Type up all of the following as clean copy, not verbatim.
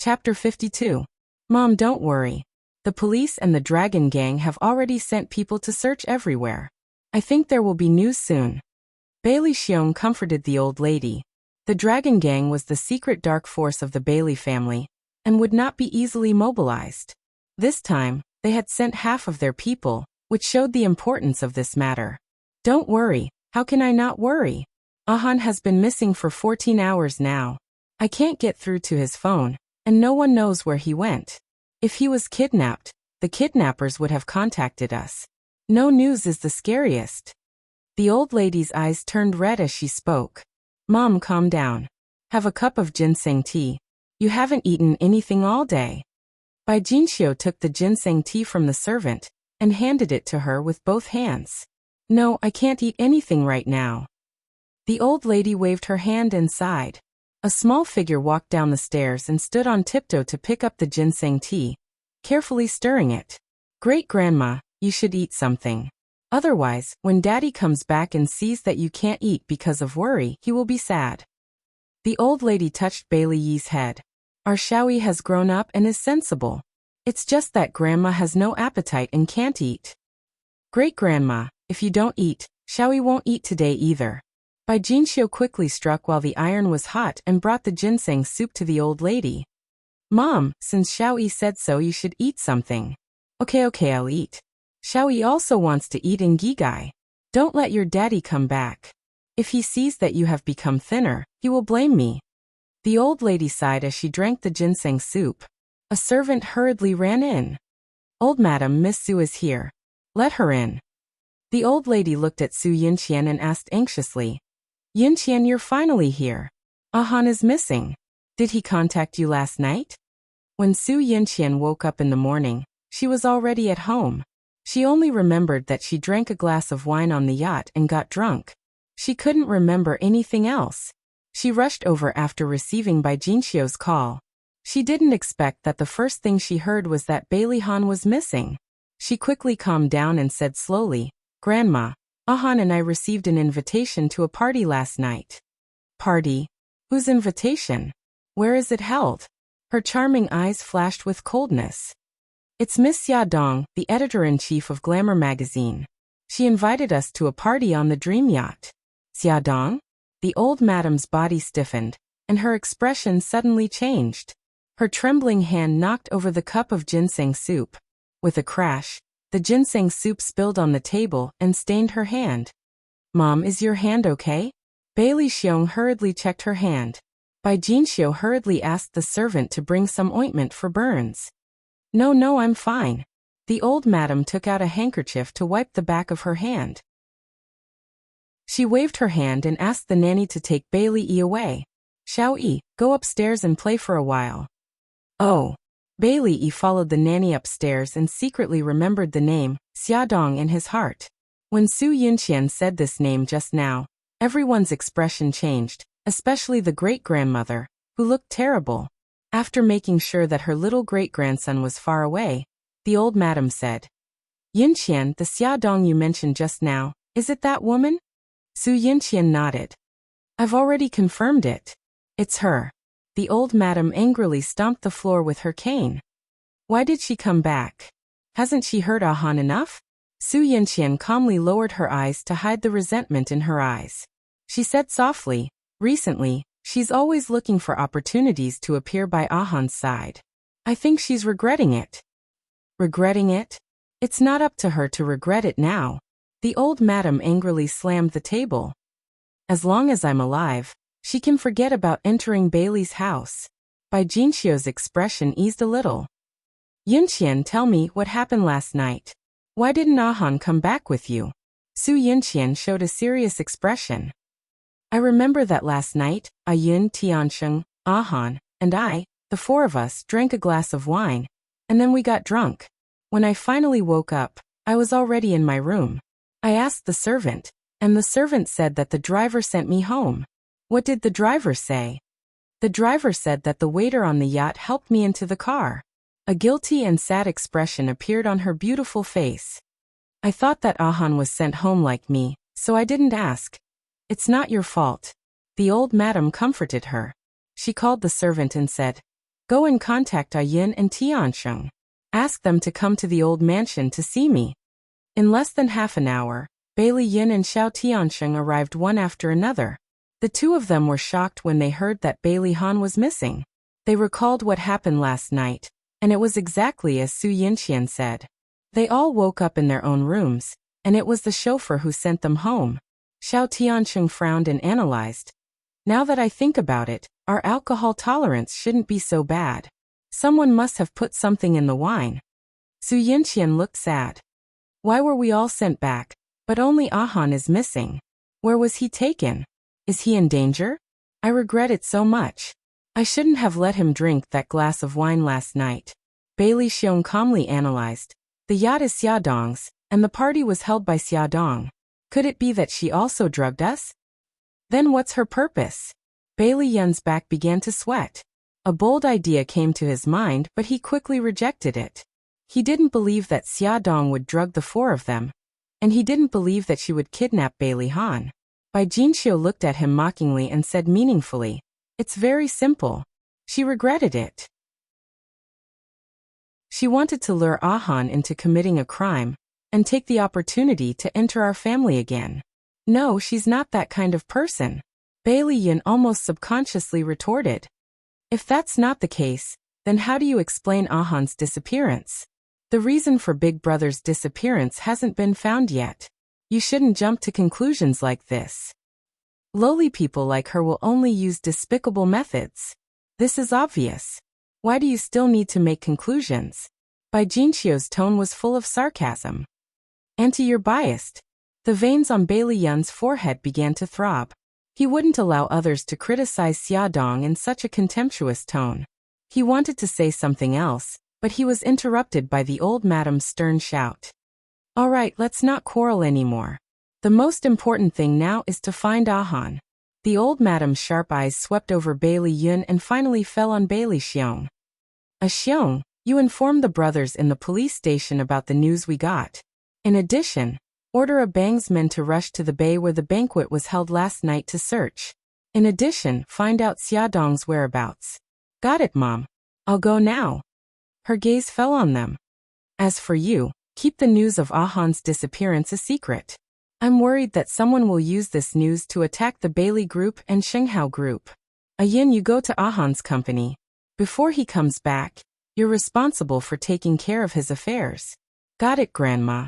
Chapter 52. Mom, don't worry. The police and the Dragon Gang have already sent people to search everywhere. I think there will be news soon. Bailey Xiong comforted the old lady. The Dragon Gang was the secret dark force of the Bailey family, and would not be easily mobilized. This time, they had sent half of their people, which showed the importance of this matter. Don't worry, how can I not worry? Ahan has been missing for 14 hours now. I can't get through to his phone, and no one knows where he went. If he was kidnapped, the kidnappers would have contacted us. No news is the scariest. The old lady's eyes turned red as she spoke. Mom, calm down. Have a cup of ginseng tea. You haven't eaten anything all day. Bai Jinxiu took the ginseng tea from the servant, and handed it to her with both hands. No, I can't eat anything right now. The old lady waved her hand and sighed. A small figure walked down the stairs and stood on tiptoe to pick up the ginseng tea, carefully stirring it. Great-grandma, you should eat something. Otherwise, when Daddy comes back and sees that you can't eat because of worry, he will be sad. The old lady touched Bailey Yi's head. Our Xiaoyi has grown up and is sensible. It's just that Grandma has no appetite and can't eat. Great-grandma, if you don't eat, Xiaoyi won't eat today either. Bai Jinxiu quickly struck while the iron was hot and brought the ginseng soup to the old lady. Mom, since Xiaoyi said so, you should eat something. Okay, I'll eat. Xiaoyi also wants to eat in Gigai. Don't let your daddy come back. If he sees that you have become thinner, he will blame me. The old lady sighed as she drank the ginseng soup. A servant hurriedly ran in. Old madam, Miss Su is here. Let her in. The old lady looked at Su Yinqian and asked anxiously. Yinqian, you're finally here. Ahan is missing. Did he contact you last night? When Su Yinqian woke up in the morning, she was already at home. She only remembered that she drank a glass of wine on the yacht and got drunk. She couldn't remember anything else. She rushed over after receiving Bai Jinxiu's call. She didn't expect that the first thing she heard was that Bailey Han was missing. She quickly calmed down and said slowly, Grandma, Ahan and I received an invitation to a party last night. Party? Whose invitation? Where is it held? Her charming eyes flashed with coldness. It's Miss Xia Dong, the editor-in-chief of Glamour magazine. She invited us to a party on the dream yacht. Xia Dong? The old madam's body stiffened, and her expression suddenly changed. Her trembling hand knocked over the cup of ginseng soup. With a crash, the ginseng soup spilled on the table and stained her hand. Mom, is your hand okay? Bailey Xiong hurriedly checked her hand. Bai Jinxiu hurriedly asked the servant to bring some ointment for burns. No, I'm fine. The old madam took out a handkerchief to wipe the back of her hand. She waved her hand and asked the nanny to take Bailey Yi away. Xiaoyi, go upstairs and play for a while. Oh. Bailey Yi followed the nanny upstairs and secretly remembered the name, Xia Dong, in his heart. When Su Yinqian said this name just now, everyone's expression changed, especially the great-grandmother, who looked terrible. After making sure that her little great-grandson was far away, the old madam said, Yinqian, the Xia Dong you mentioned just now, is it that woman? Su Yinqian nodded. I've already confirmed it. It's her. The old madam angrily stomped the floor with her cane. Why did she come back? Hasn't she heard Ahan enough? Su Yinqian calmly lowered her eyes to hide the resentment in her eyes. She said softly, recently, she's always looking for opportunities to appear by Ahan's side. I think she's regretting it. Regretting it? It's not up to her to regret it now. The old madam angrily slammed the table. As long as I'm alive, she can forget about entering Bailey's house. Bai Jinxiu's expression eased a little. Yinqian, tell me what happened last night. Why didn't Ahan come back with you? Su Yinqian showed a serious expression. I remember that last night, Ayun, Tiansheng, Ahan, and I, the four of us, drank a glass of wine, and then we got drunk. When I finally woke up, I was already in my room. I asked the servant, and the servant said that the driver sent me home. What did the driver say? The driver said that the waiter on the yacht helped me into the car. A guilty and sad expression appeared on her beautiful face. I thought that Ahan was sent home like me, so I didn't ask. It's not your fault. The old madam comforted her. She called the servant and said, Go and contact Ah Yin and Tiansheng. Ask them to come to the old mansion to see me. In less than half an hour, Bailey Yin and Xiao Tiansheng arrived one after another. The two of them were shocked when they heard that Bailey Han was missing. They recalled what happened last night, and it was exactly as Su Yinxian said. They all woke up in their own rooms, and it was the chauffeur who sent them home. Xiao Tiansheng frowned and analyzed. Now that I think about it, our alcohol tolerance shouldn't be so bad. Someone must have put something in the wine. Su Yinxian looked sad. Why were we all sent back, but only Ahan is missing? Where was he taken? Is he in danger? I regret it so much. I shouldn't have let him drink that glass of wine last night. Bailey Xiong calmly analyzed. The yacht is Xiaodong's, and the party was held by Xiaodong. Could it be that she also drugged us? Then what's her purpose? Bailey Yun's back began to sweat. A bold idea came to his mind, but he quickly rejected it. He didn't believe that Xiaodong would drug the four of them, and he didn't believe that she would kidnap Bailey Han. Bai Jinxiu looked at him mockingly and said meaningfully, "It's very simple." She regretted it. She wanted to lure Ahan into committing a crime, and take the opportunity to enter our family again. No, she's not that kind of person. Bailey Yin almost subconsciously retorted. If that's not the case, then how do you explain Ahan's disappearance? The reason for Big Brother's disappearance hasn't been found yet. You shouldn't jump to conclusions like this. Lowly people like her will only use despicable methods. This is obvious. Why do you still need to make conclusions? Bai Jinxiu's tone was full of sarcasm. Auntie, you're biased. The veins on Bailey Yun's forehead began to throb. He wouldn't allow others to criticize Xiaodong in such a contemptuous tone. He wanted to say something else, but he was interrupted by the old madam's stern shout. All right, let's not quarrel anymore. The most important thing now is to find Ahan. The old madam's sharp eyes swept over Bailey Yun and finally fell on Bailey Xiong. Xiong, you informed the brothers in the police station about the news we got. In addition, order a Bang's men to rush to the bay where the banquet was held last night to search. In addition, find out Xiaodong's whereabouts. Got it, Mom. I'll go now. Her gaze fell on them. As for you, keep the news of Ahan's disappearance a secret. I'm worried that someone will use this news to attack the Bailey Group and Shenghao Group. Yin, you go to Ahan's company. Before he comes back, you're responsible for taking care of his affairs. Got it, Grandma.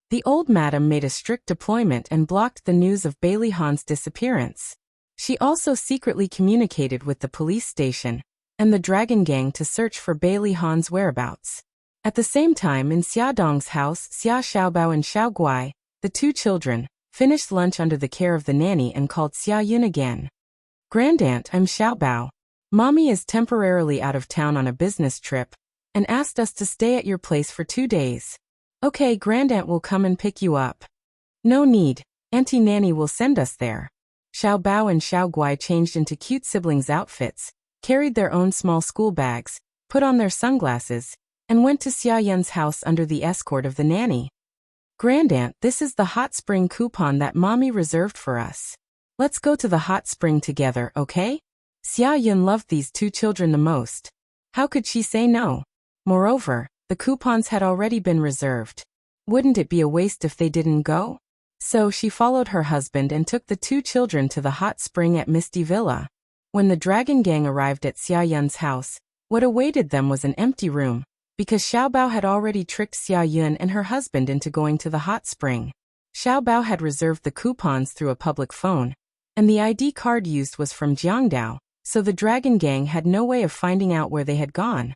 The old madam made a strict deployment and blocked the news of Bailey Han's disappearance. She also secretly communicated with the police station and the Dragon Gang to search for Bailey Han's whereabouts. At the same time, in Xiaodong's house, Xia Xiaobao and Xiao Guai, the two children, finished lunch under the care of the nanny and called Xia Yun again. Grandaunt, I'm Xiaobao. Mommy is temporarily out of town on a business trip and asked us to stay at your place for 2 days. Okay, Grandaunt will come and pick you up. No need, Auntie Nanny will send us there. Xiao Bao and Xiao Guai changed into cute siblings' outfits, carried their own small school bags, put on their sunglasses, and went to Xia Yun's house under the escort of the nanny. Grandaunt, this is the hot spring coupon that Mommy reserved for us. Let's go to the hot spring together, okay? Xia Yun loved these two children the most. How could she say no? Moreover, the coupons had already been reserved. Wouldn't it be a waste if they didn't go? So she followed her husband and took the two children to the hot spring at Misty Villa. When the Dragon Gang arrived at Xia Yun's house, what awaited them was an empty room, because Xiao Bao had already tricked Xia Yun and her husband into going to the hot spring. Xiao Bao had reserved the coupons through a public phone, and the ID card used was from Jiangdao, so the Dragon Gang had no way of finding out where they had gone.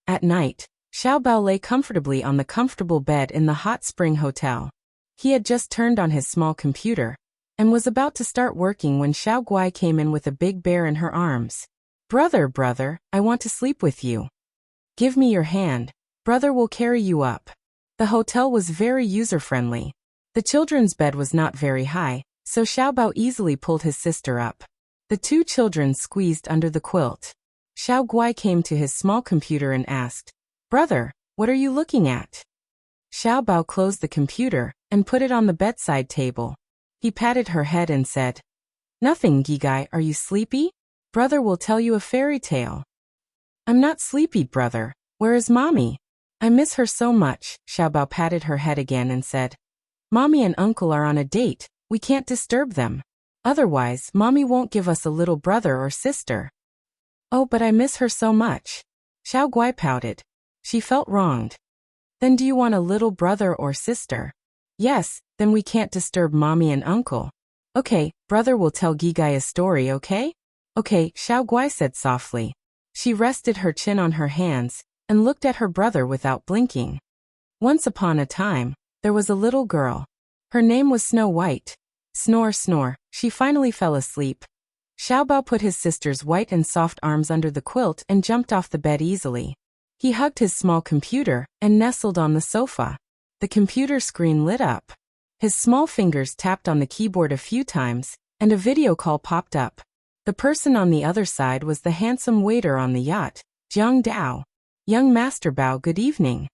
At night, Xiao Bao lay comfortably on the comfortable bed in the hot spring hotel. He had just turned on his small computer and was about to start working when Xiao Guai came in with a big bear in her arms. Brother, I want to sleep with you. Give me your hand. Brother will carry you up. The hotel was very user-friendly. The children's bed was not very high, so Xiao Bao easily pulled his sister up. The two children squeezed under the quilt. Xiao Guai came to his small computer and asked, Brother, what are you looking at? Xiao Bao closed the computer and put it on the bedside table. He patted her head and said, Nothing, Gigai, are you sleepy? Brother will tell you a fairy tale. I'm not sleepy, brother. Where is Mommy? I miss her so much. Xiaobao patted her head again and said, Mommy and Uncle are on a date. We can't disturb them. Otherwise, Mommy won't give us a little brother or sister. Oh, but I miss her so much. Xiao Guai pouted. She felt wronged. Then do you want a little brother or sister? Yes, then we can't disturb Mommy and Uncle. Okay, brother will tell Gigai a story, okay? Okay, Xiao Guai said softly. She rested her chin on her hands and looked at her brother without blinking. Once upon a time, there was a little girl. Her name was Snow White. Snore, snore, she finally fell asleep. Xiaobao put his sister's white and soft arms under the quilt and jumped off the bed easily. He hugged his small computer and nestled on the sofa. The computer screen lit up. His small fingers tapped on the keyboard a few times, and a video call popped up. The person on the other side was the handsome waiter on the yacht, Jiang Dao. Young Master Bao, good evening.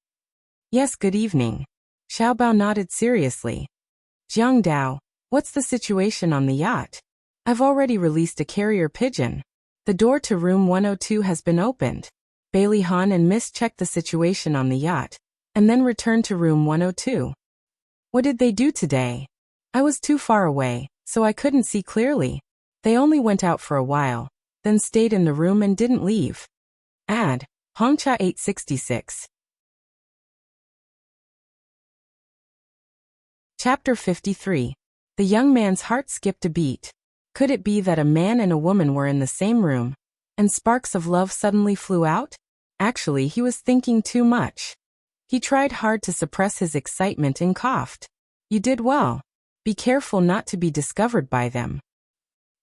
Yes, good evening. Xiaobao nodded seriously. Jiang Dao, what's the situation on the yacht? I've already released a carrier pigeon. The door to room 102 has been opened. Bailey Han and Miss checked the situation on the yacht, and then returned to room 102. What did they do today? I was too far away, so I couldn't see clearly. They only went out for a while, then stayed in the room and didn't leave. Add, Hongcha 866. Chapter 53. The young man's heart skipped a beat. Could it be that a man and a woman were in the same room, and sparks of love suddenly flew out? Actually, he was thinking too much. He tried hard to suppress his excitement and coughed. You did well. Be careful not to be discovered by them.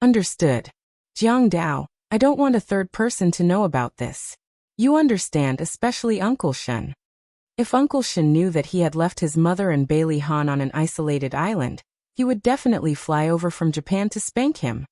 Understood. Jiang Dao, I don't want a third person to know about this. You understand, especially Uncle Shen. If Uncle Shen knew that he had left his mother and Bailey Han on an isolated island, he would definitely fly over from Japan to spank him.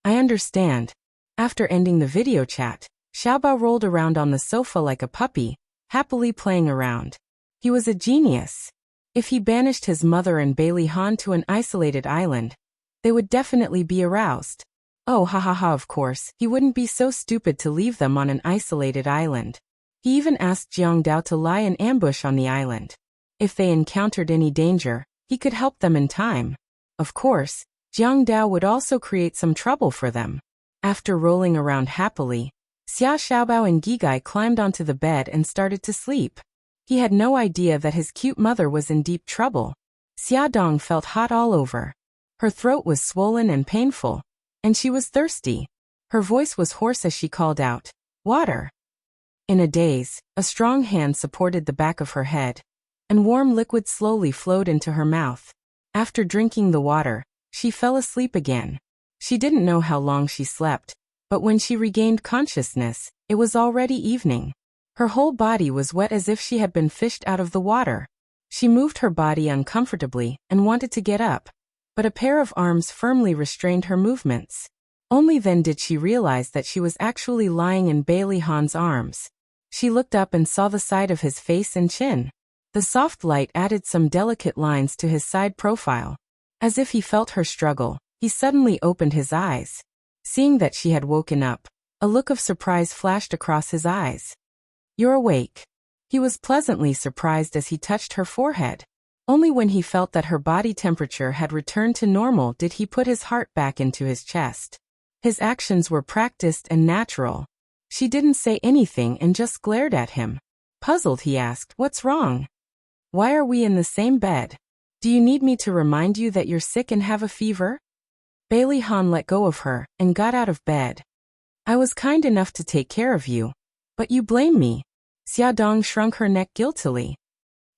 I understand. After ending the video chat, Xiaobao rolled around on the sofa like a puppy, happily playing around. He was a genius. If he banished his mother and Bailey Han to an isolated island, they would definitely be aroused. Oh, ha ha ha, of course, he wouldn't be so stupid to leave them on an isolated island. He even asked Jiang Dao to lie in ambush on the island. If they encountered any danger, he could help them in time. Of course, Jiang Dao would also create some trouble for them. After rolling around happily, Xia Xiaobao and Gigai climbed onto the bed and started to sleep. He had no idea that his cute mother was in deep trouble. Xia Dong felt hot all over. Her throat was swollen and painful, and she was thirsty. Her voice was hoarse as she called out, "Water!" In a daze, a strong hand supported the back of her head, and warm liquid slowly flowed into her mouth. After drinking the water, she fell asleep again. She didn't know how long she slept, but when she regained consciousness, it was already evening. Her whole body was wet as if she had been fished out of the water. She moved her body uncomfortably and wanted to get up, but a pair of arms firmly restrained her movements. Only then did she realize that she was actually lying in Bailey Han's arms. She looked up and saw the side of his face and chin. The soft light added some delicate lines to his side profile. As if he felt her struggle, he suddenly opened his eyes. Seeing that she had woken up, a look of surprise flashed across his eyes. "You're awake." He was pleasantly surprised as he touched her forehead. Only when he felt that her body temperature had returned to normal did he put his heart back into his chest. His actions were practiced and natural. She didn't say anything and just glared at him. Puzzled, he asked, "What's wrong? Why are we in the same bed? Do you need me to remind you that you're sick and have a fever?" Bailey Han let go of her and got out of bed. "I was kind enough to take care of you, but you blame me." Xia Dong shrunk her neck guiltily.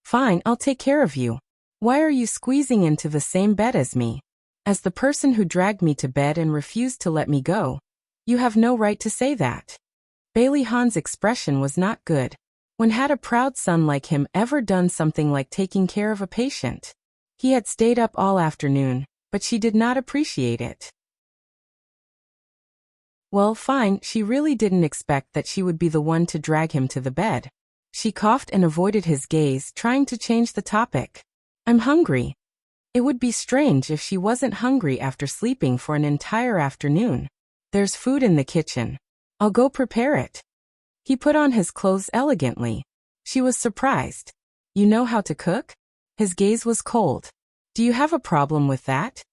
"Fine, I'll take care of you. Why are you squeezing into the same bed as me? As the person who dragged me to bed and refused to let me go, you have no right to say that." Bailey Han's expression was not good. When had a proud son like him ever done something like taking care of a patient? He had stayed up all afternoon, but she did not appreciate it. Well, fine, she really didn't expect that she would be the one to drag him to the bed. She coughed and avoided his gaze, trying to change the topic. "I'm hungry." It would be strange if she wasn't hungry after sleeping for an entire afternoon. There's food in the kitchen. I'll go prepare it. He put on his clothes elegantly. She was surprised. You know how to cook? His gaze was cold. Do you have a problem with that?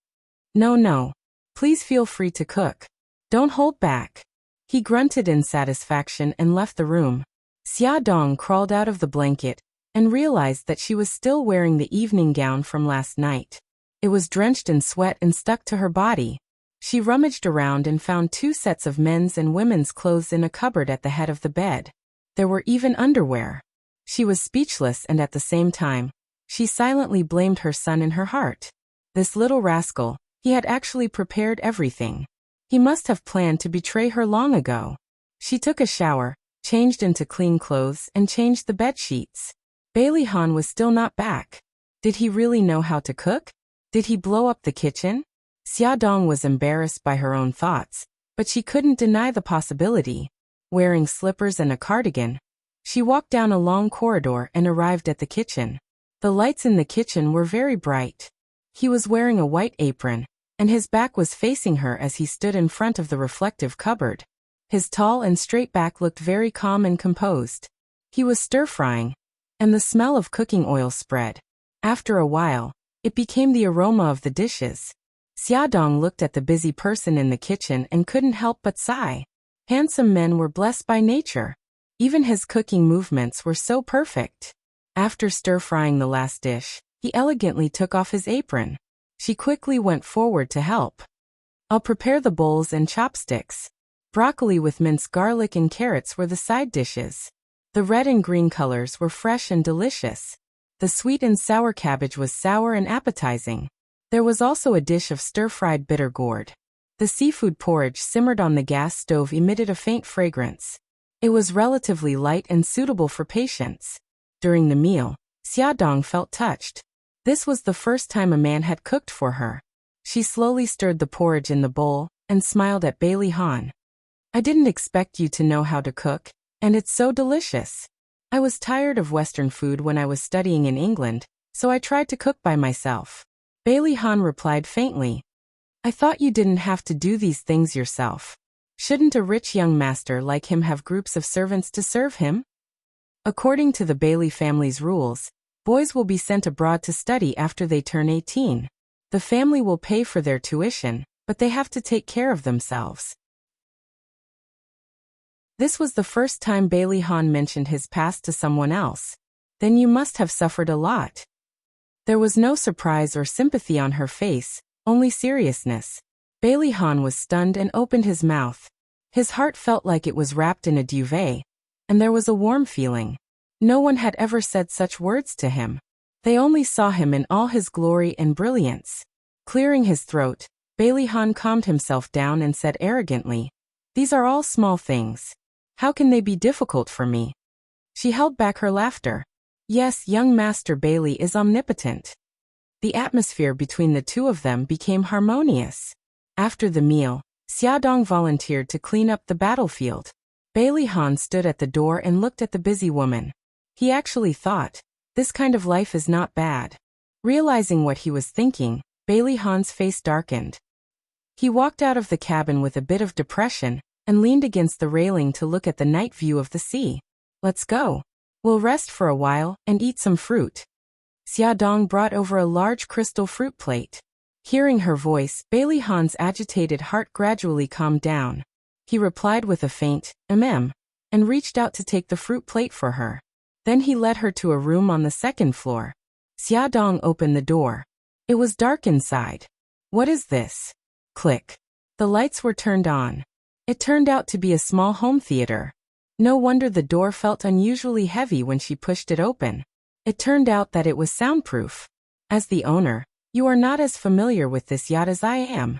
No. Please feel free to cook. Don't hold back. He grunted in satisfaction and left the room. Xia Dong crawled out of the blanket and realized that she was still wearing the evening gown from last night. It was drenched in sweat and stuck to her body. She rummaged around and found 2 sets of men's and women's clothes in a cupboard at the head of the bed. There were even underwear. She was speechless, and at the same time, she silently blamed her son in her heart. This little rascal, he had actually prepared everything. He must have planned to betray her long ago. She took a shower, changed into clean clothes, and changed the bed sheets. Bailey Han was still not back. Did he really know how to cook? Did he blow up the kitchen? Xia Dong was embarrassed by her own thoughts, but she couldn't deny the possibility. Wearing slippers and a cardigan, she walked down a long corridor and arrived at the kitchen. The lights in the kitchen were very bright. He was wearing a white apron, and his back was facing her as he stood in front of the reflective cupboard. His tall and straight back looked very calm and composed. He was stir-frying, and the smell of cooking oil spread. After a while, it became the aroma of the dishes. Xia Dong looked at the busy person in the kitchen and couldn't help but sigh. Handsome men were blessed by nature. Even his cooking movements were so perfect. After stir-frying the last dish, he elegantly took off his apron. She quickly went forward to help. I'll prepare the bowls and chopsticks. Broccoli with minced garlic and carrots were the side dishes. The red and green colors were fresh and delicious. The sweet and sour cabbage was sour and appetizing. There was also a dish of stir-fried bitter gourd. The seafood porridge simmered on the gas stove emitted a faint fragrance. It was relatively light and suitable for patients. During the meal, Xia Dong felt touched. This was the first time a man had cooked for her. She slowly stirred the porridge in the bowl and smiled at Bailey Han. I didn't expect you to know how to cook, and it's so delicious. I was tired of Western food when I was studying in England, so I tried to cook by myself. Bailey Han replied faintly. I thought you didn't have to do these things yourself. Shouldn't a rich young master like him have groups of servants to serve him? According to the Bailey family's rules, boys will be sent abroad to study after they turn 18. The family will pay for their tuition, but they have to take care of themselves. This was the first time Bailey Han mentioned his past to someone else. Then you must have suffered a lot. There was no surprise or sympathy on her face, only seriousness. Bailey Han was stunned and opened his mouth. His heart felt like it was wrapped in a duvet, and there was a warm feeling. No one had ever said such words to him. They only saw him in all his glory and brilliance. Clearing his throat, Bailey Han calmed himself down and said arrogantly, "These are all small things. How can they be difficult for me?" She held back her laughter. Yes, young Master Bailey is omnipotent. The atmosphere between the two of them became harmonious. After the meal, Xia Dong volunteered to clean up the battlefield. Bailey Han stood at the door and looked at the busy woman. He actually thought, this kind of life is not bad. Realizing what he was thinking, Bailey Han's face darkened. He walked out of the cabin with a bit of depression and leaned against the railing to look at the night view of the sea. Let's go. We'll rest for a while and eat some fruit. Xia Dong brought over a large crystal fruit plate. Hearing her voice, Bailey Han's agitated heart gradually calmed down. He replied with a faint, and reached out to take the fruit plate for her. Then he led her to a room on the second floor. Xia Dong opened the door. It was dark inside. What is this? Click. The lights were turned on. It turned out to be a small home theater. No wonder the door felt unusually heavy when she pushed it open. It turned out that it was soundproof. As the owner, you are not as familiar with this yacht as I am.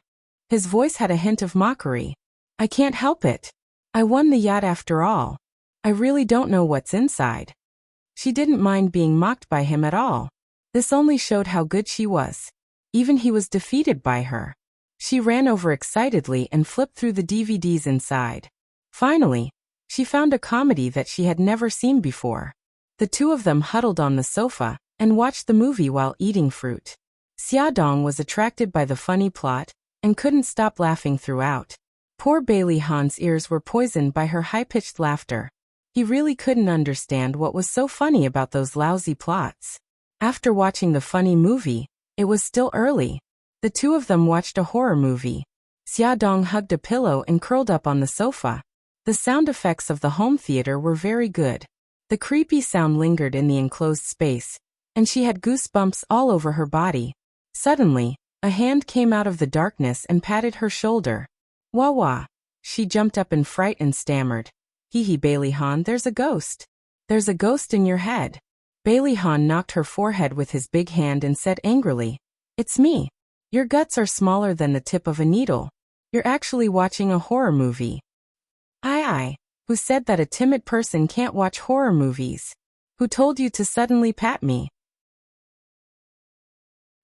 His voice had a hint of mockery. I can't help it. I won the yacht after all. I really don't know what's inside. She didn't mind being mocked by him at all. This only showed how good she was. Even he was defeated by her. She ran over excitedly and flipped through the DVDs inside. Finally, she found a comedy that she had never seen before. The two of them huddled on the sofa and watched the movie while eating fruit. Xia Dong was attracted by the funny plot and couldn't stop laughing throughout. Poor Bailey Han's ears were poisoned by her high-pitched laughter. He really couldn't understand what was so funny about those lousy plots. After watching the funny movie, it was still early. The two of them watched a horror movie. Xiaodong hugged a pillow and curled up on the sofa. The sound effects of the home theater were very good. The creepy sound lingered in the enclosed space, and she had goosebumps all over her body. Suddenly, a hand came out of the darkness and patted her shoulder. "Wah wah." She jumped up in fright and stammered. "Hee hee, Bailey Han, there's a ghost. There's a ghost in your head." Bailey Han knocked her forehead with his big hand and said angrily, "It's me. Your guts are smaller than the tip of a needle. You're actually watching a horror movie." "I. Who said that a timid person can't watch horror movies? Who told you to suddenly pat me?"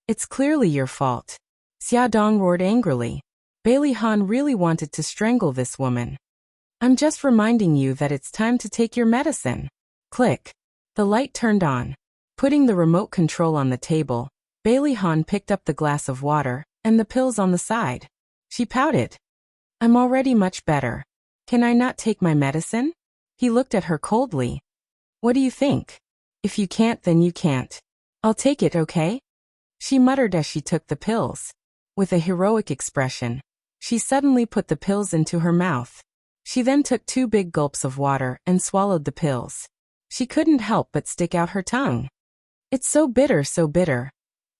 "It's clearly your fault." Xiaodong roared angrily. Bailey Han really wanted to strangle this woman. "I'm just reminding you that it's time to take your medicine." Click. The light turned on. Putting the remote control on the table, Bailey Han picked up the glass of water and the pills on the side. She pouted. "I'm already much better. Can I not take my medicine?" He looked at her coldly. "What do you think? If you can't, then you can't. I'll take it, okay?" She muttered as she took the pills. With a heroic expression, she suddenly put the pills into her mouth. She then took 2 big gulps of water and swallowed the pills. She couldn't help but stick out her tongue. "It's so bitter, so bitter."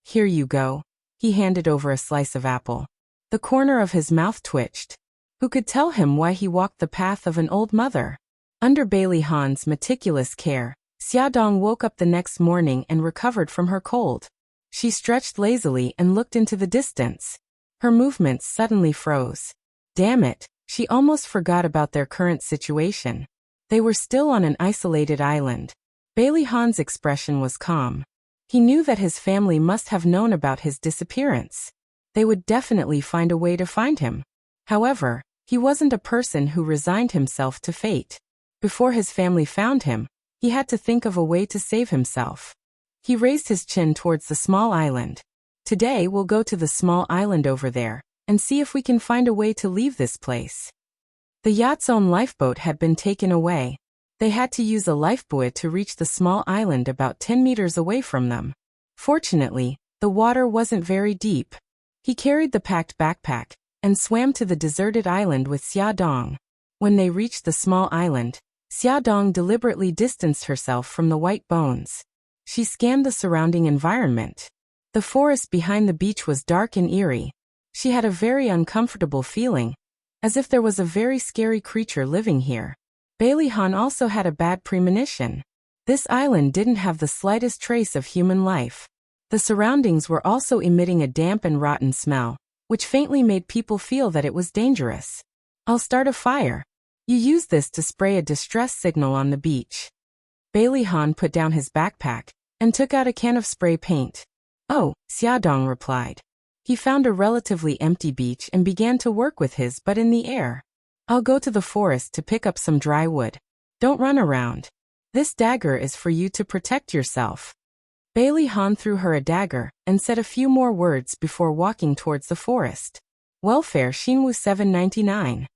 "Here you go." He handed over a slice of apple. The corner of his mouth twitched. Who could tell him why he walked the path of an old mother? Under Bailey Han's meticulous care, Xiaodong woke up the next morning and recovered from her cold. She stretched lazily and looked into the distance. Her movements suddenly froze. Damn it, she almost forgot about their current situation. They were still on an isolated island. Bailey Han's expression was calm. He knew that his family must have known about his disappearance. They would definitely find a way to find him. However, he wasn't a person who resigned himself to fate. Before his family found him, he had to think of a way to save himself. He raised his chin towards the small island. "Today we'll go to the small island over there, and see if we can find a way to leave this place." The yacht's own lifeboat had been taken away. They had to use a lifebuoy to reach the small island about 10 meters away from them. Fortunately, the water wasn't very deep. He carried the packed backpack and swam to the deserted island with Xiaodong. When they reached the small island, Xiaodong deliberately distanced herself from the white bones. She scanned the surrounding environment. The forest behind the beach was dark and eerie. She had a very uncomfortable feeling, as if there was a very scary creature living here. Bailey Han also had a bad premonition. This island didn't have the slightest trace of human life. The surroundings were also emitting a damp and rotten smell, which faintly made people feel that it was dangerous. "I'll start a fire. You use this to spray a distress signal on the beach." Bailey Han put down his backpack and took out a can of spray paint. "Oh," Xiaodong replied. He found a relatively empty beach and began to work with his butt in the air. "I'll go to the forest to pick up some dry wood. Don't run around. This dagger is for you to protect yourself." Bailey Han threw her a dagger and said a few more words before walking towards the forest. Welfare Xinwu 799.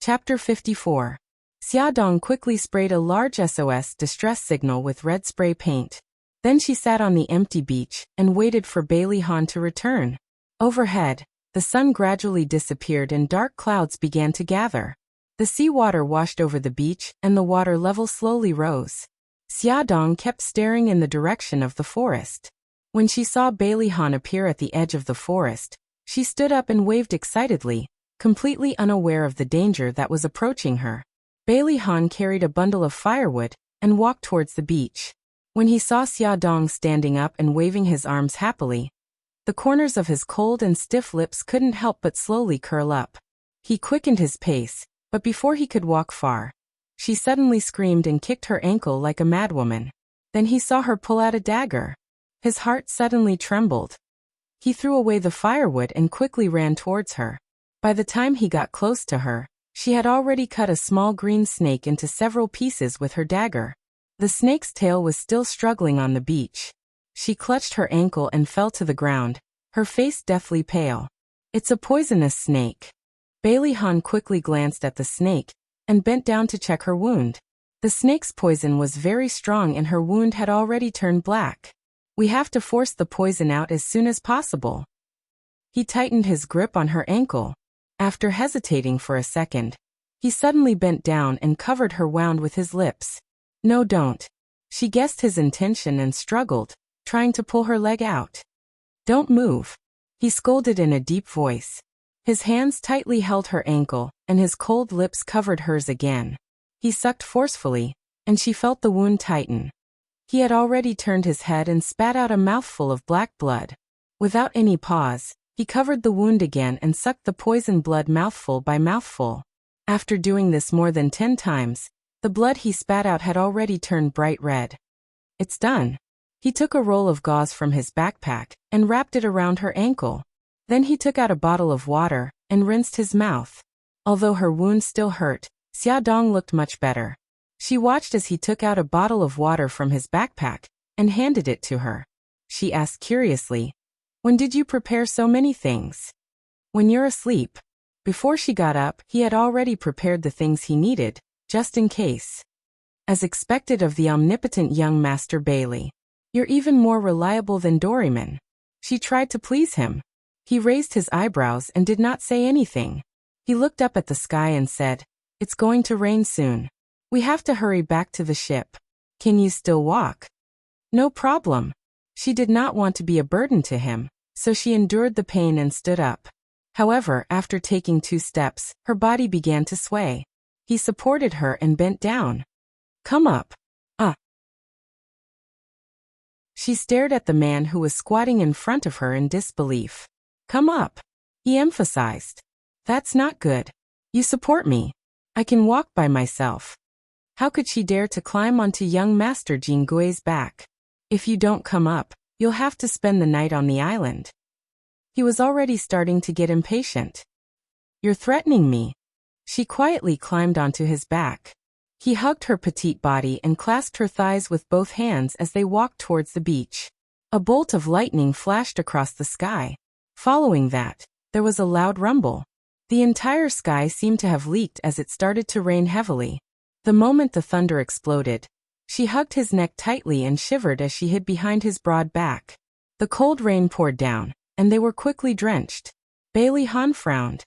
Chapter 54. Xiaodong quickly sprayed a large SOS distress signal with red spray paint. Then she sat on the empty beach and waited for Bailey Han to return. Overhead, the sun gradually disappeared and dark clouds began to gather. The seawater washed over the beach and the water level slowly rose. Xiaodong kept staring in the direction of the forest. When she saw Bailey Han appear at the edge of the forest, she stood up and waved excitedly, completely unaware of the danger that was approaching her. Bailey Han carried a bundle of firewood and walked towards the beach. When he saw Xiaodong standing up and waving his arms happily, the corners of his cold and stiff lips couldn't help but slowly curl up. He quickened his pace, but before he could walk far, she suddenly screamed and kicked her ankle like a madwoman. Then he saw her pull out a dagger. His heart suddenly trembled. He threw away the firewood and quickly ran towards her. By the time he got close to her, she had already cut a small green snake into several pieces with her dagger. The snake's tail was still struggling on the beach. She clutched her ankle and fell to the ground, her face deathly pale. It's a poisonous snake. Bailey Han quickly glanced at the snake and bent down to check her wound. The snake's poison was very strong and her wound had already turned black. We have to force the poison out as soon as possible. He tightened his grip on her ankle. After hesitating for a second, he suddenly bent down and covered her wound with his lips. No, don't. She guessed his intention and struggled, trying to pull her leg out. Don't move. He scolded in a deep voice. His hands tightly held her ankle, and his cold lips covered hers again. He sucked forcefully, and she felt the wound tighten. He had already turned his head and spat out a mouthful of black blood. Without any pause, he covered the wound again and sucked the poison blood mouthful by mouthful. After doing this more than 10 times, the blood he spat out had already turned bright red. It's done. He took a roll of gauze from his backpack and wrapped it around her ankle. Then he took out a bottle of water and rinsed his mouth. Although her wound still hurt, Xiaodong looked much better. She watched as he took out a bottle of water from his backpack and handed it to her. She asked curiously, "When did you prepare so many things?" "When you're asleep." Before she got up, he had already prepared the things he needed, just in case. As expected of the omnipotent young Master Bailey. "You're even more reliable than Doraemon." She tried to please him. He raised his eyebrows and did not say anything. He looked up at the sky and said, "It's going to rain soon. We have to hurry back to the ship. Can you still walk?" "No problem." She did not want to be a burden to him, so she endured the pain and stood up. However, after taking 2 steps, her body began to sway. He supported her and bent down. "Come up." She stared at the man who was squatting in front of her in disbelief. "Come up," he emphasized. "That's not good. You support me. I can walk by myself." How could she dare to climb onto young Master Jingui's back? "If you don't come up, you'll have to spend the night on the island." He was already starting to get impatient. "You're threatening me." She quietly climbed onto his back. He hugged her petite body and clasped her thighs with both hands as they walked towards the beach. A bolt of lightning flashed across the sky. Following that, there was a loud rumble. The entire sky seemed to have leaked as it started to rain heavily. The moment the thunder exploded, she hugged his neck tightly and shivered as she hid behind his broad back. The cold rain poured down, and they were quickly drenched. Bailey Han frowned.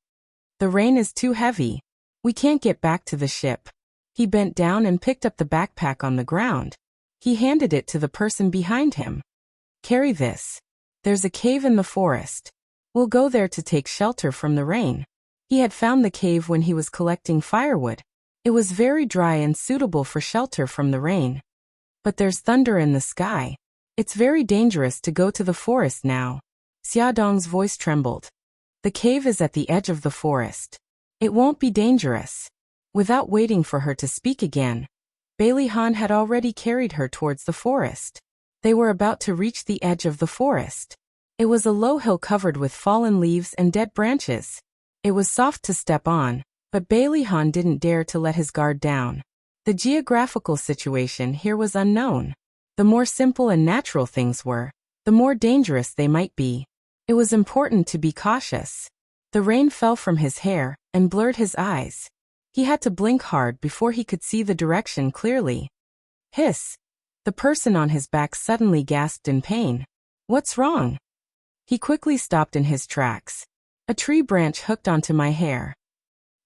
"The rain is too heavy. We can't get back to the ship." He bent down and picked up the backpack on the ground. He handed it to the person behind him. "Carry this. There's a cave in the forest. We'll go there to take shelter from the rain." He had found the cave when he was collecting firewood. It was very dry and suitable for shelter from the rain. "But there's thunder in the sky. It's very dangerous to go to the forest now." Xiaodong's voice trembled. "The cave is at the edge of the forest. It won't be dangerous." Without waiting for her to speak again, Bailey Han had already carried her towards the forest. They were about to reach the edge of the forest. It was a low hill covered with fallen leaves and dead branches. It was soft to step on, but Bailey Han didn't dare to let his guard down. The geographical situation here was unknown. The more simple and natural things were, the more dangerous they might be. It was important to be cautious. The rain fell from his hair and blurred his eyes. He had to blink hard before he could see the direction clearly. Hiss! The person on his back suddenly gasped in pain. "What's wrong?" He quickly stopped in his tracks. "A tree branch hooked onto my hair."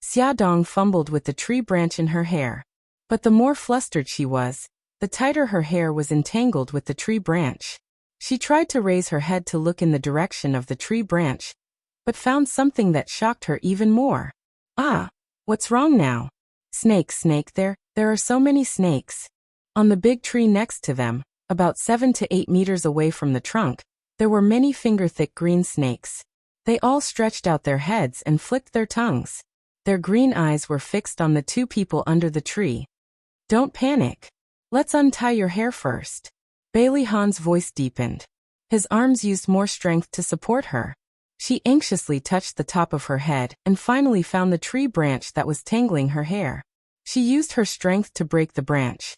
Xiaodong fumbled with the tree branch in her hair. But the more flustered she was, the tighter her hair was entangled with the tree branch. She tried to raise her head to look in the direction of the tree branch, but found something that shocked her even more. "Ah! What's wrong now?" Snake, there are so many snakes." On the big tree next to them, about 7 to 8 meters away from the trunk, there were many finger-thick green snakes. They all stretched out their heads and flicked their tongues. Their green eyes were fixed on the 2 people under the tree. "Don't panic. Let's untie your hair first." Bailey Han's voice deepened. His arms used more strength to support her. She anxiously touched the top of her head and finally found the tree branch that was tangling her hair. She used her strength to break the branch.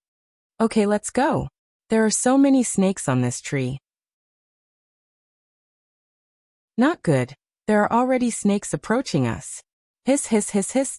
"Okay, let's go. There are so many snakes on this tree. Not good. There are already snakes approaching us. Hiss, hiss, hiss, hiss.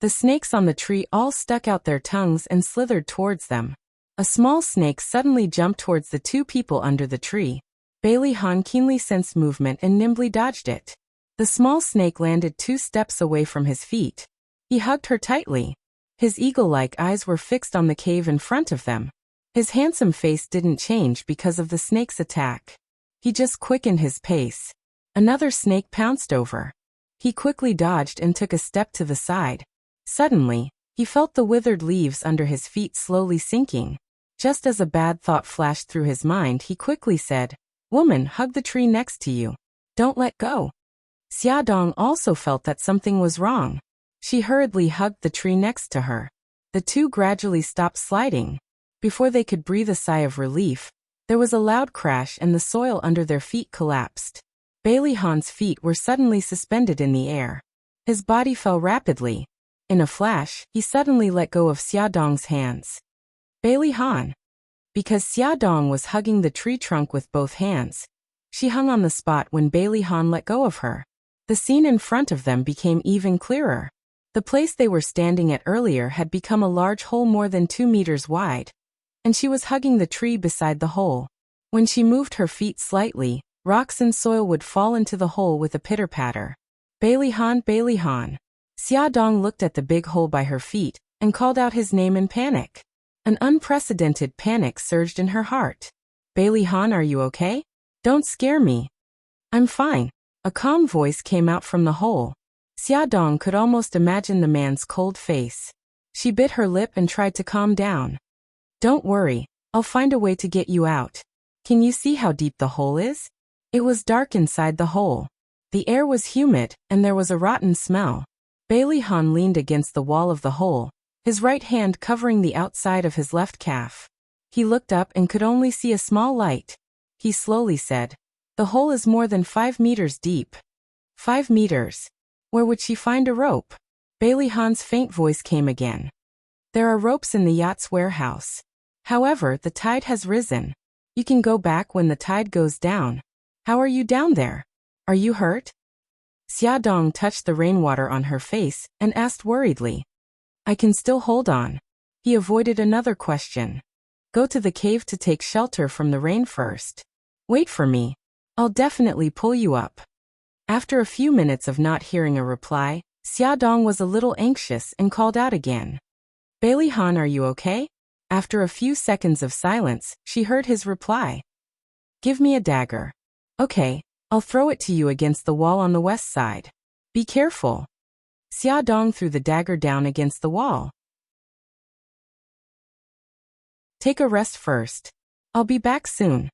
The snakes on the tree all stuck out their tongues and slithered towards them. A small snake suddenly jumped towards the two people under the tree. Bailey Han keenly sensed movement and nimbly dodged it. The small snake landed 2 steps away from his feet. He hugged her tightly. His eagle-like eyes were fixed on the cave in front of them. His handsome face didn't change because of the snake's attack. He just quickened his pace. Another snake pounced over. He quickly dodged and took a step to the side. Suddenly, he felt the withered leaves under his feet slowly sinking. Just as a bad thought flashed through his mind, he quickly said, "Woman, hug the tree next to you. Don't let go." Xiaodong also felt that something was wrong. She hurriedly hugged the tree next to her. The two gradually stopped sliding. Before they could breathe a sigh of relief, there was a loud crash and the soil under their feet collapsed. Bailey Han's feet were suddenly suspended in the air. His body fell rapidly. In a flash, he suddenly let go of Xiaodong's hands. Bailey Han. Because Xiaodong was hugging the tree trunk with both hands, she hung on the spot when Bailey Han let go of her. The scene in front of them became even clearer. The place they were standing at earlier had become a large hole more than 2 meters wide, and she was hugging the tree beside the hole. When she moved her feet slightly, rocks and soil would fall into the hole with a pitter-patter. Bailey Han, Bailey Han. Xiaodong looked at the big hole by her feet and called out his name in panic. An unprecedented panic surged in her heart. Bailey Han, are you okay? Don't scare me. I'm fine. A calm voice came out from the hole. Xiaodong could almost imagine the man's cold face. She bit her lip and tried to calm down. Don't worry, I'll find a way to get you out. Can you see how deep the hole is? It was dark inside the hole. The air was humid, and there was a rotten smell. Bailey Han leaned against the wall of the hole, his right hand covering the outside of his left calf. He looked up and could only see a small light. He slowly said, "The hole is more than 5 meters deep." 5 meters. Where would she find a rope? Bailey Han's faint voice came again. There are ropes in the yacht's warehouse. However, the tide has risen. You can go back when the tide goes down. How are you down there? Are you hurt? Xiaodong touched the rainwater on her face and asked worriedly. I can still hold on. He avoided another question. Go to the cave to take shelter from the rain first. Wait for me. I'll definitely pull you up. After a few minutes of not hearing a reply, Xiaodong was a little anxious and called out again. Bailey Han, are you okay? After a few seconds of silence, she heard his reply. Give me a dagger. Okay, I'll throw it to you against the wall on the west side. Be careful. Xiaodong threw the dagger down against the wall. Take a rest first. I'll be back soon.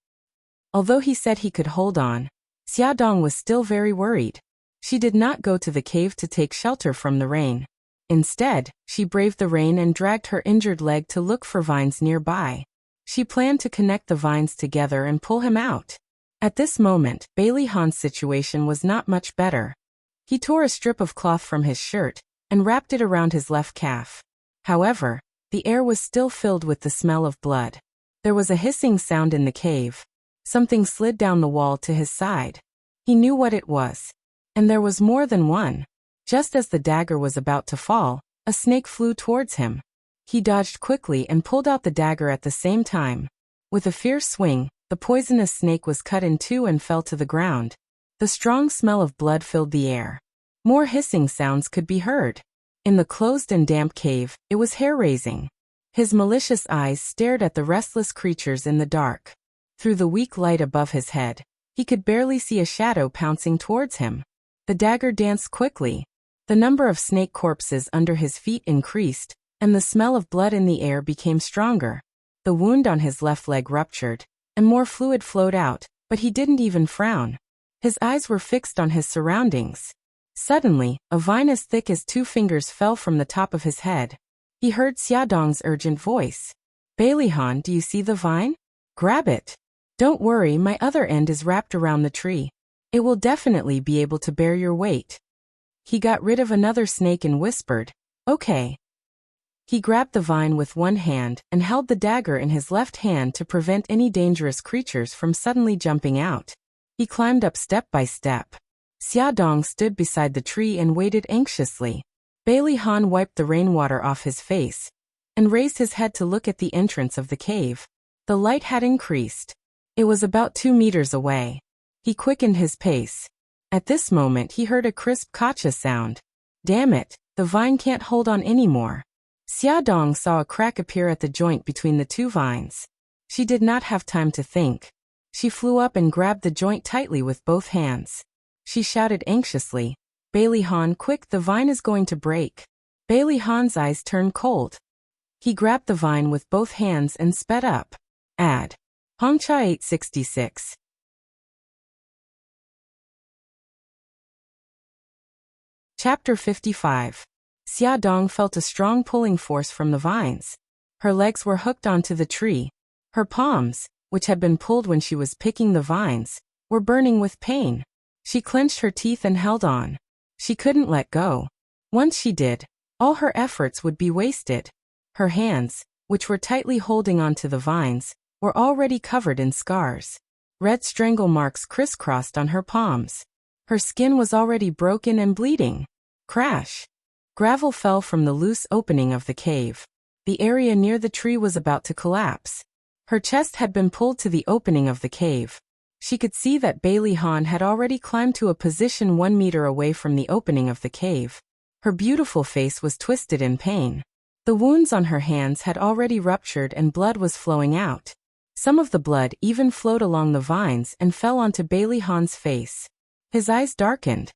Although he said he could hold on, Xiaodong was still very worried. She did not go to the cave to take shelter from the rain. Instead, she braved the rain and dragged her injured leg to look for vines nearby. She planned to connect the vines together and pull him out. At this moment, Bailey Han's situation was not much better. He tore a strip of cloth from his shirt and wrapped it around his left calf. However, the air was still filled with the smell of blood. There was a hissing sound in the cave. Something slid down the wall to his side. He knew what it was. And there was more than one. Just as the dagger was about to fall, a snake flew towards him. He dodged quickly and pulled out the dagger at the same time. With a fierce swing, the poisonous snake was cut in two and fell to the ground. The strong smell of blood filled the air. More hissing sounds could be heard. In the closed and damp cave, it was hair-raising. His malicious eyes stared at the restless creatures in the dark. Through the weak light above his head, he could barely see a shadow pouncing towards him. The dagger danced quickly. The number of snake corpses under his feet increased, and the smell of blood in the air became stronger. The wound on his left leg ruptured, and more fluid flowed out, but he didn't even frown. His eyes were fixed on his surroundings. Suddenly, a vine as thick as 2 fingers fell from the top of his head. He heard Xiaodong's urgent voice. Bailey Han, do you see the vine? Grab it. Don't worry, my other end is wrapped around the tree. It will definitely be able to bear your weight. He got rid of another snake and whispered, Okay. He grabbed the vine with one hand and held the dagger in his left hand to prevent any dangerous creatures from suddenly jumping out. He climbed up step by step. Xiaodong stood beside the tree and waited anxiously. Bailey Han wiped the rainwater off his face and raised his head to look at the entrance of the cave. The light had increased. It was about 2 meters away. He quickened his pace. At this moment he heard a crisp kacha sound. Damn it, the vine can't hold on anymore. Xiaodong saw a crack appear at the joint between the two vines. She did not have time to think. She flew up and grabbed the joint tightly with both hands. She shouted anxiously, Bailey Han, quick, the vine is going to break. Bailey Han's eyes turned cold. He grabbed the vine with both hands and sped up. Ad. Hongcha 866. Chapter 55. Xiaodong felt a strong pulling force from the vines. Her legs were hooked onto the tree. Her palms, which had been pulled when she was picking the vines, were burning with pain. She clenched her teeth and held on. She couldn't let go. Once she did, all her efforts would be wasted. Her hands, which were tightly holding onto the vines, were already covered in scars. Red strangle marks crisscrossed on her palms. Her skin was already broken and bleeding. Crash! Gravel fell from the loose opening of the cave. The area near the tree was about to collapse. Her chest had been pulled to the opening of the cave. She could see that Bailey Han had already climbed to a position 1 meter away from the opening of the cave. Her beautiful face was twisted in pain. The wounds on her hands had already ruptured and blood was flowing out. Some of the blood even flowed along the vines and fell onto Bailey Han's face. His eyes darkened.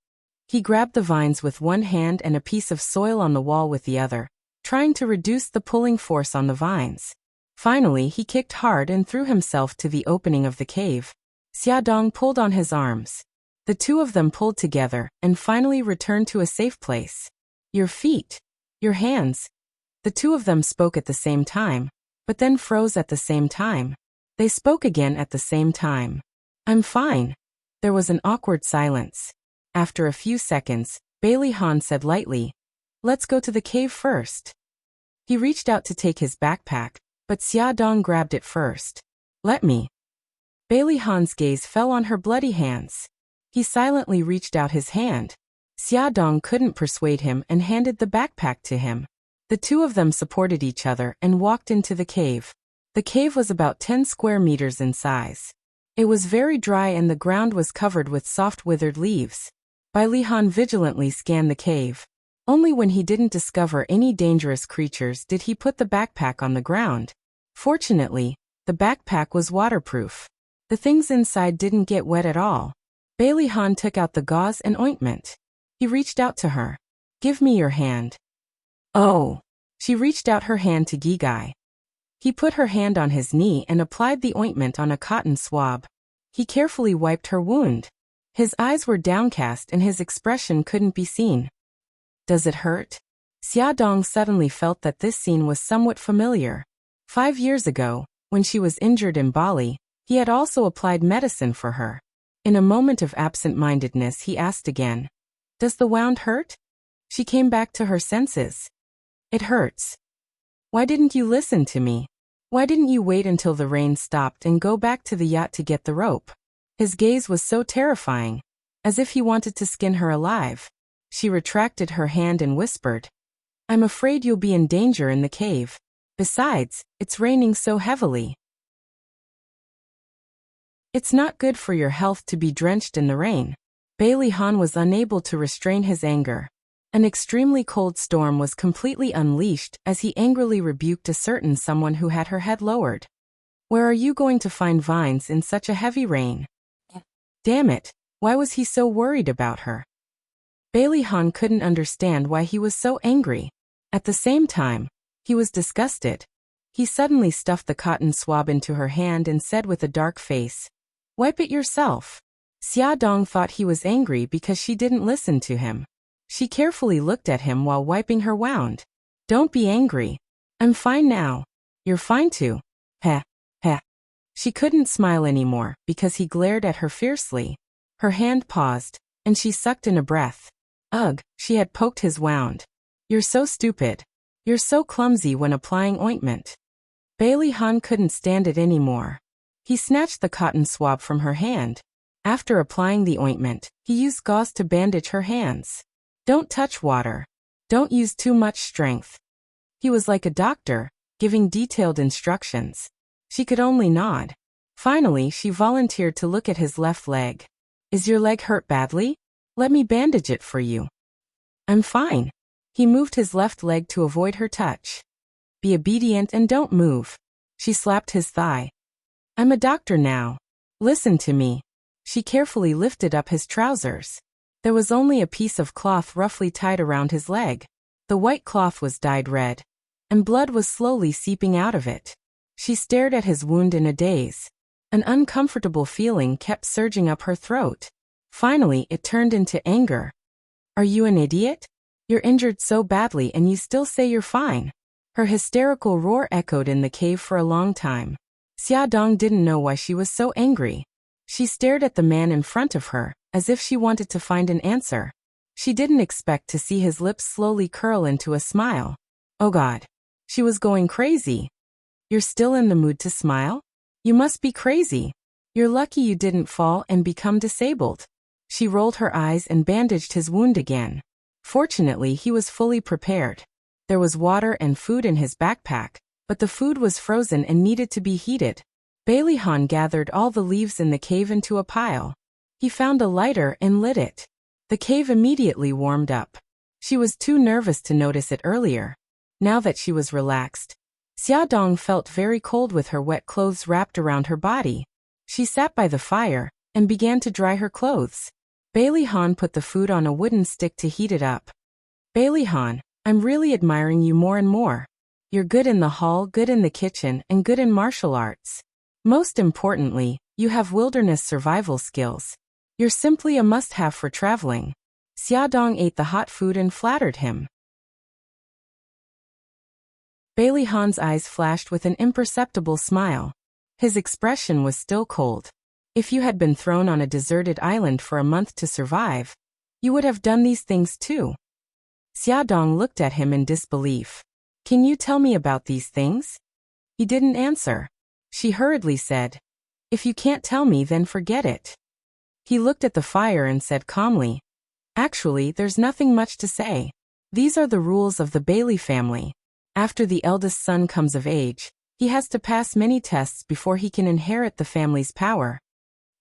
He grabbed the vines with one hand and a piece of soil on the wall with the other, trying to reduce the pulling force on the vines. Finally, he kicked hard and threw himself to the opening of the cave. Xiaodong pulled on his arms. The two of them pulled together and finally returned to a safe place. Your feet. Your hands. The two of them spoke at the same time, but then froze at the same time. They spoke again at the same time. I'm fine. There was an awkward silence. After a few seconds, Bailey Han said lightly, let's go to the cave first. He reached out to take his backpack, but Xiaodong grabbed it first. Let me. Bailey Han's gaze fell on her bloody hands. He silently reached out his hand. Xiaodong couldn't persuade him and handed the backpack to him. The two of them supported each other and walked into the cave. The cave was about 10 square meters in size. It was very dry and the ground was covered with soft withered leaves. Bailey Han vigilantly scanned the cave. Only when he didn't discover any dangerous creatures did he put the backpack on the ground. Fortunately, the backpack was waterproof. The things inside didn't get wet at all. Bailey Han took out the gauze and ointment. He reached out to her. Give me your hand. Oh. She reached out her hand to Gigai. He put her hand on his knee and applied the ointment on a cotton swab. He carefully wiped her wound. His eyes were downcast and his expression couldn't be seen. Does it hurt? Xiaodong suddenly felt that this scene was somewhat familiar. 5 years ago, when she was injured in Bali, he had also applied medicine for her. In a moment of absent-mindedness he asked again, does the wound hurt? She came back to her senses. It hurts. Why didn't you listen to me? Why didn't you wait until the rain stopped and go back to the yacht to get the rope? His gaze was so terrifying, as if he wanted to skin her alive. She retracted her hand and whispered, I'm afraid you'll be in danger in the cave. Besides, it's raining so heavily. It's not good for your health to be drenched in the rain. Bailey Han was unable to restrain his anger. An extremely cold storm was completely unleashed as he angrily rebuked a certain someone who had her head lowered. Where are you going to find vines in such a heavy rain? Damn it, why was he so worried about her? Bailey Han couldn't understand why he was so angry. At the same time, he was disgusted. He suddenly stuffed the cotton swab into her hand and said with a dark face, wipe it yourself. Xiaodong thought he was angry because she didn't listen to him. She carefully looked at him while wiping her wound. Don't be angry. I'm fine now. You're fine too. Heh, heh. She couldn't smile anymore because he glared at her fiercely. Her hand paused, and she sucked in a breath. Ugh, she had poked his wound. You're so stupid. You're so clumsy when applying ointment. Bailey Han couldn't stand it anymore. He snatched the cotton swab from her hand. After applying the ointment, he used gauze to bandage her hands. Don't touch water. Don't use too much strength. He was like a doctor, giving detailed instructions. She could only nod. Finally, she volunteered to look at his left leg. Is your leg hurt badly? Let me bandage it for you. I'm fine. He moved his left leg to avoid her touch. Be obedient and don't move. She slapped his thigh. I'm a doctor now. Listen to me. She carefully lifted up his trousers. There was only a piece of cloth roughly tied around his leg. The white cloth was dyed red, and blood was slowly seeping out of it. She stared at his wound in a daze. An uncomfortable feeling kept surging up her throat. Finally, it turned into anger. Are you an idiot? You're injured so badly and you still say you're fine. Her hysterical roar echoed in the cave for a long time. Xia Dong didn't know why she was so angry. She stared at the man in front of her, as if she wanted to find an answer. She didn't expect to see his lips slowly curl into a smile. Oh God. She was going crazy. You're still in the mood to smile? You must be crazy. You're lucky you didn't fall and become disabled. She rolled her eyes and bandaged his wound again. Fortunately, he was fully prepared. There was water and food in his backpack, but the food was frozen and needed to be heated. Bailey Han gathered all the leaves in the cave into a pile. He found a lighter and lit it. The cave immediately warmed up. She was too nervous to notice it earlier. Now that she was relaxed, Xia Dong felt very cold with her wet clothes wrapped around her body. She sat by the fire and began to dry her clothes. Bailey Han put the food on a wooden stick to heat it up. Bailey Han, I'm really admiring you more and more. You're good in the hall, good in the kitchen, and good in martial arts. Most importantly, you have wilderness survival skills. You're simply a must-have for traveling. Xia Dong ate the hot food and flattered him. Bailey Han's eyes flashed with an imperceptible smile. His expression was still cold. If you had been thrown on a deserted island for a month to survive, you would have done these things too. Xia Dong looked at him in disbelief. Can you tell me about these things? He didn't answer. She hurriedly said, If you can't tell me, then forget it. He looked at the fire and said calmly, Actually, there's nothing much to say. These are the rules of the Bailey family. After the eldest son comes of age, he has to pass many tests before he can inherit the family's power.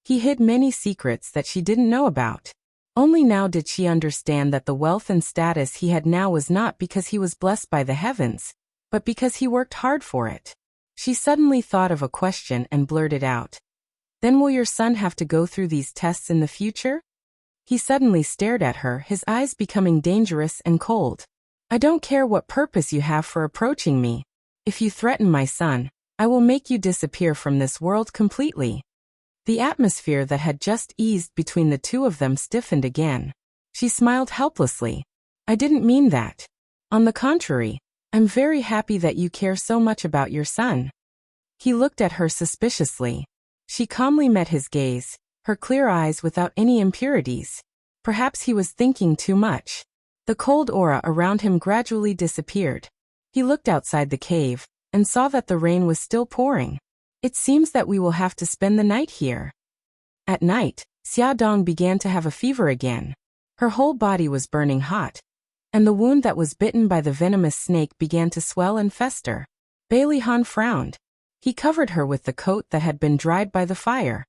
He hid many secrets that she didn't know about. Only now did she understand that the wealth and status he had now was not because he was blessed by the heavens, but because he worked hard for it. She suddenly thought of a question and blurted out, Then will your son have to go through these tests in the future? He suddenly stared at her, his eyes becoming dangerous and cold. I don't care what purpose you have for approaching me. If you threaten my son, I will make you disappear from this world completely. The atmosphere that had just eased between the two of them stiffened again. She smiled helplessly. I didn't mean that. On the contrary, I'm very happy that you care so much about your son. He looked at her suspiciously. She calmly met his gaze, her clear eyes without any impurities. Perhaps he was thinking too much. The cold aura around him gradually disappeared. He looked outside the cave and saw that the rain was still pouring. It seems that we will have to spend the night here. At night, Xia Dong began to have a fever again. Her whole body was burning hot, and the wound that was bitten by the venomous snake began to swell and fester. Bailey Han frowned. He covered her with the coat that had been dried by the fire.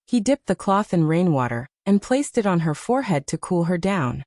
He dipped the cloth in rainwater and placed it on her forehead to cool her down.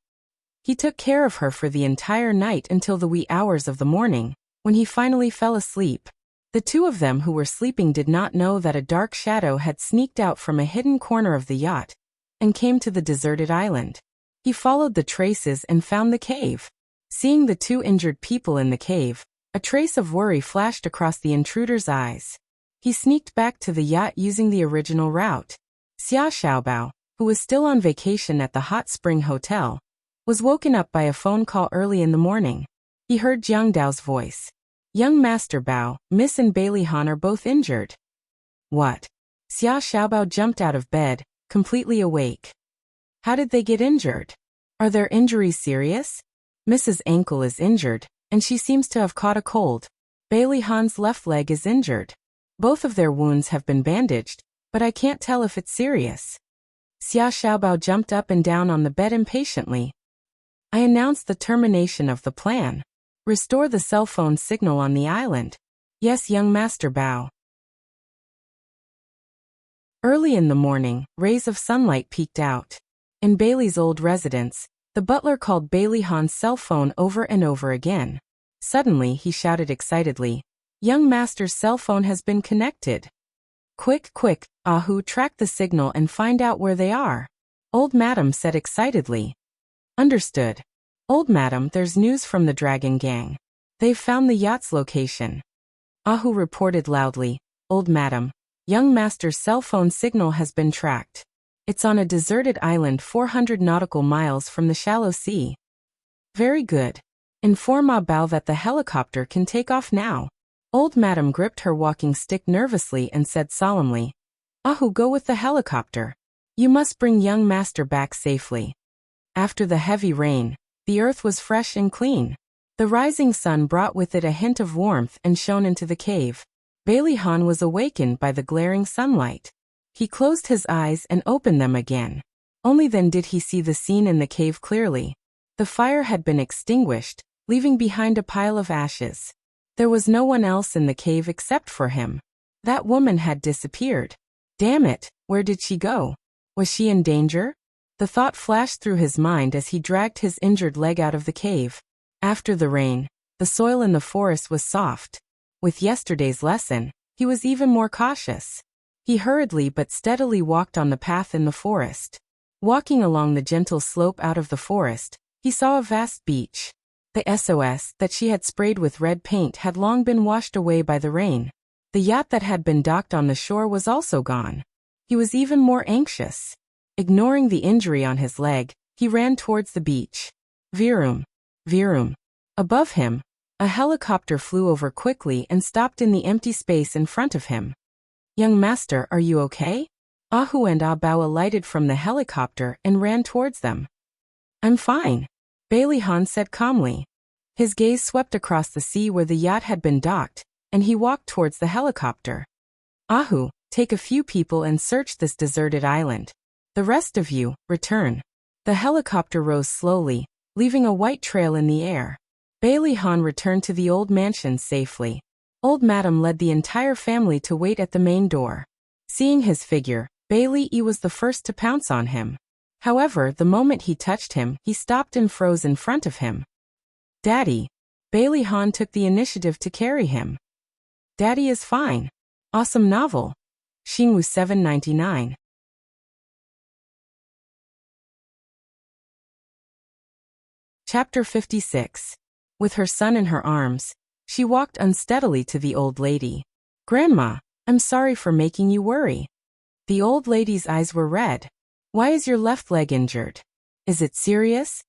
He took care of her for the entire night until the wee hours of the morning, when he finally fell asleep. The two of them who were sleeping did not know that a dark shadow had sneaked out from a hidden corner of the yacht and came to the deserted island. He followed the traces and found the cave. Seeing the two injured people in the cave, a trace of worry flashed across the intruder's eyes. He sneaked back to the yacht using the original route. Xia Xiaobao, who was still on vacation at the hot spring hotel, was woken up by a phone call early in the morning. He heard Jiang Dao's voice. Young Master Bao, Miss and Bailey Han are both injured. What? Xia Xiaobao jumped out of bed, completely awake. How did they get injured? Are their injuries serious? Mrs. Ankle is injured, and she seems to have caught a cold. Bailey Han's left leg is injured. Both of their wounds have been bandaged, but I can't tell if it's serious. Xia Xiaobao jumped up and down on the bed impatiently. I announced the termination of the plan. Restore the cell phone signal on the island. Yes, young Master Bao. Early in the morning, rays of sunlight peeked out. In Bailey's old residence, the butler called Bailey Han's cell phone over and over again. Suddenly, he shouted excitedly, "Young Master's cell phone has been connected. Quick, quick, Ahu, track the signal and find out where they are." Old Madam said excitedly. Understood. Old Madam, there's news from the Dragon Gang. They've found the yacht's location. Ahu reported loudly, Old Madam, young Master's cell phone signal has been tracked. It's on a deserted island 400 nautical miles from the shallow sea. Very good. Inform Ma Bao that the helicopter can take off now. Old Madam gripped her walking stick nervously and said solemnly, Ahu, go with the helicopter. You must bring young Master back safely. After the heavy rain, the earth was fresh and clean. The rising sun brought with it a hint of warmth and shone into the cave. Bailey Han was awakened by the glaring sunlight. He closed his eyes and opened them again. Only then did he see the scene in the cave clearly. The fire had been extinguished, leaving behind a pile of ashes. There was no one else in the cave except for him. That woman had disappeared. Damn it, where did she go? Was she in danger? The thought flashed through his mind as he dragged his injured leg out of the cave. After the rain, the soil in the forest was soft. With yesterday's lesson, he was even more cautious. He hurriedly but steadily walked on the path in the forest. Walking along the gentle slope out of the forest, he saw a vast beach. The SOS that she had sprayed with red paint had long been washed away by the rain. The yacht that had been docked on the shore was also gone. He was even more anxious. Ignoring the injury on his leg, he ran towards the beach. Virum. Virum. Above him, a helicopter flew over quickly and stopped in the empty space in front of him. Young Master, are you okay? Ahu and Ah Bao alighted from the helicopter and ran towards them. I'm fine, Bailey Han said calmly. His gaze swept across the sea where the yacht had been docked, and he walked towards the helicopter. Ahu, take a few people and search this deserted island. The rest of you, return. The helicopter rose slowly, leaving a white trail in the air. Bailey Han returned to the old mansion safely. Old Madam led the entire family to wait at the main door. Seeing his figure, Bailey was the first to pounce on him. However, the moment he touched him, he stopped and froze in front of him. Daddy. Bailey Han took the initiative to carry him. Daddy is fine. Awesome novel. Xingwu 799. Chapter 56. With her son in her arms, she walked unsteadily to the old lady. Grandma, I'm sorry for making you worry. The old lady's eyes were red. Why is your left leg injured? Is it serious?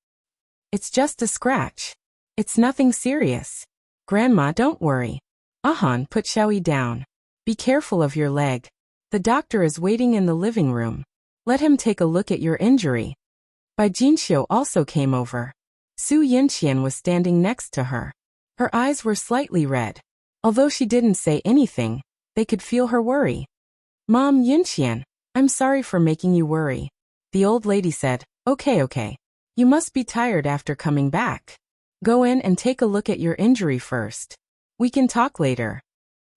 It's just a scratch. It's nothing serious. Grandma, don't worry. Ahan, put Xiaoyi down. Be careful of your leg. The doctor is waiting in the living room. Let him take a look at your injury. Bai Jinxiu also came over. Su Yinqian was standing next to her. Her eyes were slightly red. Although she didn't say anything, they could feel her worry. Mom, Yinqian, I'm sorry for making you worry. The old lady said, Okay. You must be tired after coming back. Go in and take a look at your injury first. We can talk later.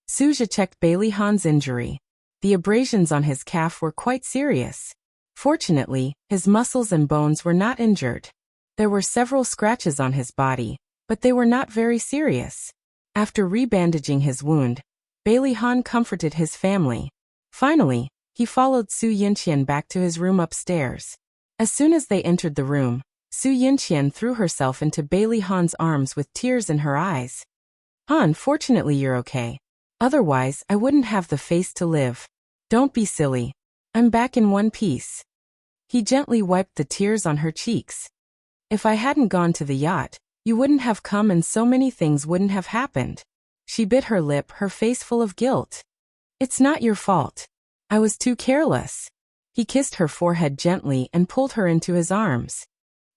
Suja checked Bailey Han's injury. The abrasions on his calf were quite serious. Fortunately, his muscles and bones were not injured. There were several scratches on his body, but they were not very serious. After rebandaging his wound, Bailey Han comforted his family. Finally, he followed Su Yinqian back to his room upstairs. As soon as they entered the room, Su Yinqian threw herself into Bailey Han's arms with tears in her eyes. Han, fortunately you're okay. Otherwise, I wouldn't have the face to live. Don't be silly. I'm back in one piece. He gently wiped the tears on her cheeks. If I hadn't gone to the yacht, you wouldn't have come and so many things wouldn't have happened. She bit her lip, her face full of guilt. It's not your fault. I was too careless. He kissed her forehead gently and pulled her into his arms.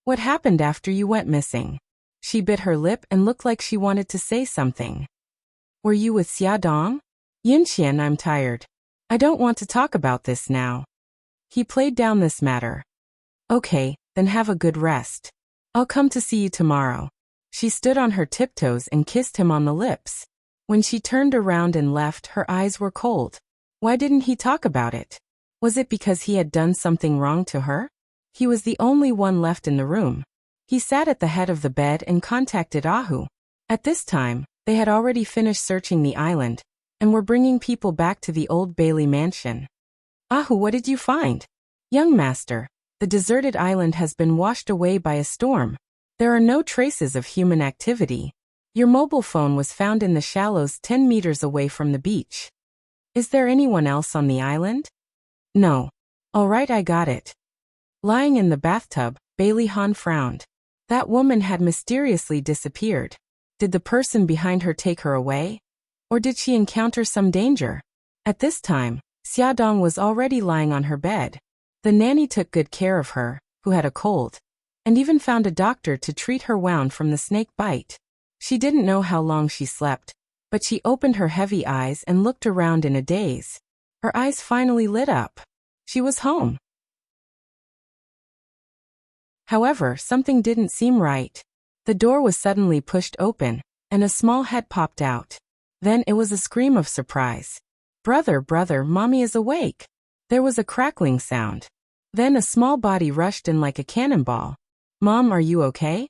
What happened after you went missing? She bit her lip and looked like she wanted to say something. Were you with Xia Dong? Yinqian, I'm tired. I don't want to talk about this now. He played down this matter. Okay, then have a good rest. I'll come to see you tomorrow. She stood on her tiptoes and kissed him on the lips. When she turned around and left, her eyes were cold. Why didn't he talk about it? Was it because he had done something wrong to her? He was the only one left in the room. He sat at the head of the bed and contacted Ahu. At this time, they had already finished searching the island, and were bringing people back to the old Bailey mansion. Ahu, what did you find? Young master, the deserted island has been washed away by a storm. There are no traces of human activity. Your mobile phone was found in the shallows 10 meters away from the beach. Is there anyone else on the island? No. All right, I got it. Lying in the bathtub, Bailey Han frowned. That woman had mysteriously disappeared. Did the person behind her take her away? Or did she encounter some danger? At this time, Xiaodong was already lying on her bed. The nanny took good care of her, who had a cold, and even found a doctor to treat her wound from the snake bite. She didn't know how long she slept, but she opened her heavy eyes and looked around in a daze. Her eyes finally lit up. She was home. However, something didn't seem right. The door was suddenly pushed open, and a small head popped out. Then it was a scream of surprise. Brother, brother, mommy is awake. There was a crackling sound. Then a small body rushed in like a cannonball. Mom, are you okay?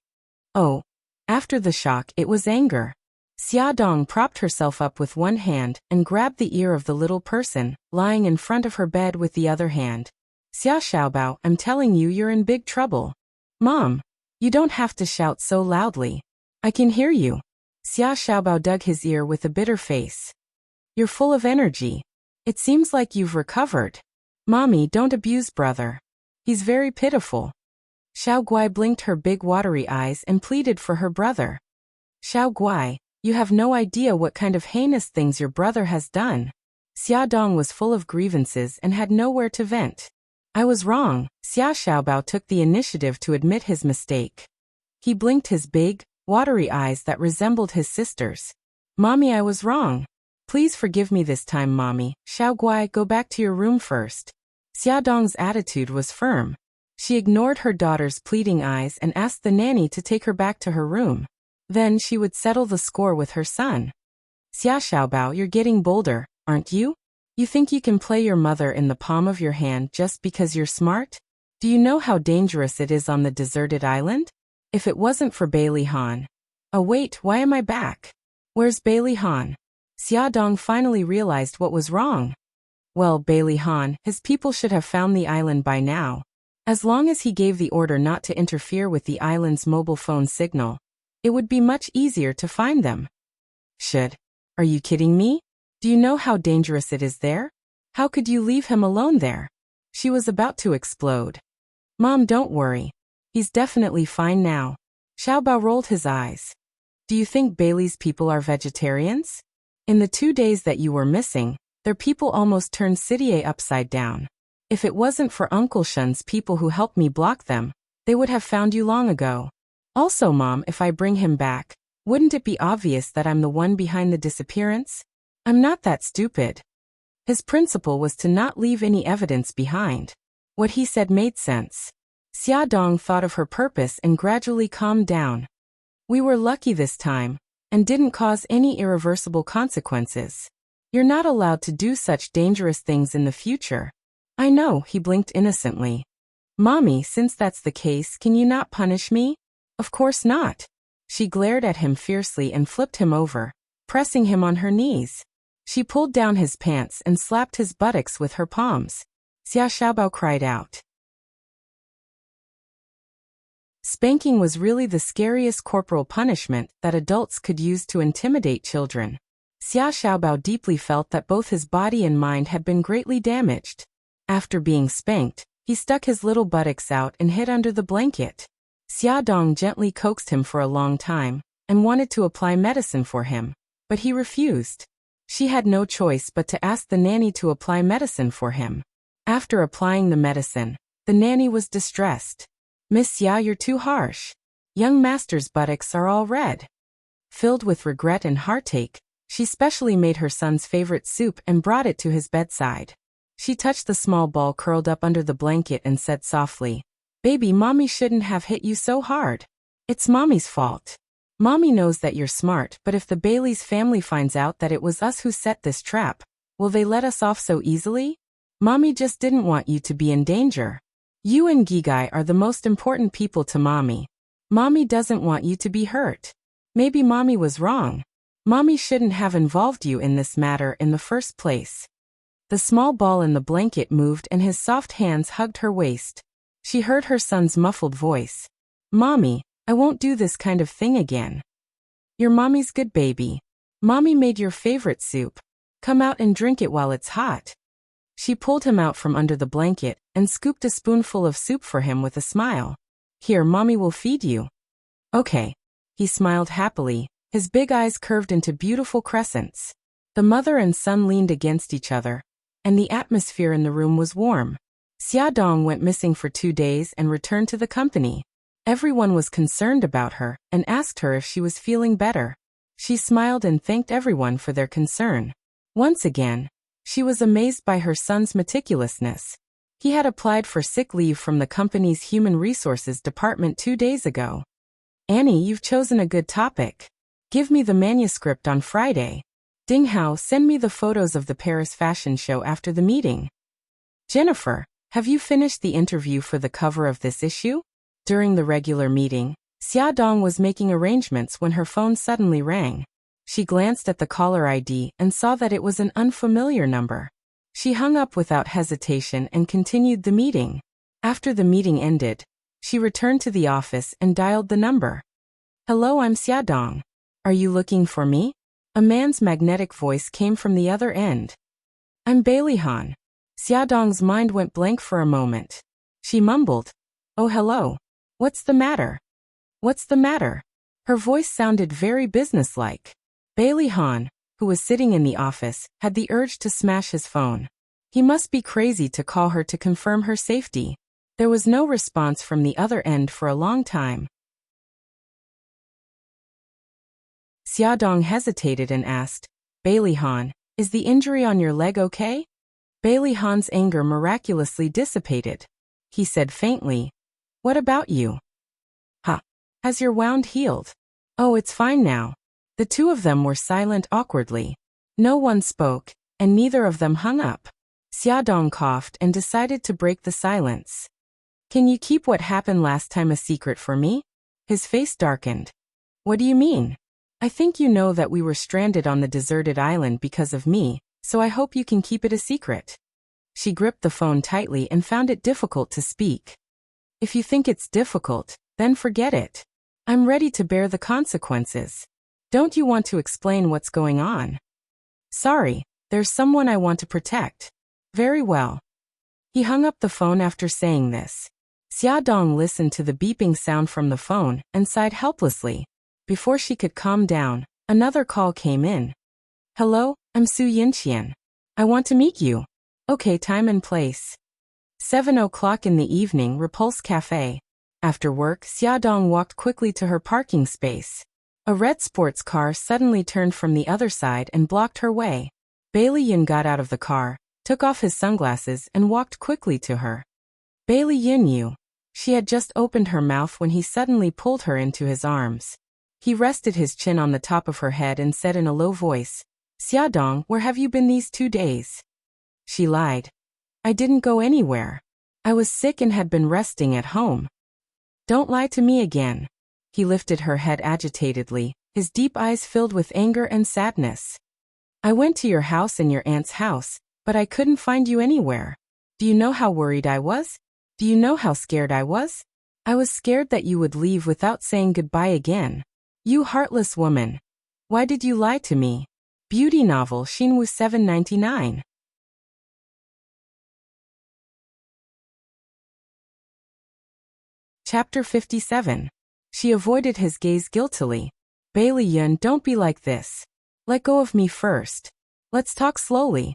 Oh. After the shock, it was anger. Xiaodong propped herself up with one hand and grabbed the ear of the little person, lying in front of her bed with the other hand. Xia Xiaobao, I'm telling you, you're in big trouble. Mom, you don't have to shout so loudly. I can hear you. Xia Xiaobao dug his ear with a bitter face. You're full of energy. It seems like you've recovered. Mommy, don't abuse brother. He's very pitiful. Xiao Guai blinked her big watery eyes and pleaded for her brother. Xiao Guai, you have no idea what kind of heinous things your brother has done. Xiaodong was full of grievances and had nowhere to vent. I was wrong. Xia Xiaobao took the initiative to admit his mistake. He blinked his big, watery eyes that resembled his sister's. Mommy, I was wrong. Please forgive me this time, Mommy. Xiao Guai, go back to your room first. Xiaodong's attitude was firm. She ignored her daughter's pleading eyes and asked the nanny to take her back to her room. Then she would settle the score with her son. Xia Xiaobao, you're getting bolder, aren't you? You think you can play your mother in the palm of your hand just because you're smart? Do you know how dangerous it is on the deserted island? If it wasn't for Bailey Han. Oh wait, why am I back? Where's Bailey Han? Xiaodong finally realized what was wrong. Well, Bailey Han, his people should have found the island by now. As long as he gave the order not to interfere with the island's mobile phone signal, it would be much easier to find them. Should? Are you kidding me? Do you know how dangerous it is there? How could you leave him alone there? She was about to explode. Mom, don't worry. He's definitely fine now. Xiaobao rolled his eyes. Do you think Bailey's people are vegetarians? In the 2 days that you were missing, their people almost turned City A upside down. If it wasn't for Uncle Shun's people who helped me block them, they would have found you long ago. Also, Mom, if I bring him back, wouldn't it be obvious that I'm the one behind the disappearance? I'm not that stupid. His principle was to not leave any evidence behind. What he said made sense. Xiaodong thought of her purpose and gradually calmed down. We were lucky this time, and didn't cause any irreversible consequences. You're not allowed to do such dangerous things in the future. I know, he blinked innocently. Mommy, since that's the case, can you not punish me? Of course not. She glared at him fiercely and flipped him over, pressing him on her knees. She pulled down his pants and slapped his buttocks with her palms. Xia Xiaobao cried out. Spanking was really the scariest corporal punishment that adults could use to intimidate children. Xia Xiaobao deeply felt that both his body and mind had been greatly damaged. After being spanked, he stuck his little buttocks out and hid under the blanket. Xiaodong gently coaxed him for a long time, and wanted to apply medicine for him, but he refused. She had no choice but to ask the nanny to apply medicine for him. After applying the medicine, the nanny was distressed. Miss Xia, you're too harsh. Young master's buttocks are all red. Filled with regret and heartache, she specially made her son's favorite soup and brought it to his bedside. She touched the small ball curled up under the blanket and said softly, "Baby, Mommy shouldn't have hit you so hard. It's Mommy's fault. Mommy knows that you're smart, but if the Bailey's family finds out that it was us who set this trap, will they let us off so easily? Mommy just didn't want you to be in danger. You and Gigai are the most important people to Mommy. Mommy doesn't want you to be hurt. Maybe Mommy was wrong. Mommy shouldn't have involved you in this matter in the first place." The small ball in the blanket moved and his soft hands hugged her waist. She heard her son's muffled voice. "Mommy, I won't do this kind of thing again. You're Mommy's good baby. Mommy made your favorite soup. Come out and drink it while it's hot." She pulled him out from under the blanket and scooped a spoonful of soup for him with a smile. "Here, Mommy will feed you." "Okay." He smiled happily, his big eyes curved into beautiful crescents. The mother and son leaned against each other, and the atmosphere in the room was warm. Xiaodong went missing for 2 days and returned to the company. Everyone was concerned about her and asked her if she was feeling better. She smiled and thanked everyone for their concern. Once again, she was amazed by her son's meticulousness. He had applied for sick leave from the company's human resources department 2 days ago. "Annie, you've chosen a good topic. Give me the manuscript on Friday. Ding Hao, send me the photos of the Paris fashion show after the meeting. Jennifer, have you finished the interview for the cover of this issue?" During the regular meeting, Xiaodong was making arrangements when her phone suddenly rang. She glanced at the caller ID and saw that it was an unfamiliar number. She hung up without hesitation and continued the meeting. After the meeting ended, she returned to the office and dialed the number. "Hello, I'm Xiaodong. Are you looking for me?" A man's magnetic voice came from the other end. "I'm Bailey Han." Xiaodong's mind went blank for a moment. She mumbled, "Oh, hello. What's the matter? What's the matter?" Her voice sounded very businesslike. Bailey Han, who was sitting in the office, had the urge to smash his phone. He must be crazy to call her to confirm her safety. There was no response from the other end for a long time. Xiaodong hesitated and asked, "Bailey Han, is the injury on your leg okay?" Bailey Han's anger miraculously dissipated. He said faintly, "What about you? Ha! Has your wound healed?" "Oh, it's fine now." The two of them were silent awkwardly. No one spoke, and neither of them hung up. Xiaodong coughed and decided to break the silence. "Can you keep what happened last time a secret for me?" His face darkened. "What do you mean?" "I think you know that we were stranded on the deserted island because of me, so I hope you can keep it a secret." She gripped the phone tightly and found it difficult to speak. "If you think it's difficult, then forget it. I'm ready to bear the consequences. Don't you want to explain what's going on?" "Sorry, there's someone I want to protect." "Very well." He hung up the phone after saying this. Xiaodong listened to the beeping sound from the phone and sighed helplessly. Before she could calm down, another call came in. "Hello, I'm Su Yinqian. I want to meet you." "Okay, time and place." 7 o'clock in the evening, Repulse Cafe. After work, Xiaodong walked quickly to her parking space. A red sports car suddenly turned from the other side and blocked her way. Bailey Yin got out of the car, took off his sunglasses and walked quickly to her. "Bailey Yin, you." She had just opened her mouth when he suddenly pulled her into his arms. He rested his chin on the top of her head and said in a low voice, "Xiaodong, where have you been these 2 days?" She lied. "I didn't go anywhere. I was sick and had been resting at home." "Don't lie to me again." He lifted her head agitatedly, his deep eyes filled with anger and sadness. "I went to your house and your aunt's house, but I couldn't find you anywhere. Do you know how worried I was? Do you know how scared I was? I was scared that you would leave without saying goodbye again. You heartless woman. Why did you lie to me?" Beauty novel Xinwu 799. Chapter 57. She avoided his gaze guiltily. "Bailey Yun, don't be like this. Let go of me first. Let's talk slowly."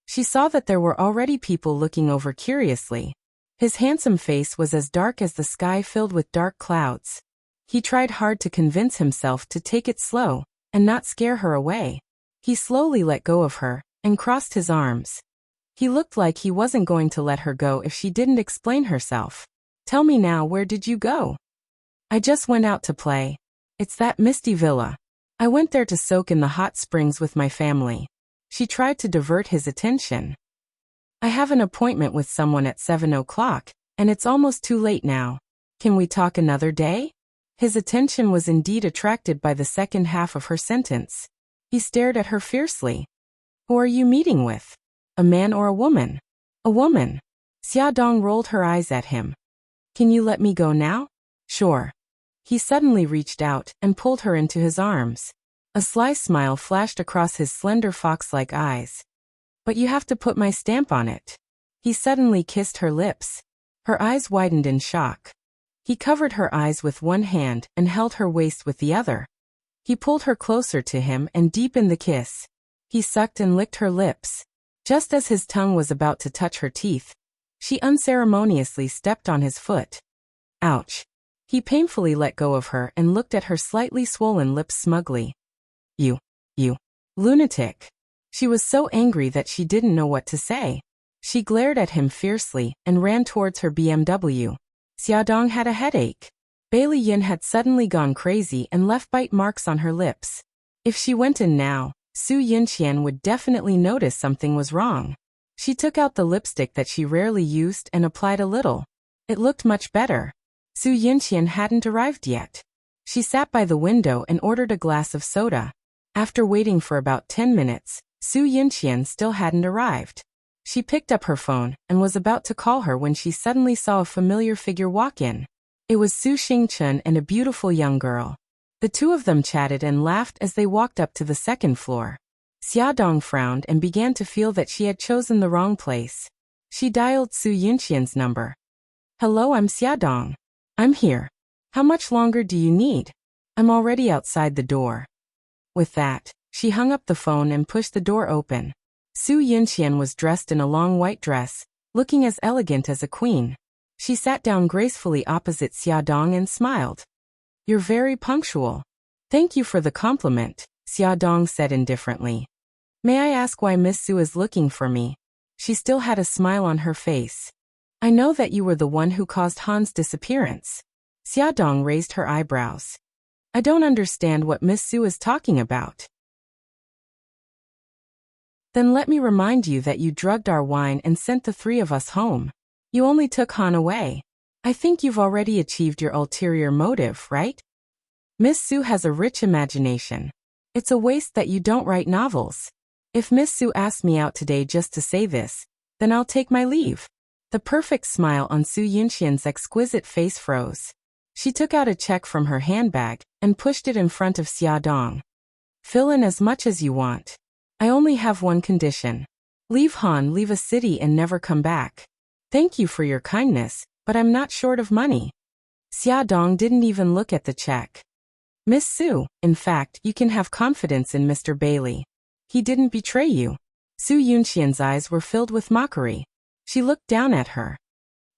She saw that there were already people looking over curiously. His handsome face was as dark as the sky filled with dark clouds. He tried hard to convince himself to take it slow and not scare her away. He slowly let go of her and crossed his arms. He looked like he wasn't going to let her go if she didn't explain herself. Tell me now, where did you go? I just went out to play. It's that misty villa. I went there to soak in the hot springs with my family. She tried to divert his attention. I have an appointment with someone at 7 o'clock, and it's almost too late now. Can we talk another day? His attention was indeed attracted by the second half of her sentence. He stared at her fiercely. Who are you meeting with? A man or a woman? A woman. Xiaodong rolled her eyes at him. Can you let me go now? Sure. He suddenly reached out and pulled her into his arms. A sly smile flashed across his slender fox-like eyes. But you have to put my stamp on it. He suddenly kissed her lips. Her eyes widened in shock. He covered her eyes with one hand and held her waist with the other. He pulled her closer to him and deepened the kiss. He sucked and licked her lips. Just as his tongue was about to touch her teeth, she unceremoniously stepped on his foot. Ouch. He painfully let go of her and looked at her slightly swollen lips smugly. You lunatic. She was so angry that she didn't know what to say. She glared at him fiercely and ran towards her BMW. Xiaodong had a headache. Bailey Yin had suddenly gone crazy and left bite marks on her lips. If she went in now, Su Yinqian would definitely notice something was wrong. She took out the lipstick that she rarely used and applied a little. It looked much better. Su Yinqian hadn't arrived yet. She sat by the window and ordered a glass of soda. After waiting for about 10 minutes, Su Yinqian still hadn't arrived. She picked up her phone and was about to call her when she suddenly saw a familiar figure walk in. It was Su Xingchen and a beautiful young girl. The two of them chatted and laughed as they walked up to the second floor. Xiaodong frowned and began to feel that she had chosen the wrong place. She dialed Su Yinqian's number. Hello, I'm Xiaodong. I'm here. How much longer do you need? I'm already outside the door. With that, she hung up the phone and pushed the door open. Su Yinqian was dressed in a long white dress, looking as elegant as a queen. She sat down gracefully opposite Xiaodong and smiled. You're very punctual. Thank you for the compliment, Xiaodong said indifferently. May I ask why Miss Su is looking for me? She still had a smile on her face. I know that you were the one who caused Han's disappearance. Xiaodong raised her eyebrows. I don't understand what Miss Su is talking about. Then let me remind you that you drugged our wine and sent the three of us home. You only took Han away. I think you've already achieved your ulterior motive, right? Miss Su has a rich imagination. It's a waste that you don't write novels. If Miss Su asked me out today just to say this, then I'll take my leave. The perfect smile on Su Yinqian's exquisite face froze. She took out a check from her handbag and pushed it in front of Xiaodong. Fill in as much as you want. I only have one condition. Leave Han, leave a city and never come back. Thank you for your kindness, but I'm not short of money. Xiaodong didn't even look at the check. Miss Su, in fact, you can have confidence in Mr. Bailey. He didn't betray you. Su Yinqian's eyes were filled with mockery. She looked down at her.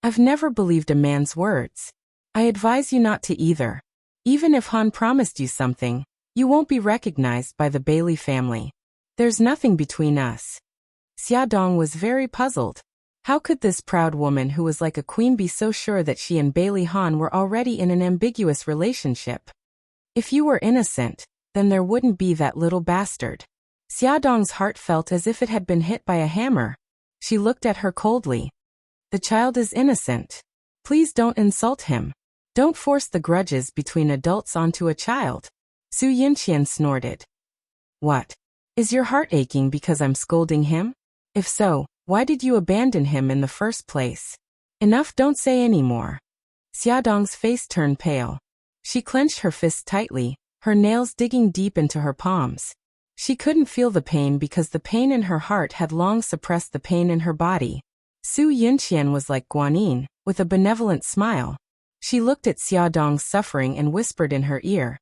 I've never believed a man's words. I advise you not to either. Even if Han promised you something, you won't be recognized by the Bailey family. There's nothing between us. Xiaodong was very puzzled. How could this proud woman who was like a queen be so sure that she and Bailey Han were already in an ambiguous relationship? If you were innocent, then there wouldn't be that little bastard. Xiaodong's heart felt as if it had been hit by a hammer. She looked at her coldly. The child is innocent. Please don't insult him. Don't force the grudges between adults onto a child. Su Yinqian snorted. What? Is your heart aching because I'm scolding him? If so, why did you abandon him in the first place? Enough, don't say any more. Xiaodong's face turned pale. She clenched her fists tightly, her nails digging deep into her palms. She couldn't feel the pain because the pain in her heart had long suppressed the pain in her body. Su Yinqian was like Guanyin, with a benevolent smile. She looked at Xiaodong's suffering and whispered in her ear.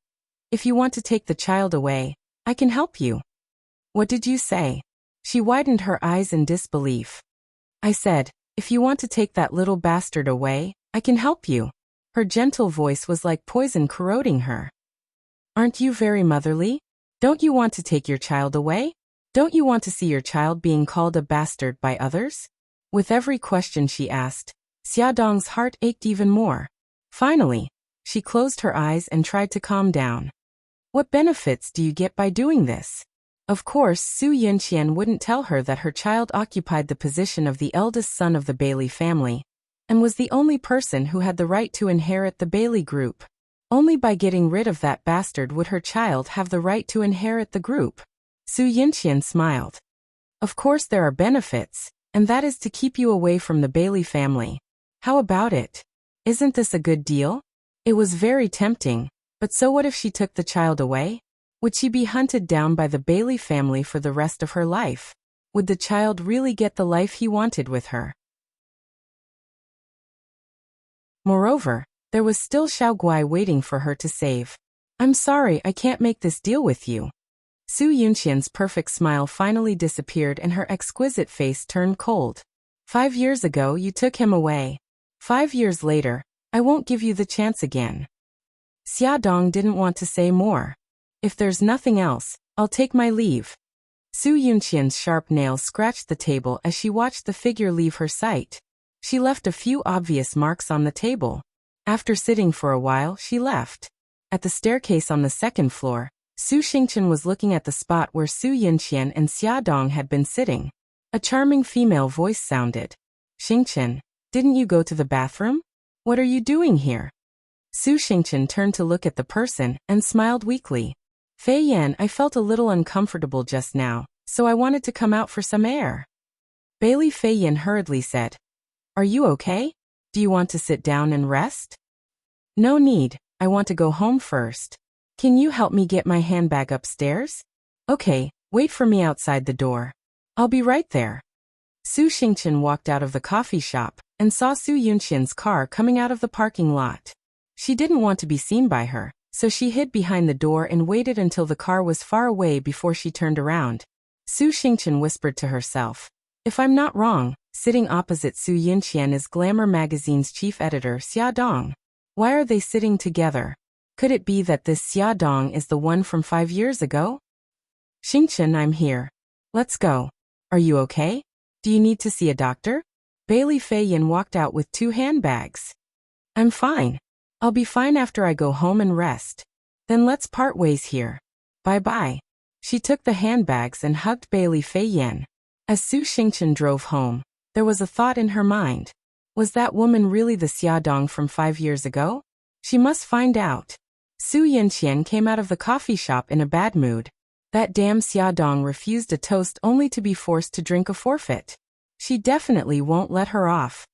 If you want to take the child away, I can help you. What did you say? She widened her eyes in disbelief. I said, if you want to take that little bastard away, I can help you. Her gentle voice was like poison corroding her. Aren't you very motherly? Don't you want to take your child away? Don't you want to see your child being called a bastard by others? With every question she asked, Xiaodong's heart ached even more. Finally, she closed her eyes and tried to calm down. What benefits do you get by doing this? Of course, Su Yunqian wouldn't tell her that her child occupied the position of the eldest son of the Bailey family, and was the only person who had the right to inherit the Bailey group. Only by getting rid of that bastard would her child have the right to inherit the group. Su Yunqian smiled. Of course there are benefits, and that is to keep you away from the Bailey family. How about it? Isn't this a good deal? It was very tempting, but so what if she took the child away? Would she be hunted down by the Bailey family for the rest of her life? Would the child really get the life he wanted with her? Moreover, there was still Xiaoguai waiting for her to save. I'm sorry, I can't make this deal with you. Su Yunqian's perfect smile finally disappeared and her exquisite face turned cold. 5 years ago you took him away. 5 years later, I won't give you the chance again. Xiaodong didn't want to say more. If there's nothing else, I'll take my leave. Su Yunqian's sharp nails scratched the table as she watched the figure leave her sight. She left a few obvious marks on the table. After sitting for a while, she left. At the staircase on the second floor, Su Xingchen was looking at the spot where Su Yunqian and Xiaodong had been sitting. A charming female voice sounded. Xingchen, didn't you go to the bathroom? What are you doing here? Su Xingchen turned to look at the person and smiled weakly. Fei Yan, I felt a little uncomfortable just now, so I wanted to come out for some air. Bailey Fei Yan hurriedly said. Are you okay? Do you want to sit down and rest? No need, I want to go home first. Can you help me get my handbag upstairs? Okay, wait for me outside the door. I'll be right there. Su Xingchen walked out of the coffee shop and saw Su Yunqian's car coming out of the parking lot. She didn't want to be seen by her, so she hid behind the door and waited until the car was far away before she turned around. Su Xingchen whispered to herself. If I'm not wrong, sitting opposite Su Yunqian is Glamour magazine's chief editor Xiaodong. Why are they sitting together? Could it be that this Xiaodong is the one from 5 years ago? Xingchen, I'm here. Let's go. Are you okay? Do you need to see a doctor? Bailey Fei Yan walked out with 2 handbags. I'm fine. I'll be fine after I go home and rest. Then let's part ways here. Bye-bye. She took the handbags and hugged Bailey Fei Yan. As Su Xingchen drove home, there was a thought in her mind. Was that woman really the Xiaodong from 5 years ago? She must find out. Su Yunqian came out of the coffee shop in a bad mood. That damn Xiaodong refused a toast only to be forced to drink a forfeit. She definitely won't let her off.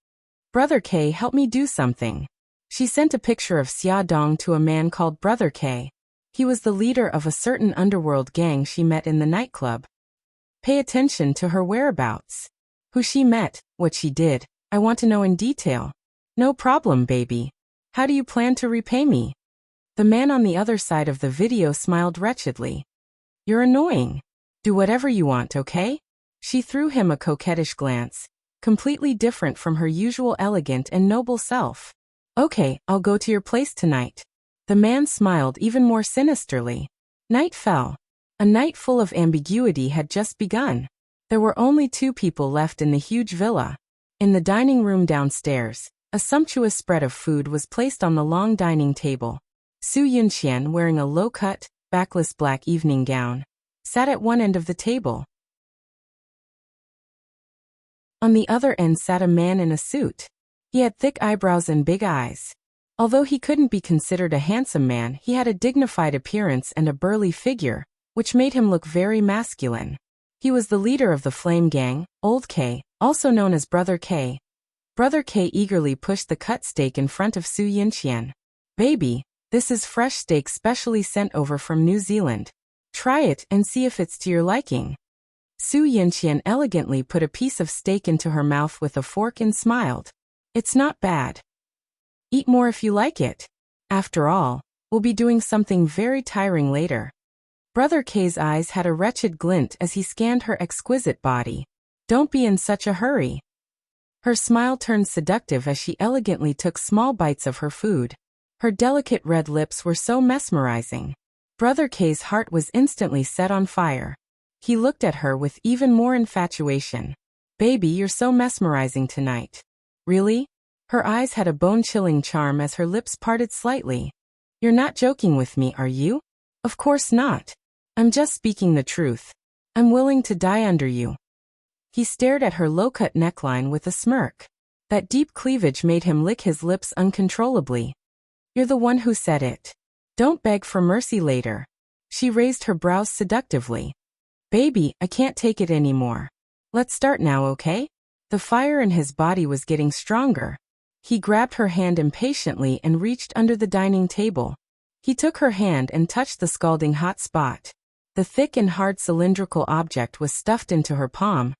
Brother K, help me do something. She sent a picture of Xiaodong to a man called Brother K. He was the leader of a certain underworld gang she met in the nightclub. Pay attention to her whereabouts. Who she met, what she did, I want to know in detail. No problem, baby. How do you plan to repay me? The man on the other side of the video smiled wretchedly. You're annoying. Do whatever you want, okay? She threw him a coquettish glance, completely different from her usual elegant and noble self. Okay, I'll go to your place tonight. The man smiled even more sinisterly. Night fell. A night full of ambiguity had just begun. There were only 2 people left in the huge villa. In the dining room downstairs, a sumptuous spread of food was placed on the long dining table. Su Yunqian, wearing a low-cut, backless black evening gown, sat at one end of the table. On the other end sat a man in a suit. He had thick eyebrows and big eyes. Although he couldn't be considered a handsome man, he had a dignified appearance and a burly figure, which made him look very masculine. He was the leader of the Flame Gang, Old K, also known as Brother K. Brother K eagerly pushed the cut steak in front of Su Yunqian. Baby, this is fresh steak specially sent over from New Zealand. Try it and see if it's to your liking. Su Yunqian elegantly put a piece of steak into her mouth with a fork and smiled. It's not bad. Eat more if you like it. After all, we'll be doing something very tiring later. Brother K's eyes had a wretched glint as he scanned her exquisite body. Don't be in such a hurry. Her smile turned seductive as she elegantly took small bites of her food. Her delicate red lips were so mesmerizing. Brother K's heart was instantly set on fire. He looked at her with even more infatuation. Baby, you're so mesmerizing tonight. Really? Her eyes had a bone-chilling charm as her lips parted slightly. You're not joking with me, are you? Of course not. I'm just speaking the truth. I'm willing to die under you. He stared at her low-cut neckline with a smirk. That deep cleavage made him lick his lips uncontrollably. You're the one who said it. Don't beg for mercy later. She raised her brows seductively. Baby, I can't take it anymore. Let's start now, okay? The fire in his body was getting stronger. He grabbed her hand impatiently and reached under the dining table. He took her hand and touched the scalding hot spot. The thick and hard cylindrical object was stuffed into her palm,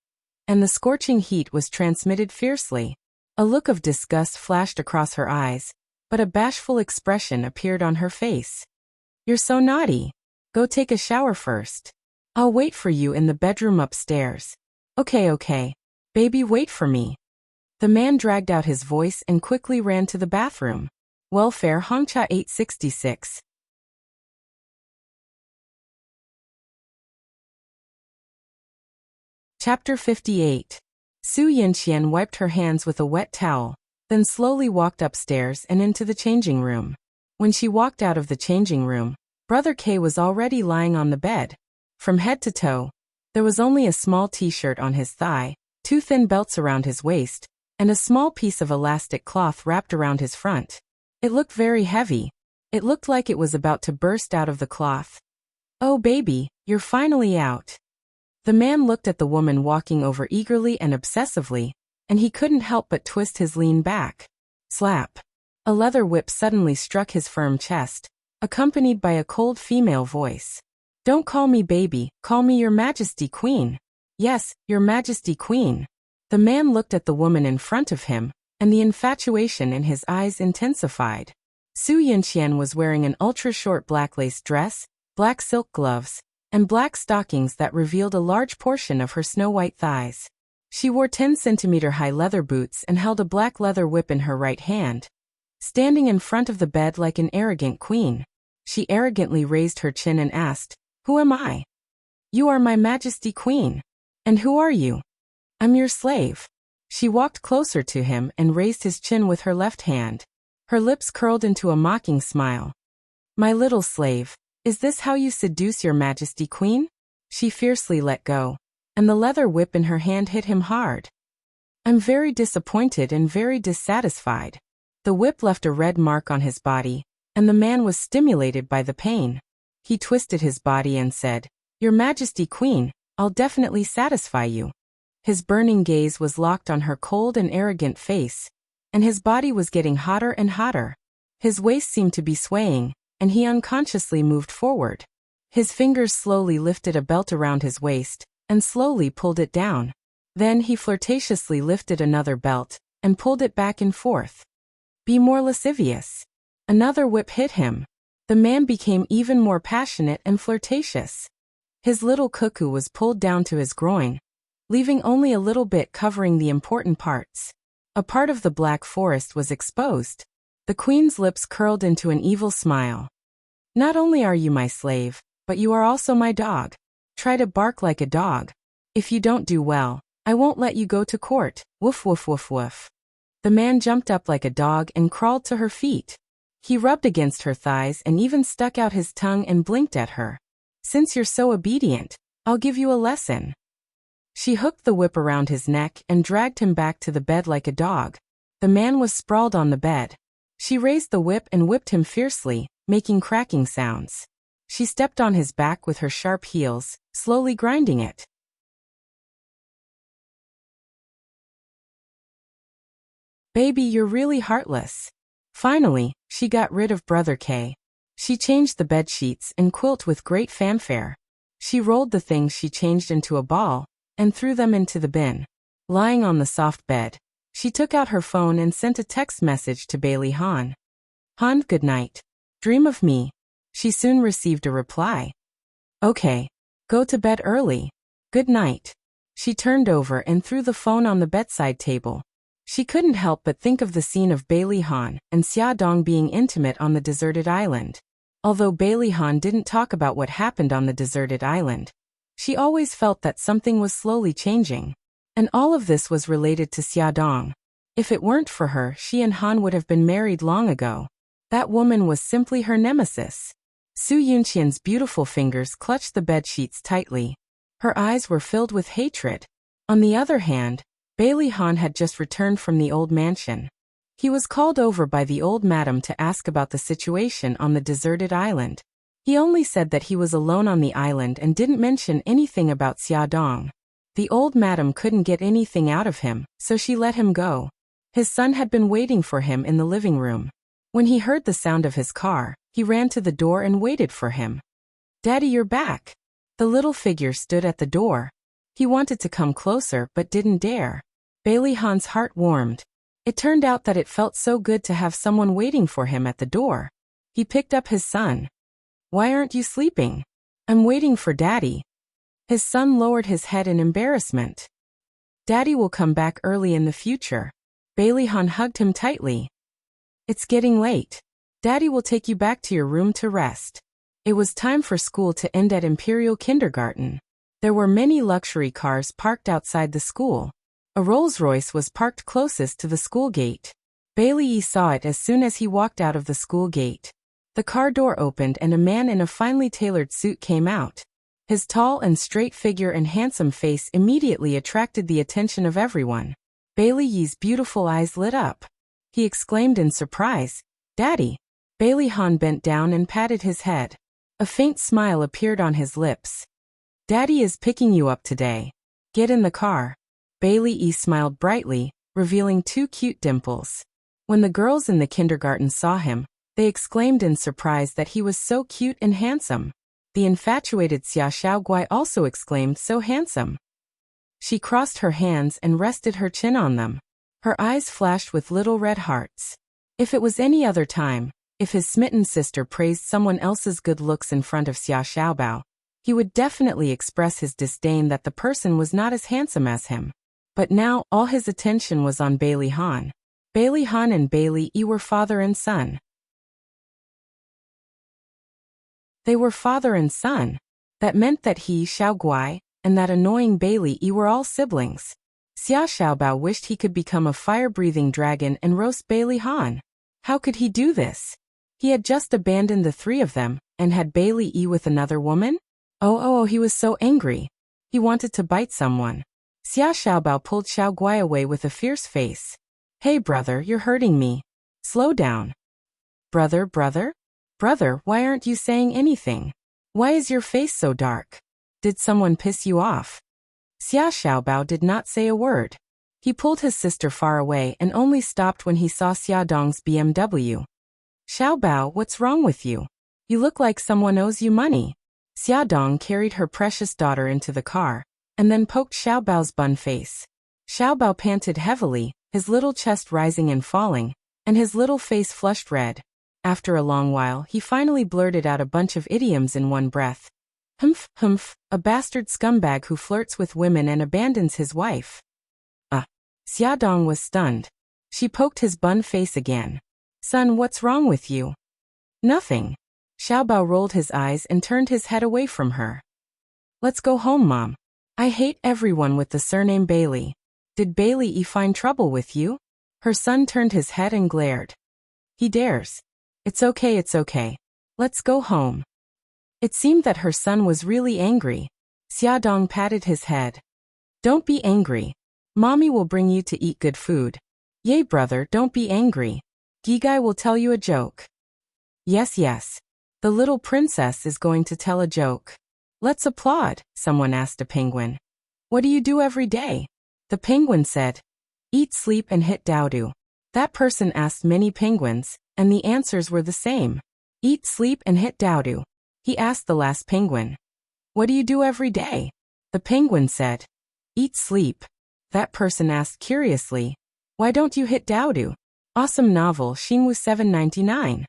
and the scorching heat was transmitted fiercely. A look of disgust flashed across her eyes, but a bashful expression appeared on her face. You're so naughty. Go take a shower first. I'll wait for you in the bedroom upstairs. Okay. Baby, wait for me. The man dragged out his voice and quickly ran to the bathroom. Welfare Hongcha 866. Chapter 58. Su Yinxian wiped her hands with a wet towel, then slowly walked upstairs and into the changing room. When she walked out of the changing room, Brother K was already lying on the bed. From head to toe, there was only a small t-shirt on his thigh, 2 thin belts around his waist, and a small piece of elastic cloth wrapped around his front. It looked very heavy. It looked like it was about to burst out of the cloth. Oh baby, you're finally out. The man looked at the woman walking over eagerly and obsessively, and he couldn't help but twist his lean back. Slap. A leather whip suddenly struck his firm chest, accompanied by a cold female voice. Don't call me baby, call me Your Majesty Queen. Yes, Your Majesty Queen. The man looked at the woman in front of him, and the infatuation in his eyes intensified. Su Yinxian was wearing an ultra-short black lace dress, black silk gloves, and black stockings that revealed a large portion of her snow-white thighs. She wore 10-centimeter high leather boots and held a black leather whip in her right hand. Standing in front of the bed like an arrogant queen, she arrogantly raised her chin and asked, Who am I? You are my Majesty Queen. And who are you? I'm your slave. She walked closer to him and raised his chin with her left hand. Her lips curled into a mocking smile. My little slave, is this how you seduce Your Majesty Queen? She fiercely let go, and the leather whip in her hand hit him hard. I'm very disappointed and very dissatisfied. The whip left a red mark on his body, and the man was stimulated by the pain. He twisted his body and said, Your Majesty Queen, I'll definitely satisfy you. His burning gaze was locked on her cold and arrogant face, and his body was getting hotter and hotter. His waist seemed to be swaying, and he unconsciously moved forward. His fingers slowly lifted a belt around his waist, and slowly pulled it down. Then he flirtatiously lifted another belt, and pulled it back and forth. Be more lascivious. Another whip hit him. The man became even more passionate and flirtatious. His little cuckoo was pulled down to his groin, leaving only a little bit covering the important parts. A part of the black forest was exposed. The queen's lips curled into an evil smile. Not only are you my slave, but you are also my dog. Try to bark like a dog. If you don't do well, I won't let you go to court. Woof woof woof woof. The man jumped up like a dog and crawled to her feet. He rubbed against her thighs and even stuck out his tongue and blinked at her. Since you're so obedient, I'll give you a lesson. She hooked the whip around his neck and dragged him back to the bed like a dog. The man was sprawled on the bed. She raised the whip and whipped him fiercely, making cracking sounds. She stepped on his back with her sharp heels, slowly grinding it. Baby, you're really heartless. Finally, she got rid of Brother K. She changed the bed sheets and quilt with great fanfare. She rolled the things she changed into a ball, and threw them into the bin. Lying on the soft bed, she took out her phone and sent a text message to Bailey Han. Han, good night. Dream of me. She soon received a reply. Okay. Go to bed early. Good night. She turned over and threw the phone on the bedside table. She couldn't help but think of the scene of Bailey Han and Xia Dong being intimate on the deserted island. Although Bailey Han didn't talk about what happened on the deserted island, She always felt that something was slowly changing. And all of this was related to Xiaodong. If it weren't for her, she and Han would have been married long ago. That woman was simply her nemesis. Su Yunqian's beautiful fingers clutched the bedsheets tightly. Her eyes were filled with hatred. On the other hand, Bailey Han had just returned from the old mansion. He was called over by the old madam to ask about the situation on the deserted island. He only said that he was alone on the island and didn't mention anything about Xiaodong. The old madam couldn't get anything out of him, so she let him go. His son had been waiting for him in the living room. When he heard the sound of his car, he ran to the door and waited for him. "Daddy, you're back." The little figure stood at the door. He wanted to come closer but didn't dare. Bailey Han's heart warmed. It turned out that it felt so good to have someone waiting for him at the door. He picked up his son. "Why aren't you sleeping?" "I'm waiting for Daddy." His son lowered his head in embarrassment. "Daddy will come back early in the future." Bailey Han hugged him tightly. "It's getting late. Daddy will take you back to your room to rest." It was time for school to end at Imperial Kindergarten. There were many luxury cars parked outside the school. A Rolls-Royce was parked closest to the school gate. Bailey saw it as soon as he walked out of the school gate. The car door opened and a man in a finely tailored suit came out. His tall and straight figure and handsome face immediately attracted the attention of everyone. Bailey Yi's beautiful eyes lit up. He exclaimed in surprise, "Daddy!" Bailey Han bent down and patted his head. A faint smile appeared on his lips. "Daddy is picking you up today. Get in the car." Bailey Yi smiled brightly, revealing 2 cute dimples. When the girls in the kindergarten saw him, they exclaimed in surprise that he was so cute and handsome. The infatuated Xia Xiaoguai also exclaimed, "So handsome." She crossed her hands and rested her chin on them. Her eyes flashed with little red hearts. If it was any other time, if his smitten sister praised someone else's good looks in front of Xia Xiaobao, he would definitely express his disdain that the person was not as handsome as him. But now, all his attention was on Bailey Han. Bailey Han and Bailey Yi were father and son. They were father and son. That meant that he, Xiaoguai, and that annoying Bailey Yi were all siblings. Xia Xiaobao wished he could become a fire-breathing dragon and roast Bailey Han. How could he do this? He had just abandoned the 3 of them, and had Bailey Yi with another woman? Oh, he was so angry. He wanted to bite someone. Xia Xiaobao pulled Xiaoguai away with a fierce face. "Hey brother, you're hurting me. Slow down." Brother, why aren't you saying anything? Why is your face so dark? Did someone piss you off?" Xia Xiaobao did not say a word. He pulled his sister far away and only stopped when he saw Xiaodong's BMW. "Xiaobao, what's wrong with you? You look like someone owes you money." Xiaodong carried her precious daughter into the car, and then poked Xiaobao's bun face. Xiaobao panted heavily, his little chest rising and falling, and his little face flushed red. After a long while, he finally blurted out a bunch of idioms in one breath. Humph, a bastard scumbag who flirts with women and abandons his wife." Xiaodong was stunned. She poked his bun face again. "Son, what's wrong with you?" "Nothing." Xiaobao rolled his eyes and turned his head away from her. "Let's go home, Mom. I hate everyone with the surname Bailey. Did Bailey Yi find trouble with you?" Her son turned his head and glared. "He dares. It's okay. Let's go home." It seemed that her son was really angry. Xiaodong patted his head. "Don't be angry. Mommy will bring you to eat good food." "Yay, brother, don't be angry. Gigai will tell you a joke." Yes. The little princess is going to tell a joke." "Let's applaud," someone asked a penguin. "What do you do every day?" The penguin said, "Eat, sleep and hit Dowdo." That person asked many penguins, and the answers were the same. Eat, sleep and hit Dowdo. He asked the last penguin, "What do you do every day?" The penguin said, "Eat, sleep." That person asked curiously, "Why don't you hit Dowdo?" Awesome novel Xingwu 799.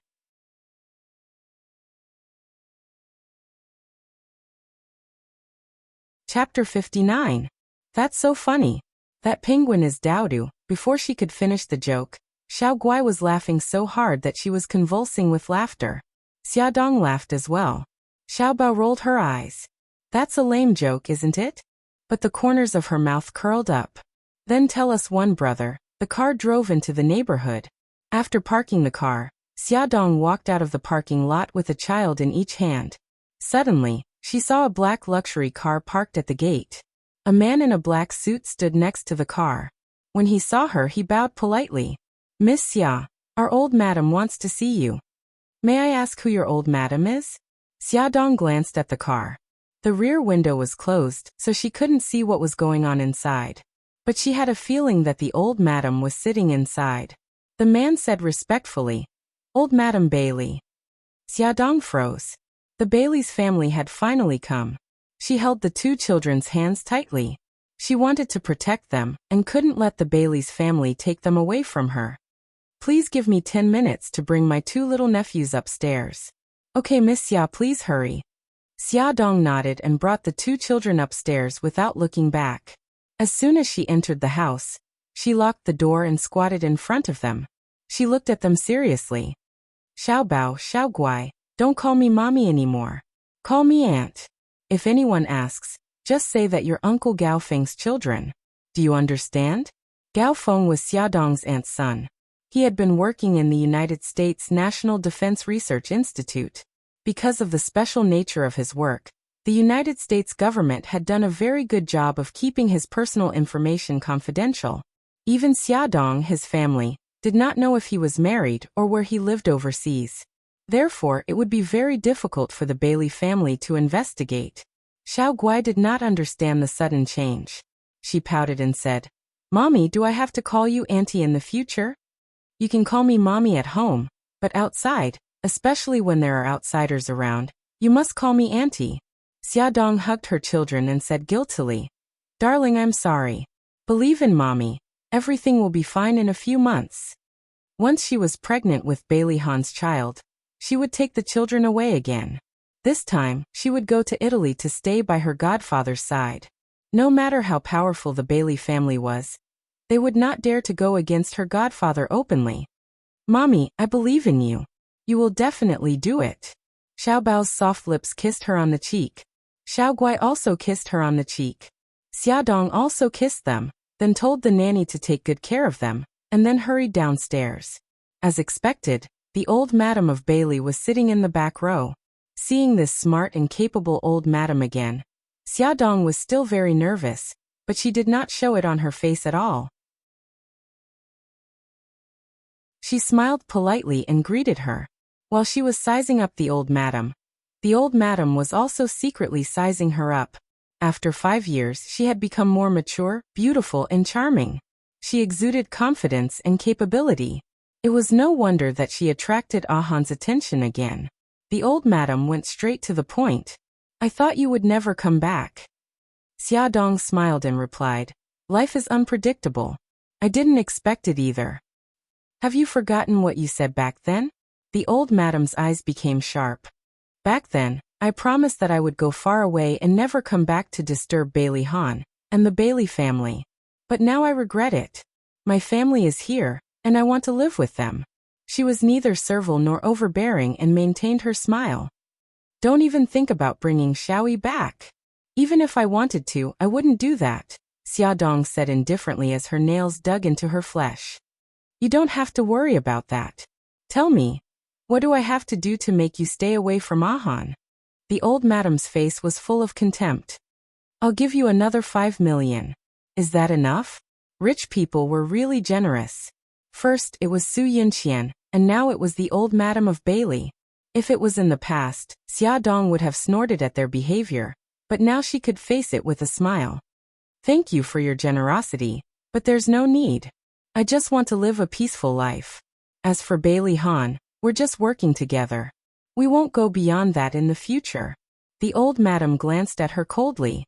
Chapter 59. That's so funny. That penguin is Dowdo. Before she could finish the joke, Xiaoguai was laughing so hard that she was convulsing with laughter. Xiaodong laughed as well. Xiaobao rolled her eyes. That's a lame joke, isn't it? But the corners of her mouth curled up. Then tell us one, brother. The car drove into the neighborhood. After parking the car, Xiaodong walked out of the parking lot with a child in each hand. Suddenly, she saw a black luxury car parked at the gate. A man in a black suit stood next to the car. When he saw her, he bowed politely. Miss Xia, our old madam wants to see you. May I ask who your old madam is? Xiaodong glanced at the car. The rear window was closed, so she couldn't see what was going on inside. But she had a feeling that the old madam was sitting inside. The man said respectfully, Old Madam Bailey. Xiaodong froze. The Bailey's family had finally come. She held the two children's hands tightly. She wanted to protect them, and couldn't let the Bailey's family take them away from her. Please give me 10 minutes to bring my two little nephews upstairs. Okay, Miss Xia, please hurry. Xiaodong nodded and brought the two children upstairs without looking back. As soon as she entered the house, she locked the door and squatted in front of them. She looked at them seriously. Xiaobao, Xiaoguai, don't call me mommy anymore. Call me aunt. If anyone asks, just say that you're Uncle Gao Feng's children. Do you understand? Gao Feng was Xiaodong's aunt's son. He had been working in the United States National Defense Research Institute. Because of the special nature of his work, the United States government had done a very good job of keeping his personal information confidential. Even Xiaodong, his family, did not know if he was married or where he lived overseas. Therefore, it would be very difficult for the Bailey family to investigate. Xiao Guai did not understand the sudden change. She pouted and said, Mommy, do I have to call you auntie in the future? You can call me mommy at home, but outside, especially when there are outsiders around, you must call me auntie. Xiaodong hugged her children and said guiltily, Darling, I'm sorry. Believe in mommy. Everything will be fine in a few months. Once she was pregnant with Bailey Han's child, she would take the children away again. This time, she would go to Italy to stay by her godfather's side. No matter how powerful the Bailey family was, they would not dare to go against her godfather openly. Mommy, I believe in you. You will definitely do it. Xiaobao's soft lips kissed her on the cheek. Xiaoguai also kissed her on the cheek. Xiaodong also kissed them, then told the nanny to take good care of them, and then hurried downstairs. As expected, the old madam of Bailey was sitting in the back row. Seeing this smart and capable old madam again, Xiaodong was still very nervous, but she did not show it on her face at all. She smiled politely and greeted her. While she was sizing up the old madam was also secretly sizing her up. After 5 years, she had become more mature, beautiful, and charming. She exuded confidence and capability. It was no wonder that she attracted Ahan's attention again. The old madam went straight to the point. I thought you would never come back. Xiaodong smiled and replied, Life is unpredictable. I didn't expect it either. Have you forgotten what you said back then? The old madam's eyes became sharp. Back then, I promised that I would go far away and never come back to disturb Bailey Han and the Bailey family. But now I regret it. My family is here, and I want to live with them. She was neither servile nor overbearing and maintained her smile. Don't even think about bringing Xiaoyi back. Even if I wanted to, I wouldn't do that, Xiaodong said indifferently as her nails dug into her flesh. You don't have to worry about that. Tell me, what do I have to do to make you stay away from Ahan? The old madam's face was full of contempt. I'll give you another 5 million. Is that enough? Rich people were really generous. First it was Su Yunqian, and now it was the old madam of Bailey. If it was in the past, Xiaodong would have snorted at their behavior, but now she could face it with a smile. Thank you for your generosity, but there's no need. I just want to live a peaceful life. As for Bailey Han, we're just working together. We won't go beyond that in the future. The old madam glanced at her coldly.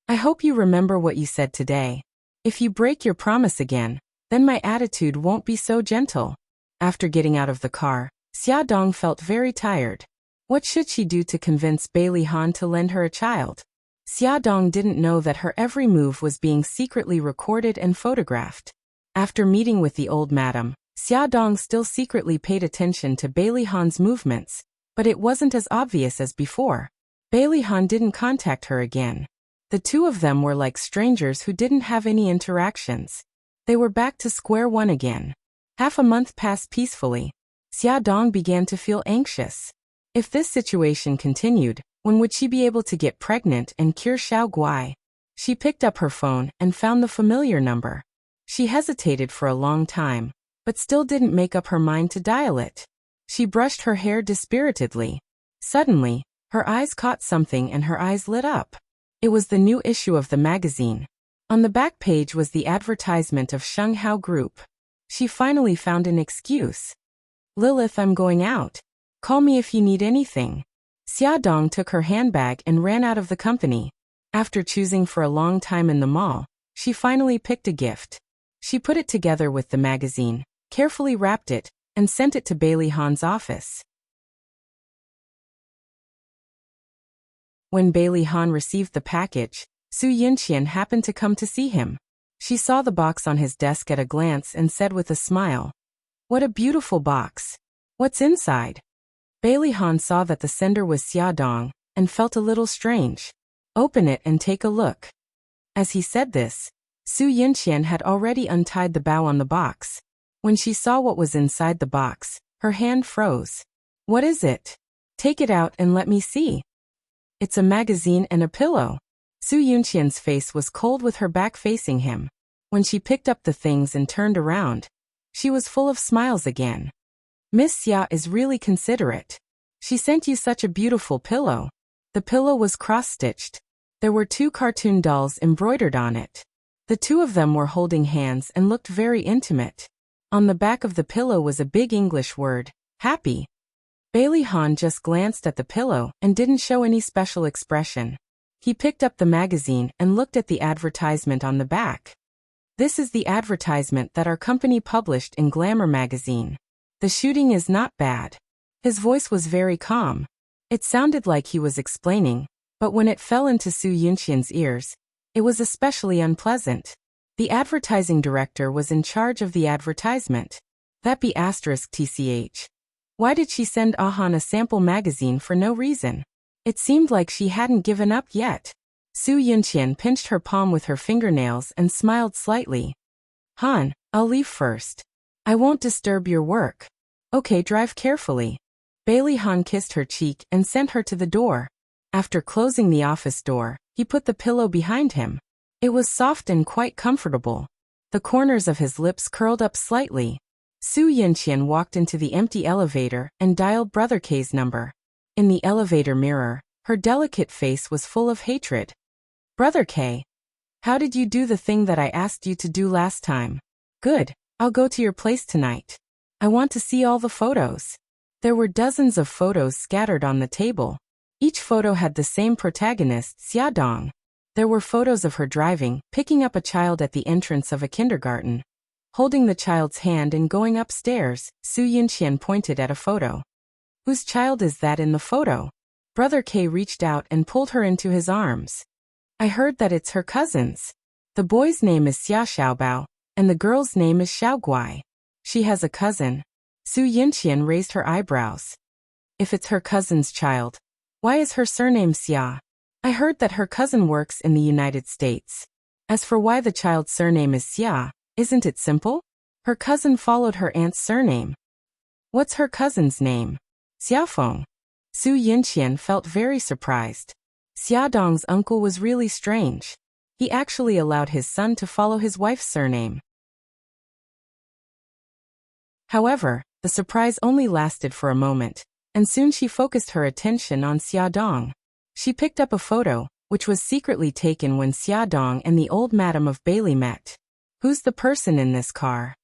I hope you remember what you said today. If you break your promise again, then my attitude won't be so gentle. After getting out of the car, Xiaodong felt very tired. What should she do to convince Bailey Han to lend her a child? Xiaodong didn't know that her every move was being secretly recorded and photographed. After meeting with the old madam, Xiaodong still secretly paid attention to Bailey Han's movements, but it wasn't as obvious as before. Bailey Han didn't contact her again. The two of them were like strangers who didn't have any interactions. They were back to square one again. Half a month passed peacefully. Xia Dong began to feel anxious. If this situation continued, when would she be able to get pregnant and cure Xiao Guai? She picked up her phone and found the familiar number. She hesitated for a long time, but still didn't make up her mind to dial it. She brushed her hair dispiritedly. Suddenly, her eyes caught something and her eyes lit up. It was the new issue of the magazine. On the back page was the advertisement of Shenghao Group. She finally found an excuse. Lilith, I'm going out. Call me if you need anything. Xia Dong took her handbag and ran out of the company. After choosing for a long time in the mall, she finally picked a gift. She put it together with the magazine, carefully wrapped it, and sent it to Bailey Han's office. When Bailey Han received the package, Su Yinqian happened to come to see him. She saw the box on his desk at a glance and said with a smile, "What a beautiful box. What's inside?" Bailey Han saw that the sender was Xia Dong and felt a little strange. "Open it and take a look." As he said this, Su Yinqian had already untied the bow on the box. When she saw what was inside the box, her hand froze. "What is it? Take it out and let me see." "It's a magazine and a pillow." Su Yinqian's face was cold with her back facing him. When she picked up the things and turned around, she was full of smiles again. "Miss Xia is really considerate. She sent you such a beautiful pillow." The pillow was cross-stitched. There were 2 cartoon dolls embroidered on it. The two of them were holding hands and looked very intimate. On the back of the pillow was a big English word, happy. Bailey Han just glanced at the pillow and didn't show any special expression. He picked up the magazine and looked at the advertisement on the back. "This is the advertisement that our company published in Glamour magazine. The shooting is not bad." His voice was very calm. It sounded like he was explaining, but when it fell into Su Yinqian's ears, it was especially unpleasant. The advertising director was in charge of the advertisement. That be *tch. Why did she send Ahan a sample magazine for no reason? It seemed like she hadn't given up yet. Su Yinqian pinched her palm with her fingernails and smiled slightly. "Han, I'll leave first. I won't disturb your work." "Okay, drive carefully." Bailey Han kissed her cheek and sent her to the door. After closing the office door, he put the pillow behind him. It was soft and quite comfortable. The corners of his lips curled up slightly. Su Yinqian walked into the empty elevator and dialed Brother K's number. In the elevator mirror, her delicate face was full of hatred. "Brother K, how did you do the thing that I asked you to do last time?" "Good, I'll go to your place tonight. I want to see all the photos." There were dozens of photos scattered on the table. Each photo had the same protagonist, Xia Dong. There were photos of her driving, picking up a child at the entrance of a kindergarten. Holding the child's hand and going upstairs, Su Yinqian pointed at a photo. "Whose child is that in the photo?" Brother K reached out and pulled her into his arms. "I heard that it's her cousin's. The boy's name is Xia Xiaobao, and the girl's name is Xiao Guai. She has a cousin." Su Yinqian raised her eyebrows. "If it's her cousin's child, why is her surname Xia? I heard that her cousin works in the United States. As for why the child's surname is Xia, isn't it simple? Her cousin followed her aunt's surname." "What's her cousin's name?" "Xiaofeng." Su Yinqian felt very surprised. Xia Dong's uncle was really strange. He actually allowed his son to follow his wife's surname. However, the surprise only lasted for a moment, and soon she focused her attention on Xia Dong. She picked up a photo, which was secretly taken when Xia Dong and the old madam of Bailey met. "Who's the person in this car?"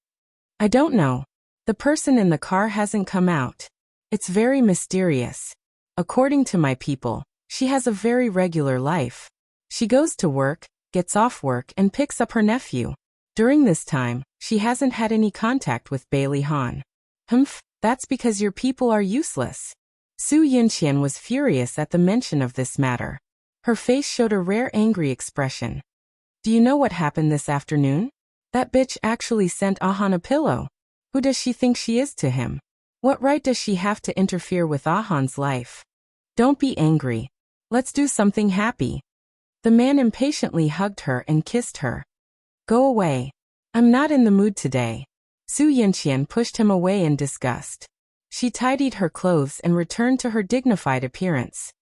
"I don't know. The person in the car hasn't come out. It's very mysterious. According to my people, she has a very regular life. She goes to work, gets off work and picks up her nephew. During this time, she hasn't had any contact with Bailey Han." "Humph, that's because your people are useless." Su Yinqian was furious at the mention of this matter. Her face showed a rare angry expression. "Do you know what happened this afternoon? That bitch actually sent Ahan a pillow. Who does she think she is to him? What right does she have to interfere with Ahan's life?" "Don't be angry. Let's do something happy. The man impatiently hugged her and kissed her. Go away. I'm not in the mood today. Su Yunqian pushed him away in disgust. She tidied her clothes and returned to her dignified appearance.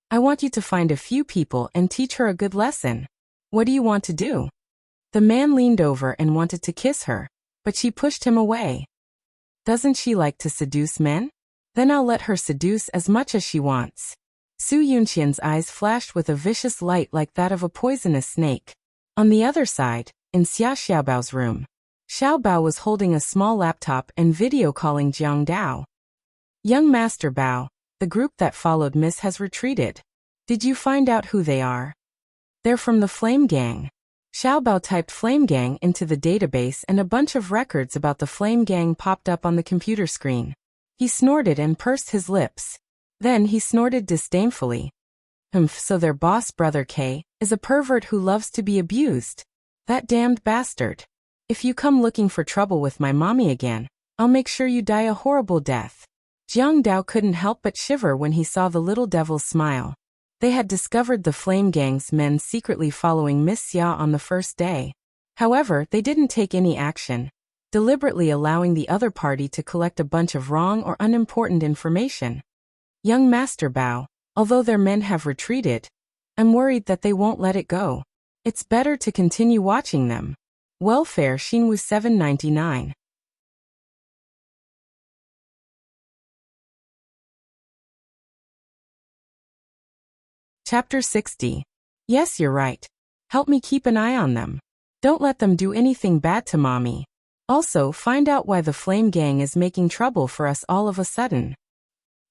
I want you to find a few people and teach her a good lesson. What do you want to do? The man leaned over and wanted to kiss her, but she pushed him away. Doesn't she like to seduce men? Then I'll let her seduce as much as she wants. Su Yunqian's eyes flashed with a vicious light like that of a poisonous snake. On the other side, in Xia Xiaobao's room, Xiaobao was holding a small laptop and video calling Jiang Dao. Young Master Bao, the group that followed Miss has retreated. Did you find out who they are? They're from the Flame Gang. Xiaobao typed Flame Gang into the database and a bunch of records about the Flame Gang popped up on the computer screen. He snorted and pursed his lips. Then he snorted disdainfully. So their boss brother K is a pervert who loves to be abused. That damned bastard. If you come looking for trouble with my mommy again, I'll make sure you die a horrible death. Jiang Dao couldn't help but shiver when he saw the little devil's smile. They had discovered the Flame Gang's men secretly following Miss Xia on the first day. However, they didn't take any action, deliberately allowing the other party to collect a bunch of wrong or unimportant information. Young Master Bao, although their men have retreated, I'm worried that they won't let it go. It's better to continue watching them. Welfare Xinwu 799. Chapter 60. Yes, you're right. Help me keep an eye on them. Don't let them do anything bad to mommy. Also, find out why the Flame Gang is making trouble for us all of a sudden.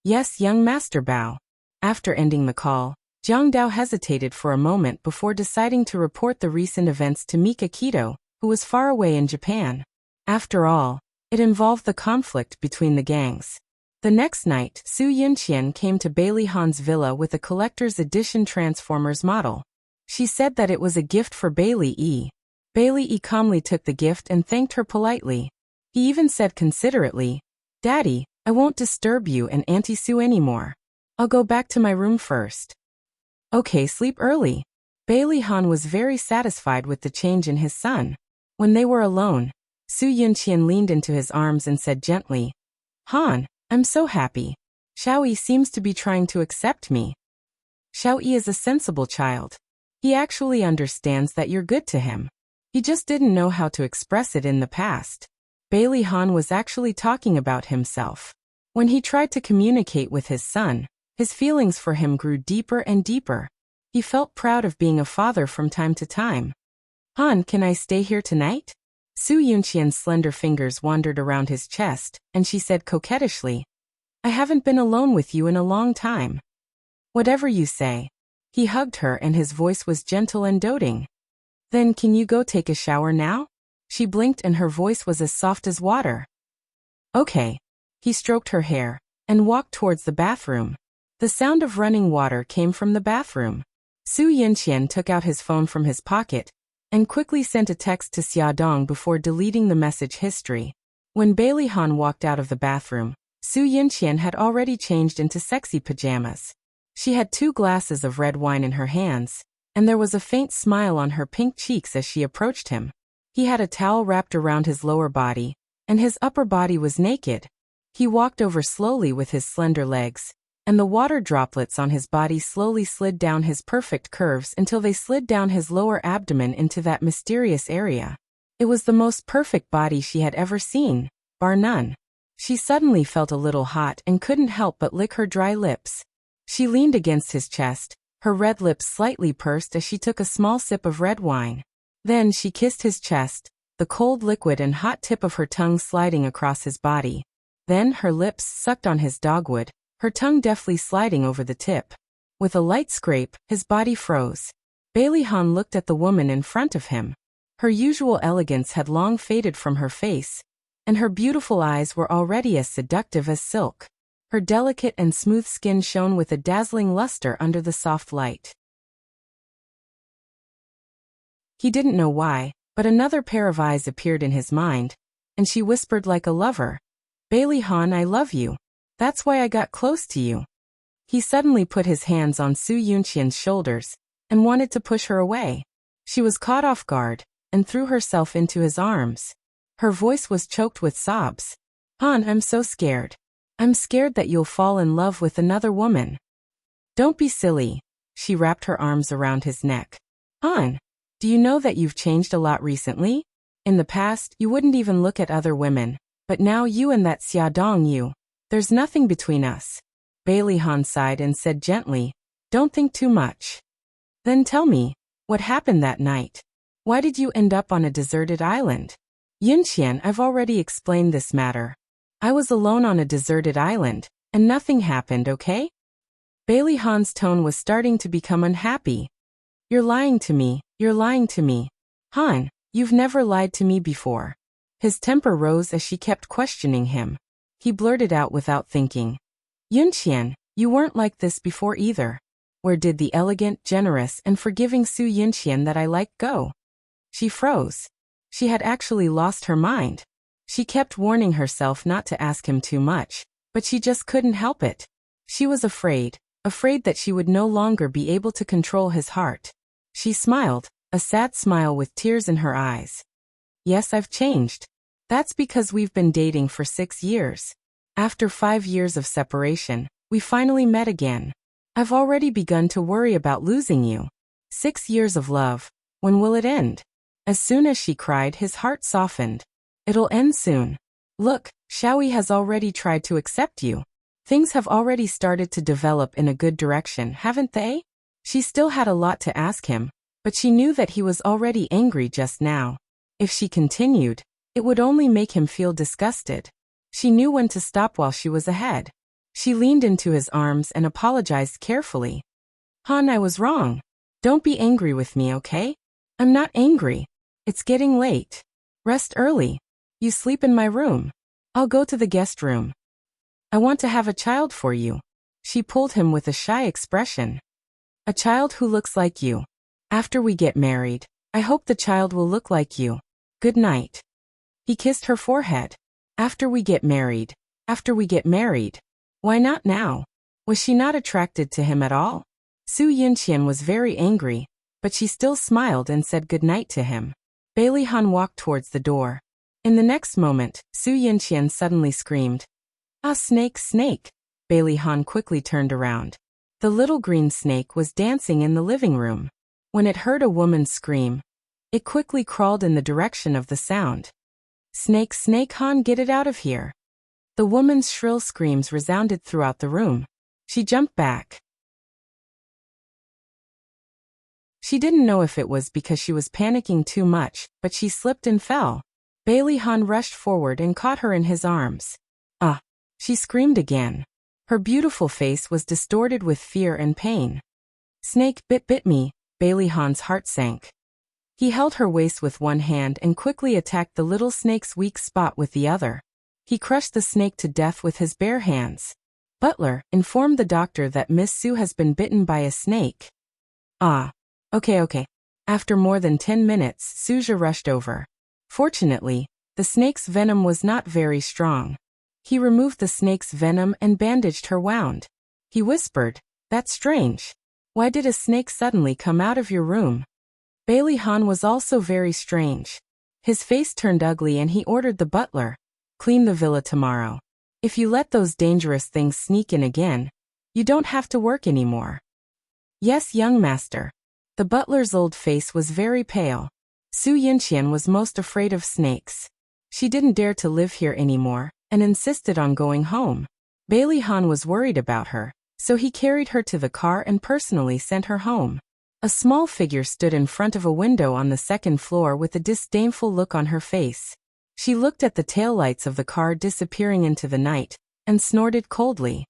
Yes, young Master Bao. After ending the call, Jiang Dao hesitated for a moment before deciding to report the recent events to Mika Kito, who was far away in Japan. After all, it involved the conflict between the gangs. The next night, Su Yunqian came to Bailey Han's villa with a collector's edition Transformers model. She said that it was a gift for Bailey E. Bailey E calmly took the gift and thanked her politely. He even said considerately, Daddy, I won't disturb you and Auntie Sue anymore. I'll go back to my room first. Okay, sleep early. Bailey Han was very satisfied with the change in his son. When they were alone, Su Yunqian leaned into his arms and said gently, Han, I'm so happy. Xiaoyi seems to be trying to accept me. Xiaoyi is a sensible child. He actually understands that you're good to him. He just didn't know how to express it in the past. Bailey Han was actually talking about himself. When he tried to communicate with his son, his feelings for him grew deeper and deeper. He felt proud of being a father from time to time. Han, can I stay here tonight? Su Yunqian's slender fingers wandered around his chest, and she said coquettishly, I haven't been alone with you in a long time. Whatever you say. He hugged her and his voice was gentle and doting. Then can you go take a shower now? She blinked and her voice was as soft as water. Okay. He stroked her hair and walked towards the bathroom. The sound of running water came from the bathroom. Su Yunqian took out his phone from his pocket and quickly sent a text to Xia Dong before deleting the message history. When Bailey Han walked out of the bathroom, Su Yunqian had already changed into sexy pajamas. She had 2 glasses of red wine in her hands, and there was a faint smile on her pink cheeks as she approached him. He had a towel wrapped around his lower body, and his upper body was naked. He walked over slowly with his slender legs, and the water droplets on his body slowly slid down his perfect curves until they slid down his lower abdomen into that mysterious area. It was the most perfect body she had ever seen, bar none. She suddenly felt a little hot and couldn't help but lick her dry lips. She leaned against his chest, her red lips slightly pursed as she took a small sip of red wine. Then she kissed his chest, the cold liquid and hot tip of her tongue sliding across his body. Then her lips sucked on his dogwood, her tongue deftly sliding over the tip. With a light scrape, his body froze. Bailey Han looked at the woman in front of him. Her usual elegance had long faded from her face, and her beautiful eyes were already as seductive as silk. Her delicate and smooth skin shone with a dazzling luster under the soft light. He didn't know why, but another pair of eyes appeared in his mind, and she whispered like a lover, Bailey Han, I love you. That's why I got close to you. He suddenly put his hands on Su Yunqian's shoulders and wanted to push her away. She was caught off guard and threw herself into his arms. Her voice was choked with sobs. Han, I'm so scared. I'm scared that you'll fall in love with another woman. Don't be silly. She wrapped her arms around his neck. Han, do you know that you've changed a lot recently? In the past, you wouldn't even look at other women, but now you and that Xiaodong there's nothing between us. Bailey Han sighed and said gently, don't think too much. Then tell me, what happened that night? Why did you end up on a deserted island? Yunqian, I've already explained this matter. I was alone on a deserted island, and nothing happened, okay? Bailey Han's tone was starting to become unhappy. You're lying to me, you're lying to me. Han, you've never lied to me before. His temper rose as she kept questioning him. He blurted out without thinking. Yunqian, you weren't like this before either. Where did the elegant, generous, and forgiving Su Yunqian that I liked go? She froze. She had actually lost her mind. She kept warning herself not to ask him too much, but she just couldn't help it. She was afraid that she would no longer be able to control his heart. She smiled, a sad smile with tears in her eyes. Yes, I've changed. That's because we've been dating for 6 years. After 5 years of separation, we finally met again. I've already begun to worry about losing you. 6 years of love, when will it end? As soon as she cried, his heart softened. It'll end soon. Look, Xiaoyi has already tried to accept you. Things have already started to develop in a good direction, haven't they? She still had a lot to ask him, but she knew that he was already angry just now. If she continued, it would only make him feel disgusted. She knew when to stop while she was ahead. She leaned into his arms and apologized carefully. Han, I was wrong. Don't be angry with me, okay? I'm not angry. It's getting late. Rest early. You sleep in my room. I'll go to the guest room. I want to have a child for you. She pulled him with a shy expression. A child who looks like you. After we get married, I hope the child will look like you. Good night. He kissed her forehead. After we get married. After we get married. Why not now? Was she not attracted to him at all? Su Yunqian was very angry, but she still smiled and said goodnight to him. Bailey Han walked towards the door. In the next moment, Su Yunqian suddenly screamed. Ah, snake, snake. Bailey Han quickly turned around. The little green snake was dancing in the living room. When it heard a woman scream, it quickly crawled in the direction of the sound. Snake, snake, Han, get it out of here. The woman's shrill screams resounded throughout the room. She jumped back. She didn't know if it was because she was panicking too much, but she slipped and fell. Bailey Han rushed forward and caught her in his arms. Ah! She screamed again. Her beautiful face was distorted with fear and pain. Snake bit me. Bailey Han's heart sank. He held her waist with one hand and quickly attacked the little snake's weak spot with the other. He crushed the snake to death with his bare hands. Butler, inform the doctor that Miss Su has been bitten by a snake. Ah. Okay. After more than 10 minutes, Suja rushed over. Fortunately, the snake's venom was not very strong. He removed the snake's venom and bandaged her wound. He whispered, That's strange. Why did a snake suddenly come out of your room? Bailey Han was also very strange. His face turned ugly and he ordered the butler, Clean the villa tomorrow. If you let those dangerous things sneak in again, you don't have to work anymore. Yes, young master. The butler's old face was very pale. Su Yunqian was most afraid of snakes. She didn't dare to live here anymore, and insisted on going home. Bailey Han was worried about her, so he carried her to the car and personally sent her home. A small figure stood in front of a window on the second floor with a disdainful look on her face. She looked at the taillights of the car disappearing into the night, and snorted coldly.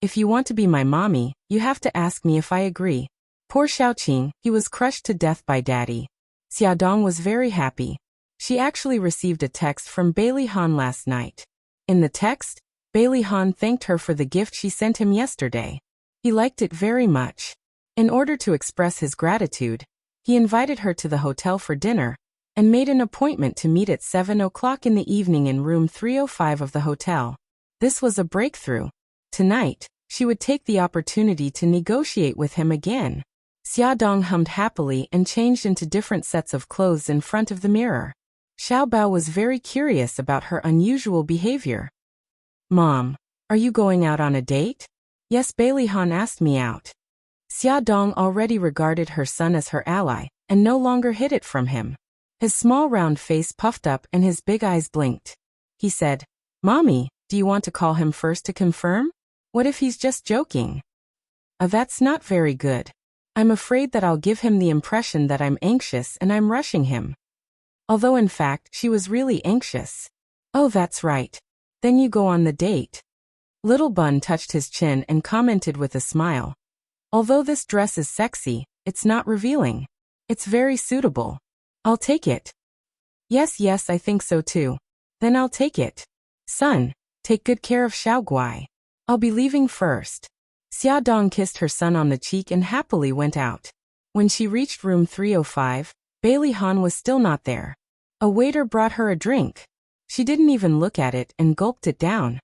If you want to be my mommy, you have to ask me if I agree. Poor Xiaoqing, he was crushed to death by Daddy. Xiaodong was very happy. She actually received a text from Bailey Han last night. In the text, Bailey Han thanked her for the gift she sent him yesterday. He liked it very much. In order to express his gratitude, he invited her to the hotel for dinner, and made an appointment to meet at 7 o'clock in the evening in room 305 of the hotel. This was a breakthrough. Tonight, She would take the opportunity to negotiate with him again. Xiaodong hummed happily and changed into different sets of clothes in front of the mirror. Xiaobao was very curious about her unusual behavior. Mom, are you going out on a date? Yes, Bailey-han asked me out. Xiaodong already regarded her son as her ally, and no longer hid it from him. His small round face puffed up and his big eyes blinked. He said, Mommy, do you want to call him first to confirm? What if he's just joking? That's not very good. I'm afraid that I'll give him the impression that I'm anxious and I'm rushing him. Although in fact, she was really anxious. Oh, that's right. Then you go on the date. Little Bun touched his chin and commented with a smile. Although this dress is sexy, it's not revealing. It's very suitable. I'll take it. Yes, I think so too. Then I'll take it. Son, take good care of Xiaoguai. I'll be leaving first. Xiaodong kissed her son on the cheek and happily went out. When she reached room 305, Bailey-han was still not there. A waiter brought her a drink. She didn't even look at it and gulped it down.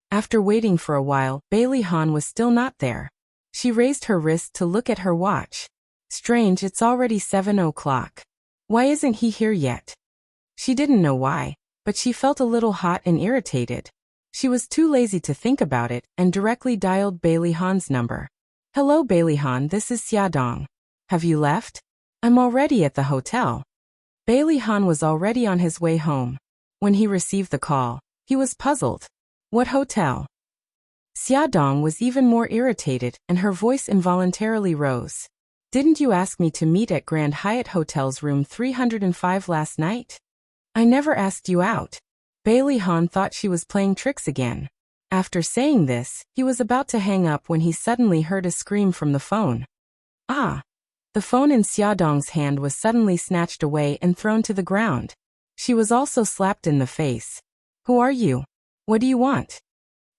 After waiting for a while, Bailey-han was still not there. She raised her wrist to look at her watch. Strange, it's already 7 o'clock. Why isn't he here yet? She didn't know why, but she felt a little hot and irritated. She was too lazy to think about it and directly dialed Bailey-han's number. Hello Bailey-han, this is Xiaodong. Have you left? I'm already at the hotel. Bailey-han was already on his way home. When he received the call, he was puzzled. What hotel? Xiaodong was even more irritated and her voice involuntarily rose. Didn't you ask me to meet at Grand Hyatt Hotel's room 305 last night? I never asked you out. Bailey-han thought she was playing tricks again. After saying this, he was about to hang up when he suddenly heard a scream from the phone. Ah! The phone in Xiaodong's hand was suddenly snatched away and thrown to the ground. She was also slapped in the face. Who are you? What do you want?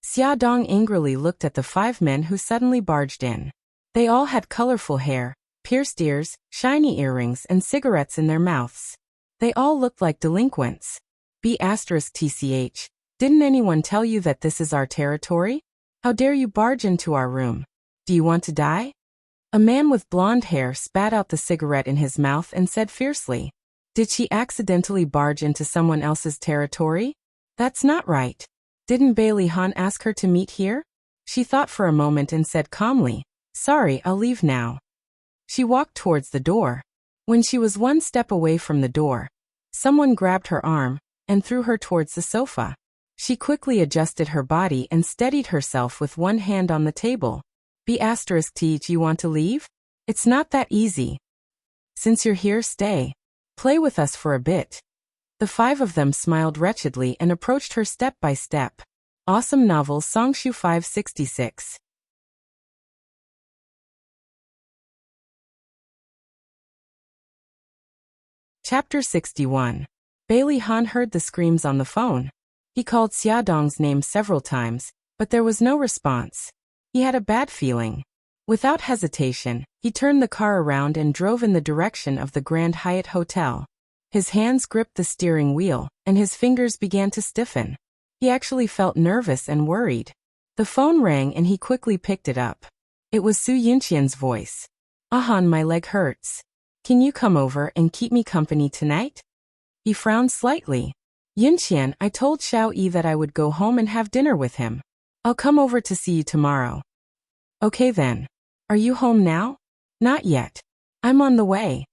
Xiaodong angrily looked at the 5 men who suddenly barged in. They all had colorful hair, pierced ears, shiny earrings and cigarettes in their mouths. They all looked like delinquents. B*TCH. Didn't anyone tell you that this is our territory? How dare you barge into our room? Do you want to die? A man with blonde hair spat out the cigarette in his mouth and said fiercely, Did she accidentally barge into someone else's territory? That's not right. Didn't Bailey-han ask her to meet here? She thought for a moment and said calmly, Sorry, I'll leave now. She walked towards the door. When she was 1 step away from the door, someone grabbed her arm and threw her towards the sofa. She quickly adjusted her body and steadied herself with one hand on the table. B*TH, you want to leave? It's not that easy. Since you're here, stay. Play with us for a bit. The 5 of them smiled wretchedly and approached her step by step. Awesome novel Songshu 566. Chapter 61. Bailey-han heard the screams on the phone. He called Xiaodong's name several times, but there was no response. He had a bad feeling. Without hesitation, he turned the car around and drove in the direction of the Grand Hyatt Hotel. His hands gripped the steering wheel, and his fingers began to stiffen. He actually felt nervous and worried. The phone rang and he quickly picked it up. It was Su Yunqian's voice. Ahan, my leg hurts. Can you come over and keep me company tonight? He frowned slightly. Yunqian, I told Xiao Yi that I would go home and have dinner with him. I'll come over to see you tomorrow. Okay then. Are you home now? Not yet. I'm on the way.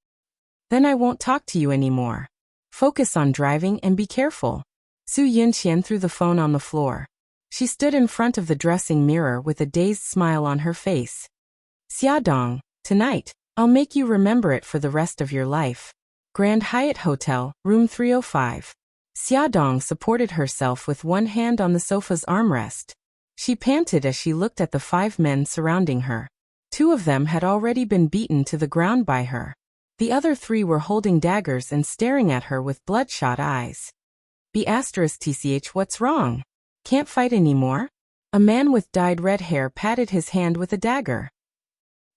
Then I won't talk to you anymore. Focus on driving and be careful. Su Yunqian threw the phone on the floor. She stood in front of the dressing mirror with a dazed smile on her face. Xiaodong, tonight, I'll make you remember it for the rest of your life. Grand Hyatt Hotel, room 305. Xiaodong supported herself with one hand on the sofa's armrest. She panted as she looked at the 5 men surrounding her. 2 of them had already been beaten to the ground by her. The other 3 were holding daggers and staring at her with bloodshot eyes. B*TCH, what's wrong? Can't fight anymore? A man with dyed red hair patted his hand with a dagger.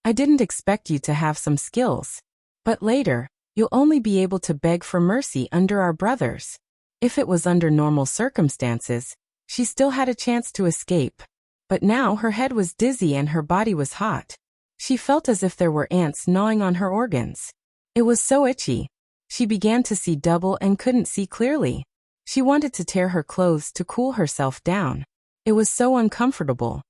I didn't expect you to have some skills. But later, you'll only be able to beg for mercy under our brothers. If it was under normal circumstances, She still had a chance to escape. But now her head was dizzy and her body was hot. She felt as if there were ants gnawing on her organs. It was so itchy. She began to see double and couldn't see clearly. She wanted to tear her clothes to cool herself down. It was so uncomfortable.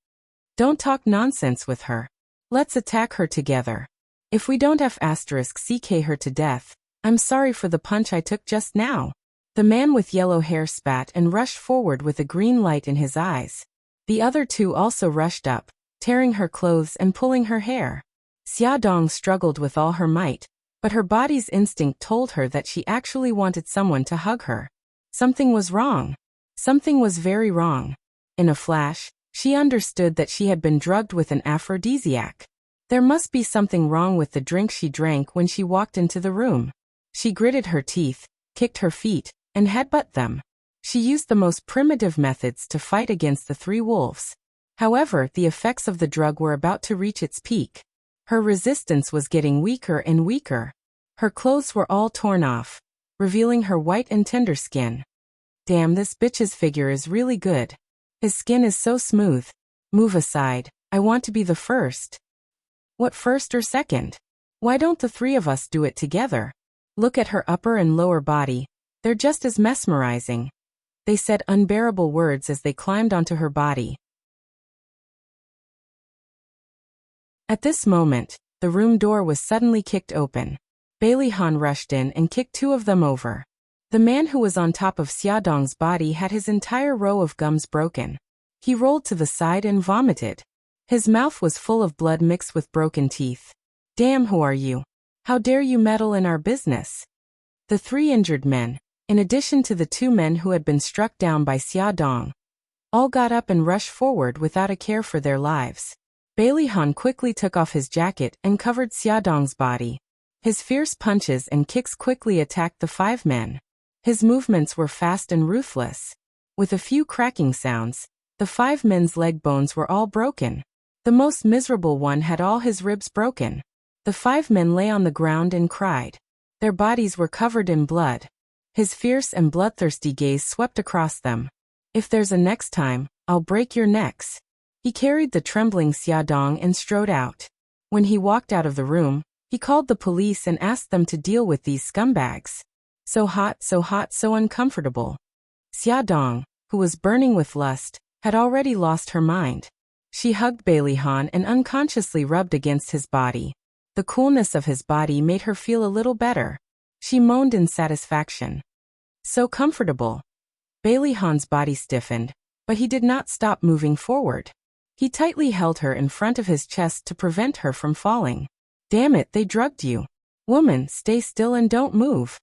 Don't talk nonsense with her. Let's attack her together. If we don't have CK her to death, I'm sorry for the punch I took just now. The man with yellow hair spat and rushed forward with a green light in his eyes. The other two also rushed up, tearing her clothes and pulling her hair. Xiaodong struggled with all her might, but her body's instinct told her that she actually wanted someone to hug her. Something was wrong. Something was very wrong. In a flash, she understood that she had been drugged with an aphrodisiac. There must be something wrong with the drink she drank when she walked into the room. She gritted her teeth, kicked her feet, and headbutt them. She used the most primitive methods to fight against the three wolves. However, the effects of the drug were about to reach its peak. Her resistance was getting weaker and weaker. Her clothes were all torn off, revealing her white and tender skin. Damn, this bitch's figure is really good. His skin is so smooth. Move aside, I want to be the first. What first or second? Why don't the three of us do it together? Look at her upper and lower body. They're just as mesmerizing. They said unbearable words as they climbed onto her body. At this moment, the room door was suddenly kicked open. Bailey Han rushed in and kicked two of them over. The man who was on top of Xiaodong's body had his entire row of gums broken. He rolled to the side and vomited. His mouth was full of blood mixed with broken teeth. Damn, who are you? How dare you meddle in our business? The three injured men, in addition to the two men who had been struck down by Xiaodong, all got up and rushed forward without a care for their lives. Bailey Han quickly took off his jacket and covered Xiaodong's body. His fierce punches and kicks quickly attacked the five men. His movements were fast and ruthless. With a few cracking sounds, the five men's leg bones were all broken. The most miserable one had all his ribs broken. The five men lay on the ground and cried. Their bodies were covered in blood. His fierce and bloodthirsty gaze swept across them. If there's a next time, I'll break your necks. He carried the trembling Xiaodong and strode out. When he walked out of the room, he called the police and asked them to deal with these scumbags. So hot, so uncomfortable. Xiaodong, who was burning with lust, had already lost her mind. She hugged Bailey Han and unconsciously rubbed against his body. The coolness of his body made her feel a little better. She moaned in satisfaction. So comfortable. Bailey Han's body stiffened, but he did not stop moving forward. He tightly held her in front of his chest to prevent her from falling. Damn it, they drugged you. Woman, stay still and don't move.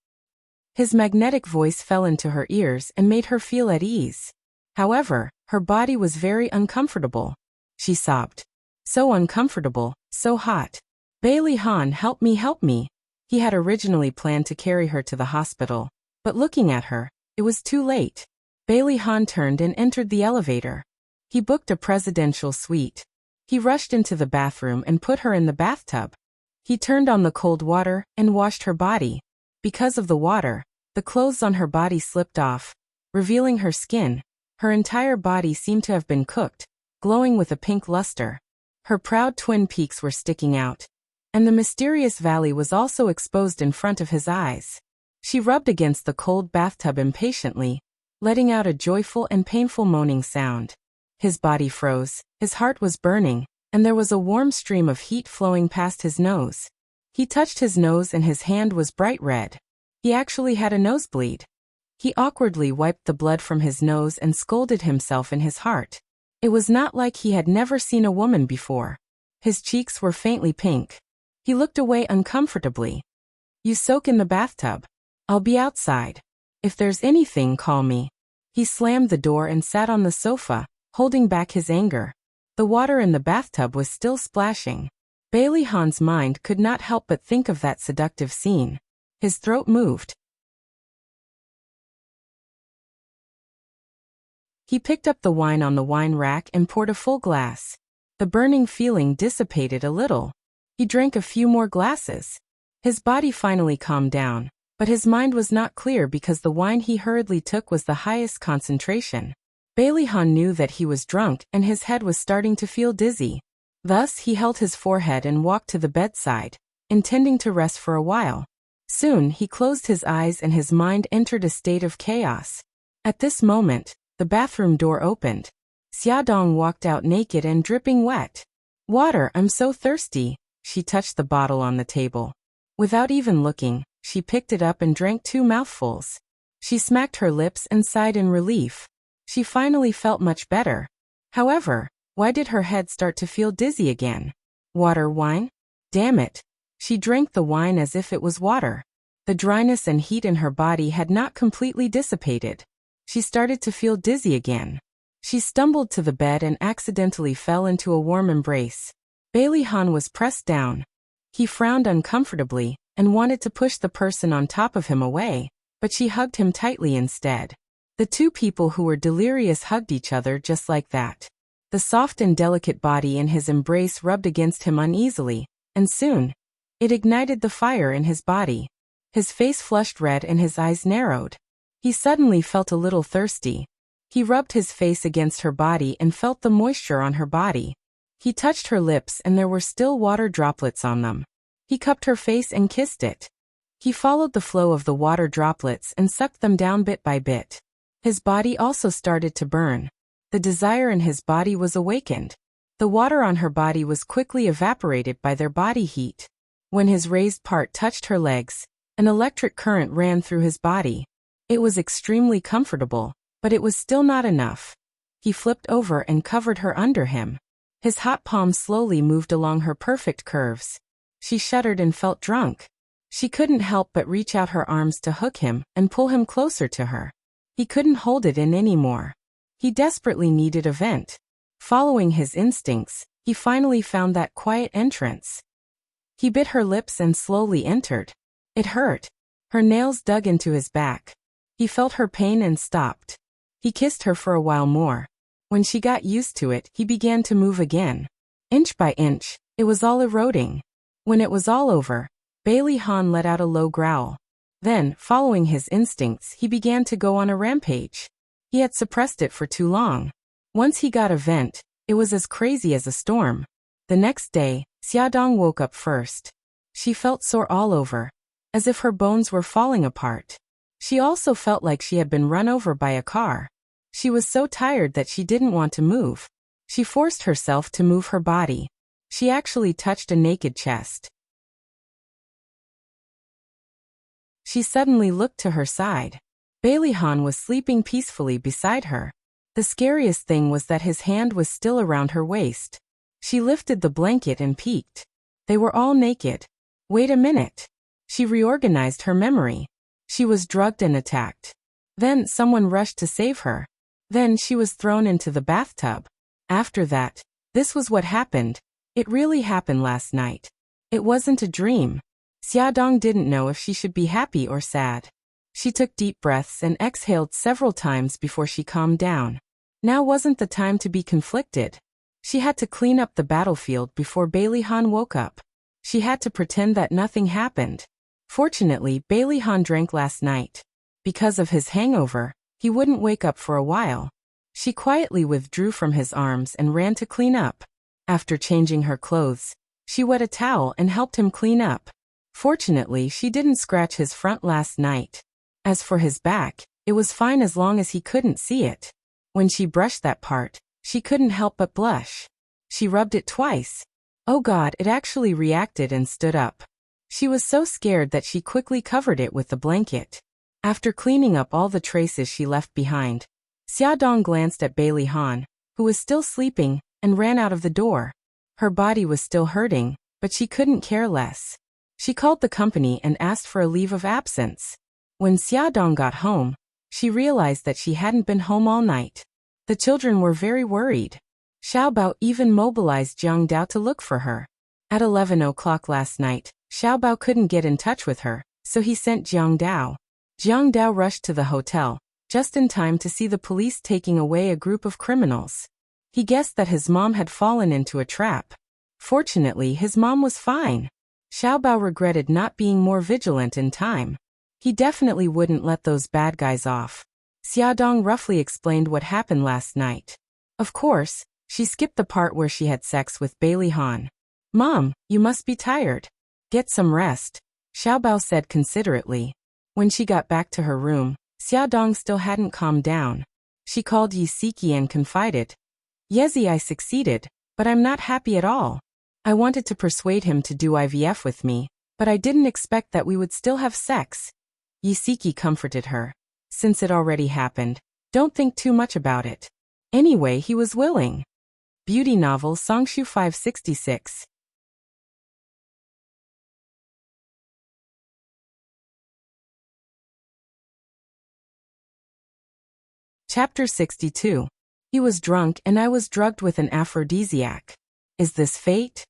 His magnetic voice fell into her ears and made her feel at ease. However, her body was very uncomfortable. She sobbed. So uncomfortable, so hot. Bailey Han, help me, help me. He had originally planned to carry her to the hospital, but looking at her, it was too late. Bailey Han turned and entered the elevator. He booked a presidential suite. He rushed into the bathroom and put her in the bathtub. He turned on the cold water and washed her body. Because of the water, the clothes on her body slipped off, revealing her skin. Her entire body seemed to have been cooked, glowing with a pink luster. Her proud twin peaks were sticking out, and the mysterious valley was also exposed in front of his eyes. She rubbed against the cold bathtub impatiently, letting out a joyful and painful moaning sound. His body froze, his heart was burning, and there was a warm stream of heat flowing past his nose. He touched his nose and his hand was bright red. He actually had a nosebleed. He awkwardly wiped the blood from his nose and scolded himself in his heart. It was not like he had never seen a woman before. His cheeks were faintly pink. He looked away uncomfortably. You soak in the bathtub. I'll be outside. If there's anything, call me. He slammed the door and sat on the sofa, holding back his anger. The water in the bathtub was still splashing. Bailey Han's mind could not help but think of that seductive scene. His throat moved. He picked up the wine on the wine rack and poured a full glass. The burning feeling dissipated a little. He drank a few more glasses. His body finally calmed down, but his mind was not clear because the wine he hurriedly took was the highest concentration. Bailey Han knew that he was drunk and his head was starting to feel dizzy. Thus, he held his forehead and walked to the bedside, intending to rest for a while. Soon, he closed his eyes and his mind entered a state of chaos. At this moment, the bathroom door opened. Xiaodong walked out naked and dripping wet. "Water, I'm so thirsty." She touched the bottle on the table. Without even looking, she picked it up and drank 2 mouthfuls. She smacked her lips and sighed in relief. She finally felt much better. However, why did her head start to feel dizzy again? Water, wine? Damn it. She drank the wine as if it was water. The dryness and heat in her body had not completely dissipated. She started to feel dizzy again. She stumbled to the bed and accidentally fell into a warm embrace. Bailey Han was pressed down. He frowned uncomfortably and wanted to push the person on top of him away, but she hugged him tightly instead. The two people who were delirious hugged each other just like that. The soft and delicate body in his embrace rubbed against him uneasily, and soon, it ignited the fire in his body. His face flushed red and his eyes narrowed. He suddenly felt a little thirsty. He rubbed his face against her body and felt the moisture on her body. He touched her lips and there were still water droplets on them. He cupped her face and kissed it. He followed the flow of the water droplets and sucked them down bit by bit. His body also started to burn. The desire in his body was awakened. The water on her body was quickly evaporated by their body heat. When his raised part touched her legs, an electric current ran through his body. It was extremely comfortable, but it was still not enough. He flipped over and covered her under him. His hot palm slowly moved along her perfect curves. She shuddered and felt drunk. She couldn't help but reach out her arms to hook him and pull him closer to her. He couldn't hold it in anymore. He desperately needed a vent. Following his instincts, he finally found that quiet entrance. He bit her lips and slowly entered. It hurt. Her nails dug into his back. He felt her pain and stopped. He kissed her for a while more. When she got used to it, he began to move again. Inch by inch, it was all eroding. When it was all over, Bailey Han let out a low growl. Then, following his instincts, he began to go on a rampage. He had suppressed it for too long. Once he got a vent, it was as crazy as a storm. The next day, Xiaodong woke up first. She felt sore all over, as if her bones were falling apart. She also felt like she had been run over by a car. She was so tired that she didn't want to move. She forced herself to move her body. She actually touched a naked chest. She suddenly looked to her side. Bailey Han was sleeping peacefully beside her. The scariest thing was that his hand was still around her waist. She lifted the blanket and peeked. They were all naked. Wait a minute. She reorganized her memory. She was drugged and attacked. Then someone rushed to save her. Then she was thrown into the bathtub. After that, this was what happened. It really happened last night. It wasn't a dream. Xiaodong didn't know if she should be happy or sad. She took deep breaths and exhaled several times before she calmed down. Now wasn't the time to be conflicted. She had to clean up the battlefield before Bailey Han woke up. She had to pretend that nothing happened. Fortunately, Bailey Han drank last night. Because of his hangover, he wouldn't wake up for a while. She quietly withdrew from his arms and ran to clean up. After changing her clothes, she wet a towel and helped him clean up. Fortunately, she didn't scratch his front last night. As for his back, it was fine as long as he couldn't see it. When she brushed that part, she couldn't help but blush. She rubbed it twice. Oh God, it actually reacted and stood up. She was so scared that she quickly covered it with the blanket. After cleaning up all the traces she left behind, Xiaodong glanced at Bailey Han, who was still sleeping, and ran out of the door. Her body was still hurting, but she couldn't care less. She called the company and asked for a leave of absence. When Xiaodong got home, she realized that she hadn't been home all night. The children were very worried. Xiaobao even mobilized Jiang Dao to look for her. At 11 o'clock last night, Xiaobao couldn't get in touch with her, so he sent Jiang Dao. Jiang Dao rushed to the hotel, just in time to see the police taking away a group of criminals. He guessed that his mom had fallen into a trap. Fortunately, his mom was fine. Xiaobao regretted not being more vigilant in time. He definitely wouldn't let those bad guys off. Xiaodong roughly explained what happened last night. Of course, she skipped the part where she had sex with Bailey Han. Mom, you must be tired. Get some rest, Xiaobao said considerately. When she got back to her room, Xiaodong still hadn't calmed down. She called Yisiki and confided. Yezi, I succeeded, but I'm not happy at all. I wanted to persuade him to do IVF with me, but I didn't expect that we would still have sex. Yisiki comforted her. Since it already happened, don't think too much about it. Anyway, he was willing. Beauty novel Songshu 566. Chapter 62. He was drunk and I was drugged with an aphrodisiac. Is this fate?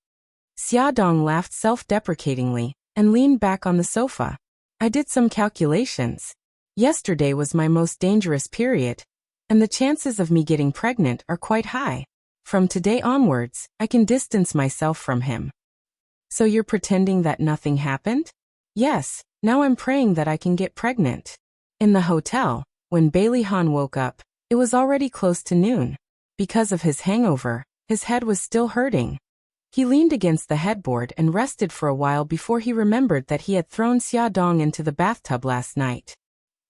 Xiaodong laughed self-deprecatingly and leaned back on the sofa. I did some calculations. Yesterday was my most dangerous period, and the chances of me getting pregnant are quite high. From today onwards, I can distance myself from him. So you're pretending that nothing happened? Yes, now I'm praying that I can get pregnant. In the hotel, when Bailey Han woke up, it was already close to noon. Because of his hangover, his head was still hurting. He leaned against the headboard and rested for a while before he remembered that he had thrown Xiaodong into the bathtub last night.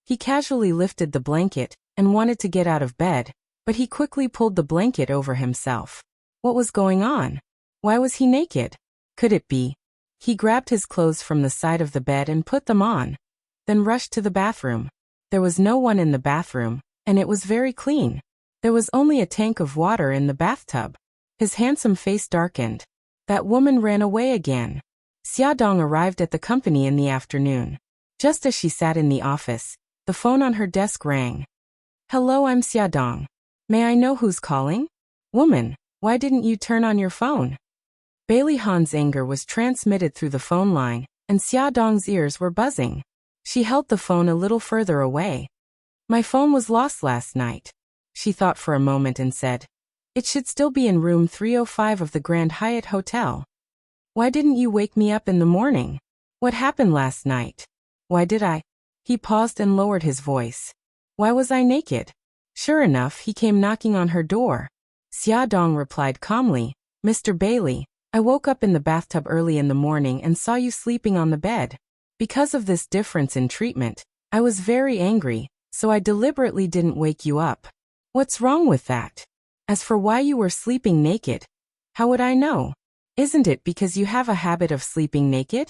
He casually lifted the blanket and wanted to get out of bed, but he quickly pulled the blanket over himself. What was going on? Why was he naked? Could it be? He grabbed his clothes from the side of the bed and put them on, then rushed to the bathroom. There was no one in the bathroom, and it was very clean. There was only a tank of water in the bathtub. His handsome face darkened. That woman ran away again. Xiaodong arrived at the company in the afternoon. Just as she sat in the office, the phone on her desk rang. Hello, I'm Xiaodong. May I know who's calling? Woman, why didn't you turn on your phone? Bailey Han's anger was transmitted through the phone line, and Xiaodong's ears were buzzing. She held the phone a little further away. My phone was lost last night. She thought for a moment and said, it should still be in room 305 of the Grand Hyatt Hotel. Why didn't you wake me up in the morning? What happened last night? Why did I? He paused and lowered his voice. Why was I naked? Sure enough, he came knocking on her door. Xiaodong replied calmly, Mr. Bailey, I woke up in the bathtub early in the morning and saw you sleeping on the bed. Because of this difference in treatment, I was very angry, so I deliberately didn't wake you up. What's wrong with that? As for why you were sleeping naked, how would I know? Isn't it because you have a habit of sleeping naked?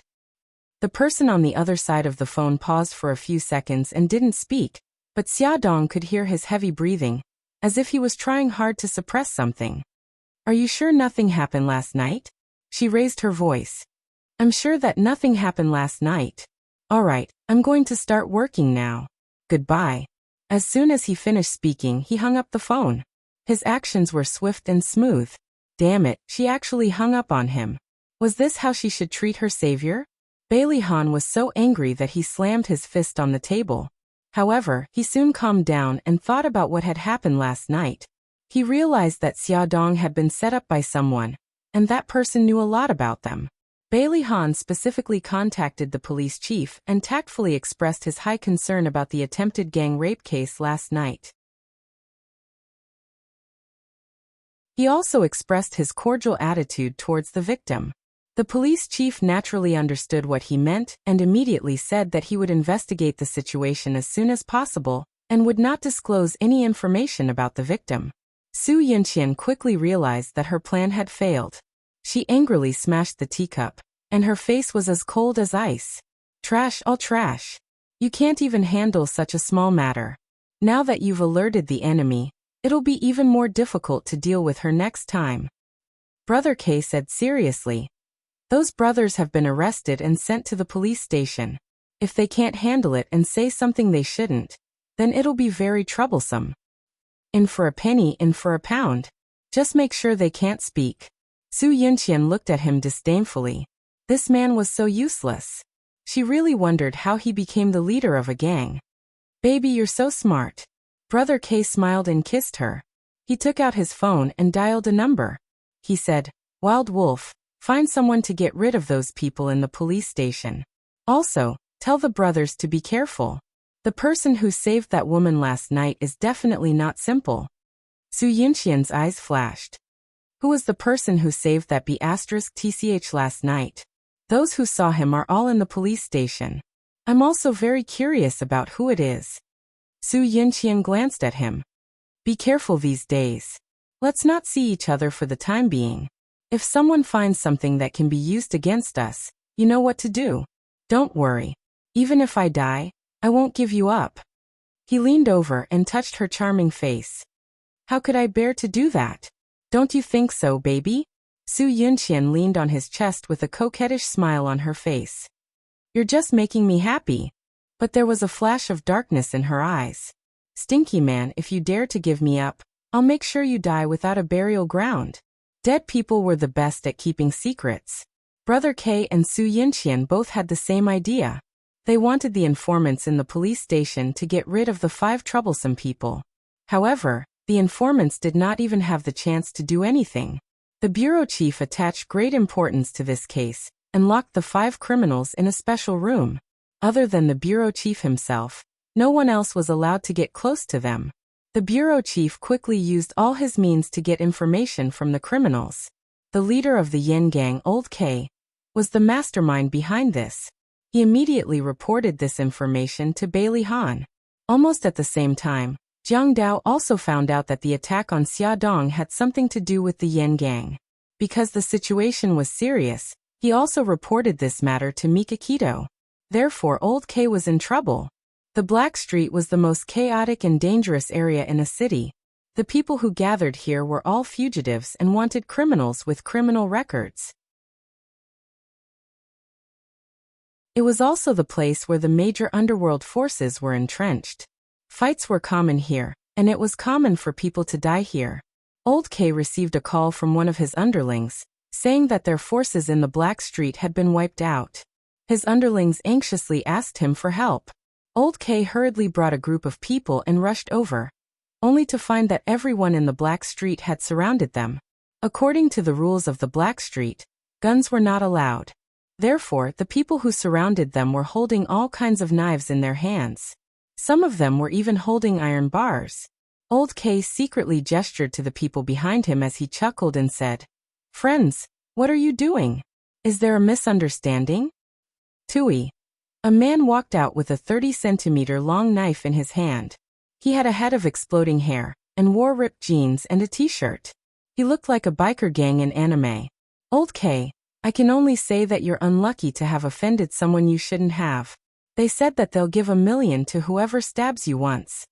The person on the other side of the phone paused for a few seconds and didn't speak, but Xiaodong could hear his heavy breathing, as if he was trying hard to suppress something. Are you sure nothing happened last night? She raised her voice. I'm sure that nothing happened last night. All right, I'm going to start working now. Goodbye. As soon as he finished speaking, he hung up the phone. His actions were swift and smooth. Damn it, she actually hung up on him. Was this how she should treat her savior? Bailey Han was so angry that he slammed his fist on the table. However, he soon calmed down and thought about what had happened last night. He realized that Xiaodong had been set up by someone, and that person knew a lot about them. Bailey Han specifically contacted the police chief and tactfully expressed his high concern about the attempted gang rape case last night. He also expressed his cordial attitude towards the victim. The police chief naturally understood what he meant and immediately said that he would investigate the situation as soon as possible and would not disclose any information about the victim. Su Yunqian quickly realized that her plan had failed. She angrily smashed the teacup, and her face was as cold as ice. Trash, all trash. You can't even handle such a small matter. Now that you've alerted the enemy, it'll be even more difficult to deal with her next time. Brother K said seriously. Those brothers have been arrested and sent to the police station. If they can't handle it and say something they shouldn't, then it'll be very troublesome. In for a penny, in for a pound. Just make sure they can't speak. Su Yunqian looked at him disdainfully. This man was so useless. She really wondered how he became the leader of a gang. Baby, you're so smart. Brother K smiled and kissed her. He took out his phone and dialed a number. He said, Wild Wolf, find someone to get rid of those people in the police station. Also, tell the brothers to be careful. The person who saved that woman last night is definitely not simple. Su Yinxian's eyes flashed. Who was the person who saved that B*TCH last night? Those who saw him are all in the police station. I'm also very curious about who it is. Su Yinxian glanced at him. Be careful these days. Let's not see each other for the time being. If someone finds something that can be used against us, you know what to do. Don't worry. Even if I die, I won't give you up. He leaned over and touched her charming face. How could I bear to do that? Don't you think so, baby? Su Yinxian leaned on his chest with a coquettish smile on her face. You're just making me happy. But there was a flash of darkness in her eyes. Stinky man, if you dare to give me up, I'll make sure you die without a burial ground. Dead people were the best at keeping secrets. Brother K and Su Yinxian both had the same idea. They wanted the informants in the police station to get rid of the 5 troublesome people. However, the informants did not even have the chance to do anything. The bureau chief attached great importance to this case and locked the 5 criminals in a special room. Other than the bureau chief himself, no one else was allowed to get close to them. The bureau chief quickly used all his means to get information from the criminals. The leader of the Yin Gang, Old K, was the mastermind behind this. He immediately reported this information to Bailey Han. Almost at the same time, Jiang Dao also found out that the attack on Xia Dong had something to do with the Yin Gang. Because the situation was serious, he also reported this matter to Mikakito. Therefore, Old K was in trouble. The Black Street was the most chaotic and dangerous area in a city. The people who gathered here were all fugitives and wanted criminals with criminal records. It was also the place where the major underworld forces were entrenched. Fights were common here, and it was common for people to die here. Old K received a call from one of his underlings, saying that their forces in the Black Street had been wiped out. His underlings anxiously asked him for help. Old K hurriedly brought a group of people and rushed over, only to find that everyone in the Black Street had surrounded them. According to the rules of the Black Street, guns were not allowed. Therefore, the people who surrounded them were holding all kinds of knives in their hands. Some of them were even holding iron bars. Old K secretly gestured to the people behind him as he chuckled and said, "Friends, what are you doing? Is there a misunderstanding?" Tui. A man walked out with a 30-centimeter long knife in his hand. He had a head of exploding hair and wore ripped jeans and a t-shirt. He looked like a biker gang in anime. Old K, I can only say that you're unlucky to have offended someone you shouldn't have. They said that they'll give $1 million to whoever stabs you once.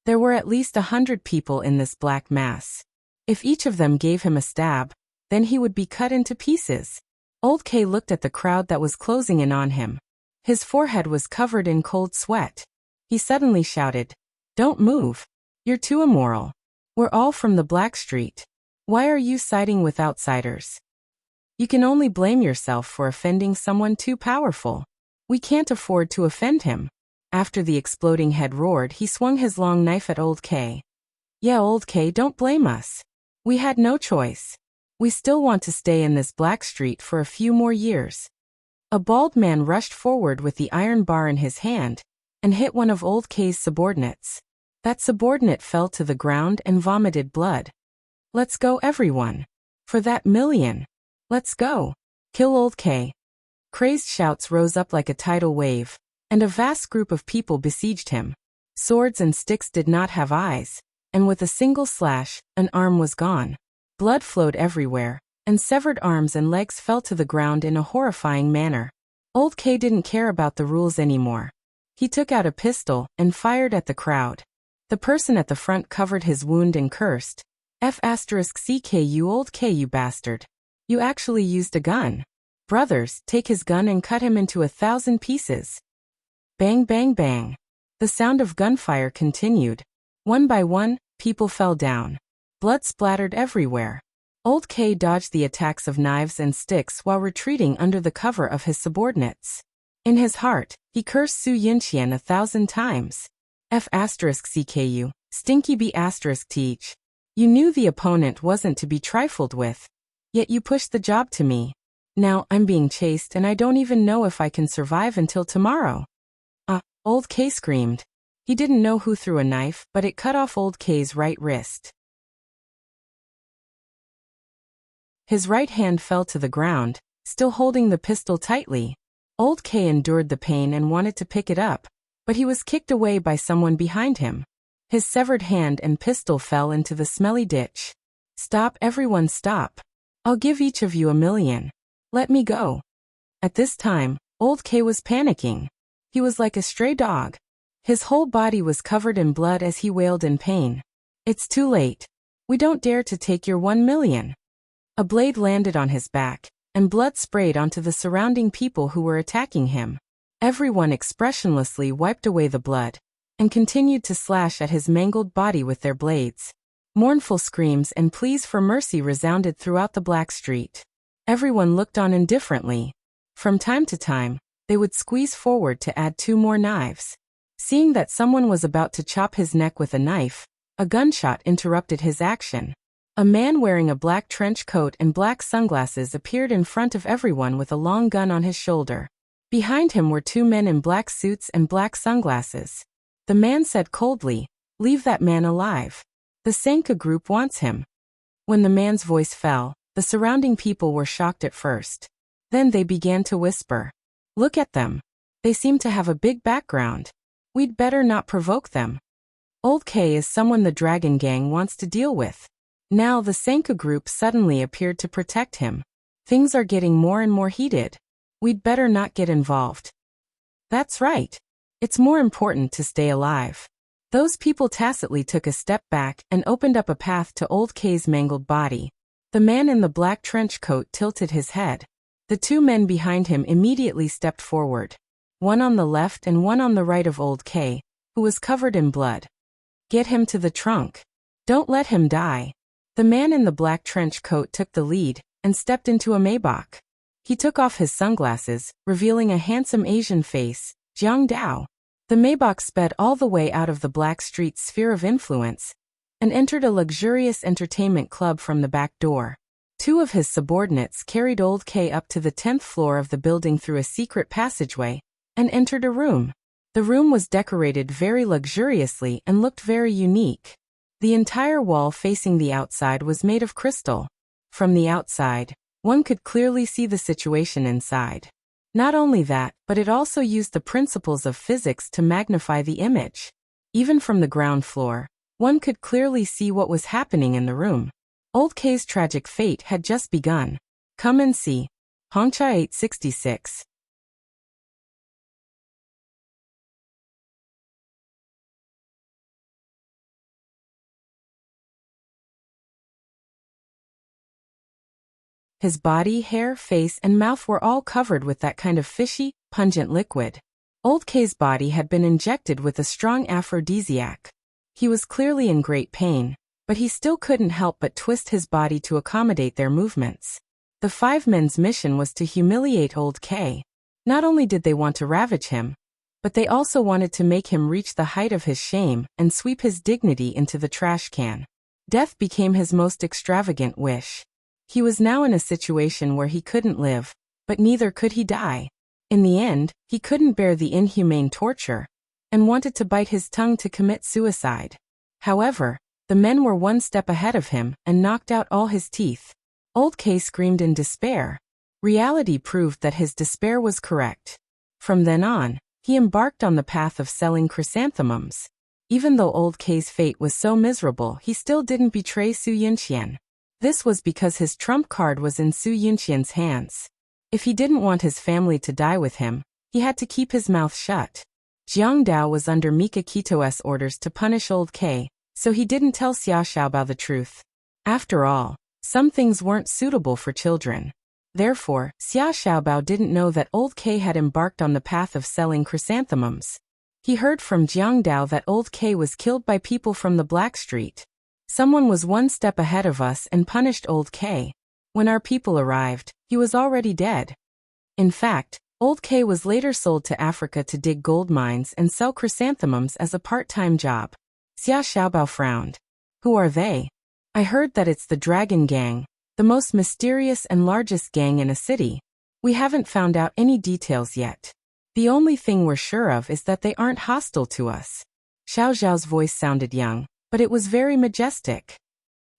There were at least 100 people in this black mass. If each of them gave him a stab, then he would be cut into pieces. Old K looked at the crowd that was closing in on him. His forehead was covered in cold sweat. He suddenly shouted, "Don't move. You're too immoral. We're all from the Black Street. Why are you siding with outsiders? You can only blame yourself for offending someone too powerful. We can't afford to offend him." After the exploding head roared, he swung his long knife at Old K. "Yeah, Old K, don't blame us. We had no choice. We still want to stay in this Black Street for a few more years." A bald man rushed forward with the iron bar in his hand and hit one of Old K's subordinates. That subordinate fell to the ground and vomited blood. "Let's go, everyone. For that $1 million. Let's go. Kill Old K." Crazed shouts rose up like a tidal wave, and a vast group of people besieged him. Swords and sticks did not have eyes, and with a single slash, an arm was gone. Blood flowed everywhere, and severed arms and legs fell to the ground in a horrifying manner. Old K didn't care about the rules anymore. He took out a pistol and fired at the crowd. The person at the front covered his wound and cursed, "F***ck you Old K, you bastard. You actually used a gun. Brothers, take his gun and cut him into 1,000 pieces." Bang, bang, bang. The sound of gunfire continued. One by one, people fell down. Blood splattered everywhere. Old K dodged the attacks of knives and sticks while retreating under the cover of his subordinates. In his heart, he cursed Su Yinxian 1,000 times. "F***ck, stinky B***th. You knew the opponent wasn't to be trifled with. Yet you pushed the job to me. Now I'm being chased and I don't even know if I can survive until tomorrow." Old K screamed. He didn't know who threw a knife, but it cut off old K's right wrist. His right hand fell to the ground, still holding the pistol tightly. Old K endured the pain and wanted to pick it up, but he was kicked away by someone behind him. His severed hand and pistol fell into the smelly ditch. "Stop, everyone, stop. I'll give each of you $1,000,000. Let me go." At this time, old K was panicking. He was like a stray dog. His whole body was covered in blood as he wailed in pain. "It's too late. We don't dare to take your $1,000,000. A blade landed on his back, and blood sprayed onto the surrounding people who were attacking him. Everyone expressionlessly wiped away the blood, and continued to slash at his mangled body with their blades. Mournful screams and pleas for mercy resounded throughout the black street. Everyone looked on indifferently. From time to time, they would squeeze forward to add 2 more knives. Seeing that someone was about to chop his neck with a knife, a gunshot interrupted his action. A man wearing a black trench coat and black sunglasses appeared in front of everyone with a long gun on his shoulder. Behind him were 2 men in black suits and black sunglasses. The man said coldly, "Leave that man alive. The Sanka group wants him." When the man's voice fell, the surrounding people were shocked at first. Then they began to whisper, "Look at them. They seem to have a big background. We'd better not provoke them. Old K is someone the Dragon Gang wants to deal with." Now the Sanka group suddenly appeared to protect him. "Things are getting more and more heated. We'd better not get involved." "That's right. It's more important to stay alive." Those people tacitly took a step back and opened up a path to old K's mangled body. The man in the black trench coat tilted his head. The 2 men behind him immediately stepped forward. One on the left and one on the right of old K, who was covered in blood. "Get him to the trunk. Don't let him die." The man in the black trench coat took the lead, and stepped into a Maybach. He took off his sunglasses, revealing a handsome Asian face, Jiang Dao. The Maybach sped all the way out of the black street's sphere of influence, and entered a luxurious entertainment club from the back door. 2 of his subordinates carried old K up to the 10th floor of the building through a secret passageway, and entered a room. The room was decorated very luxuriously and looked very unique. The entire wall facing the outside was made of crystal. From the outside, one could clearly see the situation inside. Not only that, but it also used the principles of physics to magnify the image. Even from the ground floor, one could clearly see what was happening in the room. Old K's tragic fate had just begun. Come and see. Hongcha 866. His body, hair, face, and mouth were all covered with that kind of fishy, pungent liquid. Old K's body had been injected with a strong aphrodisiac. He was clearly in great pain, but he still couldn't help but twist his body to accommodate their movements. The 5 men's mission was to humiliate old K. Not only did they want to ravage him, but they also wanted to make him reach the height of his shame and sweep his dignity into the trash can. Death became his most extravagant wish. He was now in a situation where he couldn't live, but neither could he die. In the end, he couldn't bear the inhumane torture, and wanted to bite his tongue to commit suicide. However, the men were 1 step ahead of him and knocked out all his teeth. Old K screamed in despair. Reality proved that his despair was correct. From then on, he embarked on the path of selling chrysanthemums. Even though old K's fate was so miserable, he still didn't betray Su Yunqian. This was because his trump card was in Su Yunqian's hands. If he didn't want his family to die with him, he had to keep his mouth shut. Jiang Dao was under Mika Kito's orders to punish old K, so he didn't tell Xia Xiaobao the truth. After all, some things weren't suitable for children. Therefore, Xia Xiaobao didn't know that old K had embarked on the path of selling chrysanthemums. He heard from Jiang Dao that old K was killed by people from the Black Street. Someone was 1 step ahead of us and punished old K. When our people arrived, he was already dead. In fact, old K was later sold to Africa to dig gold mines and sell chrysanthemums as a part-time job. Xia Xiaobao frowned. Who are they? I heard that it's the Dragon Gang, the most mysterious and largest gang in a city. We haven't found out any details yet. The only thing we're sure of is that they aren't hostile to us. Xiao Zhao's voice sounded young, but it was very majestic.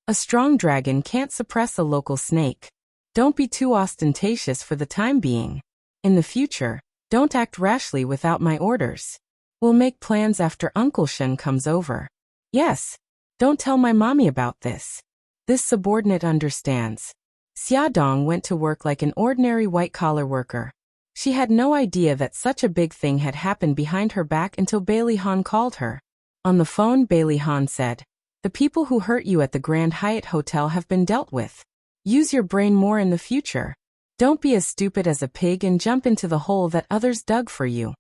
A strong dragon can't suppress a local snake. Don't be too ostentatious for the time being. In the future, don't act rashly without my orders. We'll make plans after Uncle Shen comes over. Yes. Don't tell my mommy about this. This subordinate understands. Xia Dong went to work like an ordinary white-collar worker. She had no idea that such a big thing had happened behind her back until Bailey Han called her. On the phone, Bailey Han said, "The people who hurt you at the Grand Hyatt Hotel have been dealt with. Use your brain more in the future. Don't be as stupid as a pig and jump into the hole that others dug for you."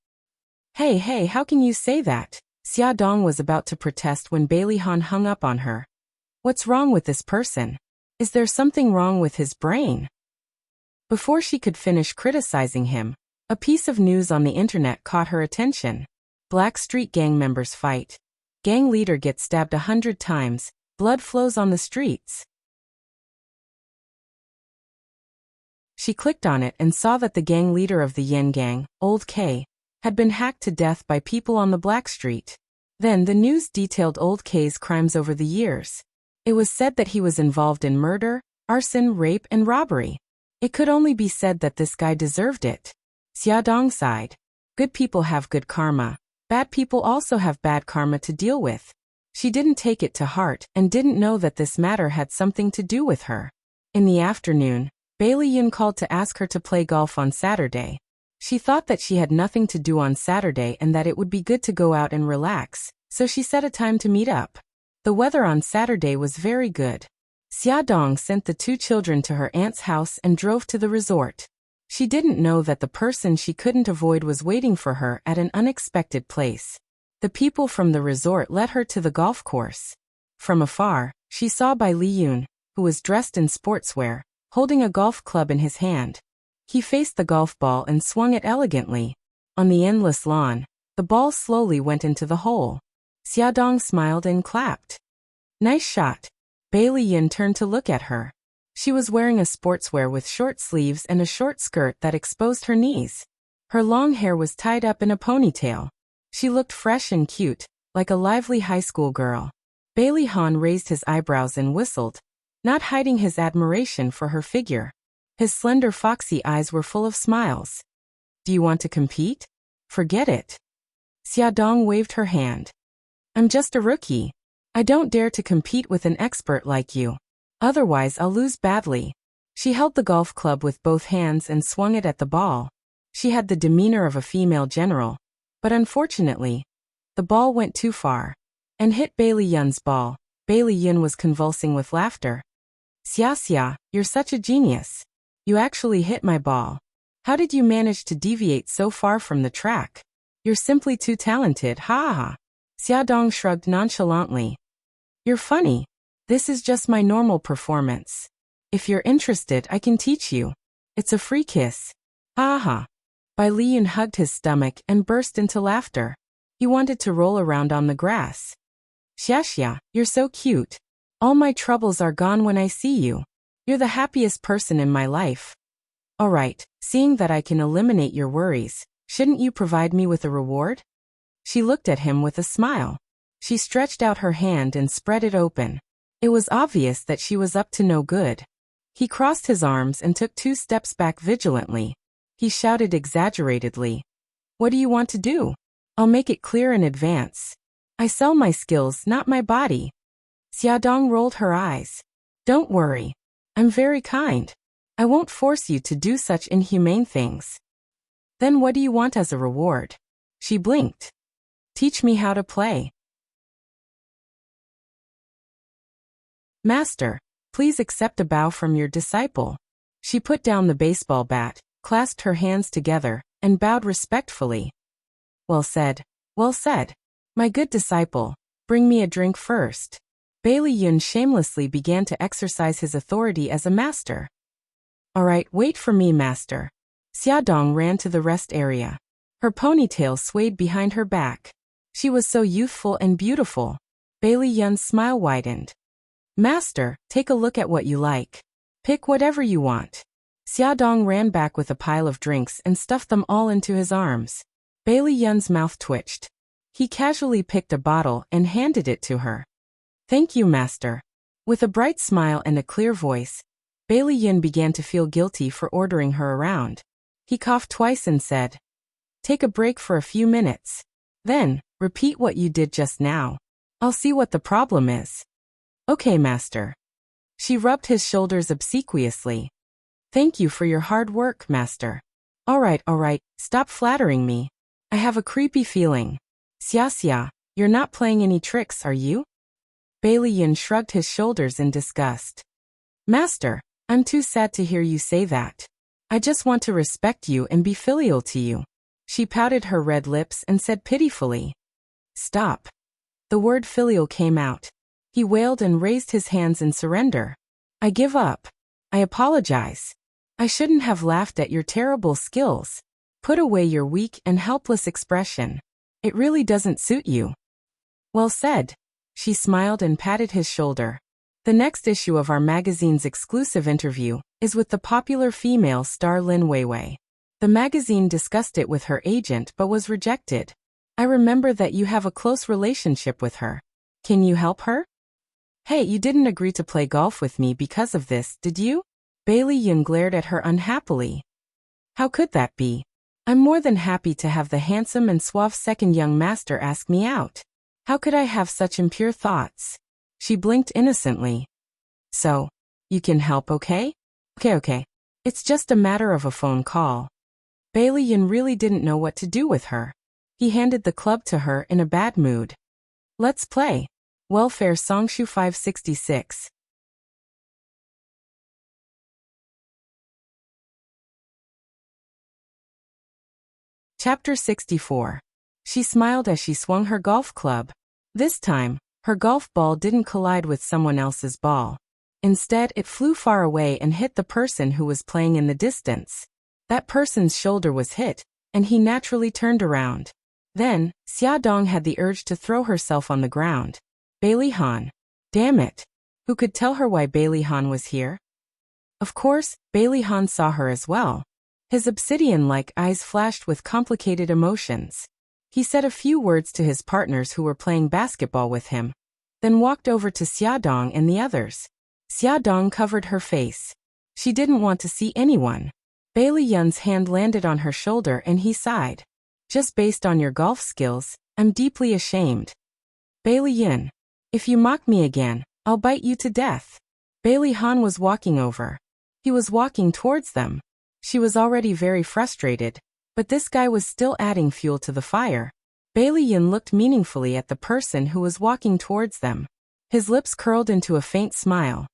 Hey, how can you say that? Xia Dong was about to protest when Bailey Han hung up on her. What's wrong with this person? Is there something wrong with his brain? Before she could finish criticizing him, a piece of news on the internet caught her attention. Black Street gang members fight. Gang leader gets stabbed 100 times, blood flows on the streets. She clicked on it and saw that the gang leader of the Yen gang, Old K, had been hacked to death by people on the Black Street. Then the news detailed Old K's crimes over the years. It was said that he was involved in murder, arson, rape, and robbery. It could only be said that this guy deserved it. Xia Dong sighed. Good people have good karma. Bad people also have bad karma to deal with. She didn't take it to heart and didn't know that this matter had something to do with her. In the afternoon, Bailey Yun called to ask her to play golf on Saturday. She thought that she had nothing to do on Saturday and that it would be good to go out and relax, so she set a time to meet up. The weather on Saturday was very good. Xia Dong sent the two children to her aunt's house and drove to the resort. She didn't know that the person she couldn't avoid was waiting for her at an unexpected place. The people from the resort led her to the golf course. From afar, she saw Bai Li Yun, who was dressed in sportswear, holding a golf club in his hand. He faced the golf ball and swung it elegantly. On the endless lawn, the ball slowly went into the hole. Xia Dong smiled and clapped. Nice shot. Bailey Yin turned to look at her. She was wearing a sportswear with short sleeves and a short skirt that exposed her knees. Her long hair was tied up in a ponytail. She looked fresh and cute, like a lively high school girl. Bailey Han raised his eyebrows and whistled, not hiding his admiration for her figure. His slender foxy eyes were full of smiles. Do you want to compete? Forget it. Xia Dong waved her hand. I'm just a rookie. I don't dare to compete with an expert like you. Otherwise I'll lose badly. She held the golf club with both hands and swung it at the ball. She had the demeanor of a female general. But unfortunately, the ball went too far and hit Bailey Yun's ball. Bailey Yun was convulsing with laughter. Xia, you're such a genius. You actually hit my ball. How did you manage to deviate so far from the track? You're simply too talented, ha ha. Xia Dong shrugged nonchalantly. You're funny. This is just my normal performance. If you're interested, I can teach you. It's a free kiss. Ha ha. Bai Li Yun hugged his stomach and burst into laughter. He wanted to roll around on the grass. Xia, you're so cute. All my troubles are gone when I see you. You're the happiest person in my life. All right, seeing that I can eliminate your worries, shouldn't you provide me with a reward? She looked at him with a smile. She stretched out her hand and spread it open. It was obvious that she was up to no good. He crossed his arms and took 2 steps back vigilantly. He shouted exaggeratedly. What do you want to do? I'll make it clear in advance. I sell my skills, not my body. Xia Dong rolled her eyes. Don't worry. I'm very kind. I won't force you to do such inhumane things. Then what do you want as a reward? She blinked. Teach me how to play. Master, please accept a bow from your disciple. She put down the baseball bat, clasped her hands together, and bowed respectfully. Well said, well said. My good disciple, bring me a drink first. Bailey Yun shamelessly began to exercise his authority as a master. All right, wait for me, master. Xia Dong ran to the rest area. Her ponytail swayed behind her back. She was so youthful and beautiful. Bailey Yun's smile widened. Master, take a look at what you like. Pick whatever you want. Xia Dong ran back with a pile of drinks and stuffed them all into his arms. Bailey Yun's mouth twitched. He casually picked a bottle and handed it to her. Thank you, master. With a bright smile and a clear voice, Bailey Yin began to feel guilty for ordering her around. He coughed twice and said, take a break for a few minutes. Then, repeat what you did just now. I'll see what the problem is. Okay, master. She rubbed his shoulders obsequiously. Thank you for your hard work, master. All right, stop flattering me. I have a creepy feeling. Xia, you're not playing any tricks, are you? Bailey Yin shrugged his shoulders in disgust. Master, I'm too sad to hear you say that. I just want to respect you and be filial to you. She pouted her red lips and said pitifully. Stop. The word filial came out. He wailed and raised his hands in surrender. I give up. I apologize. I shouldn't have laughed at your terrible skills. Put away your weak and helpless expression. It really doesn't suit you. Well said. She smiled and patted his shoulder. The next issue of our magazine's exclusive interview is with the popular female star Lin Weiwei. The magazine discussed it with her agent but was rejected. I remember that you have a close relationship with her. Can you help her? Hey, you didn't agree to play golf with me because of this, did you? Bailey Yin glared at her unhappily. How could that be? I'm more than happy to have the handsome and suave second young master ask me out. How could I have such impure thoughts? She blinked innocently. So, you can help, okay? Okay. It's just a matter of a phone call. Bailey Yin really didn't know what to do with her. He handed the club to her in a bad mood. Let's play. Welfare Songshu 566. Chapter 64. She smiled as she swung her golf club. This time, her golf ball didn't collide with someone else's ball. Instead, it flew far away and hit the person who was playing in the distance. That person's shoulder was hit, and he naturally turned around. Then, Xia Dong had the urge to throw herself on the ground. Bailey Han. Damn it. Who could tell her why Bailey Han was here? Of course, Bailey Han saw her as well. His obsidian-like eyes flashed with complicated emotions. He said a few words to his partners who were playing basketball with him, then walked over to Xia Dong and the others. Xia Dong covered her face. She didn't want to see anyone. Bailey Yun's hand landed on her shoulder and he sighed. Just based on your golf skills, I'm deeply ashamed. Bailey Yun, if you mock me again, I'll bite you to death. Bailey Han was walking over. He was walking towards them. She was already very frustrated, but this guy was still adding fuel to the fire. Bailey Yin looked meaningfully at the person who was walking towards them. His lips curled into a faint smile.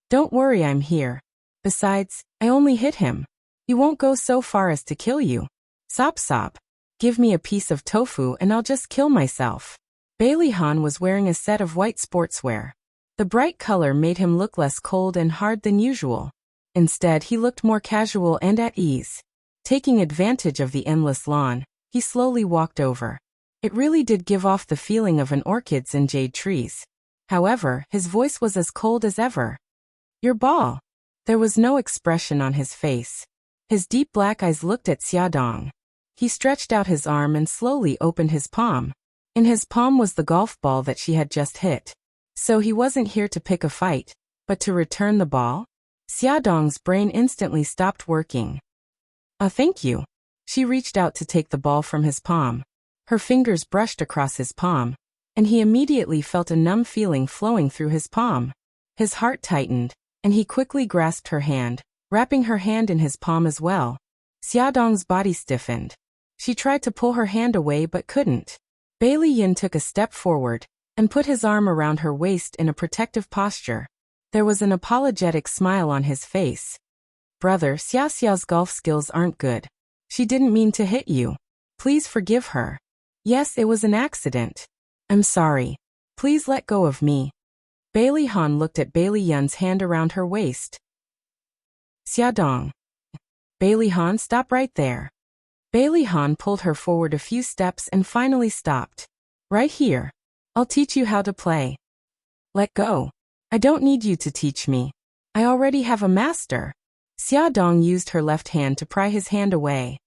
Don't worry, I'm here. Besides, I only hit him. He won't go so far as to kill you. Sop. Give me a piece of tofu and I'll just kill myself. Bailey Han was wearing a set of white sportswear. The bright color made him look less cold and hard than usual. Instead, he looked more casual and at ease. Taking advantage of the endless lawn, he slowly walked over. It really did give off the feeling of an orchids and jade trees. However, his voice was as cold as ever. Your ball. There was no expression on his face. His deep black eyes looked at Xia Dong. He stretched out his arm and slowly opened his palm. In his palm was the golf ball that she had just hit. So he wasn't here to pick a fight, but to return the ball? Xia Dong's brain instantly stopped working. Thank you. She reached out to take the ball from his palm. Her fingers brushed across his palm, and he immediately felt a numb feeling flowing through his palm. His heart tightened, and he quickly grasped her hand, wrapping her hand in his palm as well. Xia Dong's body stiffened. She tried to pull her hand away but couldn't. Bailey Yin took a step forward and put his arm around her waist in a protective posture. There was an apologetic smile on his face. Brother, Xia's golf skills aren't good. She didn't mean to hit you. Please forgive her. Yes, it was an accident. I'm sorry. Please let go of me. Bailey Han looked at Bailey Yun's hand around her waist. Xia Dong. Bailey Han, stop right there. Bailey Han pulled her forward a few steps and finally stopped. Right here. I'll teach you how to play. Let go. I don't need you to teach me. I already have a master. Xia Dong used her left hand to pry his hand away.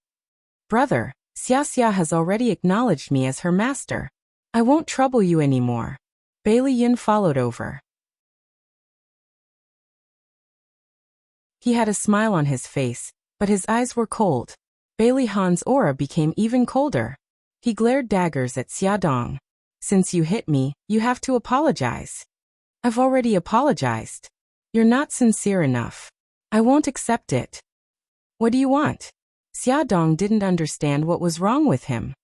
Brother, Xia has already acknowledged me as her master. I won't trouble you anymore. Bailey Yin followed over. He had a smile on his face, but his eyes were cold. Bailey Han's aura became even colder. He glared daggers at Xiaodong. Since you hit me, you have to apologize. I've already apologized. You're not sincere enough. I won't accept it. What do you want? Xiaodong didn't understand what was wrong with him.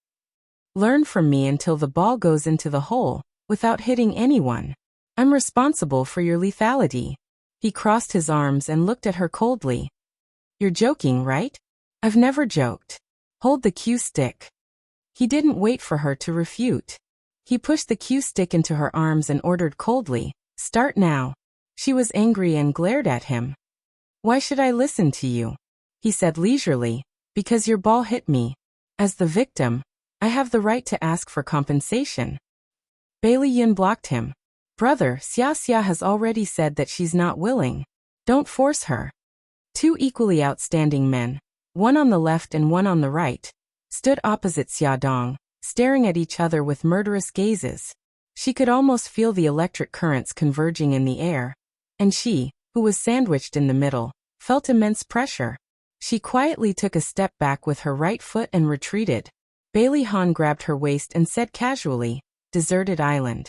Learn from me until the ball goes into the hole, without hitting anyone. I'm responsible for your lethality. He crossed his arms and looked at her coldly. You're joking, right? I've never joked. Hold the cue stick. He didn't wait for her to refute. He pushed the cue stick into her arms and ordered coldly, start now. She was angry and glared at him. Why should I listen to you? He said leisurely, because your ball hit me. As the victim, I have the right to ask for compensation. Bailey Yin blocked him. Brother, Xia has already said that she's not willing. Don't force her. Two equally outstanding men, one on the left and one on the right, stood opposite Xiaodong, staring at each other with murderous gazes. She could almost feel the electric currents converging in the air, and she, who was sandwiched in the middle, felt immense pressure. She quietly took a step back with her right foot and retreated. Bailey Han grabbed her waist and said casually, "Deserted island."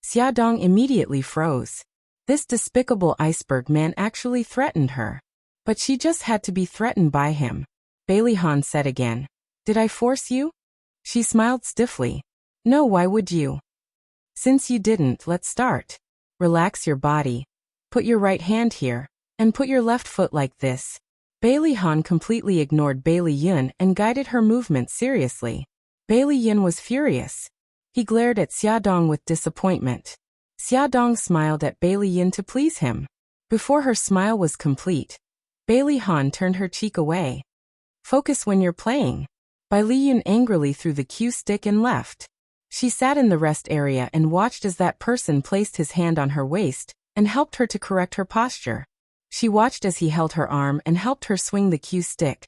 Xiaodong immediately froze. This despicable iceberg man actually threatened her. But she just had to be threatened by him. Bailey Han said again, "Did I force you?" She smiled stiffly. "No, why would you?" "Since you didn't, let's start. Relax your body. Put your right hand here, and put your left foot like this." Bailey Han completely ignored Bailey Yin and guided her movements seriously. Bailey Yin was furious. He glared at Xiaodong with disappointment. Xiaodong smiled at Bailey Yin to please him. Before her smile was complete, Bailey Han turned her cheek away. "Focus when you're playing." Bailey Yin angrily threw the cue stick and left. She sat in the rest area and watched as that person placed his hand on her waist and helped her to correct her posture. She watched as he held her arm and helped her swing the cue stick.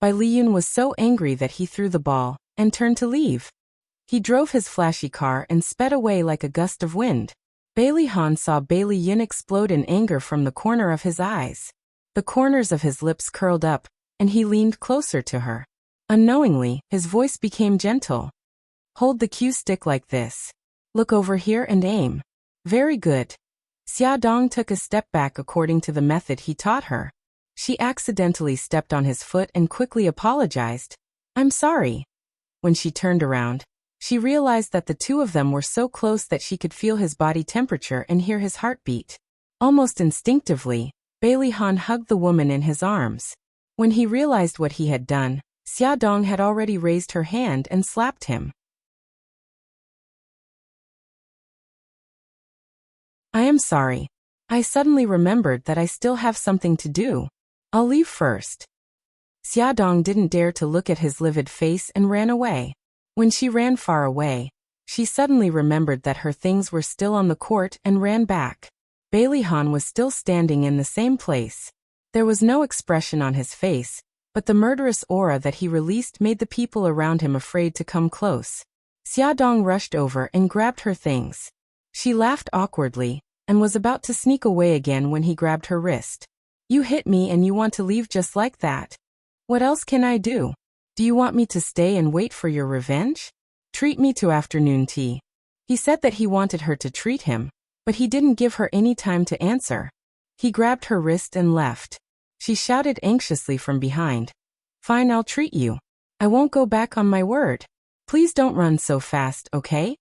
Bailey Yin was so angry that he threw the ball and turned to leave. He drove his flashy car and sped away like a gust of wind. Bailey Han saw Bailey Yin explode in anger from the corner of his eyes. The corners of his lips curled up, and he leaned closer to her. Unknowingly, his voice became gentle. "Hold the cue stick like this. Look over here and aim." "Very good." Xiaodong took a step back according to the method he taught her. She accidentally stepped on his foot and quickly apologized. "I'm sorry." When she turned around, she realized that the two of them were so close that she could feel his body temperature and hear his heartbeat. Almost instinctively, Bailey Han hugged the woman in his arms. When he realized what he had done, Xiaodong had already raised her hand and slapped him. "I am sorry. I suddenly remembered that I still have something to do. I'll leave first." Xiaodong didn't dare to look at his livid face and ran away. When she ran far away, she suddenly remembered that her things were still on the court and ran back. Bailey Han was still standing in the same place. There was no expression on his face, but the murderous aura that he released made the people around him afraid to come close. Xiaodong rushed over and grabbed her things. She laughed awkwardly and was about to sneak away again when he grabbed her wrist. "You hit me and you want to leave just like that? What else can I do? Do you want me to stay and wait for your revenge? Treat me to afternoon tea." He said that he wanted her to treat him, but he didn't give her any time to answer. He grabbed her wrist and left. She shouted anxiously from behind, "Fine, I'll treat you. I won't go back on my word. Please don't run so fast, okay?"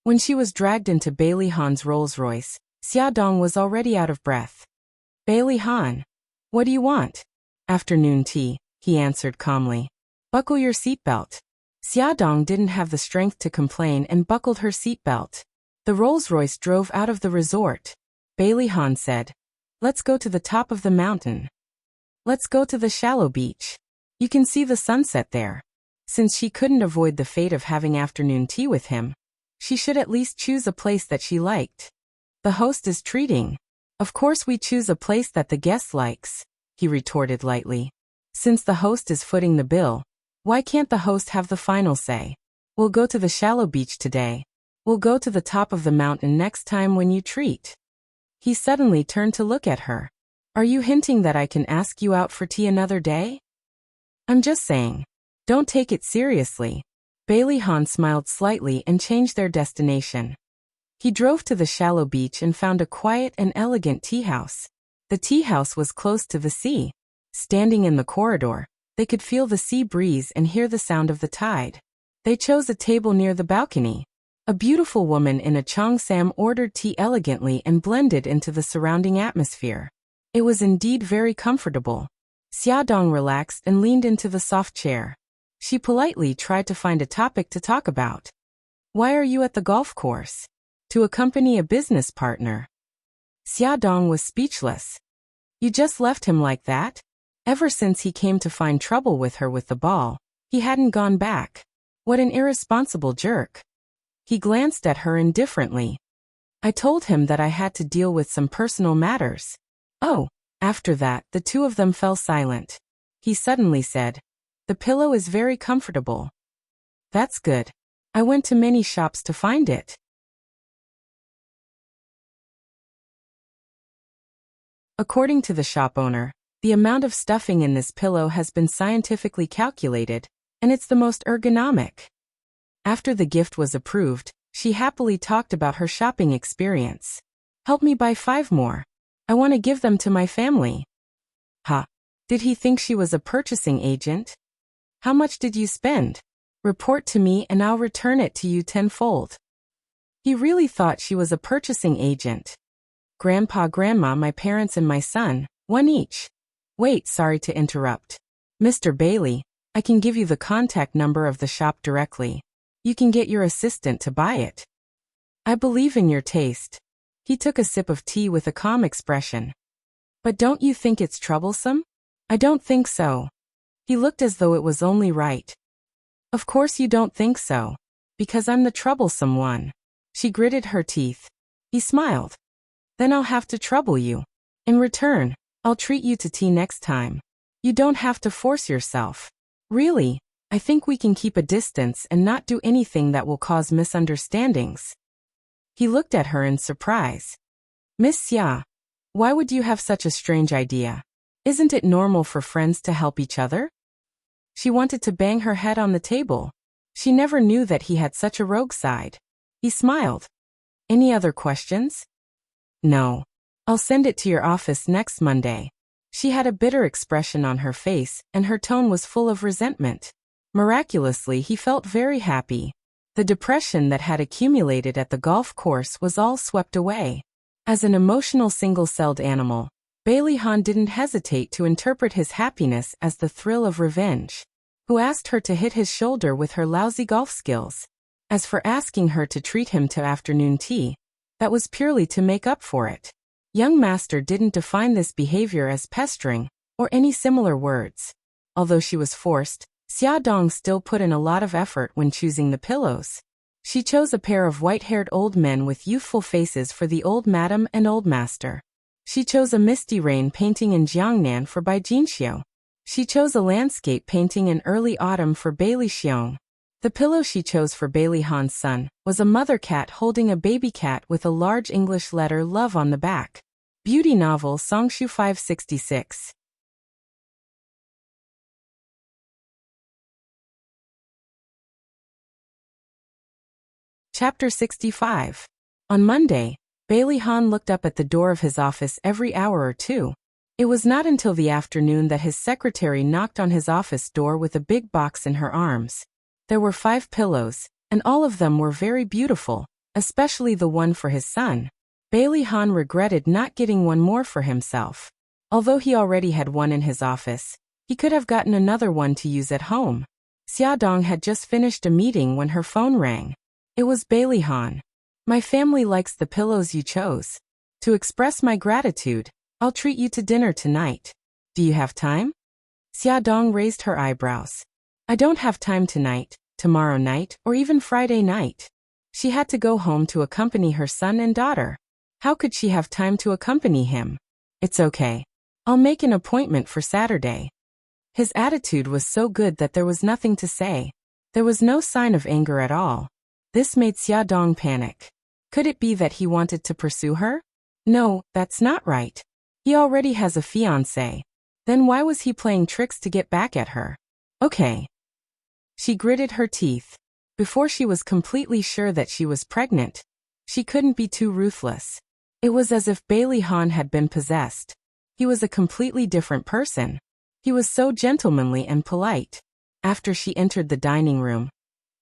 When she was dragged into Bailey Han's Rolls-Royce, Xiaodong was already out of breath. "Bailey Han, what do you want?" "Afternoon tea," he answered calmly. "Buckle your seatbelt." Xiaodong didn't have the strength to complain and buckled her seatbelt. The Rolls-Royce drove out of the resort. Bailey Han said, "Let's go to the top of the mountain. Let's go to the shallow beach. You can see the sunset there." Since she couldn't avoid the fate of having afternoon tea with him, she should at least choose a place that she liked. "The host is treating. Of course we choose a place that the guest likes," he retorted lightly. "Since the host is footing the bill, why can't the host have the final say? We'll go to the shallow beach today, We'll go to the top of the mountain next time when you treat. He suddenly turned to look at her. Are you hinting that I can ask you out for tea another day? I'm just saying. Don't take it seriously. Bailey Han smiled slightly and changed their destination. He drove to the shallow beach and found a quiet and elegant tea house. The tea house was close to the sea. Standing in the corridor, they could feel the sea breeze and hear the sound of the tide. They chose a table near the balcony. A beautiful woman in a cheongsam ordered tea elegantly and blended into the surrounding atmosphere. It was indeed very comfortable. Xiaodong relaxed and leaned into the soft chair. She politely tried to find a topic to talk about. Why are you at the golf course? To accompany a business partner. Xiaodong was speechless. You just left him like that? Ever since he came to find trouble with her with the ball, he hadn't gone back. What an irresponsible jerk. He glanced at her indifferently. I told him that I had to deal with some personal matters. Oh, after that, the two of them fell silent. He suddenly said, the pillow is very comfortable. That's good. I went to many shops to find it. According to the shop owner, the amount of stuffing in this pillow has been scientifically calculated, and it's the most ergonomic. After the gift was approved, she happily talked about her shopping experience. Help me buy 5 more. I want to give them to my family. Ha! Did he think she was a purchasing agent? How much did you spend? Report to me and I'll return it to you tenfold. He really thought she was a purchasing agent. Grandpa, Grandma, my parents and my son, 1 each. Wait, sorry to interrupt. Mr. Bailey, I can give you the contact number of the shop directly. You can get your assistant to buy it. I believe in your taste. He took a sip of tea with a calm expression. But don't you think it's troublesome? I don't think so. He looked as though it was only right. Of course you don't think so. Because I'm the troublesome one. She gritted her teeth. He smiled. Then I'll have to trouble you. In return, I'll treat you to tea next time. You don't have to force yourself. Really, I think we can keep a distance and not do anything that will cause misunderstandings. He looked at her in surprise. Miss Xia, why would you have such a strange idea? Isn't it normal for friends to help each other? She wanted to bang her head on the table. She never knew that he had such a rogue side. He smiled. Any other questions? No. I'll send it to your office next Monday. She had a bitter expression on her face, and her tone was full of resentment. Miraculously, he felt very happy. The depression that had accumulated at the golf course was all swept away. As an emotional single-celled animal, Bailey Han didn't hesitate to interpret his happiness as the thrill of revenge. Who asked her to hit his shoulder with her lousy golf skills? As for asking her to treat him to afternoon tea, that was purely to make up for it. Young master didn't define this behavior as pestering, or any similar words. Although she was forced, Xiaodong still put in a lot of effort when choosing the pillows. She chose a pair of white-haired old men with youthful faces for the old madam and old master. She chose a misty rain painting in Jiangnan for Bai Jinxiu. She chose a landscape painting in early autumn for Bailey Xiong. The pillow she chose for Bailey Han's son was a mother cat holding a baby cat with a large English letter love on the back. Beauty novel Songshu 566. Chapter 65. On Monday, Bailey Han looked up at the door of his office every hour or two. It was not until the afternoon that his secretary knocked on his office door with a big box in her arms. There were 5 pillows, and all of them were very beautiful, especially the one for his son. Bailey Han regretted not getting one more for himself. Although he already had one in his office, he could have gotten another one to use at home. Xiaodong had just finished a meeting when her phone rang. It was Bailey Han. My family likes the pillows you chose. To express my gratitude, I'll treat you to dinner tonight. Do you have time? Xiaodong raised her eyebrows. I don't have time tonight, tomorrow night, or even Friday night. She had to go home to accompany her son and daughter. How could she have time to accompany him? It's okay. I'll make an appointment for Saturday. His attitude was so good that there was nothing to say. There was no sign of anger at all. This made Xiaodong panic. Could it be that he wanted to pursue her? No, that's not right. He already has a fiancé. Then why was he playing tricks to get back at her? Okay. She gritted her teeth. Before she was completely sure that she was pregnant, she couldn't be too ruthless. It was as if Bailey Han had been possessed. He was a completely different person. He was so gentlemanly and polite. After she entered the dining room,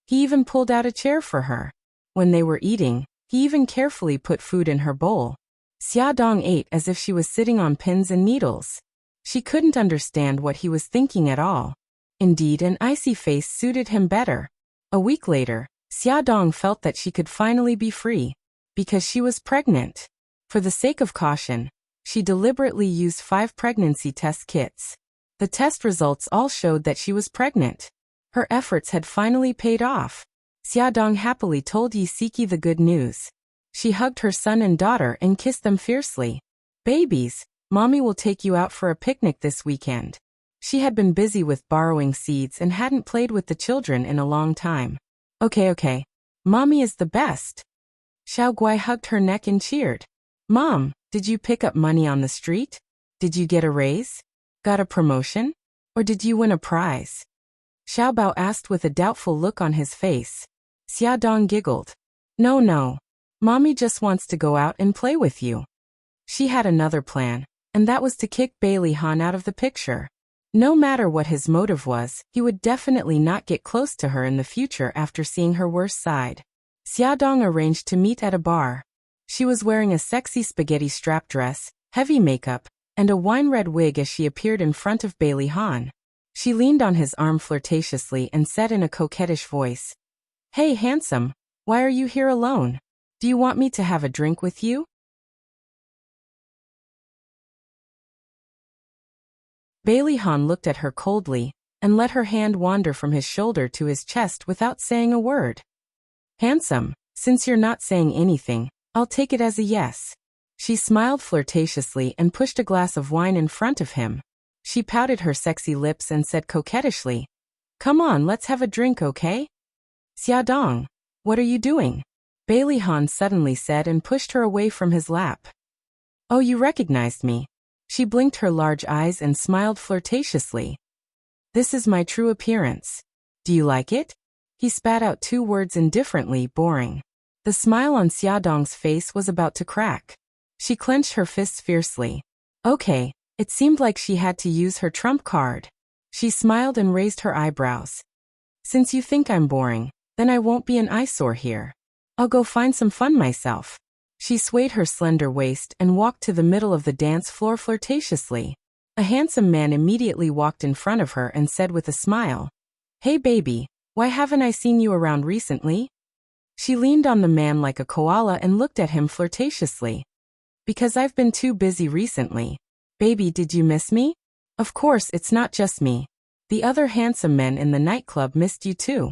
he even pulled out a chair for her. When they were eating, he even carefully put food in her bowl. Xiaodong ate as if she was sitting on pins and needles. She couldn't understand what he was thinking at all. Indeed, an icy face suited him better. A week later, Xiaodong felt that she could finally be free. Because she was pregnant. For the sake of caution, she deliberately used 5 pregnancy test kits. The test results all showed that she was pregnant. Her efforts had finally paid off. Xiaodong happily told Yisiki the good news. She hugged her son and daughter and kissed them fiercely. Babies, Mommy will take you out for a picnic this weekend. She had been busy with borrowing seeds and hadn't played with the children in a long time. Okay. Mommy is the best. Xiao Guai hugged her neck and cheered. Mom, did you pick up money on the street? Did you get a raise? Got a promotion? Or did you win a prize? Xiao Bao asked with a doubtful look on his face. Xiaodong giggled. No. Mommy just wants to go out and play with you. She had another plan, and that was to kick Bailey Han out of the picture. No matter what his motive was, he would definitely not get close to her in the future after seeing her worst side. Xiaodong arranged to meet at a bar. She was wearing a sexy spaghetti strap dress, heavy makeup, and a wine-red wig as she appeared in front of Bailey Han. She leaned on his arm flirtatiously and said in a coquettish voice, Hey handsome, why are you here alone? Do you want me to have a drink with you? Bailey Han looked at her coldly, and let her hand wander from his shoulder to his chest without saying a word. Handsome, since you're not saying anything, I'll take it as a yes. She smiled flirtatiously and pushed a glass of wine in front of him. She pouted her sexy lips and said coquettishly, Come on, let's have a drink, okay? Xiaodong, what are you doing? Bailey Han suddenly said and pushed her away from his lap. Oh, you recognized me. She blinked her large eyes and smiled flirtatiously. This is my true appearance. Do you like it? He spat out 2 words indifferently, boring. The smile on Xiaodong's face was about to crack. She clenched her fists fiercely. Okay, it seemed like she had to use her trump card. She smiled and raised her eyebrows. Since you think I'm boring, then I won't be an eyesore here. I'll go find some fun myself. She swayed her slender waist and walked to the middle of the dance floor flirtatiously. A handsome man immediately walked in front of her and said with a smile, Hey baby, why haven't I seen you around recently? She leaned on the man like a koala and looked at him flirtatiously. Because I've been too busy recently. Baby, did you miss me? Of course, it's not just me. The other handsome men in the nightclub missed you too.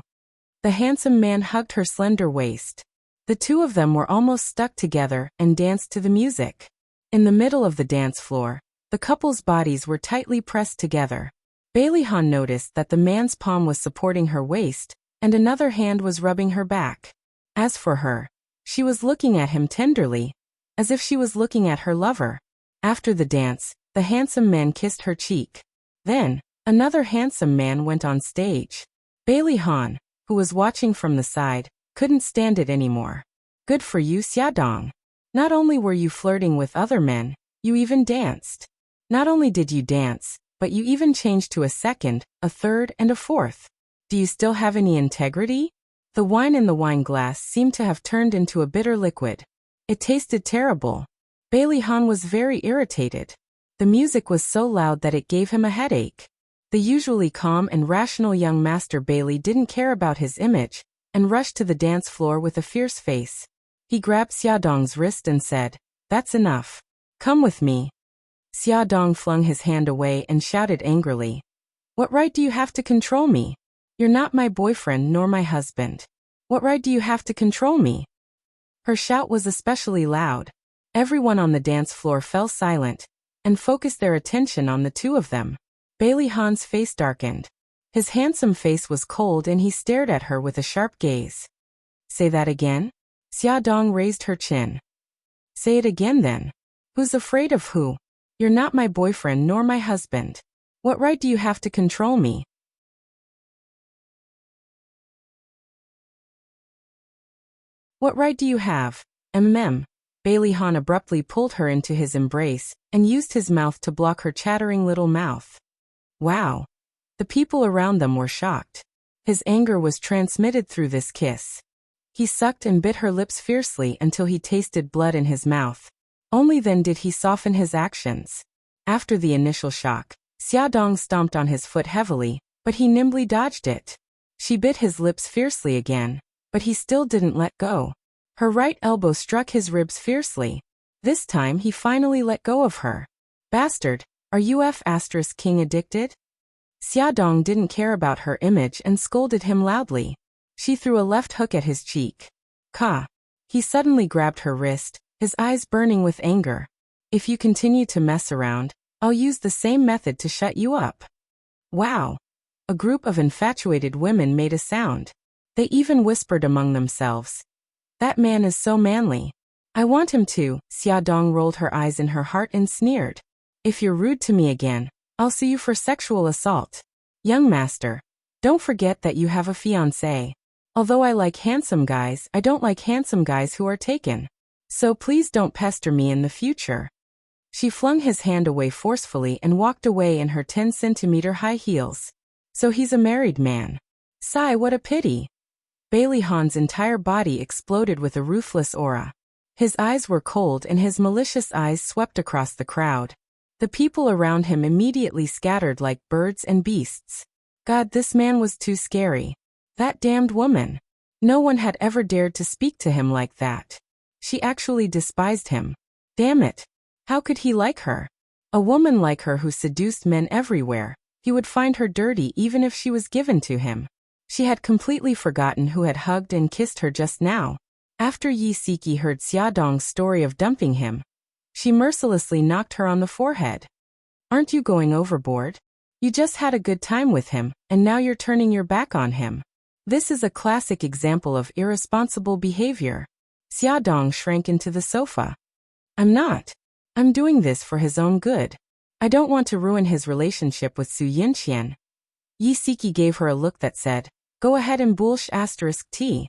The handsome man hugged her slender waist. The two of them were almost stuck together and danced to the music. In the middle of the dance floor, the couple's bodies were tightly pressed together. Bailey Han noticed that the man's palm was supporting her waist, and another hand was rubbing her back. As for her, she was looking at him tenderly, as if she was looking at her lover. After the dance, the handsome man kissed her cheek. Then, another handsome man went on stage. Bailey Han, who was watching from the side, couldn't stand it anymore. Good for you, Xiaodong. Not only were you flirting with other men, you even danced. Not only did you dance, but you even changed to a second, a third, and a fourth. Do you still have any integrity? The wine in the wine glass seemed to have turned into a bitter liquid. It tasted terrible. Bailey Han was very irritated. The music was so loud that it gave him a headache. The usually calm and rational young Master Bailey didn't care about his image, and rushed to the dance floor with a fierce face. He grabbed Xiaodong's wrist and said, That's enough. Come with me. Xiaodong flung his hand away and shouted angrily, What right do you have to control me? You're not my boyfriend nor my husband. What right do you have to control me? Her shout was especially loud. Everyone on the dance floor fell silent, and focused their attention on the two of them. Bailey Han's face darkened. His handsome face was cold and he stared at her with a sharp gaze. Say that again? Xiaodong raised her chin. Say it again then. Who's afraid of who? You're not my boyfriend nor my husband. What right do you have to control me? What right do you have? Bailey Han abruptly pulled her into his embrace and used his mouth to block her chattering little mouth. Wow. The people around them were shocked. His anger was transmitted through this kiss. He sucked and bit her lips fiercely until he tasted blood in his mouth. Only then did he soften his actions. After the initial shock, Xiaodong stomped on his foot heavily, but he nimbly dodged it. She bit his lips fiercely again, but he still didn't let go. Her right elbow struck his ribs fiercely. This time he finally let go of her. Bastard, are you King addicted? Xiaodong didn't care about her image and scolded him loudly. She threw a left hook at his cheek. Ka. He suddenly grabbed her wrist, his eyes burning with anger. If you continue to mess around, I'll use the same method to shut you up. Wow. A group of infatuated women made a sound. They even whispered among themselves. That man is so manly. I want him to. Xiaodong rolled her eyes in her heart and sneered. If you're rude to me again, I'll sue you for sexual assault. Young master, don't forget that you have a fiancé. Although I like handsome guys, I don't like handsome guys who are taken. So please don't pester me in the future. She flung his hand away forcefully and walked away in her 10-centimeter high heels. So he's a married man. Sigh, what a pity. Bailey Han's entire body exploded with a ruthless aura. His eyes were cold and his malicious eyes swept across the crowd. The people around him immediately scattered like birds and beasts. God, this man was too scary. That damned woman. No one had ever dared to speak to him like that. She actually despised him. Damn it. How could he like her? A woman like her who seduced men everywhere. He would find her dirty even if she was given to him. She had completely forgotten who had hugged and kissed her just now. After Yi Siki heard Xiaodong's story of dumping him, she mercilessly knocked her on the forehead. Aren't you going overboard? You just had a good time with him, and now you're turning your back on him. This is a classic example of irresponsible behavior. Xiaodong shrank into the sofa. I'm not. I'm doing this for his own good. I don't want to ruin his relationship with Su Yinqian. Yi Siki gave her a look that said, go ahead and *T.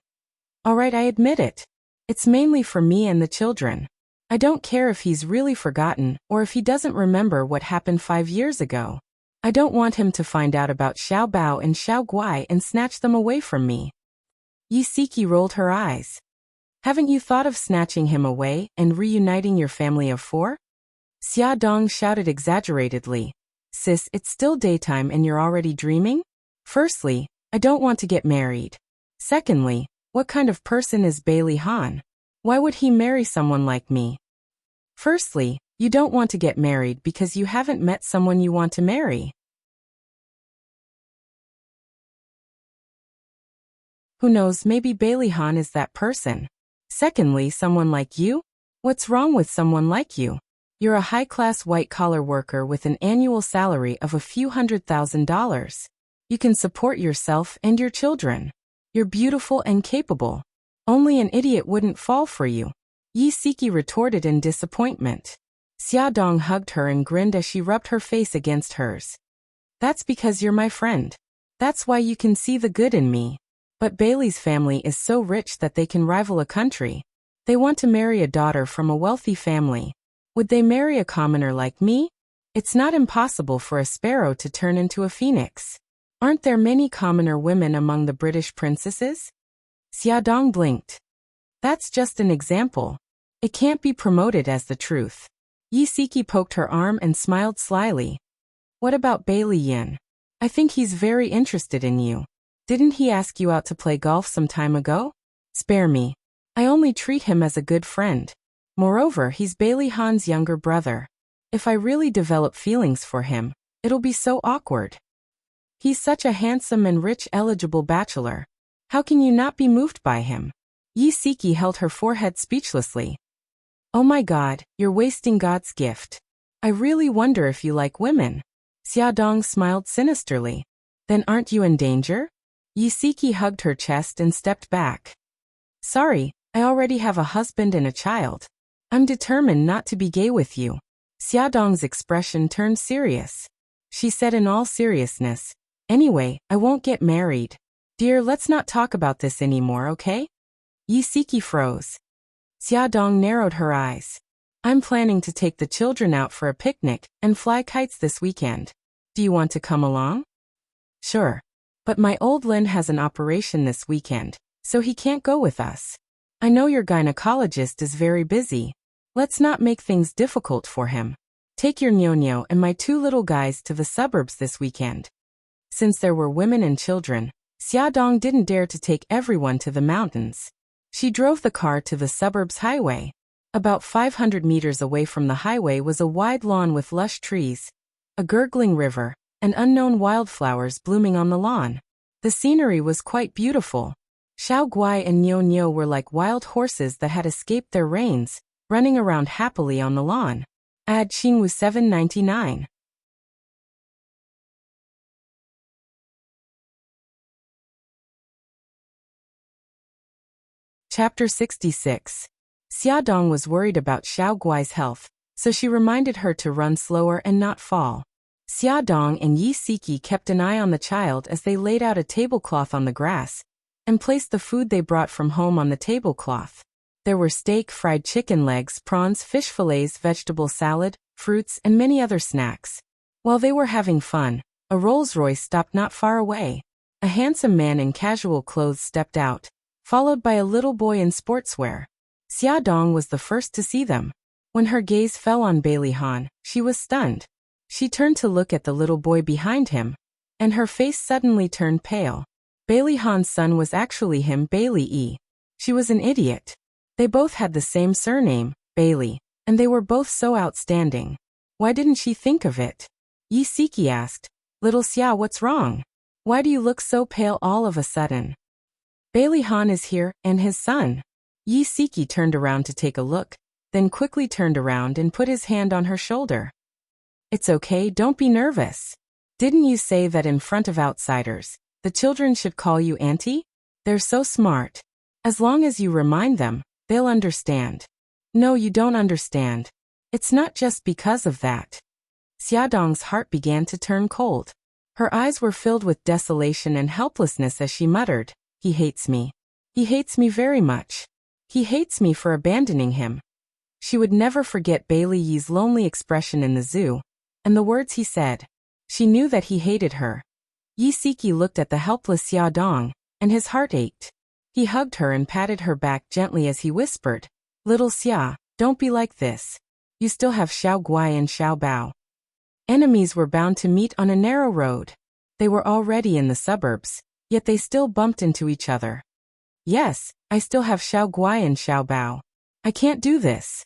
Alright, I admit it. It's mainly for me and the children. I don't care if he's really forgotten or if he doesn't remember what happened 5 years ago. I don't want him to find out about Xiao Bao and Xiao Guai and snatch them away from me. Yi Siki rolled her eyes. Haven't you thought of snatching him away and reuniting your family of 4? Xiaodong shouted exaggeratedly. Sis, it's still daytime and you're already dreaming? Firstly, I don't want to get married. Secondly, what kind of person is Bailey Han? Why would he marry someone like me? Firstly, you don't want to get married because you haven't met someone you want to marry. Who knows, maybe Bailey Han is that person. Secondly, someone like you? What's wrong with someone like you? You're a high-class white-collar worker with an annual salary of a few $100,000. You can support yourself and your children. You're beautiful and capable. Only an idiot wouldn't fall for you. Yi Siki retorted in disappointment. Xiaodong hugged her and grinned as she rubbed her face against hers. That's because you're my friend. That's why you can see the good in me. But Bailey's family is so rich that they can rival a country. They want to marry a daughter from a wealthy family. Would they marry a commoner like me? It's not impossible for a sparrow to turn into a phoenix. Aren't there many commoner women among the British princesses? Xiaodong blinked. That's just an example. It can't be promoted as the truth. Yi Siki poked her arm and smiled slyly. What about Bailey Yin? I think he's very interested in you. Didn't he ask you out to play golf some time ago? Spare me. I only treat him as a good friend. Moreover, he's Bailey Han's younger brother. If I really develop feelings for him, it'll be so awkward. He's such a handsome and rich eligible bachelor. How can you not be moved by him? Yi Siki held her forehead speechlessly. Oh my God, you're wasting God's gift. I really wonder if you like women. Xiaodong smiled sinisterly. Then aren't you in danger? Yi Siki hugged her chest and stepped back. Sorry, I already have a husband and a child. I'm determined not to be gay with you. Xiaodong's expression turned serious. She said in all seriousness, anyway, I won't get married. Dear, let's not talk about this anymore, okay? Yi Siki froze. Xiaodong narrowed her eyes. I'm planning to take the children out for a picnic and fly kites this weekend. Do you want to come along? Sure. But my old Lin has an operation this weekend, so he can't go with us. I know your gynecologist is very busy. Let's not make things difficult for him. Take your Nyonyo and my 2 little guys to the suburbs this weekend. Since there were women and children, Xiaodong didn't dare to take everyone to the mountains. She drove the car to the suburbs highway. About 500 meters away from the highway was a wide lawn with lush trees, a gurgling river, and unknown wildflowers blooming on the lawn. The scenery was quite beautiful. Xiao Guai and Nyonyo were like wild horses that had escaped their reins, running around happily on the lawn. Ad Xingwu 799. Chapter 66. Xiaodong was worried about Xiao Guai's health, so she reminded her to run slower and not fall. Xiaodong and Yi Siki kept an eye on the child as they laid out a tablecloth on the grass and placed the food they brought from home on the tablecloth. There were steak, fried chicken legs, prawns, fish fillets, vegetable salad, fruits, and many other snacks. While they were having fun, a Rolls-Royce stopped not far away. A handsome man in casual clothes stepped out, followed by a little boy in sportswear. Xiaodong was the first to see them. When her gaze fell on Bailey Han, she was stunned. She turned to look at the little boy behind him, and her face suddenly turned pale. Bailey Han's son was actually him, Bailey E. She was an idiot. They both had the same surname, Bailey, and they were both so outstanding. Why didn't she think of it? Yi Siki asked, Little Xia, what's wrong? Why do you look so pale all of a sudden? Bailey Han is here, and his son. Yi Siki turned around to take a look, then quickly turned around and put his hand on her shoulder. It's okay, don't be nervous. Didn't you say that in front of outsiders, the children should call you auntie? They're so smart. As long as you remind them, they'll understand. No, you don't understand. It's not just because of that. Xiaodong's heart began to turn cold. Her eyes were filled with desolation and helplessness as she muttered, He hates me. He hates me very much. He hates me for abandoning him. She would never forget Bailey Yi's lonely expression in the zoo, and the words he said. She knew that he hated her. Yi Siki looked at the helpless Xiaodong, and his heart ached. He hugged her and patted her back gently as he whispered, Little Xia, don't be like this. You still have Xiao Guai and Xiao Bao. Enemies were bound to meet on a narrow road. They were already in the suburbs, yet they still bumped into each other. Yes, I still have Xiao Guai and Xiao Bao. I can't do this.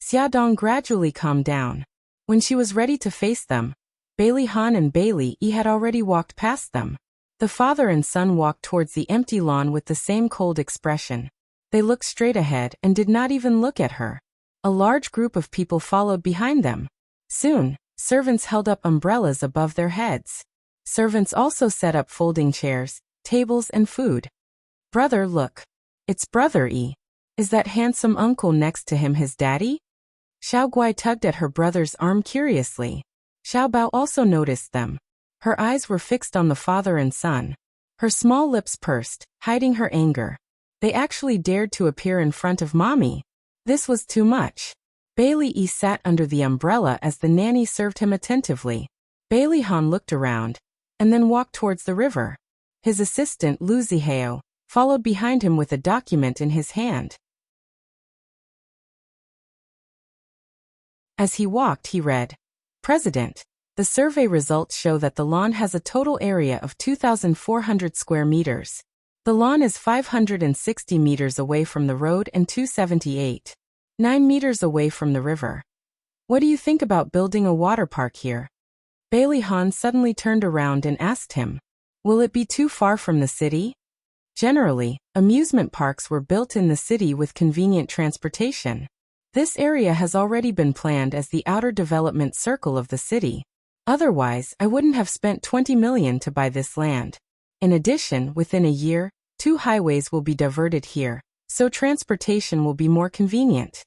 Xiaodong gradually calmed down. When she was ready to face them, Bailey Han and Bailey E had already walked past them. The father and son walked towards the empty lawn with the same cold expression. They looked straight ahead and did not even look at her. A large group of people followed behind them. Soon, servants held up umbrellas above their heads. Servants also set up folding chairs, tables, and food. Brother, look. It's Brother E. Is that handsome uncle next to him his daddy? Xiao Guai tugged at her brother's arm curiously. Xiao Bao also noticed them. Her eyes were fixed on the father and son. Her small lips pursed, hiding her anger. They actually dared to appear in front of Mommy. This was too much. Bailey E sat under the umbrella as the nanny served him attentively. Bailey Han looked around, and then walked towards the river. His assistant, Lu Zihao, followed behind him with a document in his hand. As he walked, he read, President, the survey results show that the lawn has a total area of 2,400 square meters. The lawn is 560 meters away from the road and 278.9 meters away from the river. What do you think about building a water park here? Bailey Han suddenly turned around and asked him, Will it be too far from the city? Generally, amusement parks were built in the city with convenient transportation. This area has already been planned as the outer development circle of the city. Otherwise, I wouldn't have spent 20 million to buy this land. In addition, within a year, 2 highways will be diverted here, so transportation will be more convenient.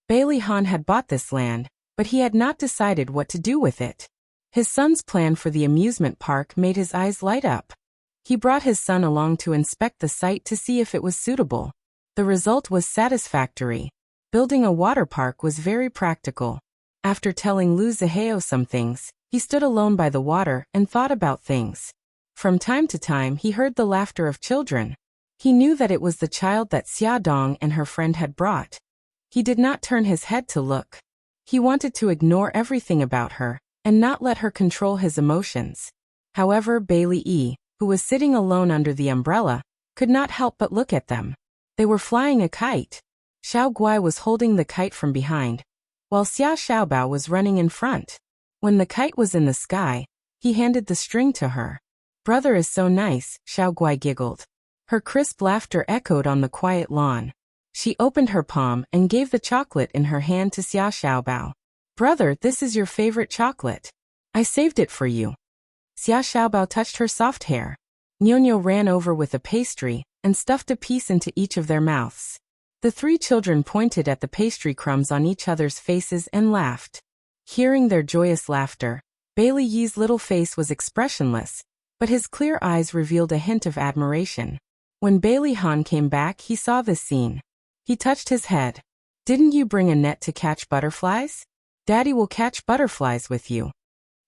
Bailey Han had bought this land, but he had not decided what to do with it. His son's plan for the amusement park made his eyes light up. He brought his son along to inspect the site to see if it was suitable. The result was satisfactory. Building a water park was very practical. After telling Lu Zihao some things, he stood alone by the water and thought about things. From time to time he heard the laughter of children. He knew that it was the child that Xia Dong and her friend had brought. He did not turn his head to look. He wanted to ignore everything about her, and not let her control his emotions. However, Bailey Yi, who was sitting alone under the umbrella, could not help but look at them. They were flying a kite. Xiao Guai was holding the kite from behind, while Xia Xiaobao was running in front. When the kite was in the sky, he handed the string to her. "Brother is so nice," Xiao Guai giggled. Her crisp laughter echoed on the quiet lawn. She opened her palm and gave the chocolate in her hand to Xia Xiaobao. "Brother, this is your favorite chocolate. I saved it for you." Xia Xiaobao touched her soft hair. Nyonyo ran over with a pastry and stuffed a piece into each of their mouths. The three children pointed at the pastry crumbs on each other's faces and laughed. Hearing their joyous laughter, Bailey Yi's little face was expressionless, but his clear eyes revealed a hint of admiration. When Bailey Han came back, he saw this scene. He touched his head. "Didn't you bring a net to catch butterflies? Daddy will catch butterflies with you."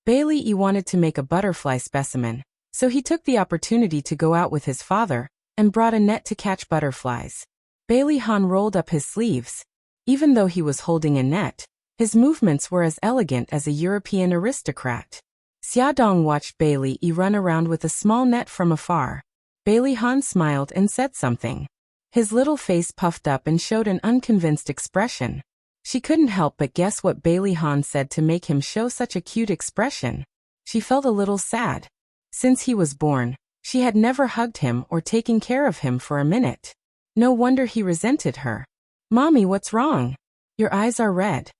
Bailey Yi wanted to make a butterfly specimen, so he took the opportunity to go out with his father and brought a net to catch butterflies. Bailey Han rolled up his sleeves. Even though he was holding a net, his movements were as elegant as a European aristocrat. Xia Dong watched Bailey Yi run around with a small net from afar. Bailey Han smiled and said something. His little face puffed up and showed an unconvinced expression. She couldn't help but guess what Bailey Han said to make him show such a cute expression. She felt a little sad. Since he was born, she had never hugged him or taken care of him for a minute. No wonder he resented her. "Mommy, what's wrong? Your eyes are red."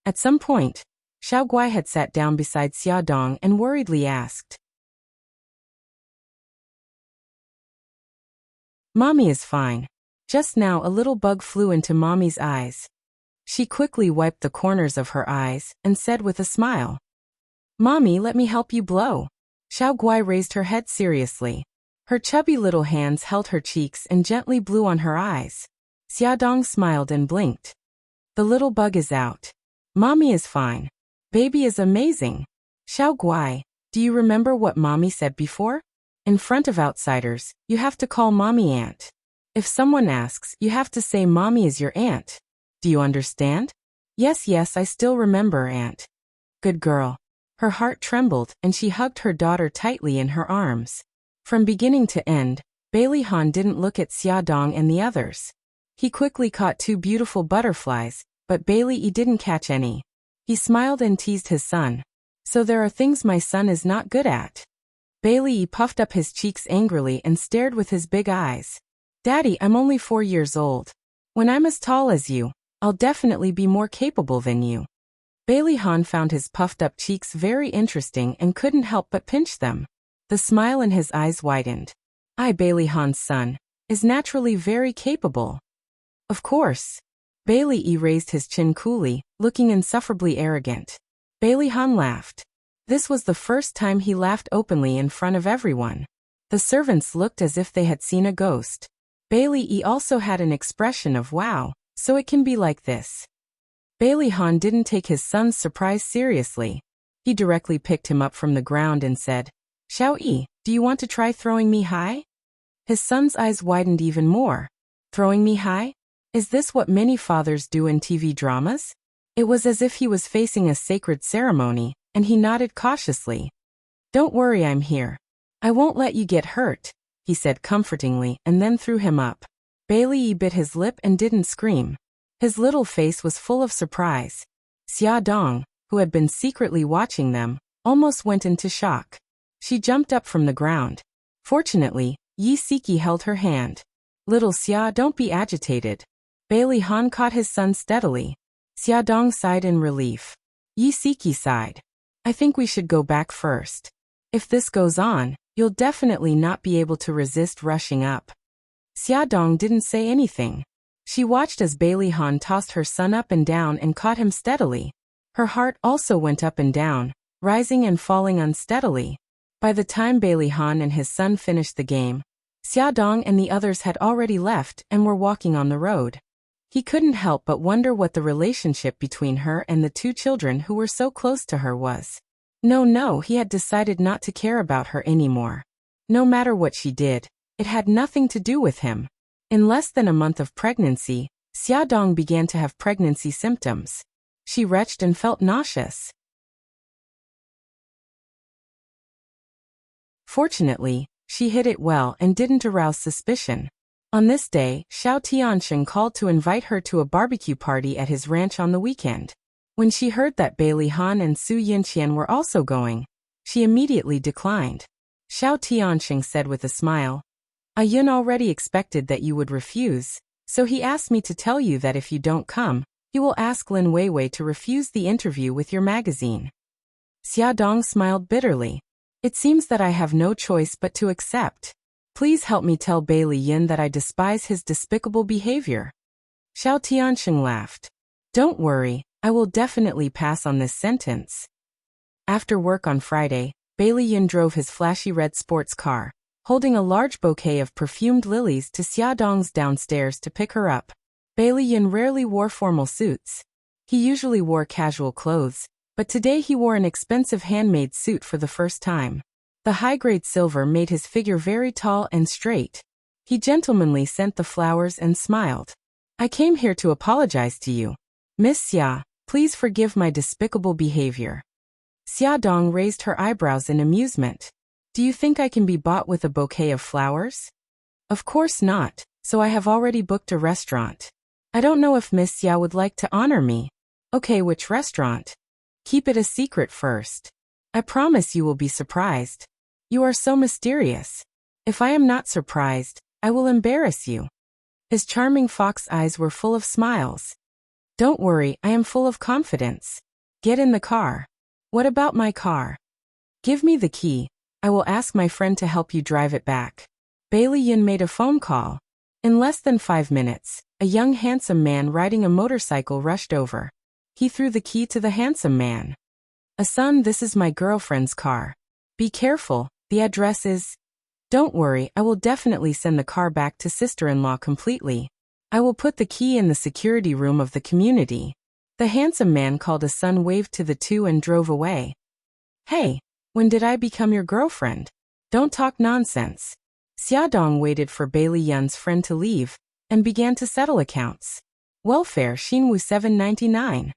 At some point, Xiao Guai had sat down beside Xia Dong and worriedly asked. "Mommy is fine. Just now a little bug flew into Mommy's eyes." She quickly wiped the corners of her eyes and said with a smile, "Mommy, let me help you blow." Xiao Guai raised her head seriously. Her chubby little hands held her cheeks and gently blew on her eyes. Xia Dong smiled and blinked. "The little bug is out. Mommy is fine. Baby is amazing." "Xiao Guai, do you remember what Mommy said before? In front of outsiders, you have to call Mommy Aunt. If someone asks, you have to say Mommy is your aunt. Do you understand?" Yes, I still remember, Aunt." "Good girl." Her heart trembled and she hugged her daughter tightly in her arms. From beginning to end, Bailey Han didn't look at Xia Dong and the others. He quickly caught 2 beautiful butterflies, but Bailey Yi didn't catch any. He smiled and teased his son. "So there are things my son is not good at." Bailey Yi puffed up his cheeks angrily and stared with his big eyes. "Daddy, I'm only 4 years old. When I'm as tall as you, I'll definitely be more capable than you." Bailey Han found his puffed-up cheeks very interesting and couldn't help but pinch them. The smile in his eyes widened. Bailey Han's son, is naturally very capable." "Of course." Bailey Yi raised his chin coolly, looking insufferably arrogant. Bailey Han laughed. This was the first time he laughed openly in front of everyone. The servants looked as if they had seen a ghost. Bailey Yi also had an expression of wow, so it can be like this. Bailey Han didn't take his son's surprise seriously. He directly picked him up from the ground and said, "Xiao Yi, do you want to try throwing me high?" His son's eyes widened even more. "Throwing me high? Is this what many fathers do in TV dramas?" It was as if he was facing a sacred ceremony, and he nodded cautiously. "Don't worry, I'm here. I won't let you get hurt," he said comfortingly and then threw him up. Bailey Yi bit his lip and didn't scream. His little face was full of surprise. Xia Dong, who had been secretly watching them, almost went into shock. She jumped up from the ground. Fortunately, Yi Siki held her hand. "Little Xia, don't be agitated." Bailey Han caught his son steadily. Xia Dong sighed in relief. Yi Siki sighed. "I think we should go back first. If this goes on, you'll definitely not be able to resist rushing up." Xia Dong didn't say anything. She watched as Bailey Han tossed her son up and down and caught him steadily. Her heart also went up and down, rising and falling unsteadily. By the time Bailey Han and his son finished the game, Xiaodong and the others had already left and were walking on the road. He couldn't help but wonder what the relationship between her and the two children who were so close to her was. No, he had decided not to care about her anymore. No matter what she did, it had nothing to do with him. In less than a month of pregnancy, Xiaodong began to have pregnancy symptoms. She retched and felt nauseous. Fortunately, she hid it well and didn't arouse suspicion. On this day, Xiao Tianxing called to invite her to a barbecue party at his ranch on the weekend. When she heard that Bailey Han and Su Yinqian were also going, she immediately declined. Xiao Tianxing said with a smile, "Yun already expected that you would refuse, so he asked me to tell you that if you don't come, you will ask Lin Weiwei to refuse the interview with your magazine." Xiaodong smiled bitterly. "It seems that I have no choice but to accept. Please help me tell Bailey Yin that I despise his despicable behavior." Xiao Tianxing laughed. "Don't worry, I will definitely pass on this sentence." After work on Friday, Bailey Yin drove his flashy red sports car, holding a large bouquet of perfumed lilies to Xiaodong's downstairs to pick her up. Bailey Yin rarely wore formal suits. He usually wore casual clothes, but today he wore an expensive handmade suit for the first time. The high-grade silver made his figure very tall and straight. He gentlemanly sent the flowers and smiled. "I came here to apologize to you. Miss Xia, please forgive my despicable behavior." Xiaodong raised her eyebrows in amusement. "Do you think I can be bought with a bouquet of flowers?" "Of course not, so I have already booked a restaurant. I don't know if Miss Xia would like to honor me." "Okay, which restaurant?" "Keep it a secret first. I promise you will be surprised. You are so mysterious. If I am not surprised, I will embarrass you." His charming fox eyes were full of smiles. "Don't worry, I am full of confidence. Get in the car." "What about my car?" "Give me the key. I will ask my friend to help you drive it back." Bailey Yin made a phone call. In less than 5 minutes, a young handsome man riding a motorcycle rushed over. He threw the key to the handsome man. "Son, this is my girlfriend's car. Be careful, the address is..." "Don't worry, I will definitely send the car back to sister-in-law completely. I will put the key in the security room of the community." The handsome man called a son, waved to the two and drove away. "Hey, when did I become your girlfriend? Don't talk nonsense." Xiaodong waited for Bailey Yun's friend to leave, and began to settle accounts. Welfare Xinwu 799.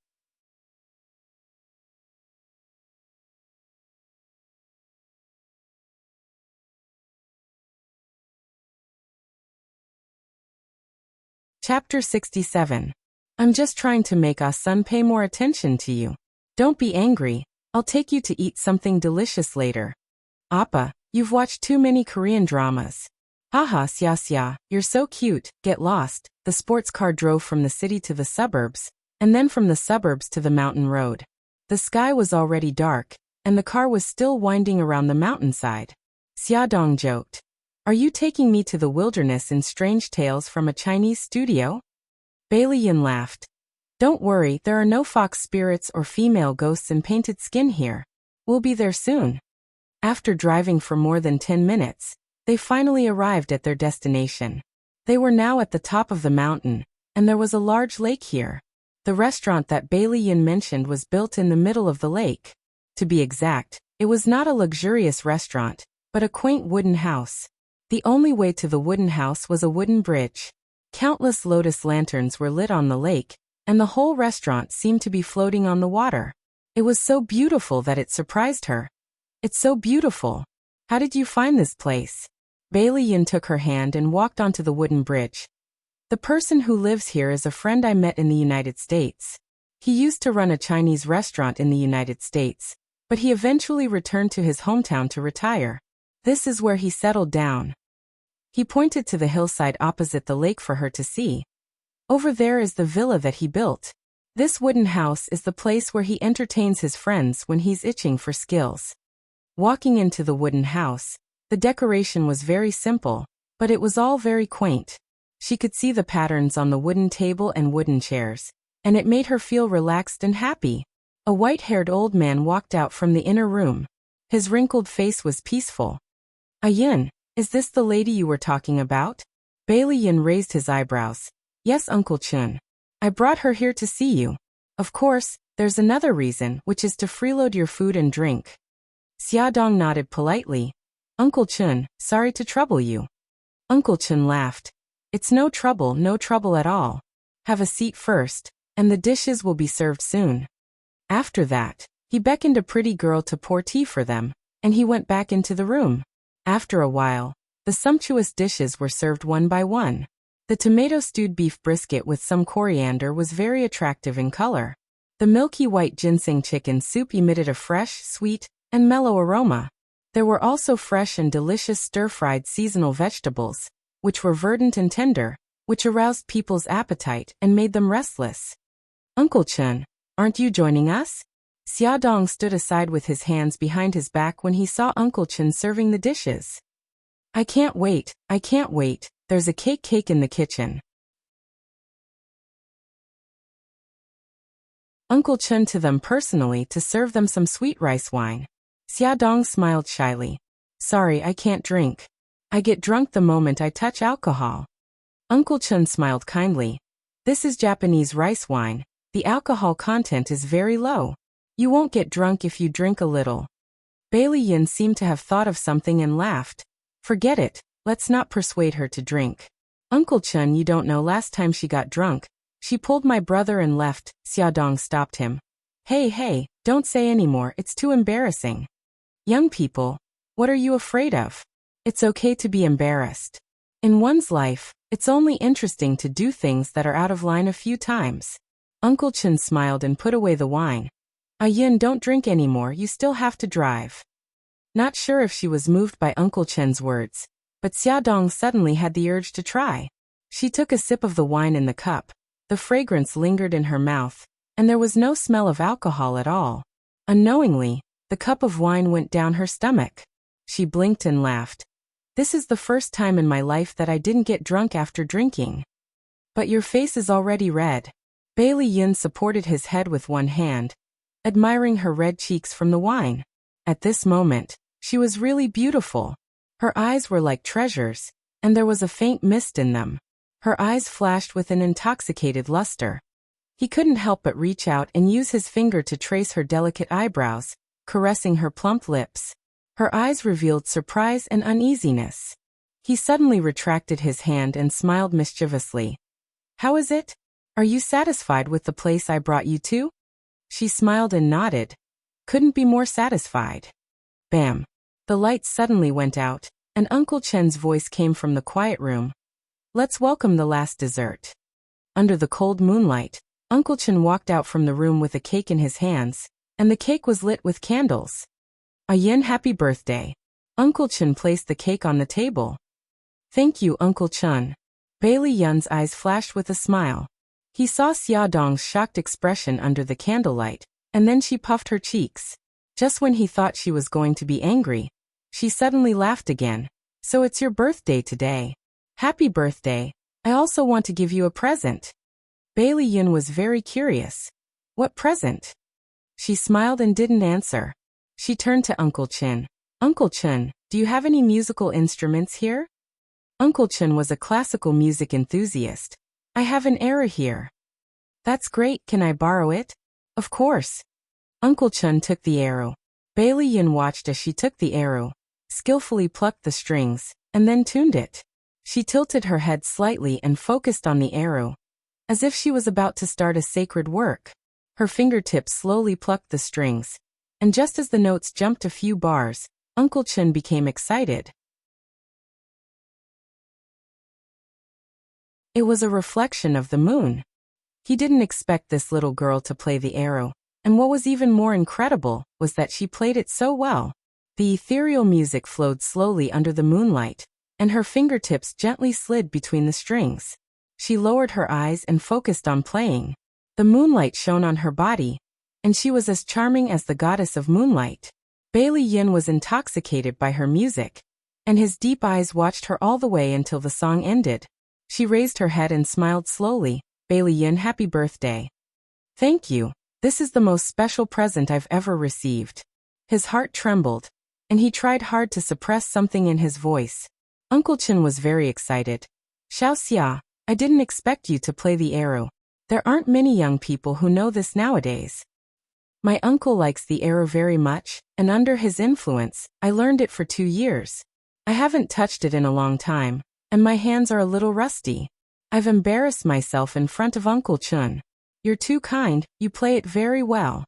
Chapter 67. "I'm just trying to make Ah-sun pay more attention to you. Don't be angry, I'll take you to eat something delicious later." "Appa, you've watched too many Korean dramas." "Haha, Xia, you're so cute, get lost." The sports car drove from the city to the suburbs, and then from the suburbs to the mountain road. The sky was already dark, and the car was still winding around the mountainside. Xiaodong joked, "Are you taking me to the wilderness in Strange Tales from a Chinese studio?" Bailey Yin laughed. "Don't worry, there are no fox spirits or female ghosts in painted skin here. We'll be there soon." After driving for more than 10 minutes, they finally arrived at their destination. They were now at the top of the mountain, and there was a large lake here. The restaurant that Bailey Yin mentioned was built in the middle of the lake. To be exact, it was not a luxurious restaurant, but a quaint wooden house. The only way to the wooden house was a wooden bridge. Countless lotus lanterns were lit on the lake, and the whole restaurant seemed to be floating on the water. It was so beautiful that it surprised her. "It's so beautiful. How did you find this place?" Bailey Yin took her hand and walked onto the wooden bridge. "The person who lives here is a friend I met in the United States. He used to run a Chinese restaurant in the United States, but he eventually returned to his hometown to retire. This is where he settled down." He pointed to the hillside opposite the lake for her to see. "Over there is the villa that he built. This wooden house is the place where he entertains his friends when he's itching for skills." Walking into the wooden house, the decoration was very simple, but it was all very quaint. She could see the patterns on the wooden table and wooden chairs, and it made her feel relaxed and happy. A white-haired old man walked out from the inner room. His wrinkled face was peaceful. Ayun, is this the lady you were talking about? Bailey Yin raised his eyebrows. Yes, Uncle Chun. I brought her here to see you. Of course, there's another reason, which is to freeload your food and drink. Xiaodong nodded politely. Uncle Chun, sorry to trouble you. Uncle Chun laughed. It's no trouble at all. Have a seat first, and the dishes will be served soon. After that, he beckoned a pretty girl to pour tea for them, and he went back into the room. After a while, the sumptuous dishes were served one by one. The tomato-stewed beef brisket with some coriander was very attractive in color. The milky white ginseng chicken soup emitted a fresh, sweet, and mellow aroma. There were also fresh and delicious stir-fried seasonal vegetables, which were verdant and tender, which aroused people's appetite and made them restless. Uncle Chun, aren't you joining us? Xiaodong stood aside with his hands behind his back when he saw Uncle Chun serving the dishes. I can't wait, there's a cake in the kitchen. Uncle Chun to them personally to serve them some sweet rice wine. Xiaodong smiled shyly. Sorry, I can't drink. I get drunk the moment I touch alcohol. Uncle Chun smiled kindly. This is Japanese rice wine. The alcohol content is very low. You won't get drunk if you drink a little. Bailey Yin seemed to have thought of something and laughed. Forget it, let's not persuade her to drink. Uncle Chun, you don't know, last time she got drunk, she pulled my brother and left. Xiaodong stopped him. Hey, don't say anymore, it's too embarrassing. Young people, what are you afraid of? It's okay to be embarrassed. In one's life, it's only interesting to do things that are out of line a few times. Uncle Chun smiled and put away the wine. Ayun, don't drink anymore, you still have to drive. Not sure if she was moved by Uncle Chen's words, but Xiaodong suddenly had the urge to try. She took a sip of the wine in the cup. The fragrance lingered in her mouth, and there was no smell of alcohol at all. Unknowingly, the cup of wine went down her stomach. She blinked and laughed. This is the first time in my life that I didn't get drunk after drinking. But your face is already red. Bailey Yin supported his head with one hand, admiring her red cheeks from the wine. At this moment, she was really beautiful. Her eyes were like treasures, and there was a faint mist in them. Her eyes flashed with an intoxicated luster. He couldn't help but reach out and use his finger to trace her delicate eyebrows, caressing her plump lips. Her eyes revealed surprise and uneasiness. He suddenly retracted his hand and smiled mischievously. How is it? Are you satisfied with the place I brought you to? She smiled and nodded. Couldn't be more satisfied. Bam! The lights suddenly went out, and Uncle Chen's voice came from the quiet room. Let's welcome the last dessert. Under the cold moonlight, Uncle Chen walked out from the room with a cake in his hands, and the cake was lit with candles. Ayun, happy birthday. Uncle Chen placed the cake on the table. Thank you, Uncle Chen. Bailey Yun's eyes flashed with a smile. He saw Xiaodong's shocked expression under the candlelight, and then she puffed her cheeks. Just when he thought she was going to be angry, she suddenly laughed again. So it's your birthday today. Happy birthday. I also want to give you a present. Bailey Yun was very curious. What present? She smiled and didn't answer. She turned to Uncle Chen. Uncle Chen, do you have any musical instruments here? Uncle Chen was a classical music enthusiast. I have an arrow here. That's great, can I borrow it? Of course. Uncle Chen took the arrow. Bailey Yin watched as she took the arrow, skillfully plucked the strings, and then tuned it. She tilted her head slightly and focused on the arrow, as if she was about to start a sacred work. Her fingertips slowly plucked the strings, and just as the notes jumped a few bars, Uncle Chen became excited. It was a reflection of the moon. He didn't expect this little girl to play the arrow, and what was even more incredible was that she played it so well. The ethereal music flowed slowly under the moonlight, and her fingertips gently slid between the strings. She lowered her eyes and focused on playing. The moonlight shone on her body, and she was as charming as the goddess of moonlight. Bailey Yin was intoxicated by her music, and his deep eyes watched her all the way until the song ended. She raised her head and smiled slowly. Bailey Yin, happy birthday. Thank you. This is the most special present I've ever received. His heart trembled, and he tried hard to suppress something in his voice. Uncle Chen was very excited. Xiao Xia, I didn't expect you to play the arrow. There aren't many young people who know this nowadays. My uncle likes the arrow very much, and under his influence, I learned it for 2 years. I haven't touched it in a long time, and my hands are a little rusty. I've embarrassed myself in front of Uncle Chen. You're too kind, you play it very well.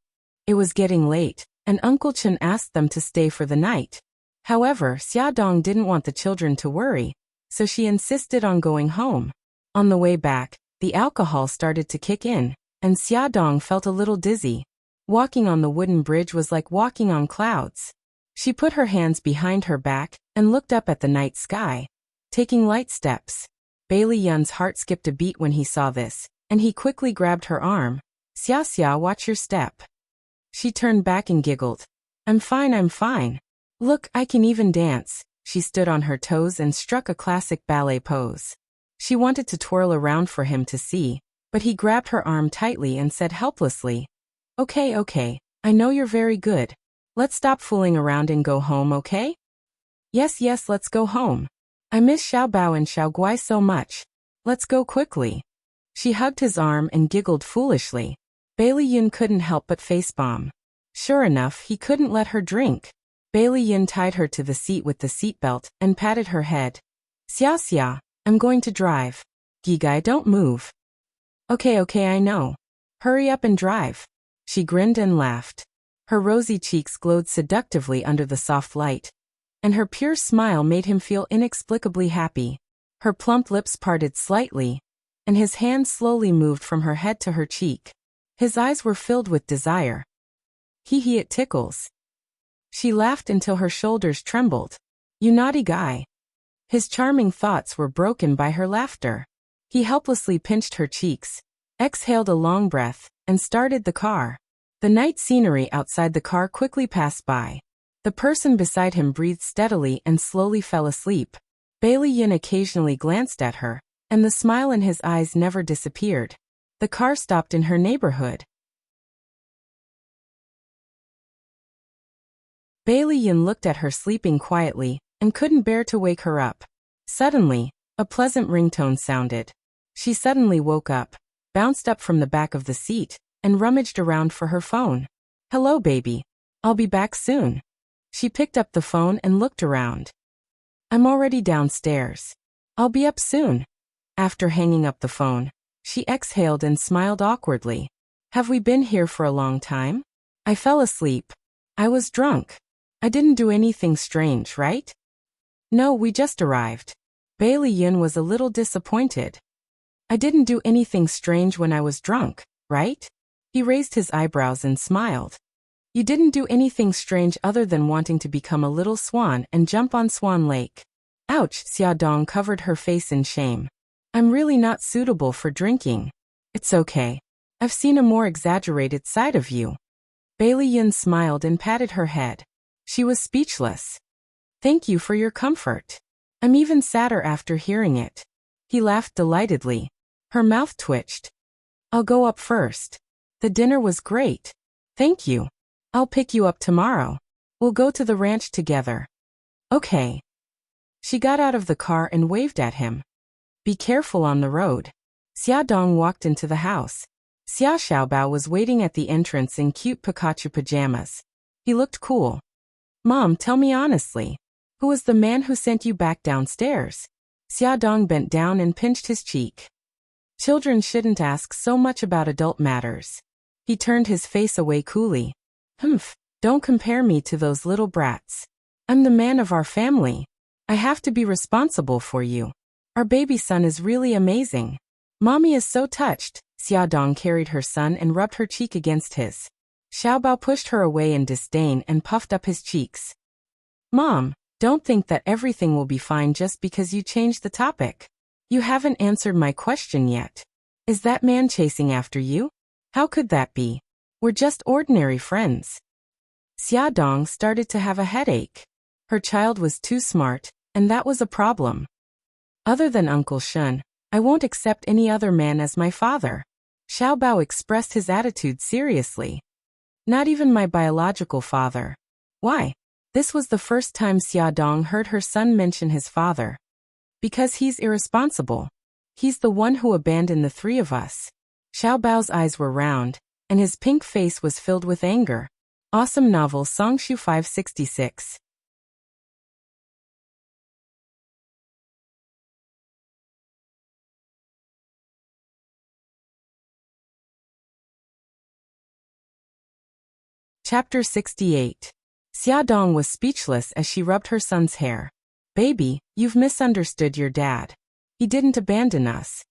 It was getting late, and Uncle Chen asked them to stay for the night. However, Xia Dong didn't want the children to worry, so she insisted on going home. On the way back, the alcohol started to kick in, and Xia Dong felt a little dizzy. Walking on the wooden bridge was like walking on clouds. She put her hands behind her back and looked up at the night sky, taking light steps. Bailey Yun's heart skipped a beat when he saw this, and he quickly grabbed her arm. Xia Xia, watch your step. She turned back and giggled. I'm fine. Look, I can even dance. She stood on her toes and struck a classic ballet pose. She wanted to twirl around for him to see, but he grabbed her arm tightly and said helplessly, Okay, I know you're very good. Let's stop fooling around and go home, okay? Yes, let's go home. I miss Xiao Bao and Xiao Guai so much. Let's go quickly. She hugged his arm and giggled foolishly. Bailey Yun couldn't help but facepalm. Sure enough, he couldn't let her drink. Bailey Yun tied her to the seat with the seatbelt and patted her head. Xia Xia, I'm going to drive. Gigai, don't move. Okay, I know. Hurry up and drive. She grinned and laughed. Her rosy cheeks glowed seductively under the soft light, and her pure smile made him feel inexplicably happy. Her plump lips parted slightly, and his hand slowly moved from her head to her cheek. His eyes were filled with desire. Hee, it tickles. She laughed until her shoulders trembled. You naughty guy. His charming thoughts were broken by her laughter. He helplessly pinched her cheeks, exhaled a long breath, and started the car. The night scenery outside the car quickly passed by. The person beside him breathed steadily and slowly fell asleep. Bailey Yin occasionally glanced at her, and the smile in his eyes never disappeared. The car stopped in her neighborhood. Bailey Yin looked at her sleeping quietly and couldn't bear to wake her up. Suddenly, a pleasant ringtone sounded. She suddenly woke up, bounced up from the back of the seat, and rummaged around for her phone. Hello, baby. I'll be back soon. She picked up the phone and looked around. I'm already downstairs. I'll be up soon. After hanging up the phone, she exhaled and smiled awkwardly. Have we been here for a long time? I fell asleep. I was drunk. I didn't do anything strange, right? No, we just arrived. Bailey Yin was a little disappointed. I didn't do anything strange when I was drunk, right? He raised his eyebrows and smiled. You didn't do anything strange other than wanting to become a little swan and jump on Swan Lake. Ouch, Xia Dong covered her face in shame. I'm really not suitable for drinking. It's okay. I've seen a more exaggerated side of you. Bailey Yin smiled and patted her head. She was speechless. Thank you for your comfort. I'm even sadder after hearing it. He laughed delightedly. Her mouth twitched. I'll go up first. The dinner was great. Thank you. I'll pick you up tomorrow. We'll go to the ranch together. Okay. She got out of the car and waved at him. Be careful on the road. Xia Dong walked into the house. Xia Xiaobao was waiting at the entrance in cute Pikachu pajamas. He looked cool. Mom, tell me honestly. Who was the man who sent you back downstairs? Xia Dong bent down and pinched his cheek. Children shouldn't ask so much about adult matters. He turned his face away coolly. Humph, don't compare me to those little brats. I'm the man of our family. I have to be responsible for you. Our baby son is really amazing. Mommy is so touched. Xia Dong carried her son and rubbed her cheek against his. Xiaobao pushed her away in disdain and puffed up his cheeks. Mom, don't think that everything will be fine just because you changed the topic. You haven't answered my question yet. Is that man chasing after you? How could that be? We're just ordinary friends. Xia Dong started to have a headache. Her child was too smart, and that was a problem. Other than Uncle Shun, I won't accept any other man as my father. Xiao Bao expressed his attitude seriously. Not even my biological father. Why? This was the first time Xia Dong heard her son mention his father. Because he's irresponsible. He's the one who abandoned the three of us. Xiao Bao's eyes were round, and his pink face was filled with anger. Awesome novel Songshu 566. Chapter 68. Xia Dong was speechless as she rubbed her son's hair. Baby, you've misunderstood your dad. He didn't abandon us.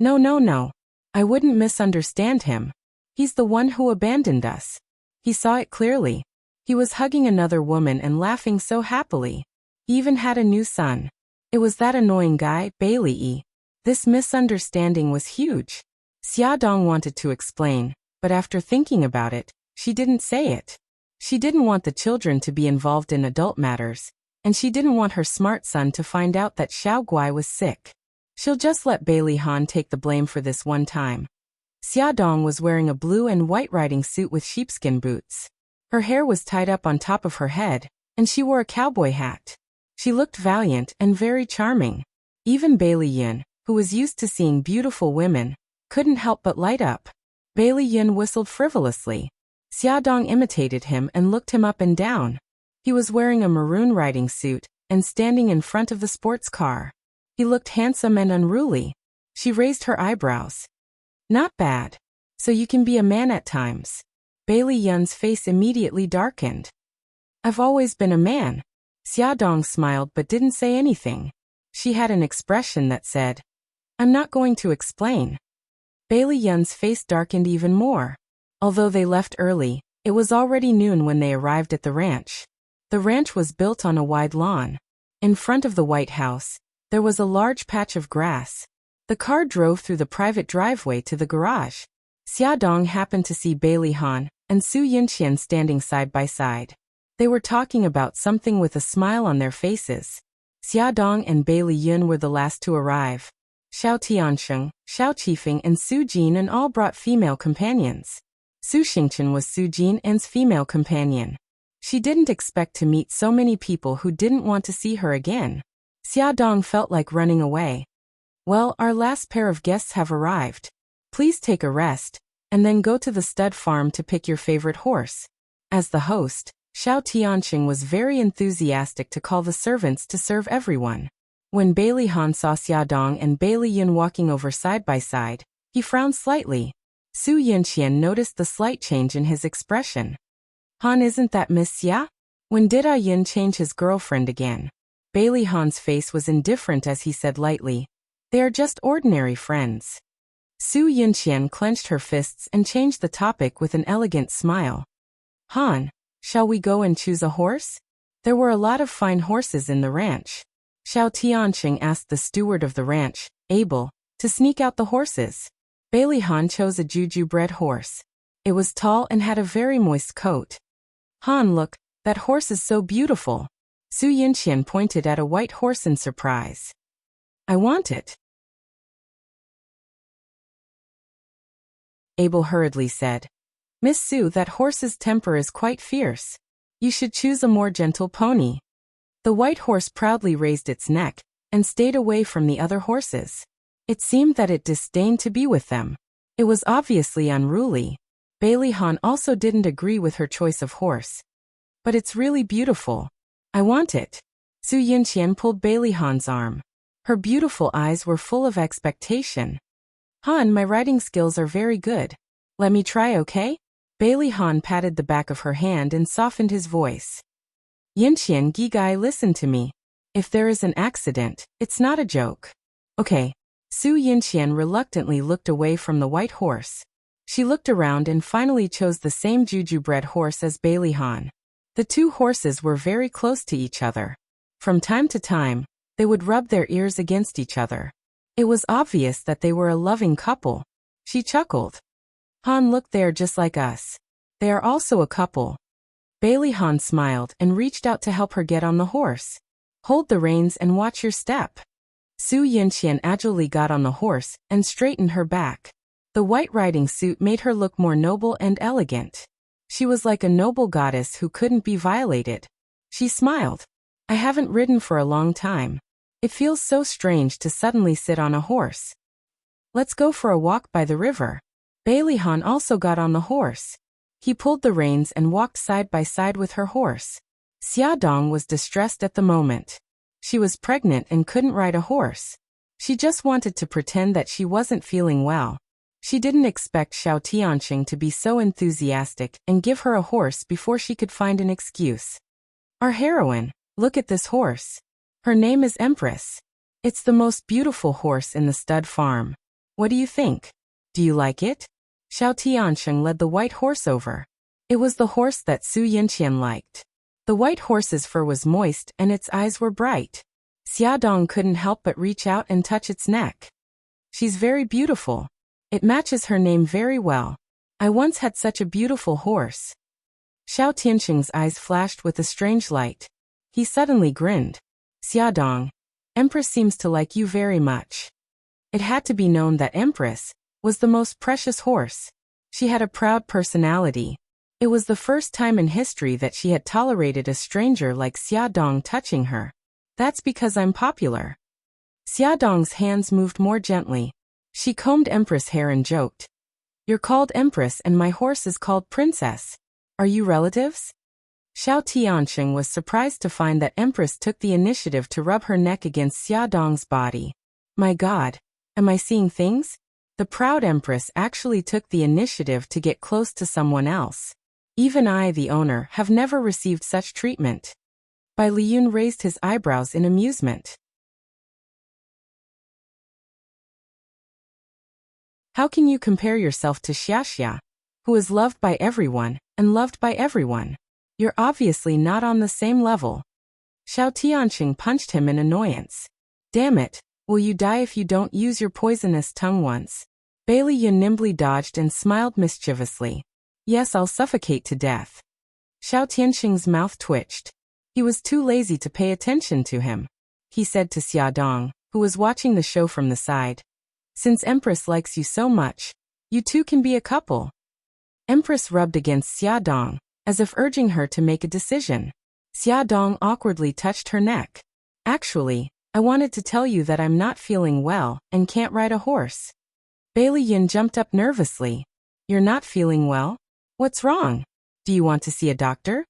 No. I wouldn't misunderstand him. He's the one who abandoned us. He saw it clearly. He was hugging another woman and laughing so happily. He even had a new son. It was that annoying guy, Bailey E. This misunderstanding was huge. Xia Dong wanted to explain, but after thinking about it, she didn't say it. She didn't want the children to be involved in adult matters, and she didn't want her smart son to find out that Xiao Guai was sick. She'll just let Bailey Han take the blame for this one time. Xia Dong was wearing a blue and white riding suit with sheepskin boots. Her hair was tied up on top of her head, and she wore a cowboy hat. She looked valiant and very charming. Even Bailey Yin, who was used to seeing beautiful women, couldn't help but light up. Bailey Yin whistled frivolously. Xia Dong imitated him and looked him up and down. He was wearing a maroon riding suit and standing in front of the sports car. He looked handsome and unruly. She raised her eyebrows. Not bad. So you can be a man at times. Bailey Yun's face immediately darkened. I've always been a man. Xia Dong smiled but didn't say anything. She had an expression that said, I'm not going to explain. Bailey Yun's face darkened even more. Although they left early, it was already noon when they arrived at the ranch. The ranch was built on a wide lawn. In front of the White House, there was a large patch of grass. The car drove through the private driveway to the garage. Xia Dong happened to see Bailey Han and Su Yunqian standing side by side. They were talking about something with a smile on their faces. Xia Dong and Bailey Yun were the last to arrive. Xiao Tiansheng, Xiao Qifeng and Su Jinan all brought female companions. Su Xingchen was Su Jinan's female companion. She didn't expect to meet so many people who didn't want to see her again. Xia Dong felt like running away. Well, our last pair of guests have arrived. Please take a rest, and then go to the stud farm to pick your favorite horse. As the host, Xiao Tianxing was very enthusiastic to call the servants to serve everyone. When Bailey Han saw Xia Dong and Bailey Yun walking over side by side, he frowned slightly. Su Yunqian noticed the slight change in his expression. Han, isn't that Miss Xia? When did Ah Yin change his girlfriend again? Bailey Han's face was indifferent as he said lightly, they are just ordinary friends. Su Yunqian clenched her fists and changed the topic with an elegant smile. Han, shall we go and choose a horse? There were a lot of fine horses in the ranch. Xiao Tianxing asked the steward of the ranch, Abel, to sneak out the horses. Bailey Han chose a Juju-bred horse. It was tall and had a very moist coat. Han, look, that horse is so beautiful. Su Yunqian pointed at a white horse in surprise. I want it. Abel hurriedly said, Miss Su, that horse's temper is quite fierce. You should choose a more gentle pony. The white horse proudly raised its neck and stayed away from the other horses. It seemed that it disdained to be with them. It was obviously unruly. Bailey Han also didn't agree with her choice of horse. But it's really beautiful. I want it. Su Yunqian pulled Bailey Han's arm. Her beautiful eyes were full of expectation. Han, my riding skills are very good. Let me try, okay? Bailey Han patted the back of her hand and softened his voice. Yunqian, Gigai, listen to me. If there is an accident, it's not a joke. Okay. Su Yunqian reluctantly looked away from the white horse. She looked around and finally chose the same Juju-bred horse as Bailey Han. The two horses were very close to each other. From time to time, they would rub their ears against each other. It was obvious that they were a loving couple. She chuckled. Han, look, they are just like us. They are also a couple. Bailey Han smiled and reached out to help her get on the horse. Hold the reins and watch your step. Su Yinqian agilely got on the horse and straightened her back. The white riding suit made her look more noble and elegant. She was like a noble goddess who couldn't be violated. She smiled. I haven't ridden for a long time. It feels so strange to suddenly sit on a horse. Let's go for a walk by the river. Beilihan also got on the horse. He pulled the reins and walked side by side with her horse. Xiaodong was distressed at the moment. She was pregnant and couldn't ride a horse. She just wanted to pretend that she wasn't feeling well. She didn't expect Xiao Tianqing to be so enthusiastic and give her a horse before she could find an excuse. Our heroine, look at this horse. Her name is Empress. It's the most beautiful horse in the stud farm. What do you think? Do you like it? Xiao Tianqing led the white horse over. It was the horse that Su Yinqian liked. The white horse's fur was moist and its eyes were bright. Xiaodong couldn't help but reach out and touch its neck. She's very beautiful. It matches her name very well. I once had such a beautiful horse. Xiao Tianqing's eyes flashed with a strange light. He suddenly grinned. Xiaodong, Empress seems to like you very much. It had to be known that Empress was the most precious horse. She had a proud personality. It was the first time in history that she had tolerated a stranger like Xiaodong touching her. That's because I'm popular. Xiaodong's hands moved more gently. She combed Empress' hair and joked. You're called Empress and my horse is called Princess. Are you relatives? Xiao Tianqing was surprised to find that Empress took the initiative to rub her neck against Xiaodong's body. My God, am I seeing things? The proud Empress actually took the initiative to get close to someone else. Even I, the owner, have never received such treatment. Bai Liyun raised his eyebrows in amusement. How can you compare yourself to Xiaxia, who is loved by everyone and loved by everyone? You're obviously not on the same level. Xiao Tianqing punched him in annoyance. Damn it, will you die if you don't use your poisonous tongue once? Bai Liyun nimbly dodged and smiled mischievously. Yes, I'll suffocate to death. Xiao Tianqing's mouth twitched. He was too lazy to pay attention to him. He said to Xiaodong, who was watching the show from the side. Since Empress likes you so much, you two can be a couple. Empress rubbed against Xiaodong, as if urging her to make a decision. Xiaodong awkwardly touched her neck. Actually, I wanted to tell you that I'm not feeling well and can't ride a horse. Bai Liyun jumped up nervously. You're not feeling well? What's wrong? Do you want to see a doctor?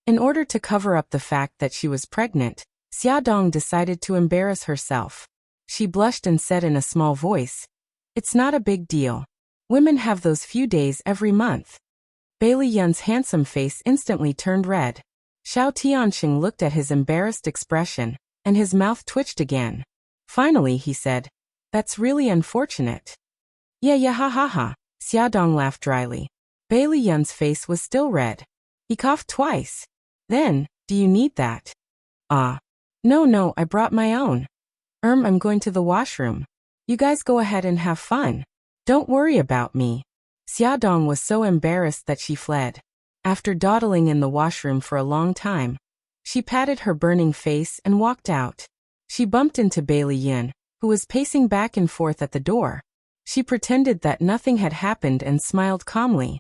In order to cover up the fact that she was pregnant, Xiaodong decided to embarrass herself. She blushed and said in a small voice, It's not a big deal. Women have those few days every month. Bai Liyun's handsome face instantly turned red. Xiao Tianqing looked at his embarrassed expression, and his mouth twitched again. Finally he said, That's really unfortunate. Yeah ha ha ha. Xiaodong laughed dryly. Bai Liyun's face was still red. He coughed twice. Then, do you need that? No, I brought my own. I'm going to the washroom. You guys go ahead and have fun. Don't worry about me. Xiaodong was so embarrassed that she fled. After dawdling in the washroom for a long time, she patted her burning face and walked out. She bumped into Bai Liyun, who was pacing back and forth at the door. She pretended that nothing had happened and smiled calmly.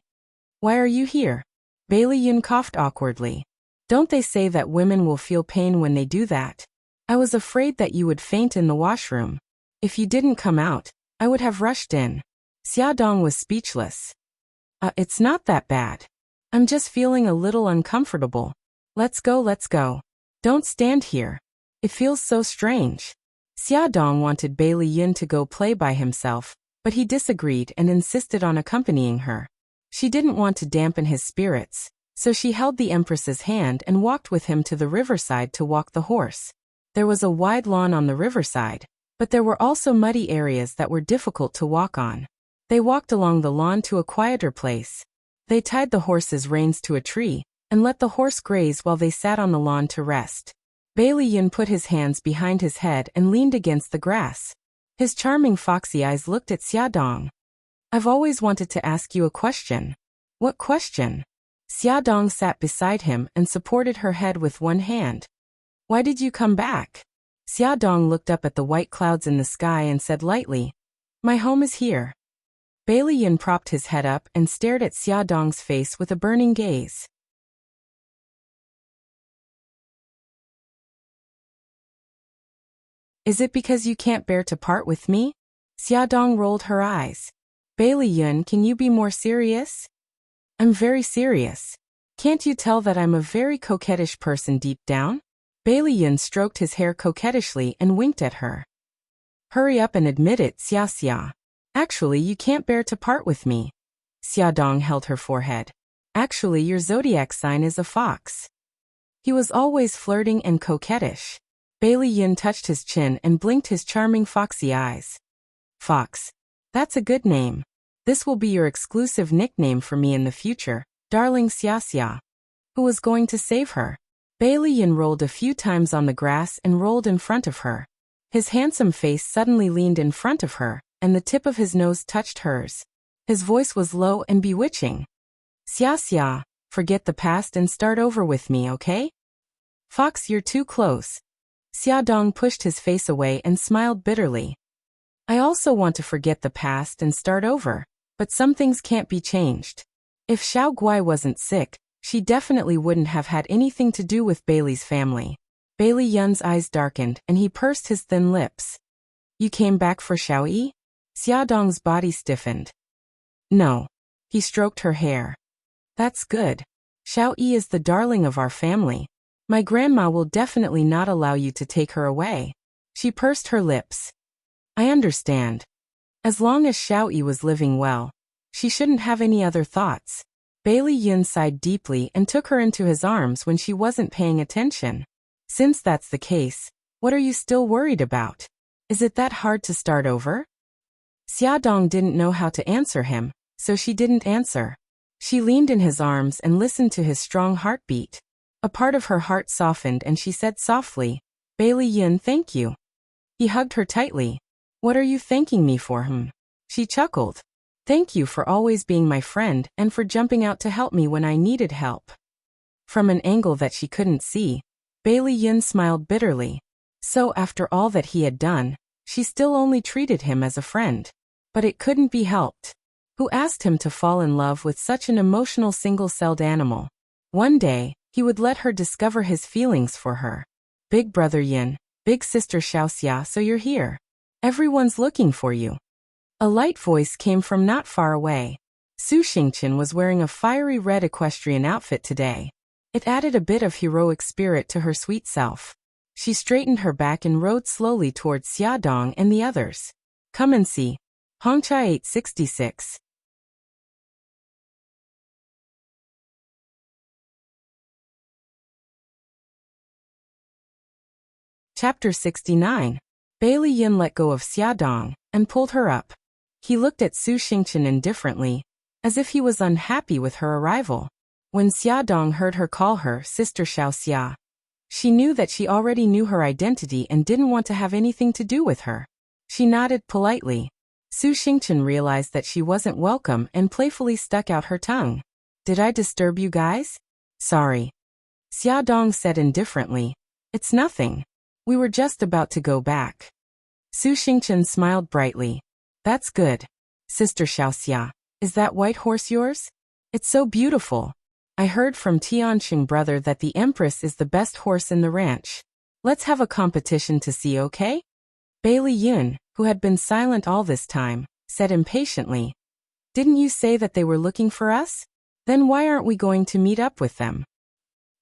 Why are you here? Bai Liyun coughed awkwardly. Don't they say that women will feel pain when they do that? I was afraid that you would faint in the washroom. If you didn't come out, I would have rushed in. Xiaodong was speechless. It's not that bad. I'm just feeling a little uncomfortable. Let's go. Don't stand here. It feels so strange. Xiaodong wanted Bai Liyun to go play by himself, but he disagreed and insisted on accompanying her. She didn't want to dampen his spirits, so she held the Empress's hand and walked with him to the riverside to walk the horse. There was a wide lawn on the riverside, but there were also muddy areas that were difficult to walk on. They walked along the lawn to a quieter place. They tied the horse's reins to a tree and let the horse graze while they sat on the lawn to rest. Bai Liyun put his hands behind his head and leaned against the grass. His charming foxy eyes looked at Xiaodong. I've always wanted to ask you a question. What question? Xiaodong sat beside him and supported her head with one hand. Why did you come back? Xia Dong looked up at the white clouds in the sky and said lightly, "My home is here." Bailey Yun propped his head up and stared at Xia Dong's face with a burning gaze. "Is it because you can't bear to part with me?" Xia Dong rolled her eyes. "Bailey Yun, can you be more serious?" "I'm very serious. Can't you tell that I'm a very coquettish person deep down?" Bailey Yun stroked his hair coquettishly and winked at her. "Hurry up and admit it, Xia Xia. Actually, you can't bear to part with me." Xia Dong held her forehead. "Actually, your zodiac sign is a fox." He was always flirting and coquettish. Bailey Yun touched his chin and blinked his charming foxy eyes. "Fox. That's a good name. This will be your exclusive nickname for me in the future, darling Xia Xia." Who was going to save her? Bailey Yun rolled a few times on the grass and rolled in front of her. His handsome face suddenly leaned in front of her, and the tip of his nose touched hers. His voice was low and bewitching. "Xia Xia, forget the past and start over with me, okay?" "Fox, you're too close." Xia Dong pushed his face away and smiled bitterly. "I also want to forget the past and start over, but some things can't be changed. If Xiao Guai wasn't sick, she definitely wouldn't have had anything to do with Bailey's family." Bailey Yun's eyes darkened and he pursed his thin lips. "You came back for Xiao Yi?" Xia Dong's body stiffened. "No." He stroked her hair. "That's good. Xiao Yi is the darling of our family. My grandma will definitely not allow you to take her away." She pursed her lips. "I understand. As long as Xiao Yi was living well, she shouldn't have any other thoughts." Bailey Yun sighed deeply and took her into his arms when she wasn't paying attention. "Since that's the case, what are you still worried about? Is it that hard to start over?" Xia Dong didn't know how to answer him, so she didn't answer. She leaned in his arms and listened to his strong heartbeat. A part of her heart softened and she said softly, "Bailey Yun, thank you." He hugged her tightly. "What are you thanking me for, She chuckled. "Thank you for always being my friend and for jumping out to help me when I needed help." From an angle that she couldn't see, Bailey Yun smiled bitterly. So after all that he had done, she still only treated him as a friend. But it couldn't be helped. Who asked him to fall in love with such an emotional single-celled animal? One day, he would let her discover his feelings for her. "Big brother Yin, big sister Xiaoxia, so you're here. Everyone's looking for you." A light voice came from not far away. Su Xingqian was wearing a fiery red equestrian outfit today. It added a bit of heroic spirit to her sweet self. She straightened her back and rode slowly towards Xia Dong and the others. "Come and see." Hongchai 866. Chapter 69. Bailey Yin let go of Xia Dong and pulled her up. He looked at Su Xingqian indifferently, as if he was unhappy with her arrival. When Xia Dong heard her call her Sister Xiaoxia, she knew that she already knew her identity and didn't want to have anything to do with her. She nodded politely. Su Xingqian realized that she wasn't welcome and playfully stuck out her tongue. "Did I disturb you guys?" "Sorry." Xia Dong said indifferently. "It's nothing. We were just about to go back." Su Xingqian smiled brightly. "That's good. Sister Xiaoxia, is that white horse yours? It's so beautiful. I heard from Tianxing brother that the Empress is the best horse in the ranch. Let's have a competition to see, okay?" Bailey Yun, who had been silent all this time, said impatiently. "Didn't you say that they were looking for us? Then why aren't we going to meet up with them?"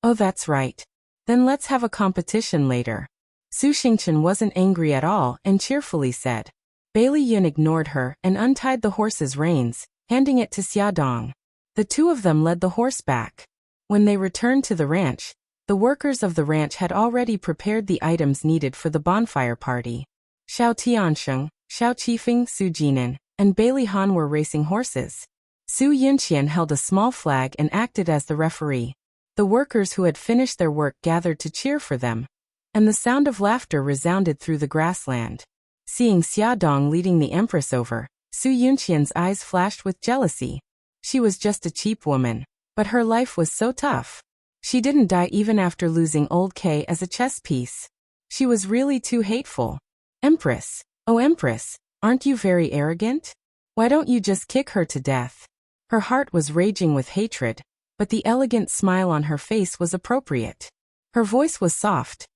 "Oh, that's right. Then let's have a competition later." Su Xingqian wasn't angry at all and cheerfully said. Bailey Yun ignored her and untied the horse's reins, handing it to Xia Dong. The two of them led the horse back. When they returned to the ranch, the workers of the ranch had already prepared the items needed for the bonfire party. Xiao Tiansheng, Xiao Qifeng, Su Jinan, and Bailey Han were racing horses. Su Yinqian held a small flag and acted as the referee. The workers who had finished their work gathered to cheer for them, and the sound of laughter resounded through the grassland. Seeing Xia Dong leading the Empress over, Su Yunqian's eyes flashed with jealousy. She was just a cheap woman, but her life was so tough. She didn't die even after losing old K as a chess piece. She was really too hateful. Empress, oh Empress, aren't you very arrogant? Why don't you just kick her to death? Her heart was raging with hatred, but the elegant smile on her face was appropriate. Her voice was soft.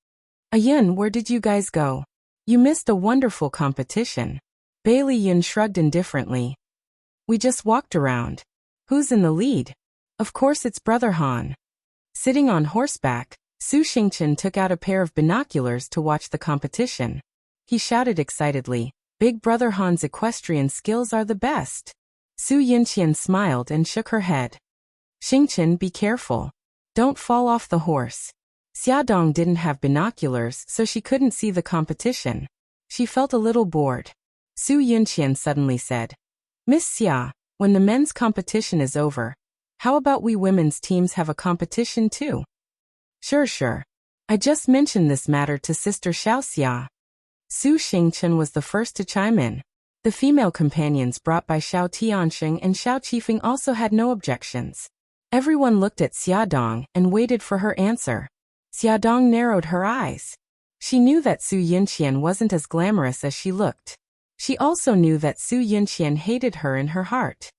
Ayun, where did you guys go? You missed a wonderful competition. Bailey Yun shrugged indifferently. We just walked around. Who's in the lead? Of course it's Brother Han. Sitting on horseback, Su Xingchen took out a pair of binoculars to watch the competition. He shouted excitedly, Big Brother Han's equestrian skills are the best. Su Yinqian smiled and shook her head. Xingchen, be careful. Don't fall off the horse. Xiaodong didn't have binoculars, so she couldn't see the competition. She felt a little bored. Su Yinqian suddenly said, Miss Xia, when the men's competition is over, how about we women's teams have a competition too? Sure. I just mentioned this matter to Sister Xiaoxia. Su Xingchen was the first to chime in. The female companions brought by Xiao Tianxing and Xiao Qifeng also had no objections. Everyone looked at Xiaodong and waited for her answer. Xiaodong narrowed her eyes. She knew that Su Yinqian wasn't as glamorous as she looked. She also knew that Su Yinqian hated her in her heart.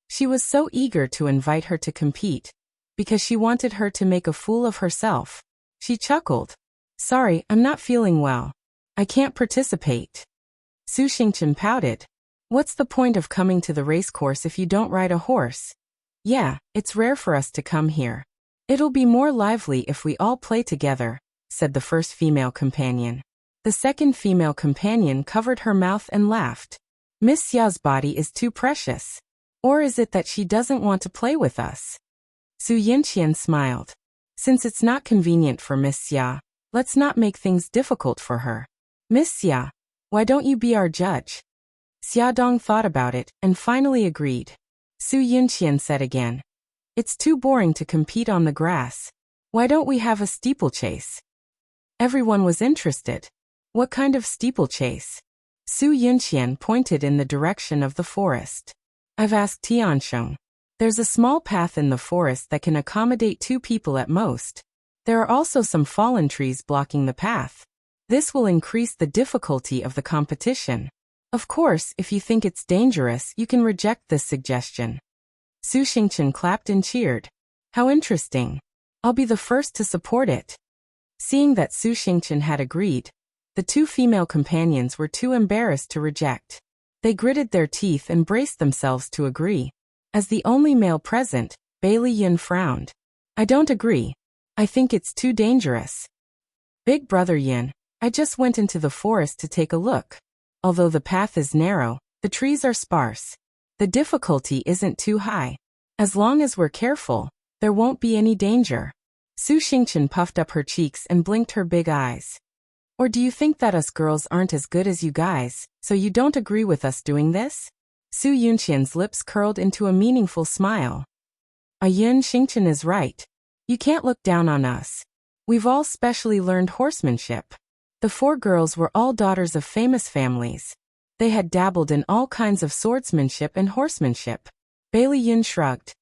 She was so eager to invite her to compete, because she wanted her to make a fool of herself. She chuckled. Sorry, I'm not feeling well. I can't participate. Su Xingchen pouted. What's the point of coming to the racecourse if you don't ride a horse? Yeah, it's rare for us to come here. It'll be more lively if we all play together, said the first female companion. The second female companion covered her mouth and laughed. Miss Xiao's body is too precious. Or is it that she doesn't want to play with us? Su Yinqian smiled. Since it's not convenient for Miss Xia, let's not make things difficult for her. Miss Xia, why don't you be our judge? Xiaodong thought about it and finally agreed. Su Yinqian said again. It's too boring to compete on the grass. Why don't we have a steeplechase? Everyone was interested. What kind of steeplechase? Su Yinqian pointed in the direction of the forest. I've asked Tiansheng. There's a small path in the forest that can accommodate 2 people at most. There are also some fallen trees blocking the path. This will increase the difficulty of the competition. Of course, if you think it's dangerous, you can reject this suggestion. Su Xingchen clapped and cheered. How interesting. I'll be the first to support it. Seeing that Su Xingchen had agreed, the 2 female companions were too embarrassed to reject. They gritted their teeth and braced themselves to agree. As the only male present, Bailey Yin frowned. I don't agree. I think it's too dangerous. Big Brother Yin, I just went into the forest to take a look. Although the path is narrow, the trees are sparse. The difficulty isn't too high. As long as we're careful, there won't be any danger. Su Xingchen puffed up her cheeks and blinked her big eyes. Or do you think that us girls aren't as good as you guys, so you don't agree with us doing this? Su Yunqian's lips curled into a meaningful smile. Ayun Xingchen is right. You can't look down on us. We've all specially learned horsemanship. The 4 girls were all daughters of famous families. They had dabbled in all kinds of swordsmanship and horsemanship. Bailey Yun shrugged.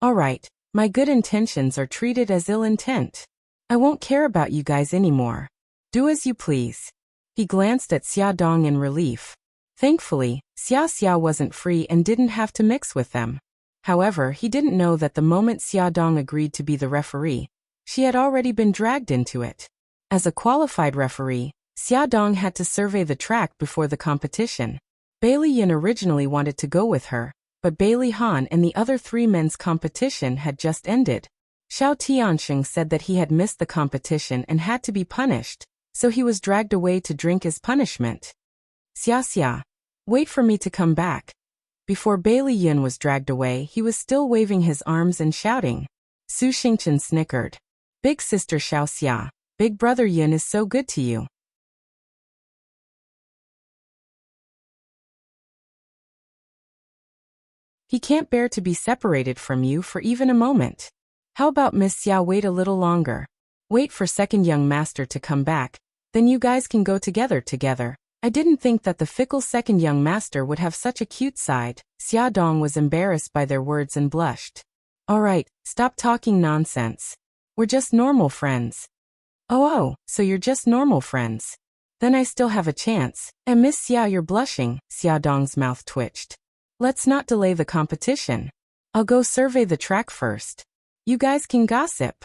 All right, my good intentions are treated as ill intent. I won't care about you guys anymore. Do as you please. He glanced at Xiaodong in relief. Thankfully, Xiaoxia wasn't free and didn't have to mix with them. However, he didn't know that the moment Xiaodong agreed to be the referee, she had already been dragged into it. As a qualified referee, Xiaodong had to survey the track before the competition. Bailey Yin originally wanted to go with her, but Bailey Han and the other 3 men's competition had just ended. Xiao Tianxing said that he had missed the competition and had to be punished, so he was dragged away to drink as punishment. Xiaxia, wait for me to come back. Before Bailey Yin was dragged away, he was still waving his arms and shouting. Su Xingchen snickered. Big sister Xiaoxia, Big Brother Yin is so good to you. He can't bear to be separated from you for even a moment. How about Miss Xia wait a little longer? Wait for second young master to come back, then you guys can go together. I didn't think that the fickle second young master would have such a cute side. Xiaodong was embarrassed by their words and blushed. All right, stop talking nonsense. We're just normal friends. Oh, so you're just normal friends. Then I still have a chance. And Miss Xia, you're blushing. Xia Dong's mouth twitched. Let's not delay the competition. I'll go survey the track first. You guys can gossip.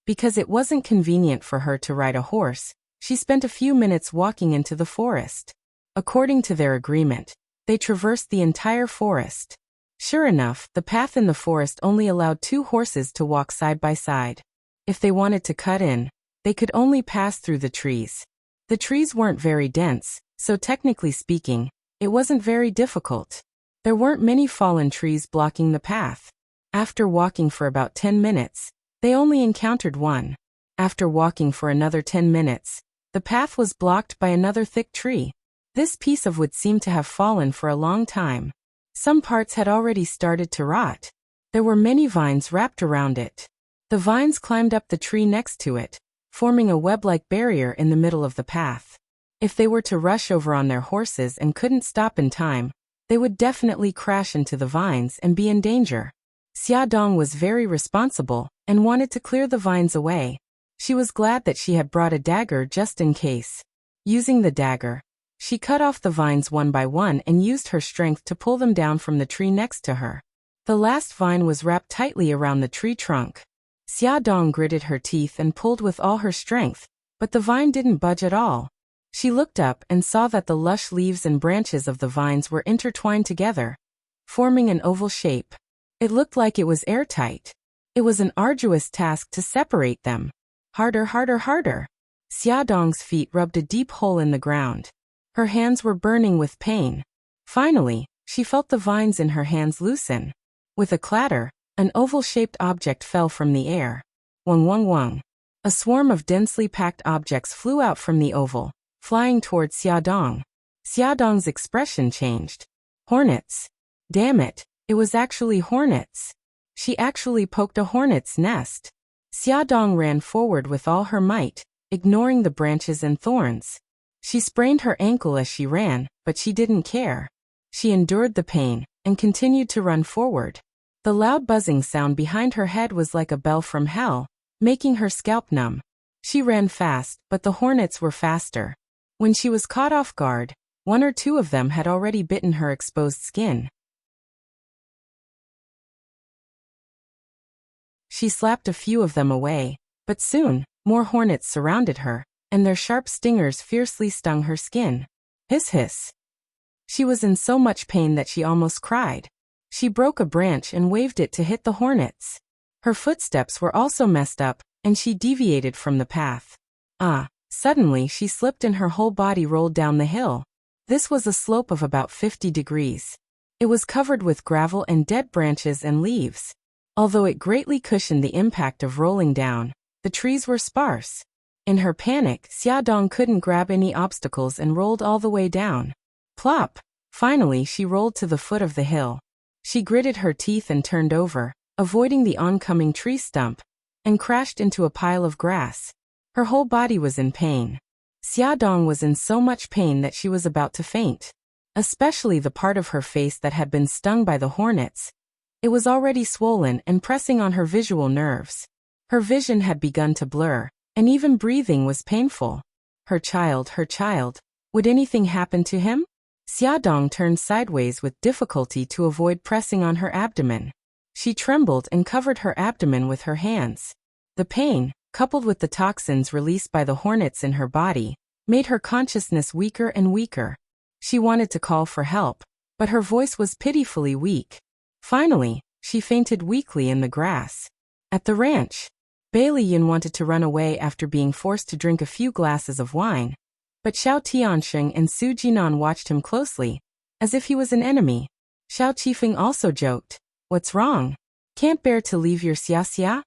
Because it wasn't convenient for her to ride a horse, she spent a few minutes walking into the forest. According to their agreement, they traversed the entire forest. Sure enough, the path in the forest only allowed 2 horses to walk side by side. If they wanted to cut in, they could only pass through the trees. The trees weren't very dense, so technically speaking, it wasn't very difficult. There weren't many fallen trees blocking the path. After walking for about 10 minutes, they only encountered one. After walking for another 10 minutes, the path was blocked by another thick tree. This piece of wood seemed to have fallen for a long time. Some parts had already started to rot. There were many vines wrapped around it. The vines climbed up the tree next to it, forming a web-like barrier in the middle of the path. If they were to rush over on their horses and couldn't stop in time, they would definitely crash into the vines and be in danger. Xia Dong was very responsible and wanted to clear the vines away. She was glad that she had brought a dagger just in case. Using the dagger, she cut off the vines one by one and used her strength to pull them down from the tree next to her. The last vine was wrapped tightly around the tree trunk. Xia Dong gritted her teeth and pulled with all her strength, but the vine didn't budge at all. She looked up and saw that the lush leaves and branches of the vines were intertwined together, forming an oval shape. It looked like it was airtight. It was an arduous task to separate them. Harder, harder, harder. Xia Dong's feet rubbed a deep hole in the ground. Her hands were burning with pain. Finally, she felt the vines in her hands loosen. With a clatter, an oval-shaped object fell from the air. Wang wang wang. A swarm of densely packed objects flew out from the oval, flying towards Xia Dong. Xia Dong's expression changed. Hornets. Damn it, it was actually hornets. She actually poked a hornet's nest. Xia Dong ran forward with all her might, ignoring the branches and thorns. She sprained her ankle as she ran, but she didn't care. She endured the pain and continued to run forward. The loud buzzing sound behind her head was like a bell from hell, making her scalp numb. She ran fast, but the hornets were faster. When she was caught off guard, 1 or 2 of them had already bitten her exposed skin. She slapped a few of them away, but soon, more hornets surrounded her, and their sharp stingers fiercely stung her skin. Hiss hiss. She was in so much pain that she almost cried. She broke a branch and waved it to hit the hornets. Her footsteps were also messed up, and she deviated from the path. Suddenly she slipped and her whole body rolled down the hill. This was a slope of about 50 degrees. It was covered with gravel and dead branches and leaves. Although it greatly cushioned the impact of rolling down, the trees were sparse. In her panic, Xia Dong couldn't grab any obstacles and rolled all the way down. Plop! Finally she rolled to the foot of the hill. She gritted her teeth and turned over, avoiding the oncoming tree stump, and crashed into a pile of grass. Her whole body was in pain. Xia Dong was in so much pain that she was about to faint. Especially the part of her face that had been stung by the hornets. It was already swollen and pressing on her visual nerves. Her vision had begun to blur, and even breathing was painful. Her child. Would anything happen to him? Xia Dong turned sideways with difficulty to avoid pressing on her abdomen. She trembled and covered her abdomen with her hands. The pain, coupled with the toxins released by the hornets in her body, made her consciousness weaker and weaker. She wanted to call for help, but her voice was pitifully weak. Finally, she fainted weakly in the grass. At the ranch, Bailey Yin wanted to run away after being forced to drink a few glasses of wine, but Xiao Tiansheng and Su Jinan watched him closely, as if he was an enemy. Xiao Qifeng also joked, "What's wrong? Can't bear to leave your Xia?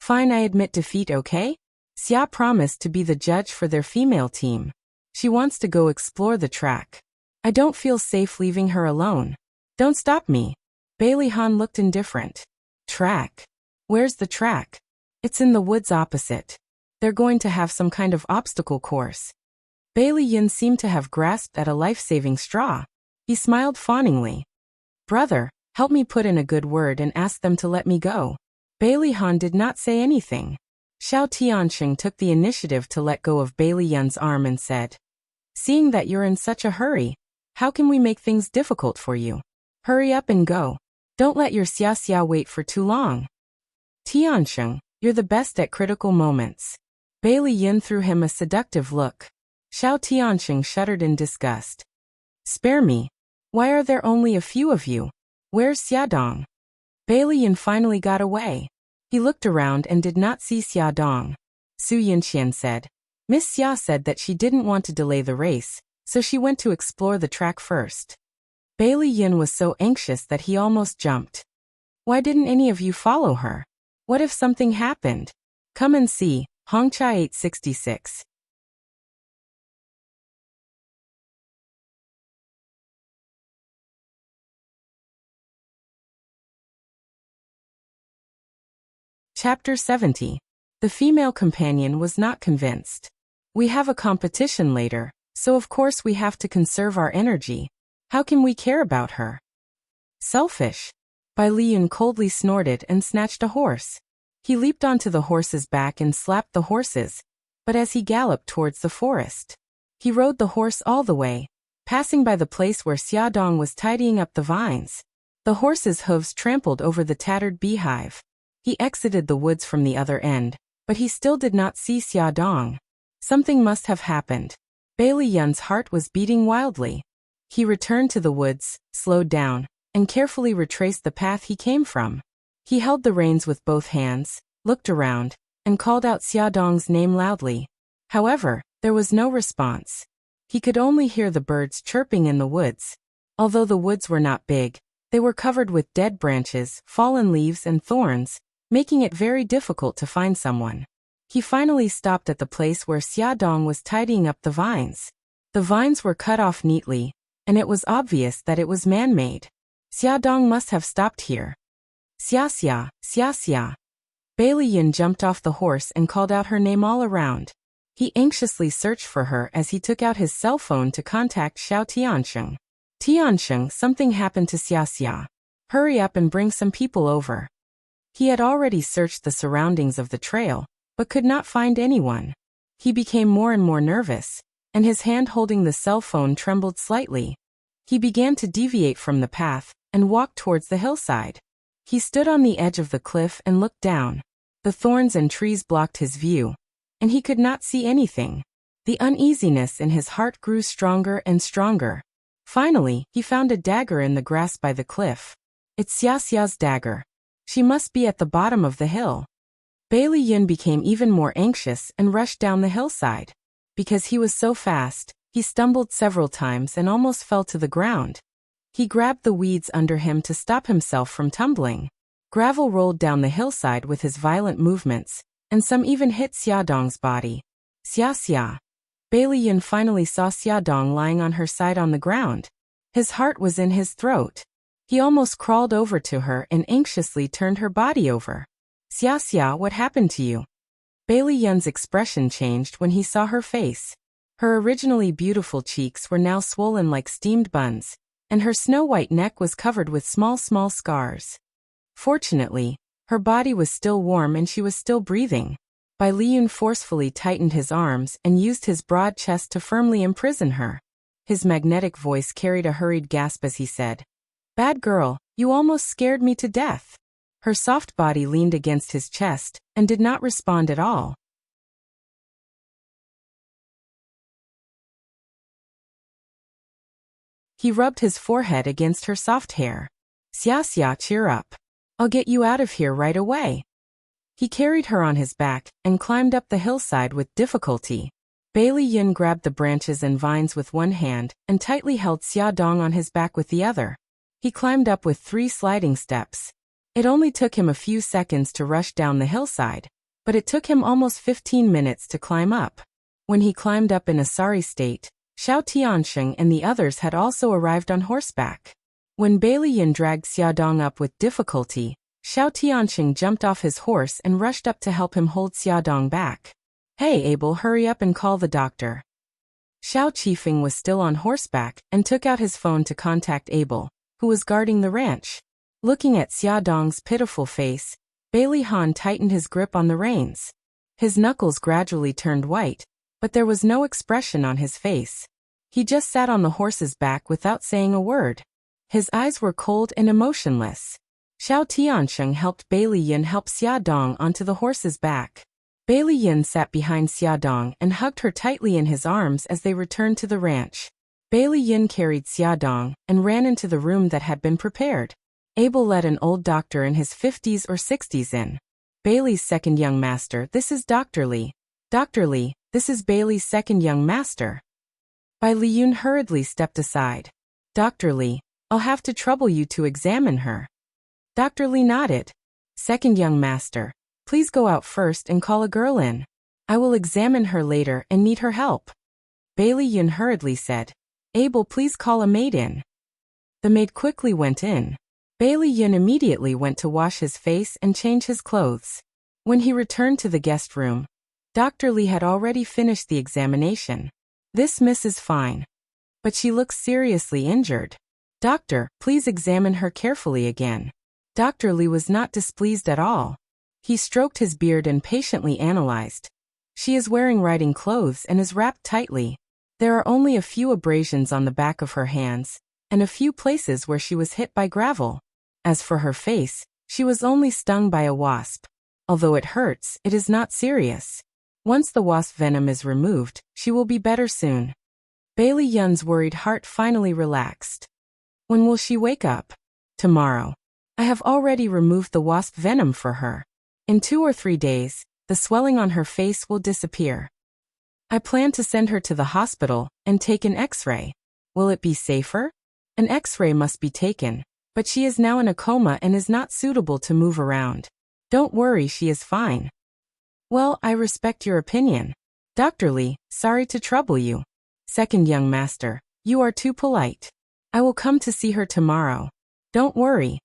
Fine, I admit defeat, okay?" Xia promised to be the judge for their female team. She wants to go explore the track. I don't feel safe leaving her alone. Don't stop me. Bailey Han looked indifferent. Track? Where's the track? It's in the woods opposite. They're going to have some kind of obstacle course. Bailey Yin seemed to have grasped at a life-saving straw. He smiled fawningly. Brother, help me put in a good word and ask them to let me go. Bailey Han did not say anything. Xiao Tianxing took the initiative to let go of Bailey Yun's arm and said, "Seeing that you're in such a hurry, how can we make things difficult for you? Hurry up and go. Don't let your Xia wait for too long." "Tianxing, you're the best at critical moments." Bailey Yun threw him a seductive look. Xiao Tianxing shuddered in disgust. "Spare me. Why are there only a few of you? Where's Xiaodong?" Bailey Yun finally got away. He looked around and did not see Xiaodong. Su Yinxian said, "Miss Xia said that she didn't want to delay the race, so she went to explore the track first." Bailey Yun was so anxious that he almost jumped. "Why didn't any of you follow her? What if something happened? Come and see." Hongchai 866. Chapter 70. The female companion was not convinced. "We have a competition later, so of course we have to conserve our energy. How can we care about her?" "Selfish." Bai Liyun coldly snorted and snatched a horse. He leaped onto the horse's back and slapped the horses, but as he galloped towards the forest, he rode the horse all the way, passing by the place where Xiaodong was tidying up the vines. The horse's hooves trampled over the tattered beehive. He exited the woods from the other end, but he still did not see Xiaodong. Something must have happened. Bailey Yun's heart was beating wildly. He returned to the woods, slowed down, and carefully retraced the path he came from. He held the reins with both hands, looked around, and called out Xiaodong's name loudly. However, there was no response. He could only hear the birds chirping in the woods. Although the woods were not big, they were covered with dead branches, fallen leaves, and thorns, making it very difficult to find someone. He finally stopped at the place where Xiaodong was tidying up the vines. The vines were cut off neatly, and it was obvious that it was man-made. Xiaodong must have stopped here. "Xia, Xia, Xia." Bailey Yun jumped off the horse and called out her name all around. He anxiously searched for her as he took out his cell phone to contact Xiao Tianxing. "Tianxing, something happened to Xia. Hurry up and bring some people over." He had already searched the surroundings of the trail, but could not find anyone. He became more and more nervous, and his hand holding the cell phone trembled slightly. He began to deviate from the path and walked towards the hillside. He stood on the edge of the cliff and looked down. The thorns and trees blocked his view, and he could not see anything. The uneasiness in his heart grew stronger and stronger. Finally, he found a dagger in the grass by the cliff. "It's Xia's dagger. She must be at the bottom of the hill." Bailey Yun became even more anxious and rushed down the hillside. Because he was so fast, he stumbled several times and almost fell to the ground. He grabbed the weeds under him to stop himself from tumbling. Gravel rolled down the hillside with his violent movements, and some even hit Xiaodong's body. "Xia." Bailey Yun finally saw Xiaodong lying on her side on the ground. His heart was in his throat. He almost crawled over to her and anxiously turned her body over. "Xia, what happened to you?" Bailey Yun's expression changed when he saw her face. Her originally beautiful cheeks were now swollen like steamed buns, and her snow-white neck was covered with small scars. Fortunately, her body was still warm and she was still breathing. Bai Liyun forcefully tightened his arms and used his broad chest to firmly imprison her. His magnetic voice carried a hurried gasp as he said, "Bad girl, you almost scared me to death." Her soft body leaned against his chest and did not respond at all. He rubbed his forehead against her soft hair. "Xia, cheer up. I'll get you out of here right away." He carried her on his back and climbed up the hillside with difficulty. Bailey Yun grabbed the branches and vines with one hand and tightly held Xiaodong on his back with the other. He climbed up with 3 sliding steps. It only took him a few seconds to rush down the hillside, but it took him almost 15 minutes to climb up. When he climbed up in a sorry state, Xiao Tianxing and the others had also arrived on horseback. When Bailey Yun dragged Xiaodong up with difficulty, Xiao Tianxing jumped off his horse and rushed up to help him hold Xiaodong back. "Hey Abel, hurry up and call the doctor." Xiao Qifeng was still on horseback and took out his phone to contact Abel, who was guarding the ranch. Looking at Xiaodong's pitiful face, Bailey Han tightened his grip on the reins. His knuckles gradually turned white, but there was no expression on his face. He just sat on the horse's back without saying a word. His eyes were cold and emotionless. Xiao Tiansheng helped Bai Liyan help Xia Dong onto the horse's back. Bai Liyan sat behind Xia Dong and hugged her tightly in his arms as they returned to the ranch. Bai Liyan carried Xia Dong and ran into the room that had been prepared. Abel let an old doctor in his 50s or 60s in. Bailey's second young master, this is Dr. Li. Dr. Li, this is Bailey's second young master. Bai Liyun hurriedly stepped aside. Dr. Li, I'll have to trouble you to examine her. Dr. Li nodded. Second young master, please go out first and call a girl in. I will examine her later and need her help. Bai Liyun hurriedly said. Abel, please call a maid in. The maid quickly went in. Bai Liyan immediately went to wash his face and change his clothes. When he returned to the guest room, Dr. Li had already finished the examination. This miss is fine, but she looks seriously injured. Doctor, please examine her carefully again. Dr. Li was not displeased at all. He stroked his beard and patiently analyzed. She is wearing riding clothes and is wrapped tightly. There are only a few abrasions on the back of her hands, and a few places where she was hit by gravel. As for her face, she was only stung by a wasp. Although it hurts, it is not serious. Once the wasp venom is removed, she will be better soon. Bai Liyun's worried heart finally relaxed. When will she wake up? Tomorrow. I have already removed the wasp venom for her. In 2 or 3 days, the swelling on her face will disappear. I plan to send her to the hospital and take an X-ray. Will it be safer? An X-ray must be taken, but she is now in a coma and is not suitable to move around. Don't worry, she is fine. Well, I respect your opinion. Dr. Li, sorry to trouble you. Second young master, you are too polite. I will come to see her tomorrow. Don't worry.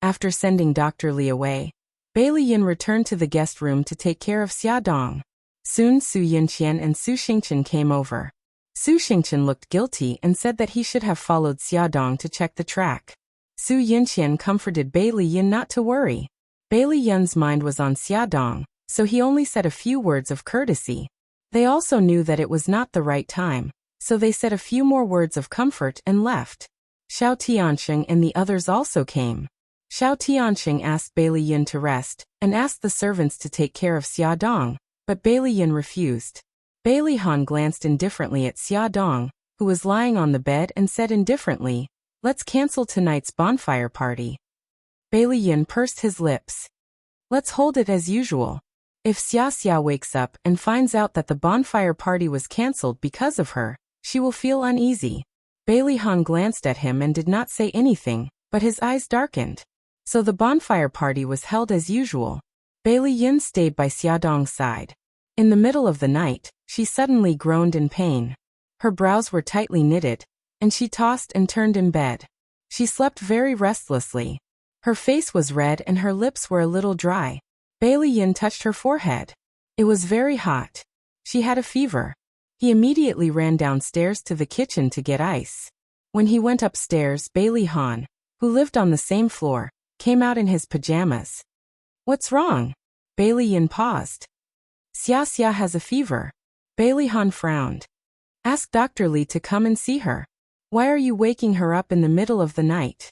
After sending Dr. Li away, Bai Liyan returned to the guest room to take care of Xia Dong. Soon Su Yinqian and Su Xingqian came over. Su Xingqian looked guilty and said that he should have followed Xia Dong to check the track. Su Yinqian comforted Bai Liyan not to worry. Bai Liyan's mind was on Xia Dong, so he only said a few words of courtesy. They also knew that it was not the right time, so they said a few more words of comfort and left. Xiao Tiansheng and the others also came. Xiao Tiansheng asked Bai Liyan to rest, and asked the servants to take care of Xia Dong, but Bai Liyan refused. Bai Lihan glanced indifferently at Xia Dong, who was lying on the bed, and said indifferently, "Let's cancel tonight's bonfire party." Bai Liyan pursed his lips. "Let's hold it as usual. If Xia wakes up and finds out that the bonfire party was cancelled because of her, she will feel uneasy." Bai Lihan glanced at him and did not say anything, but his eyes darkened. So the bonfire party was held as usual. Bai Liyan stayed by Xia Dong's side. In the middle of the night, she suddenly groaned in pain. Her brows were tightly knitted, and she tossed and turned in bed. She slept very restlessly. Her face was red and her lips were a little dry. Bai Liyan touched her forehead. It was very hot. She had a fever. He immediately ran downstairs to the kitchen to get ice. When he went upstairs, Bai Lihan, who lived on the same floor, came out in his pajamas. "What's wrong?" Bai Liyan paused. Xia has a fever." Bai Lihan frowned. "Ask Dr. Li to come and see her. Why are you waking her up in the middle of the night?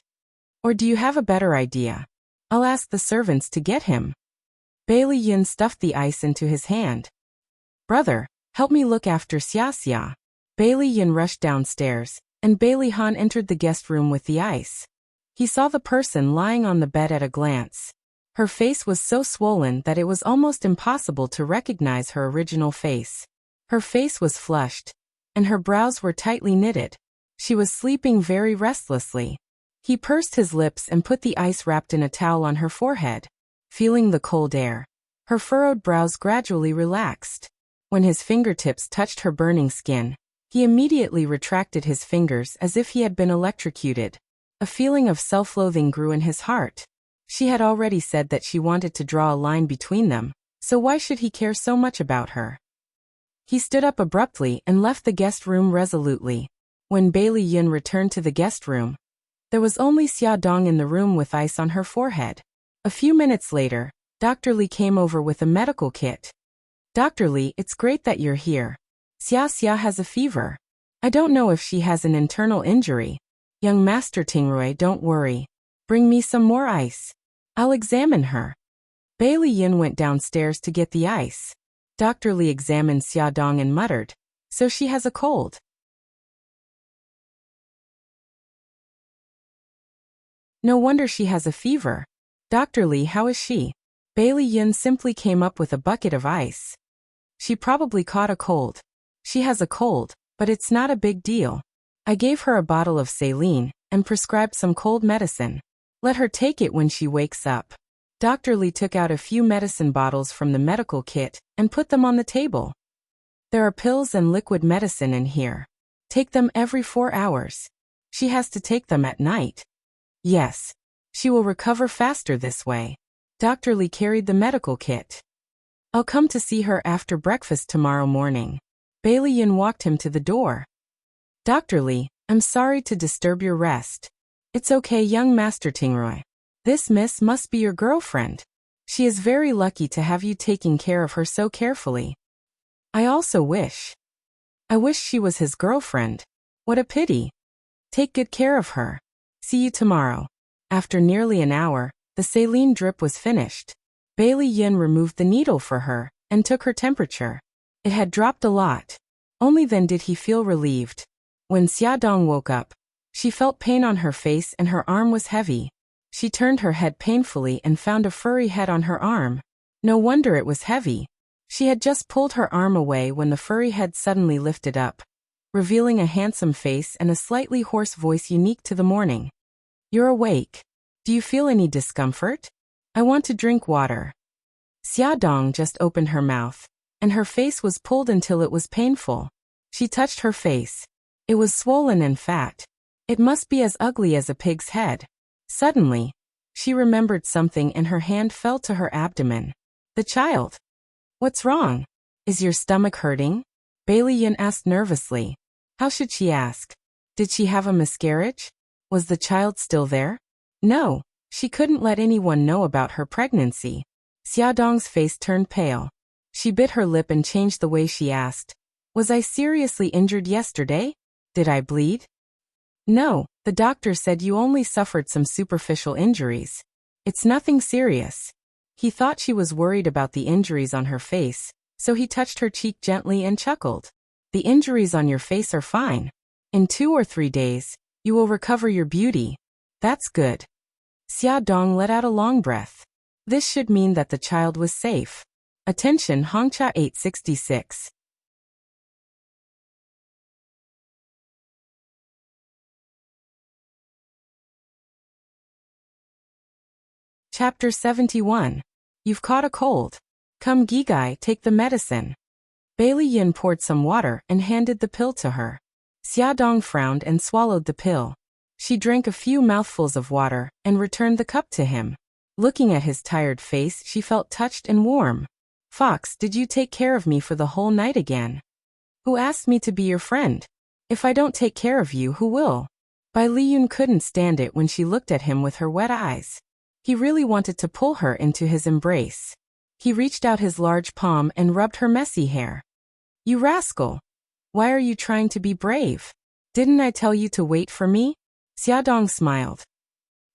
Or do you have a better idea? I'll ask the servants to get him." Bai Liyan stuffed the ice into his hand. "Brother, help me look after Xia." Bai Liyan rushed downstairs, and Bai Lihan entered the guest room with the ice. He saw the person lying on the bed at a glance. Her face was so swollen that it was almost impossible to recognize her original face. Her face was flushed, and her brows were tightly knitted. She was sleeping very restlessly. He pursed his lips and put the ice wrapped in a towel on her forehead. Feeling the cold air, her furrowed brows gradually relaxed. When his fingertips touched her burning skin, he immediately retracted his fingers as if he had been electrocuted. A feeling of self-loathing grew in his heart. She had already said that she wanted to draw a line between them, so why should he care so much about her? He stood up abruptly and left the guest room resolutely. When Bai Liyan returned to the guest room, There was only Xia Dong in the room with ice on her forehead. A few minutes later, Dr. Li came over with a medical kit. Dr. Li, it's great that you're here. Xia has a fever. I don't know if she has an internal injury. Young Master Tingrui, don't worry. Bring me some more ice. I'll examine her. Bailey Yin went downstairs to get the ice. Dr. Li examined Xia Dong and muttered, so she has a cold. No wonder she has a fever. Dr. Li, how is she? Bailey Yin simply came up with a bucket of ice. She probably caught a cold. She has a cold, but it's not a big deal. I gave her a bottle of saline and prescribed some cold medicine. Let her take it when she wakes up. Dr. Li took out a few medicine bottles from the medical kit and put them on the table. There are pills and liquid medicine in here. Take them every 4 hours. She has to take them at night. Yes. She will recover faster this way. Dr. Li carried the medical kit. I'll come to see her after breakfast tomorrow morning. Bailey Yin walked him to the door. Dr. Li, I'm sorry to disturb your rest. It's okay, young Master Tingrui. This miss must be your girlfriend. She is very lucky to have you taking care of her so carefully. I wish she was his girlfriend. What a pity. Take good care of her. See you tomorrow. After nearly an hour, the saline drip was finished. Bailey Yin removed the needle for her and took her temperature. It had dropped a lot. Only then did he feel relieved. When Xia Dong woke up, she felt pain on her face and her arm was heavy. She turned her head painfully and found a furry head on her arm. No wonder it was heavy. She had just pulled her arm away when the furry head suddenly lifted up, revealing a handsome face and a slightly hoarse voice unique to the morning. You're awake. Do you feel any discomfort? I want to drink water. Xia Dong just opened her mouth, and her face was pulled until it was painful. She touched her face. It was swollen and fat. It must be as ugly as a pig's head. Suddenly, she remembered something and her hand fell to her abdomen. The child. What's wrong? Is your stomach hurting? Bailey Yin asked nervously. How should she ask? Did she have a miscarriage? Was the child still there? No, she couldn't let anyone know about her pregnancy. Xia Dong's face turned pale. She bit her lip and changed the way she asked. Was I seriously injured yesterday? Did I bleed? No, the doctor said you only suffered some superficial injuries. It's nothing serious. He thought she was worried about the injuries on her face, so he touched her cheek gently and chuckled. The injuries on your face are fine. In 2 or 3 days, you will recover your beauty. That's good. Xia Dong let out a long breath. This should mean that the child was safe. Attention Hongcha 866. Chapter 71. You've caught a cold. Come Gigai, take the medicine. Bailey Yin poured some water and handed the pill to her. Xia Dong frowned and swallowed the pill. She drank a few mouthfuls of water and returned the cup to him. Looking at his tired face, she felt touched and warm. Fox, did you take care of me for the whole night again? Who asked me to be your friend? If I don't take care of you, who will? Bai Liyun couldn't stand it when she looked at him with her wet eyes. He really wanted to pull her into his embrace. He reached out his large palm and rubbed her messy hair. You rascal! Why are you trying to be brave? Didn't I tell you to wait for me? Xia Dong smiled.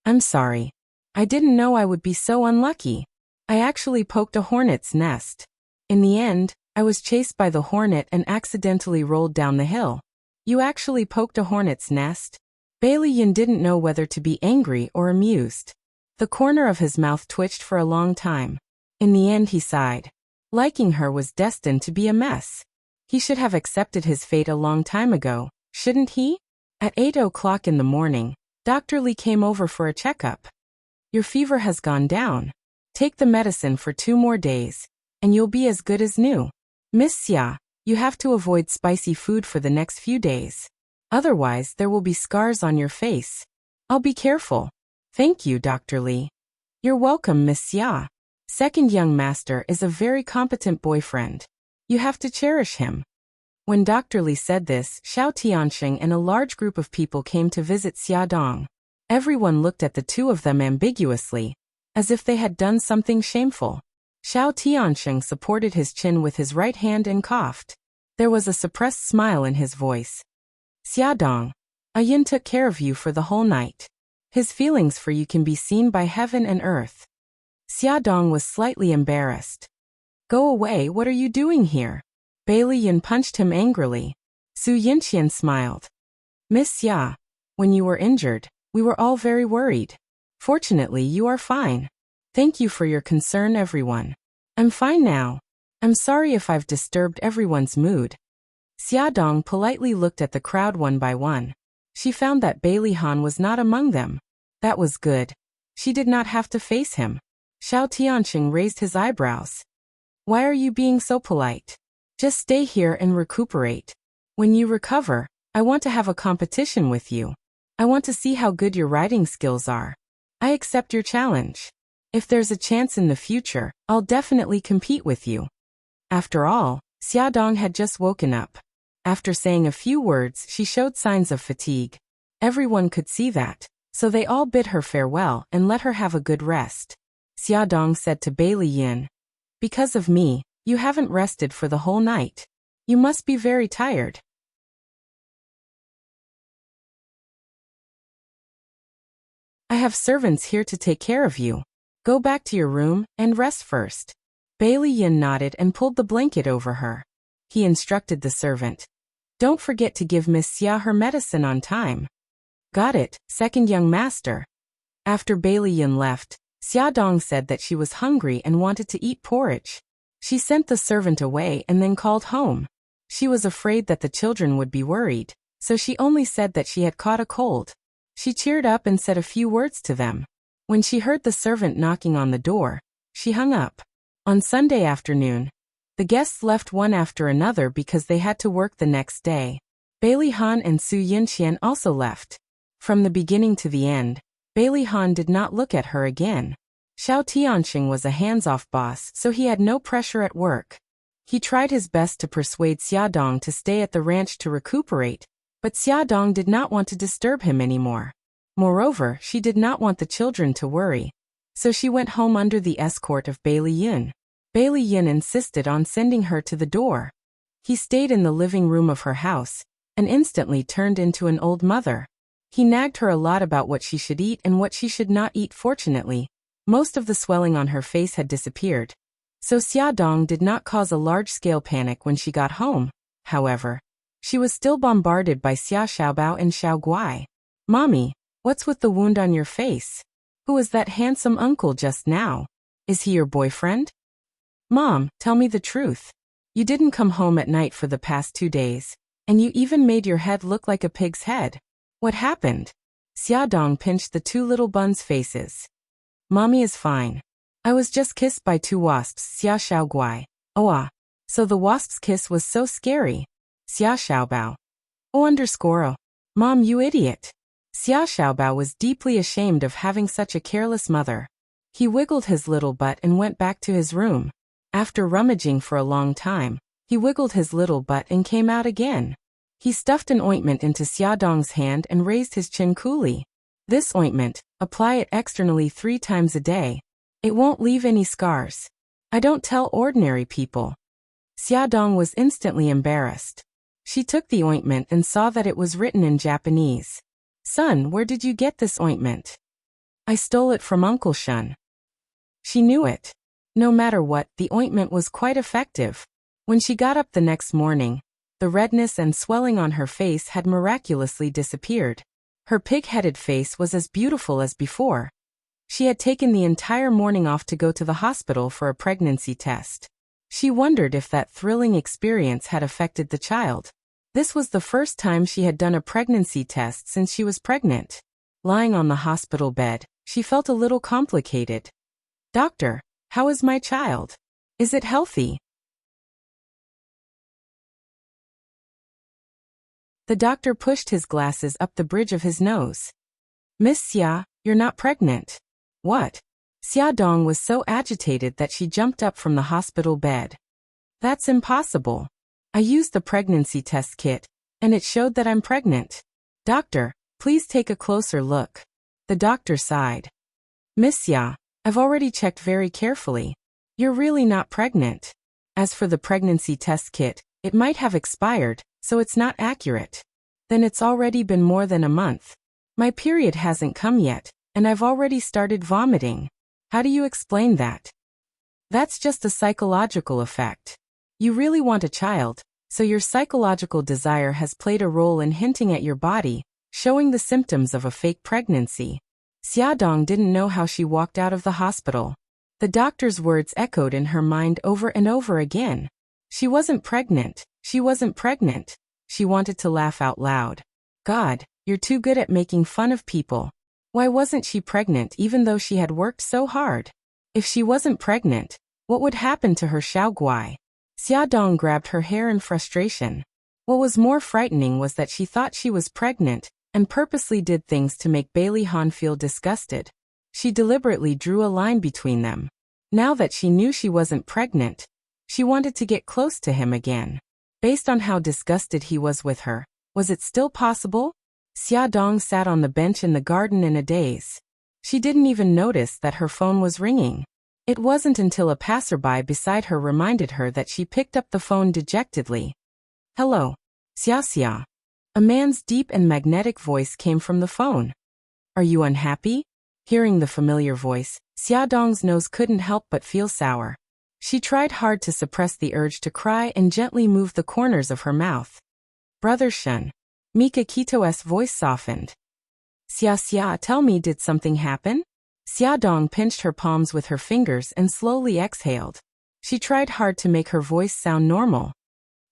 I'm sorry. I didn't know I would be so unlucky. I actually poked a hornet's nest. In the end, I was chased by the hornet and accidentally rolled down the hill. You actually poked a hornet's nest? Bailey Yin didn't know whether to be angry or amused. The corner of his mouth twitched for a long time. In the end he sighed. Liking her was destined to be a mess. He should have accepted his fate a long time ago, shouldn't he? At 8 o'clock in the morning, Dr. Li came over for a checkup. Your fever has gone down. Take the medicine for 2 more days, and you'll be as good as new. Miss Xia, you have to avoid spicy food for the next few days. Otherwise, there will be scars on your face. I'll be careful. Thank you, Dr. Li. You're welcome, Miss Xia. Second young master is a very competent boyfriend. You have to cherish him. When Dr. Li said this, Xiao Tianxing and a large group of people came to visit Xia Dong. Everyone looked at the two of them ambiguously, as if they had done something shameful. Xiao Tiansheng supported his chin with his right hand and coughed. There was a suppressed smile in his voice. Xiaodong, Yin took care of you for the whole night. His feelings for you can be seen by heaven and earth. Xiaodong was slightly embarrassed. Go away, what are you doing here? Bailey Yin punched him angrily. Su Yinqian smiled. Miss Xia, when you were injured, we were all very worried. Fortunately, you are fine. Thank you for your concern, everyone. I'm fine now. I'm sorry if I've disturbed everyone's mood. Xiaodong politely looked at the crowd one by one. She found that Bailey Han was not among them. That was good. She did not have to face him. Xiao Tianqing raised his eyebrows. Why are you being so polite? Just stay here and recuperate. When you recover, I want to have a competition with you. I want to see how good your writing skills are. I accept your challenge. If there's a chance in the future, I'll definitely compete with you. After all, Xiaodong had just woken up. After saying a few words, she showed signs of fatigue. Everyone could see that, so they all bid her farewell and let her have a good rest. Xiaodong said to Bailey Yin, because of me, you haven't rested for the whole night. You must be very tired. I have servants here to take care of you. Go back to your room and rest first. Bailey Yin nodded and pulled the blanket over her. He instructed the servant. Don't forget to give Miss Xia her medicine on time. Got it, second young master. After Bailey Yin left, Xiaodong said that she was hungry and wanted to eat porridge. She sent the servant away and then called home. She was afraid that the children would be worried, so she only said that she had caught a cold. She cheered up and said a few words to them. When she heard the servant knocking on the door, she hung up. On Sunday afternoon, the guests left one after another because they had to work the next day. Bailey Han and Su Yinqian also left. From the beginning to the end, Bailey Han did not look at her again. Xiao Tianxing was a hands-off boss, so he had no pressure at work. He tried his best to persuade Xiaodong to stay at the ranch to recuperate, but Xiaodong did not want to disturb him anymore. Moreover, she did not want the children to worry, so she went home under the escort of Bailey Yin. Bailey Yin insisted on sending her to the door. He stayed in the living room of her house, and instantly turned into an old mother. He nagged her a lot about what she should eat and what she should not eat. Fortunately, most of the swelling on her face had disappeared, so Xiaodong did not cause a large-scale panic when she got home. However, she was still bombarded by Xia Xiaobao and Xiao Guai. Mommy, what's with the wound on your face? Who was that handsome uncle just now? Is he your boyfriend? Mom, tell me the truth. You didn't come home at night for the past 2 days, and you even made your head look like a pig's head. What happened? Xiaodong pinched the two little buns' faces. Mommy is fine. I was just kissed by 2 wasps, Xia Xiao Guai. Oh so the wasp's kiss was so scary. Xia Xiaobao. Oh. Mom, you idiot. Xia Xiaobao was deeply ashamed of having such a careless mother. He wiggled his little butt and went back to his room. After rummaging for a long time, he wiggled his little butt and came out again. He stuffed an ointment into Xiaodong's hand and raised his chin coolly. This ointment, apply it externally 3 times a day. It won't leave any scars. I don't tell ordinary people. Xiaodong was instantly embarrassed. She took the ointment and saw that it was written in Japanese. Son, where did you get this ointment? I stole it from Uncle Shun. She knew it. No matter what, the ointment was quite effective. When she got up the next morning, the redness and swelling on her face had miraculously disappeared. Her pig-headed face was as beautiful as before. She had taken the entire morning off to go to the hospital for a pregnancy test. She wondered if that thrilling experience had affected the child. This was the first time she had done a pregnancy test since she was pregnant. Lying on the hospital bed, she felt a little complicated. Doctor, how is my child? Is it healthy? The doctor pushed his glasses up the bridge of his nose. Miss Xia, you're not pregnant. What? Xiaodong was so agitated that she jumped up from the hospital bed. That's impossible. I used the pregnancy test kit, and it showed that I'm pregnant. Doctor, please take a closer look. The doctor sighed. Miss Xia, I've already checked very carefully. You're really not pregnant. As for the pregnancy test kit, it might have expired, so it's not accurate. Then it's already been more than a month. My period hasn't come yet, and I've already started vomiting. How do you explain that? That's just a psychological effect. You really want a child, so your psychological desire has played a role in hinting at your body, showing the symptoms of a fake pregnancy. Xiaodong didn't know how she walked out of the hospital. The doctor's words echoed in her mind over and over again. She wasn't pregnant. She wasn't pregnant. She wanted to laugh out loud. God, you're too good at making fun of people. Why wasn't she pregnant even though she had worked so hard? If she wasn't pregnant, what would happen to her Xiaoguai? Xiaodong grabbed her hair in frustration. What was more frightening was that she thought she was pregnant and purposely did things to make Bailey Han feel disgusted. She deliberately drew a line between them. Now that she knew she wasn't pregnant, she wanted to get close to him again. Based on how disgusted he was with her, was it still possible? Xiaodong sat on the bench in the garden in a daze. She didn't even notice that her phone was ringing. It wasn't until a passerby beside her reminded her that she picked up the phone dejectedly. Hello. Xia. A man's deep and magnetic voice came from the phone. Are you unhappy? Hearing the familiar voice, Xiaodong's nose couldn't help but feel sour. She tried hard to suppress the urge to cry and gently move the corners of her mouth. Brother Shun. Mika Kito's voice softened. Xia, tell me, did something happen? Xiaodong pinched her palms with her fingers and slowly exhaled. She tried hard to make her voice sound normal.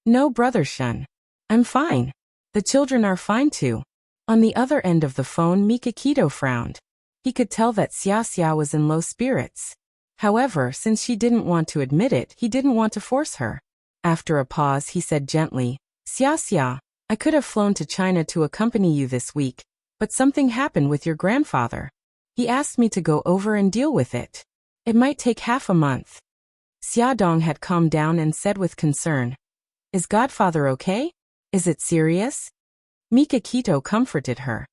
No, Brother Shun. I'm fine. The children are fine too. On the other end of the phone, Mika Kito frowned. He could tell that Xia was in low spirits. However, since she didn't want to admit it, he didn't want to force her. After a pause, he said gently, Xia, I could have flown to China to accompany you this week, but something happened with your grandfather. He asked me to go over and deal with it. It might take half a month. Xiaodong had calmed down and said with concern, Is Godfather okay? Is it serious? Mika Kito comforted her.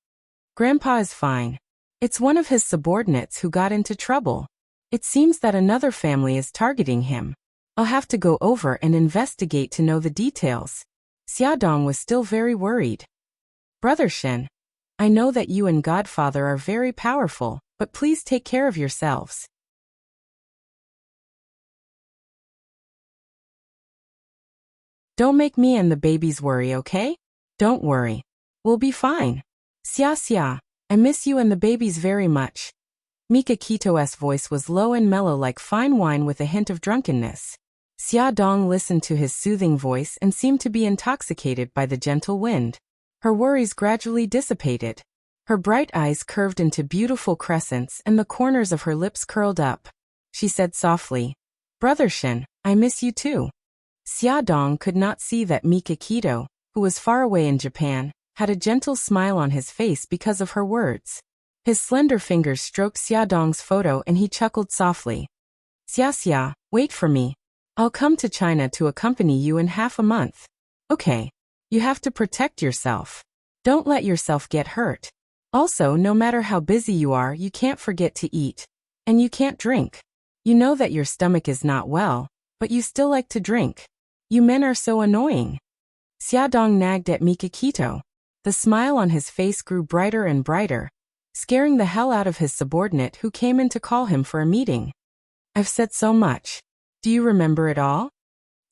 Grandpa is fine. It's one of his subordinates who got into trouble. It seems that another family is targeting him. I'll have to go over and investigate to know the details. Xiaodong was still very worried. Brother Shen, I know that you and Godfather are very powerful, but please take care of yourselves. Don't make me and the babies worry, okay? Don't worry. We'll be fine. Xia, I miss you and the babies very much. Mika Kito's voice was low and mellow like fine wine with a hint of drunkenness. Xiaodong listened to his soothing voice and seemed to be intoxicated by the gentle wind. Her worries gradually dissipated. Her bright eyes curved into beautiful crescents and the corners of her lips curled up. She said softly, Brother Shen, I miss you too. Xiaodong could not see that Mika Kito, who was far away in Japan, had a gentle smile on his face because of her words. His slender fingers stroked Xiaodong's photo and he chuckled softly. Xia, wait for me. I'll come to China to accompany you in half a month. Okay. You have to protect yourself. Don't let yourself get hurt. Also, no matter how busy you are, you can't forget to eat. And you can't drink. You know that your stomach is not well, but you still like to drink. You men are so annoying. Xiaodong nagged at Mika Kito. The smile on his face grew brighter and brighter, scaring the hell out of his subordinate who came in to call him for a meeting. I've said so much. Do you remember it all?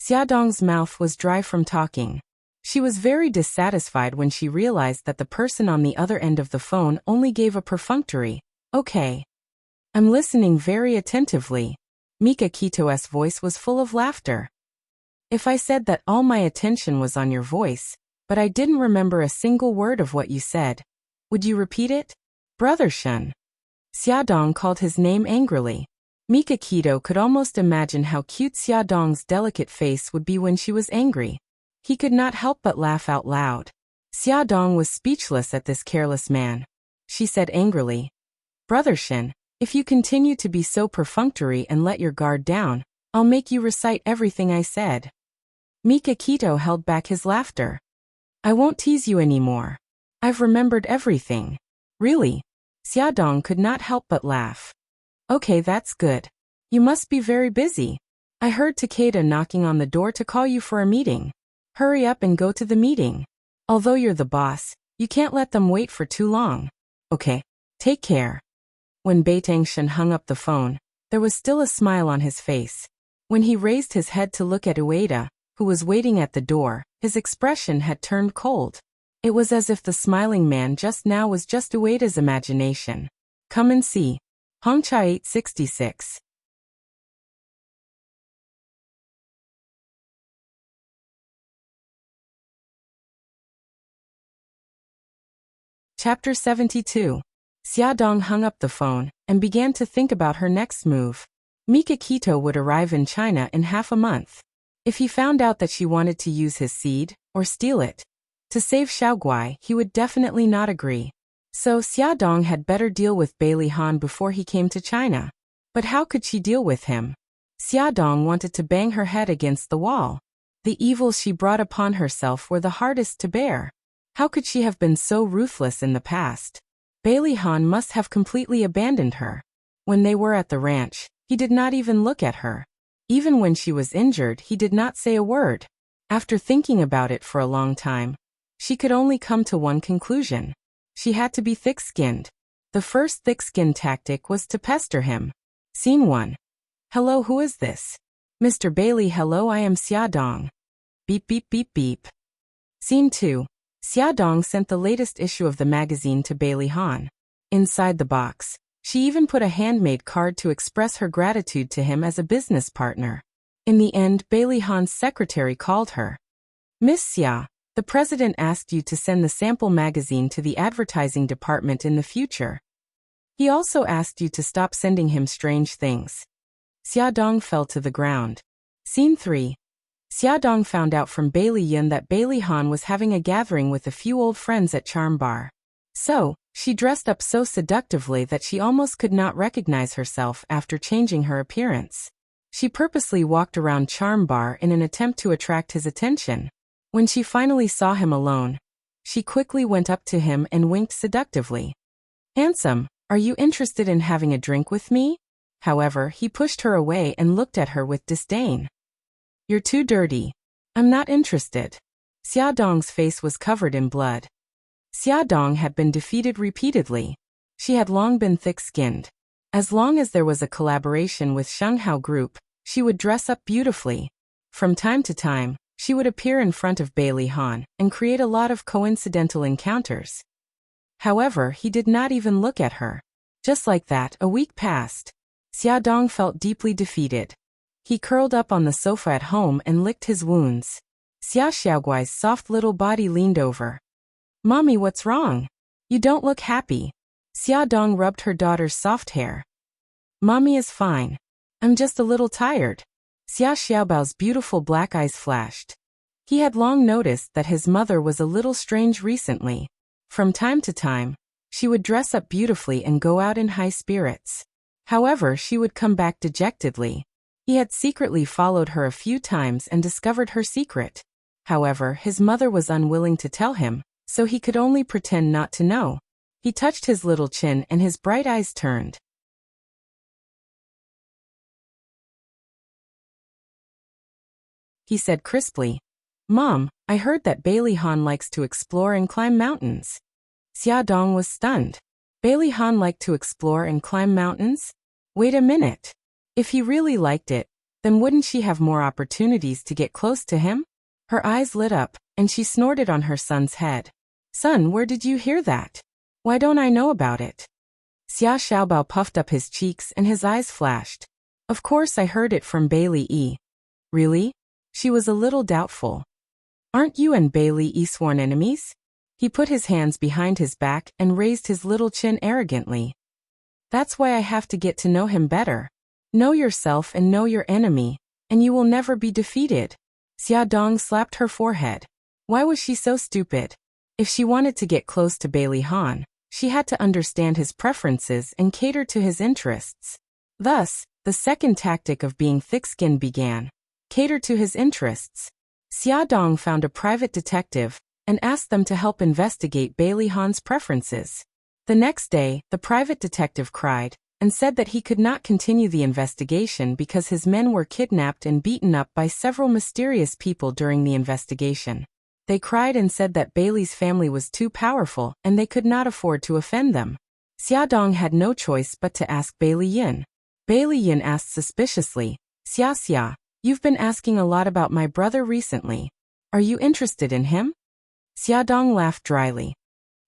Xiaodong's mouth was dry from talking. She was very dissatisfied when she realized that the person on the other end of the phone only gave a perfunctory, okay. I'm listening very attentively. Mika Kito's voice was full of laughter. If I said that all my attention was on your voice, but I didn't remember a single word of what you said, would you repeat it? Brother Shun. Xiaodong called his name angrily. Mika Kito could almost imagine how cute Xiaodong's delicate face would be when she was angry. He could not help but laugh out loud. Xiaodong was speechless at this careless man. She said angrily, Brother Shen, if you continue to be so perfunctory and let your guard down, I'll make you recite everything I said. Mika Kito held back his laughter. I won't tease you anymore. I've remembered everything. Really? Xiaodong could not help but laugh. Okay, that's good. You must be very busy. I heard Takeda knocking on the door to call you for a meeting. Hurry up and go to the meeting. Although you're the boss, you can't let them wait for too long. Okay, take care. When Bai Tangshan hung up the phone, there was still a smile on his face. When he raised his head to look at Ueda, who was waiting at the door, his expression had turned cold. It was as if the smiling man just now was just Ueda's imagination. Come and see. Hongcha 866. Chapter 72. Xiaodong hung up the phone and began to think about her next move. Mikakito would arrive in China in half a month. If he found out that she wanted to use his seed, or steal it, to save Xiaoguai, he would definitely not agree. So Xiaodong had better deal with Bai Lihan before he came to China. But how could she deal with him? Xiaodong wanted to bang her head against the wall. The evils she brought upon herself were the hardest to bear. How could she have been so ruthless in the past? Bai Lihan must have completely abandoned her. When they were at the ranch, he did not even look at her. Even when she was injured, he did not say a word. After thinking about it for a long time, she could only come to one conclusion. She had to be thick-skinned. The first thick-skinned tactic was to pester him. Scene 1. Hello, who is this? Mr. Bailey. Hello, I am Xiaodong. Beep beep beep beep. Scene 2. Xiaodong sent the latest issue of the magazine to Bai Lihan. Inside the box, she even put a handmade card to express her gratitude to him as a business partner. In the end, Bai Lihan's secretary called her. Miss Xia, the president asked you to send the sample magazine to the advertising department in the future. He also asked you to stop sending him strange things. Xiaodong fell to the ground. Scene 3. Xiaodong found out from Bai Liyan that Bai Lihan was having a gathering with a few old friends at Charm Bar. So, she dressed up so seductively that she almost could not recognize herself after changing her appearance. She purposely walked around Charm Bar in an attempt to attract his attention. When she finally saw him alone, she quickly went up to him and winked seductively. Handsome, are you interested in having a drink with me? However, he pushed her away and looked at her with disdain. You're too dirty. I'm not interested. Xiaodong's face was covered in blood. Xiaodong had been defeated repeatedly. She had long been thick-skinned. As long as there was a collaboration with Shenghao Group, she would dress up beautifully. From time to time, she would appear in front of Bai Lihan and create a lot of coincidental encounters. However, he did not even look at her. Just like that, a week passed. Xiaodong felt deeply defeated. He curled up on the sofa at home and licked his wounds. Xia Xiaoguai's soft little body leaned over. Mommy, what's wrong? You don't look happy. Xiaodong rubbed her daughter's soft hair. Mommy is fine. I'm just a little tired. Xia Xiaobao's beautiful black eyes flashed. He had long noticed that his mother was a little strange recently. From time to time, she would dress up beautifully and go out in high spirits. However, she would come back dejectedly. He had secretly followed her a few times and discovered her secret. However, his mother was unwilling to tell him, so he could only pretend not to know. He touched his little chin and his bright eyes turned. He said crisply, Mom, I heard that Bai Lihan likes to explore and climb mountains. Xiaodong was stunned. Bai Lihan liked to explore and climb mountains? Wait a minute. If he really liked it, then wouldn't she have more opportunities to get close to him? Her eyes lit up, and she snorted on her son's head. Son, where did you hear that? Why don't I know about it? Xia Xiaobao puffed up his cheeks and his eyes flashed. Of course I heard it from Bai Li. Really? She was a little doubtful. Aren't you and Bai Li sworn enemies? He put his hands behind his back and raised his little chin arrogantly. That's why I have to get to know him better. Know yourself and know your enemy, and you will never be defeated. Xiaodong slapped her forehead. Why was she so stupid? If she wanted to get close to Bai Lihan, she had to understand his preferences and cater to his interests. Thus, the second tactic of being thick-skinned began. Cater to his interests. Xiaodong found a private detective and asked them to help investigate Bai Lihan's preferences. The next day, the private detective cried and said that he could not continue the investigation because his men were kidnapped and beaten up by several mysterious people during the investigation. They cried and said that Bailey's family was too powerful and they could not afford to offend them. Xiaodong had no choice but to ask Bailey Yin. Bailey Yin asked suspiciously, Xia, you've been asking a lot about my brother recently. Are you interested in him? Xiaodong laughed dryly.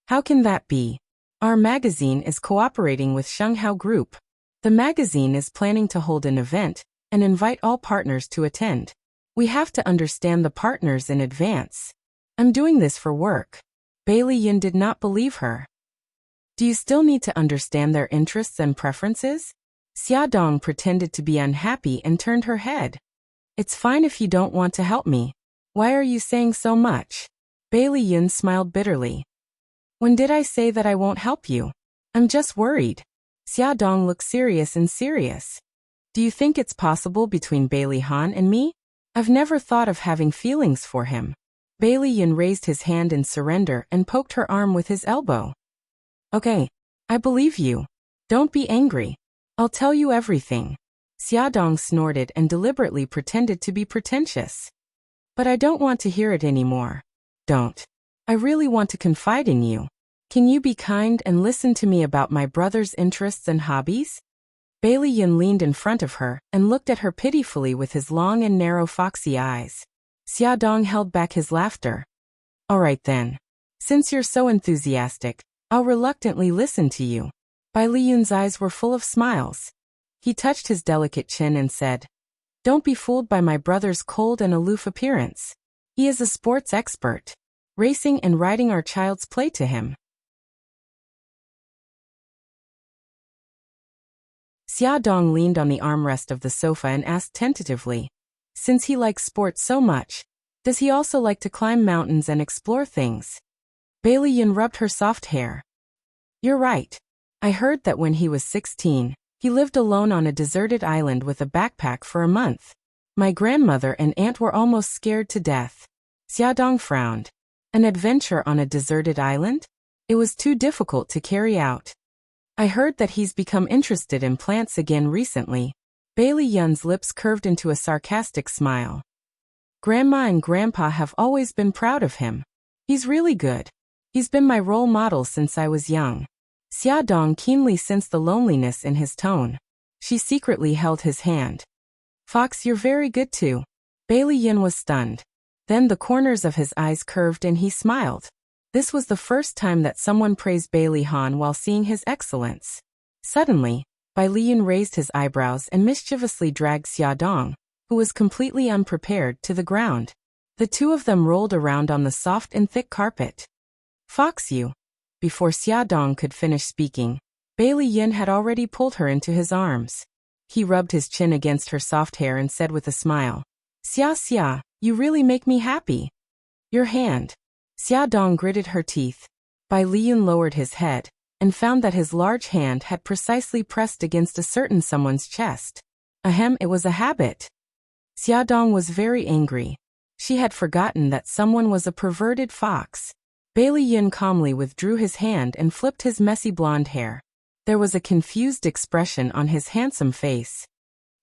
How can that be? Our magazine is cooperating with Shenghao Group. The magazine is planning to hold an event and invite all partners to attend. We have to understand the partners in advance. I'm doing this for work. Bailey Yin did not believe her. Do you still need to understand their interests and preferences? Xiaodong pretended to be unhappy and turned her head. It's fine if you don't want to help me. Why are you saying so much? Bailey Yin smiled bitterly. When did I say that I won't help you? I'm just worried. Xiaodong looked serious. Do you think it's possible between Bailey Han and me? I've never thought of having feelings for him. Bailey Yin raised his hand in surrender and poked her arm with his elbow. Okay, I believe you. Don't be angry. I'll tell you everything. Xiaodong snorted and deliberately pretended to be pretentious. But I don't want to hear it anymore. Don't. I really want to confide in you. Can you be kind and listen to me about my brother's interests and hobbies? Bailey Yin leaned in front of her and looked at her pitifully with his long and narrow foxy eyes. Xiaodong held back his laughter. All right then. Since you're so enthusiastic, I'll reluctantly listen to you. Bailey Yin's eyes were full of smiles. He touched his delicate chin and said, Don't be fooled by my brother's cold and aloof appearance. He is a sports expert. Racing and riding are child's play to him. Xiaodong leaned on the armrest of the sofa and asked tentatively, Since he likes sports so much, does he also like to climb mountains and explore things? Bailey Yin rubbed her soft hair. You're right. I heard that when he was 16, he lived alone on a deserted island with a backpack for a month. My grandmother and aunt were almost scared to death. Xiaodong frowned. An adventure on a deserted island? It was too difficult to carry out. I heard that he's become interested in plants again recently. Bailey Yin's lips curved into a sarcastic smile. Grandma and Grandpa have always been proud of him. He's really good. He's been my role model since I was young. Xiaodong keenly sensed the loneliness in his tone. She secretly held his hand. Fox, you're very good too. Bailey Yin was stunned. Then the corners of his eyes curved and he smiled. This was the first time that someone praised Bailey Han while seeing his excellence. Suddenly, Bailey Yin raised his eyebrows and mischievously dragged Xiaodong, who was completely unprepared, to the ground. The two of them rolled around on the soft and thick carpet. Fox, you. Before Xiaodong could finish speaking, Bailey Yin had already pulled her into his arms. He rubbed his chin against her soft hair and said with a smile, Xia, you really make me happy. Your hand. Xiaodong gritted her teeth. Bailey Yin lowered his head and found that his large hand had precisely pressed against a certain someone's chest. Ahem, it was a habit. Xiaodong was very angry. She had forgotten that someone was a perverted fox. Bailey Yin calmly withdrew his hand and flipped his messy blonde hair. There was a confused expression on his handsome face.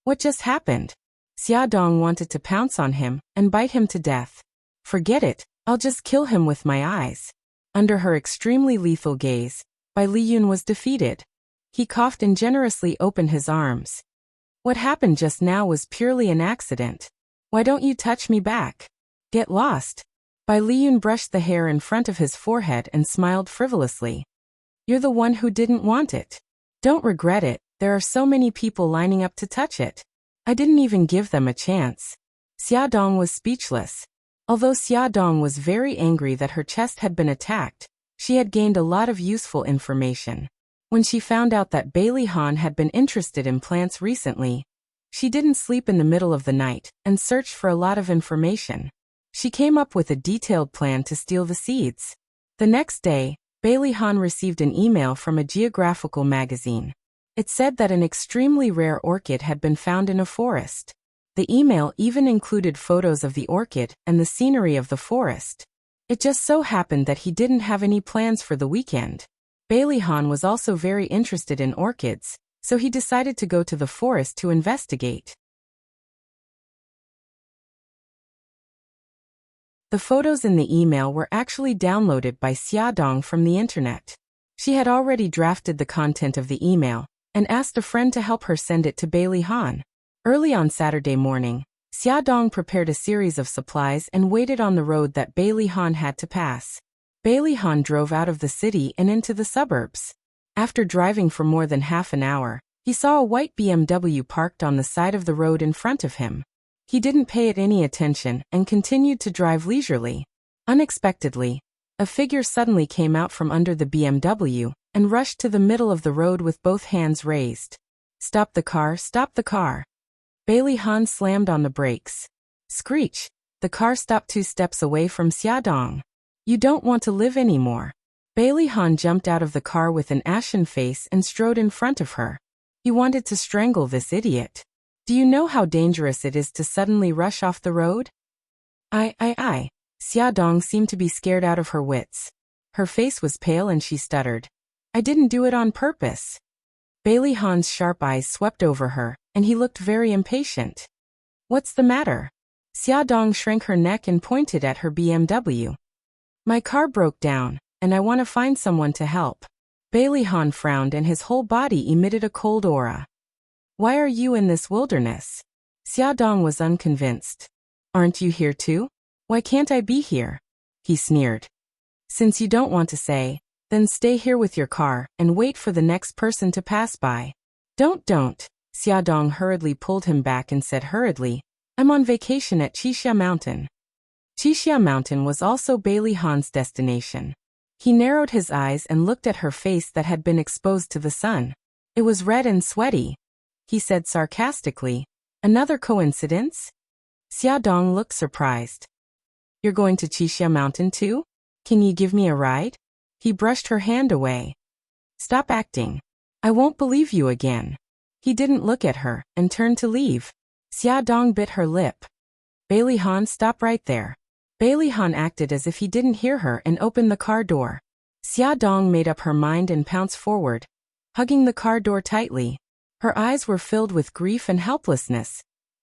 What just happened? Xiaodong wanted to pounce on him and bite him to death. Forget it, I'll just kill him with my eyes. Under her extremely lethal gaze, Bailey Yin was defeated. He coughed and generously opened his arms. What happened just now was purely an accident. Why don't you touch me back? Get lost. Bailey Yin brushed the hair in front of his forehead and smiled frivolously. You're the one who didn't want it. Don't regret it, there are so many people lining up to touch it. I didn't even give them a chance. Xiaodong was speechless. Although Xiaodong was very angry that her chest had been attacked, she had gained a lot of useful information. When she found out that Bailey Han had been interested in plants recently, she didn't sleep in the middle of the night and searched for a lot of information. She came up with a detailed plan to steal the seeds. The next day, Bailey Han received an email from a geographical magazine. It said that an extremely rare orchid had been found in a forest. The email even included photos of the orchid and the scenery of the forest. It just so happened that he didn't have any plans for the weekend. Bailey Han was also very interested in orchids, so he decided to go to the forest to investigate. The photos in the email were actually downloaded by Xiaodong from the internet. She had already drafted the content of the email and asked a friend to help her send it to Bailey Han. Early on Saturday morning, Xiaodong prepared a series of supplies and waited on the road that Bailey Han had to pass. Bailey Han drove out of the city and into the suburbs. After driving for more than half an hour, he saw a white BMW parked on the side of the road in front of him. He didn't pay it any attention and continued to drive leisurely. Unexpectedly, a figure suddenly came out from under the BMW and rushed to the middle of the road with both hands raised. "Stop the car, stop the car." Bailey Han slammed on the brakes. Screech! The car stopped 2 steps away from Xiaodong. "You don't want to live anymore." Bailey Han jumped out of the car with an ashen face and strode in front of her. He wanted to strangle this idiot. Do you know how dangerous it is to suddenly rush off the road? I. Xiaodong seemed to be scared out of her wits. Her face was pale and she stuttered. "I didn't do it on purpose." Bailey Han's sharp eyes swept over her, and he looked very impatient. "What's the matter?" Xiaodong shrank her neck and pointed at her BMW. "My car broke down, and I want to find someone to help." Bailey Han frowned and his whole body emitted a cold aura. "Why are you in this wilderness?" Xiaodong was unconvinced. "Aren't you here too? Why can't I be here?" He sneered. "Since you don't want to say, then stay here with your car and wait for the next person to pass by." Don't. Xiaodong hurriedly pulled him back and said hurriedly, "I'm on vacation at Wuxia Mountain." Wuxia Mountain was also Bailey Han's destination. He narrowed his eyes and looked at her face that had been exposed to the sun. It was red and sweaty. He said sarcastically, "Another coincidence?" Xiaodong looked surprised. "You're going to Wuxia Mountain too? Can you give me a ride?" He brushed her hand away. "Stop acting. I won't believe you again." He didn't look at her and turned to leave. Xiaodong bit her lip. "Bailey Han, stop right there." Bailey Han acted as if he didn't hear her and opened the car door. Xiaodong made up her mind and pounced forward, hugging the car door tightly. Her eyes were filled with grief and helplessness,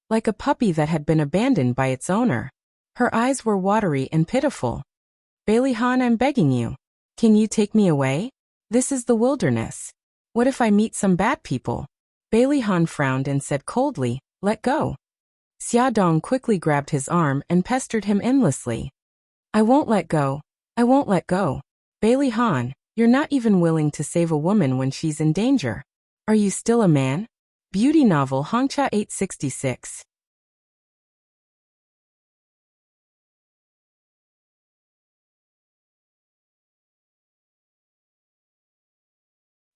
like a puppy that had been abandoned by its owner. Her eyes were watery and pitiful. "Bailey Han, I'm begging you. Can you take me away? This is the wilderness. What if I meet some bad people?" Bailey Han frowned and said coldly, "Let go." Xiaodong quickly grabbed his arm and pestered him endlessly. "I won't let go. I won't let go. Bailey Han, you're not even willing to save a woman when she's in danger. Are you still a man?" Beauty novel Hongcha 866.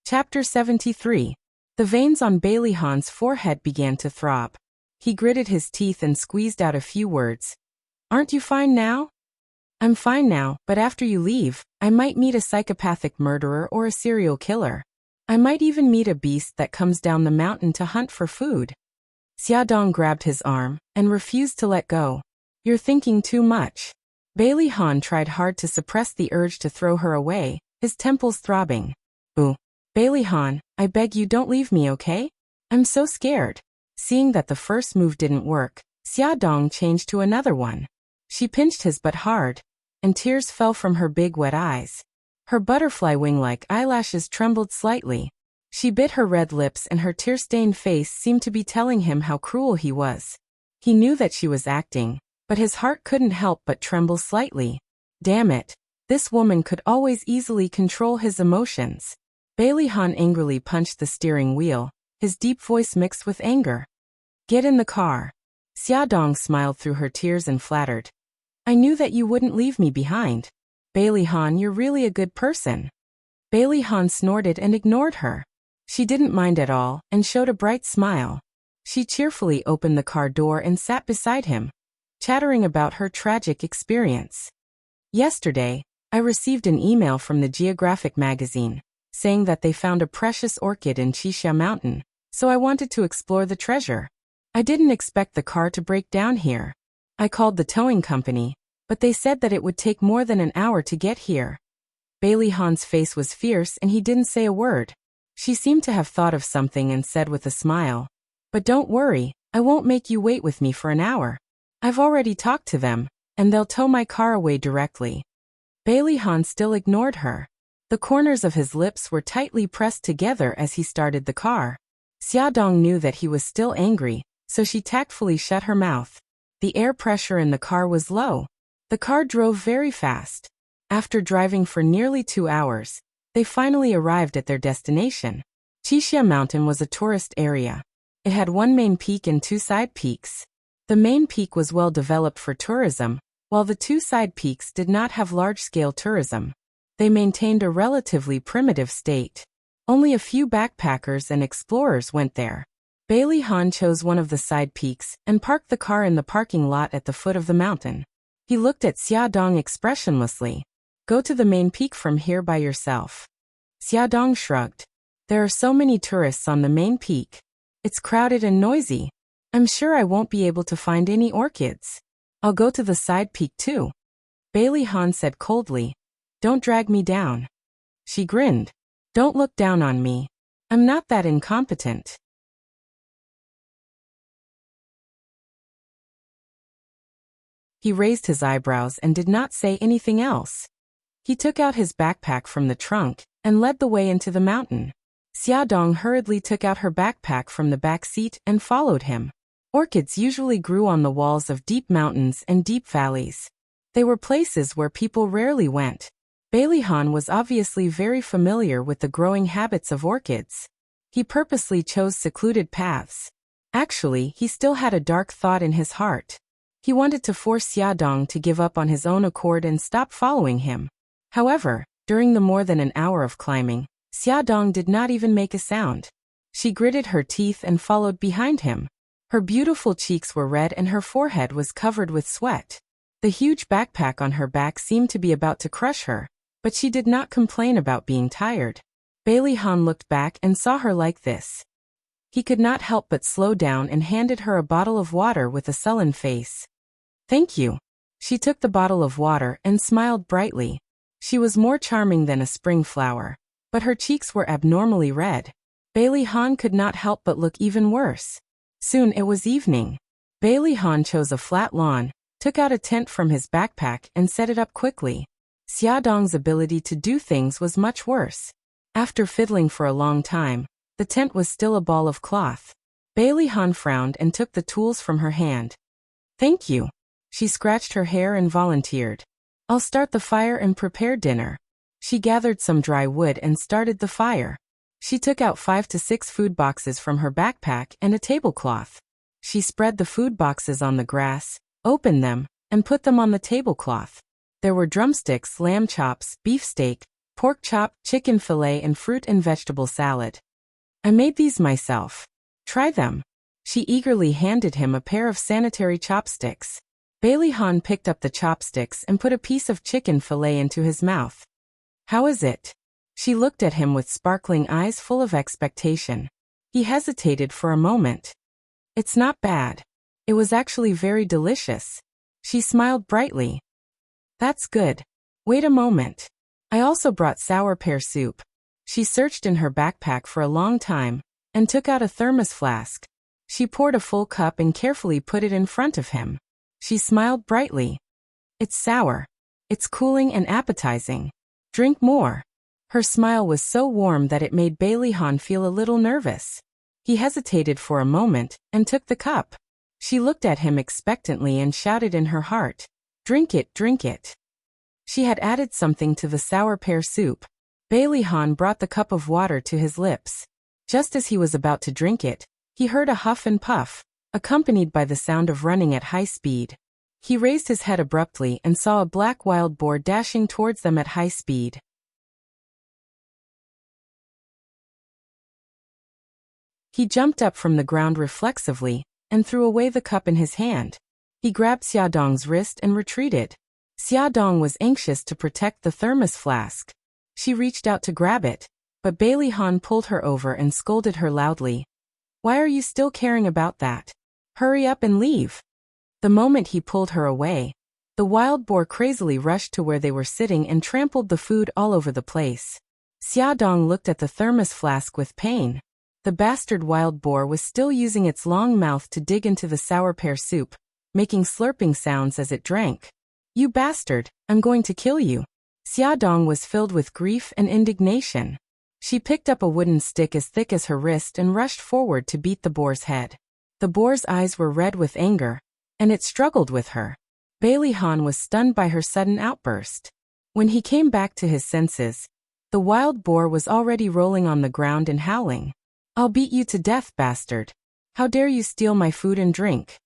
Chapter 73. The veins on Bailey Han's forehead began to throb. He gritted his teeth and squeezed out a few words. "Aren't you fine now?" "I'm fine now, but after you leave, I might meet a psychopathic murderer or a serial killer. I might even meet a beast that comes down the mountain to hunt for food." Xiaodong grabbed his arm and refused to let go. "You're thinking too much." Bailey Han tried hard to suppress the urge to throw her away, his temples throbbing. "Ooh. Bailey Han, I beg you don't leave me, okay? I'm so scared." Seeing that the first move didn't work, Xiaodong changed to another one. She pinched his butt hard, and tears fell from her big wet eyes. Her butterfly wing-like eyelashes trembled slightly. She bit her red lips and her tear-stained face seemed to be telling him how cruel he was. He knew that she was acting, but his heart couldn't help but tremble slightly. Damn it, this woman could always easily control his emotions. Bailey Han angrily punched the steering wheel, his deep voice mixed with anger. "Get in the car." Xiaodong smiled through her tears and flattered. "I knew that you wouldn't leave me behind. Bailey Han, you're really a good person." Bailey Han snorted and ignored her. She didn't mind at all and showed a bright smile. She cheerfully opened the car door and sat beside him, chattering about her tragic experience. "Yesterday, I received an email from the Geographic magazine, saying that they found a precious orchid in Wuxia Mountain, so I wanted to explore the treasure. I didn't expect the car to break down here. I called the towing company, but they said that it would take more than an hour to get here. Bailey Han's face was fierce and he didn't say a word. She seemed to have thought of something and said with a smile, "But don't worry, I won't make you wait with me for an hour. I've already talked to them, and they'll tow my car away directly." Bailey Han still ignored her. The corners of his lips were tightly pressed together as he started the car. Xiaodong knew that he was still angry, so she tactfully shut her mouth. The air pressure in the car was low. The car drove very fast. After driving for nearly 2 hours, they finally arrived at their destination. Wuxia Mountain was a tourist area. It had one main peak and 2 side peaks. The main peak was well developed for tourism, while the 2 side peaks did not have large-scale tourism. They maintained a relatively primitive state. Only a few backpackers and explorers went there. Bailey Han chose one of the side peaks and parked the car in the parking lot at the foot of the mountain. He looked at Xiaodong expressionlessly. "Go to the main peak from here by yourself." Xiaodong shrugged. "There are so many tourists on the main peak. It's crowded and noisy. I'm sure I won't be able to find any orchids. I'll go to the side peak too." Bailey Han said coldly, "Don't drag me down." She grinned. "Don't look down on me. I'm not that incompetent." He raised his eyebrows and did not say anything else. He took out his backpack from the trunk and led the way into the mountain. Xiaodong hurriedly took out her backpack from the back seat and followed him. Orchids usually grew on the walls of deep mountains and deep valleys. They were places where people rarely went. Bailey Han was obviously very familiar with the growing habits of orchids. He purposely chose secluded paths. Actually, he still had a dark thought in his heart. He wanted to force Xiaodong to give up on his own accord and stop following him. However, during the more than an hour of climbing, Xiaodong did not even make a sound. She gritted her teeth and followed behind him. Her beautiful cheeks were red and her forehead was covered with sweat. The huge backpack on her back seemed to be about to crush her, but she did not complain about being tired. Bailey Han looked back and saw her like this. He could not help but slow down and handed her a bottle of water with a sullen face. "Thank you." She took the bottle of water and smiled brightly. She was more charming than a spring flower, but her cheeks were abnormally red. Bailey Han could not help but look even worse. Soon it was evening. Bailey Han chose a flat lawn, took out a tent from his backpack and set it up quickly. Xiaodong's ability to do things was much worse. After fiddling for a long time, the tent was still a ball of cloth. Bailey Han frowned and took the tools from her hand. "Thank you." She scratched her hair and volunteered. "I'll start the fire and prepare dinner." She gathered some dry wood and started the fire. She took out 5 to 6 food boxes from her backpack and a tablecloth. She spread the food boxes on the grass, opened them, and put them on the tablecloth. There were drumsticks, lamb chops, beefsteak, pork chop, chicken fillet, and fruit and vegetable salad. "I made these myself. Try them." She eagerly handed him a pair of sanitary chopsticks. Bailey Han picked up the chopsticks and put a piece of chicken fillet into his mouth. "How is it?" She looked at him with sparkling eyes full of expectation. He hesitated for a moment. "It's not bad. It was actually very delicious." She smiled brightly. "That's good. Wait a moment. I also brought sour pear soup." She searched in her backpack for a long time and took out a thermos flask. She poured a full cup and carefully put it in front of him. She smiled brightly. "It's sour. It's cooling and appetizing. Drink more." Her smile was so warm that it made Bailey Han feel a little nervous. He hesitated for a moment and took the cup. She looked at him expectantly and shouted in her heart, "Drink it, drink it." She had added something to the sour pear soup. Bailey Han brought the cup of water to his lips. Just as he was about to drink it, he heard a huff and puff, accompanied by the sound of running at high speed. He raised his head abruptly and saw a black wild boar dashing towards them at high speed. He jumped up from the ground reflexively and threw away the cup in his hand. He grabbed Xiaodong's wrist and retreated. Xiaodong was anxious to protect the thermos flask. She reached out to grab it, but Bailey Han pulled her over and scolded her loudly. "Why are you still caring about that? Hurry up and leave." The moment he pulled her away, The wild boar crazily rushed to where they were sitting and trampled the food all over the place. Xiaodong looked at the thermos flask with pain. The bastard wild boar was still using its long mouth to dig into the sour pear soup, making slurping sounds as it drank. "You bastard, I'm going to kill you." Xiaodong was filled with grief and indignation. She picked up a wooden stick as thick as her wrist and rushed forward to beat the boar's head. The boar's eyes were red with anger, and it struggled with her. Bailey Han was stunned by her sudden outburst. When he came back to his senses, the wild boar was already rolling on the ground and howling. "I'll beat you to death, bastard. How dare you steal my food and drink?"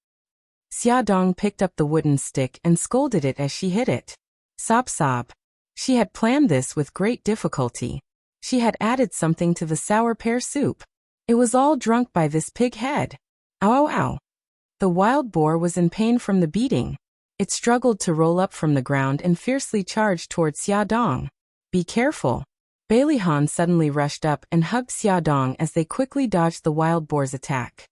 Xiaodong picked up the wooden stick and scolded it as she hit it. Sob sob. She had planned this with great difficulty. She had added something to the sour pear soup. It was all drunk by this pig head. Ow ow ow. The wild boar was in pain from the beating. It struggled to roll up from the ground and fiercely charged toward Xiaodong. "Be careful." Bailey Han suddenly rushed up and hugged Xiaodong as they quickly dodged the wild boar's attack.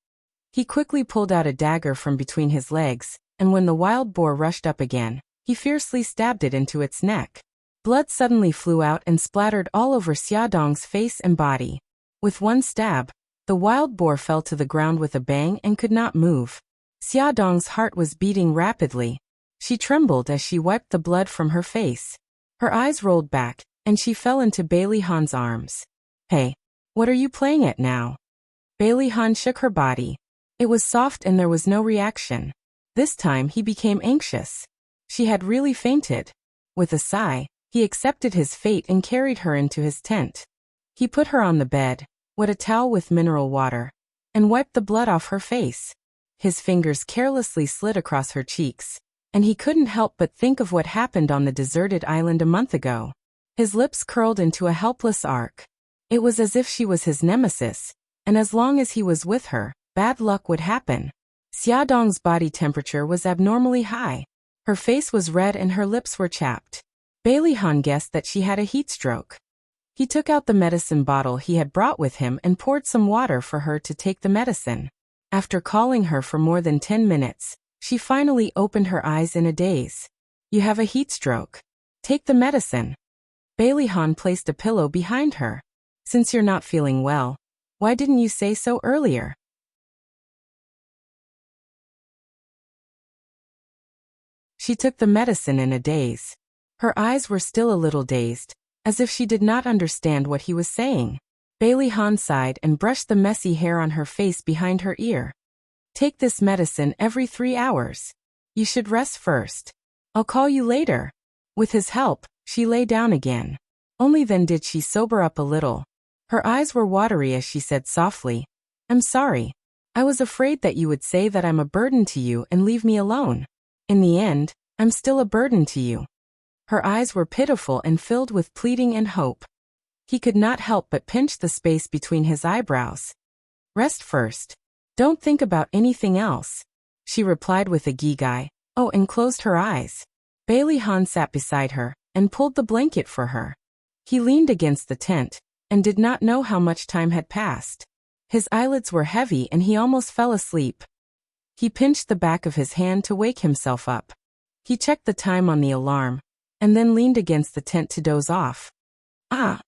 He quickly pulled out a dagger from between his legs, and when the wild boar rushed up again, he fiercely stabbed it into its neck. Blood suddenly flew out and splattered all over Xiaodong's face and body. With one stab, the wild boar fell to the ground with a bang and could not move. Xiaodong's heart was beating rapidly. She trembled as she wiped the blood from her face. Her eyes rolled back, and she fell into Bailey Han's arms. "Hey, what are you playing at now?" Bailey Han shook her body. It was soft and there was no reaction. This time he became anxious. She had really fainted. With a sigh, he accepted his fate and carried her into his tent. He put her on the bed, wet a towel with mineral water, and wiped the blood off her face. His fingers carelessly slid across her cheeks, and he couldn't help but think of what happened on the deserted island a month ago. His lips curled into a helpless arc. It was as if she was his nemesis, and as long as he was with her, bad luck would happen. Xiaodong's body temperature was abnormally high. Her face was red and her lips were chapped. Bailey Han guessed that she had a heat stroke. He took out the medicine bottle he had brought with him and poured some water for her to take the medicine. After calling her for more than 10 minutes, she finally opened her eyes in a daze. "You have a heat stroke. Take the medicine." Bailey Han placed a pillow behind her. "Since you're not feeling well, why didn't you say so earlier?" She took the medicine in a daze. Her eyes were still a little dazed, as if she did not understand what he was saying. Bailey Han sighed and brushed the messy hair on her face behind her ear. "Take this medicine every 3 hours. You should rest first. I'll call you later." With his help, she lay down again. Only then did she sober up a little. Her eyes were watery as she said softly, "I'm sorry. I was afraid that you would say that I'm a burden to you and leave me alone. In the end, I'm still a burden to you." Her eyes were pitiful and filled with pleading and hope. He could not help but pinch the space between his eyebrows. "Rest first. Don't think about anything else," she replied with a gigai, and closed her eyes. Bailey Han sat beside her and pulled the blanket for her. He leaned against the tent and did not know how much time had passed. His eyelids were heavy and he almost fell asleep. He pinched the back of his hand to wake himself up. He checked the time on the alarm and then leaned against the tent to doze off. "Ah!"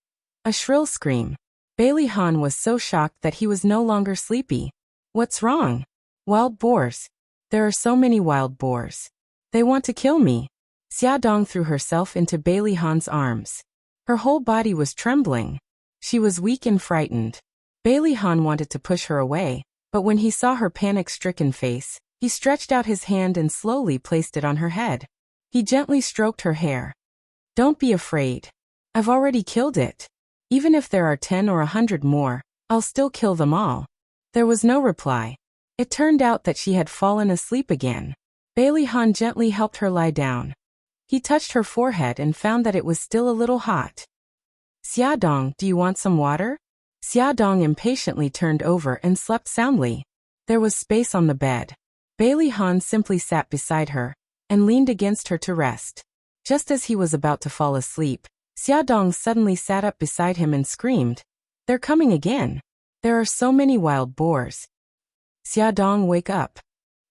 A shrill scream. Bailey Han was so shocked that he was no longer sleepy. "What's wrong?" "Wild boars. There are so many wild boars. They want to kill me." Xiaodong threw herself into Bailey Han's arms. Her whole body was trembling. She was weak and frightened. Bailey Han wanted to push her away, but when he saw her panic-stricken face, he stretched out his hand and slowly placed it on her head. He gently stroked her hair. "Don't be afraid. I've already killed it. Even if there are 10 or 100 more, I'll still kill them all." There was no reply. It turned out that she had fallen asleep again. Bailey Han gently helped her lie down. He touched her forehead and found that it was still a little hot. "Xiaodong, do you want some water?" Xiaodong impatiently turned over and slept soundly. There was space on the bed. Bailey Han simply sat beside her and leaned against her to rest. Just as he was about to fall asleep, Xiaodong suddenly sat up beside him and screamed, "They're coming again. There are so many wild boars." "Xiaodong, wake up."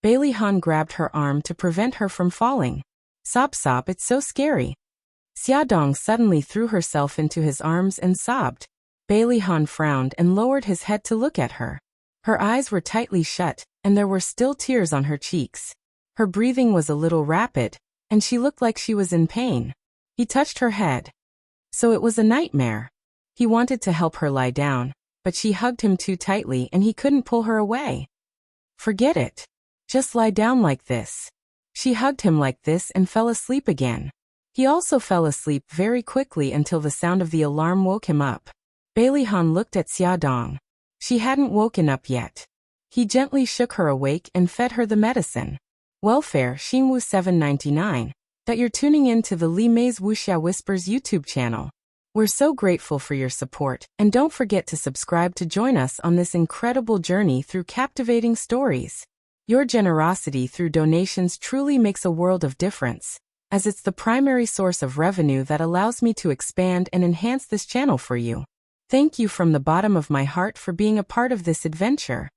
Bailey Han grabbed her arm to prevent her from falling. Sob sob, it's so scary. Xiaodong suddenly threw herself into his arms and sobbed. Bailey Han frowned and lowered his head to look at her. Her eyes were tightly shut, and there were still tears on her cheeks. Her breathing was a little rapid, and she looked like she was in pain. He touched her head. So it was a nightmare. He wanted to help her lie down, but she hugged him too tightly and he couldn't pull her away. Forget it. Just lie down like this. She hugged him like this and fell asleep again. He also fell asleep very quickly until the sound of the alarm woke him up. Bailey Han looked at Xiaodong. She hadn't woken up yet. He gently shook her awake and fed her the medicine. Welfare Xingwu 799. That you're tuning in to the Li Mei's Wuxia Whispers YouTube channel. We're so grateful for your support, and don't forget to subscribe to join us on this incredible journey through captivating stories. Your generosity through donations truly makes a world of difference, as it's the primary source of revenue that allows me to expand and enhance this channel for you. Thank you from the bottom of my heart for being a part of this adventure.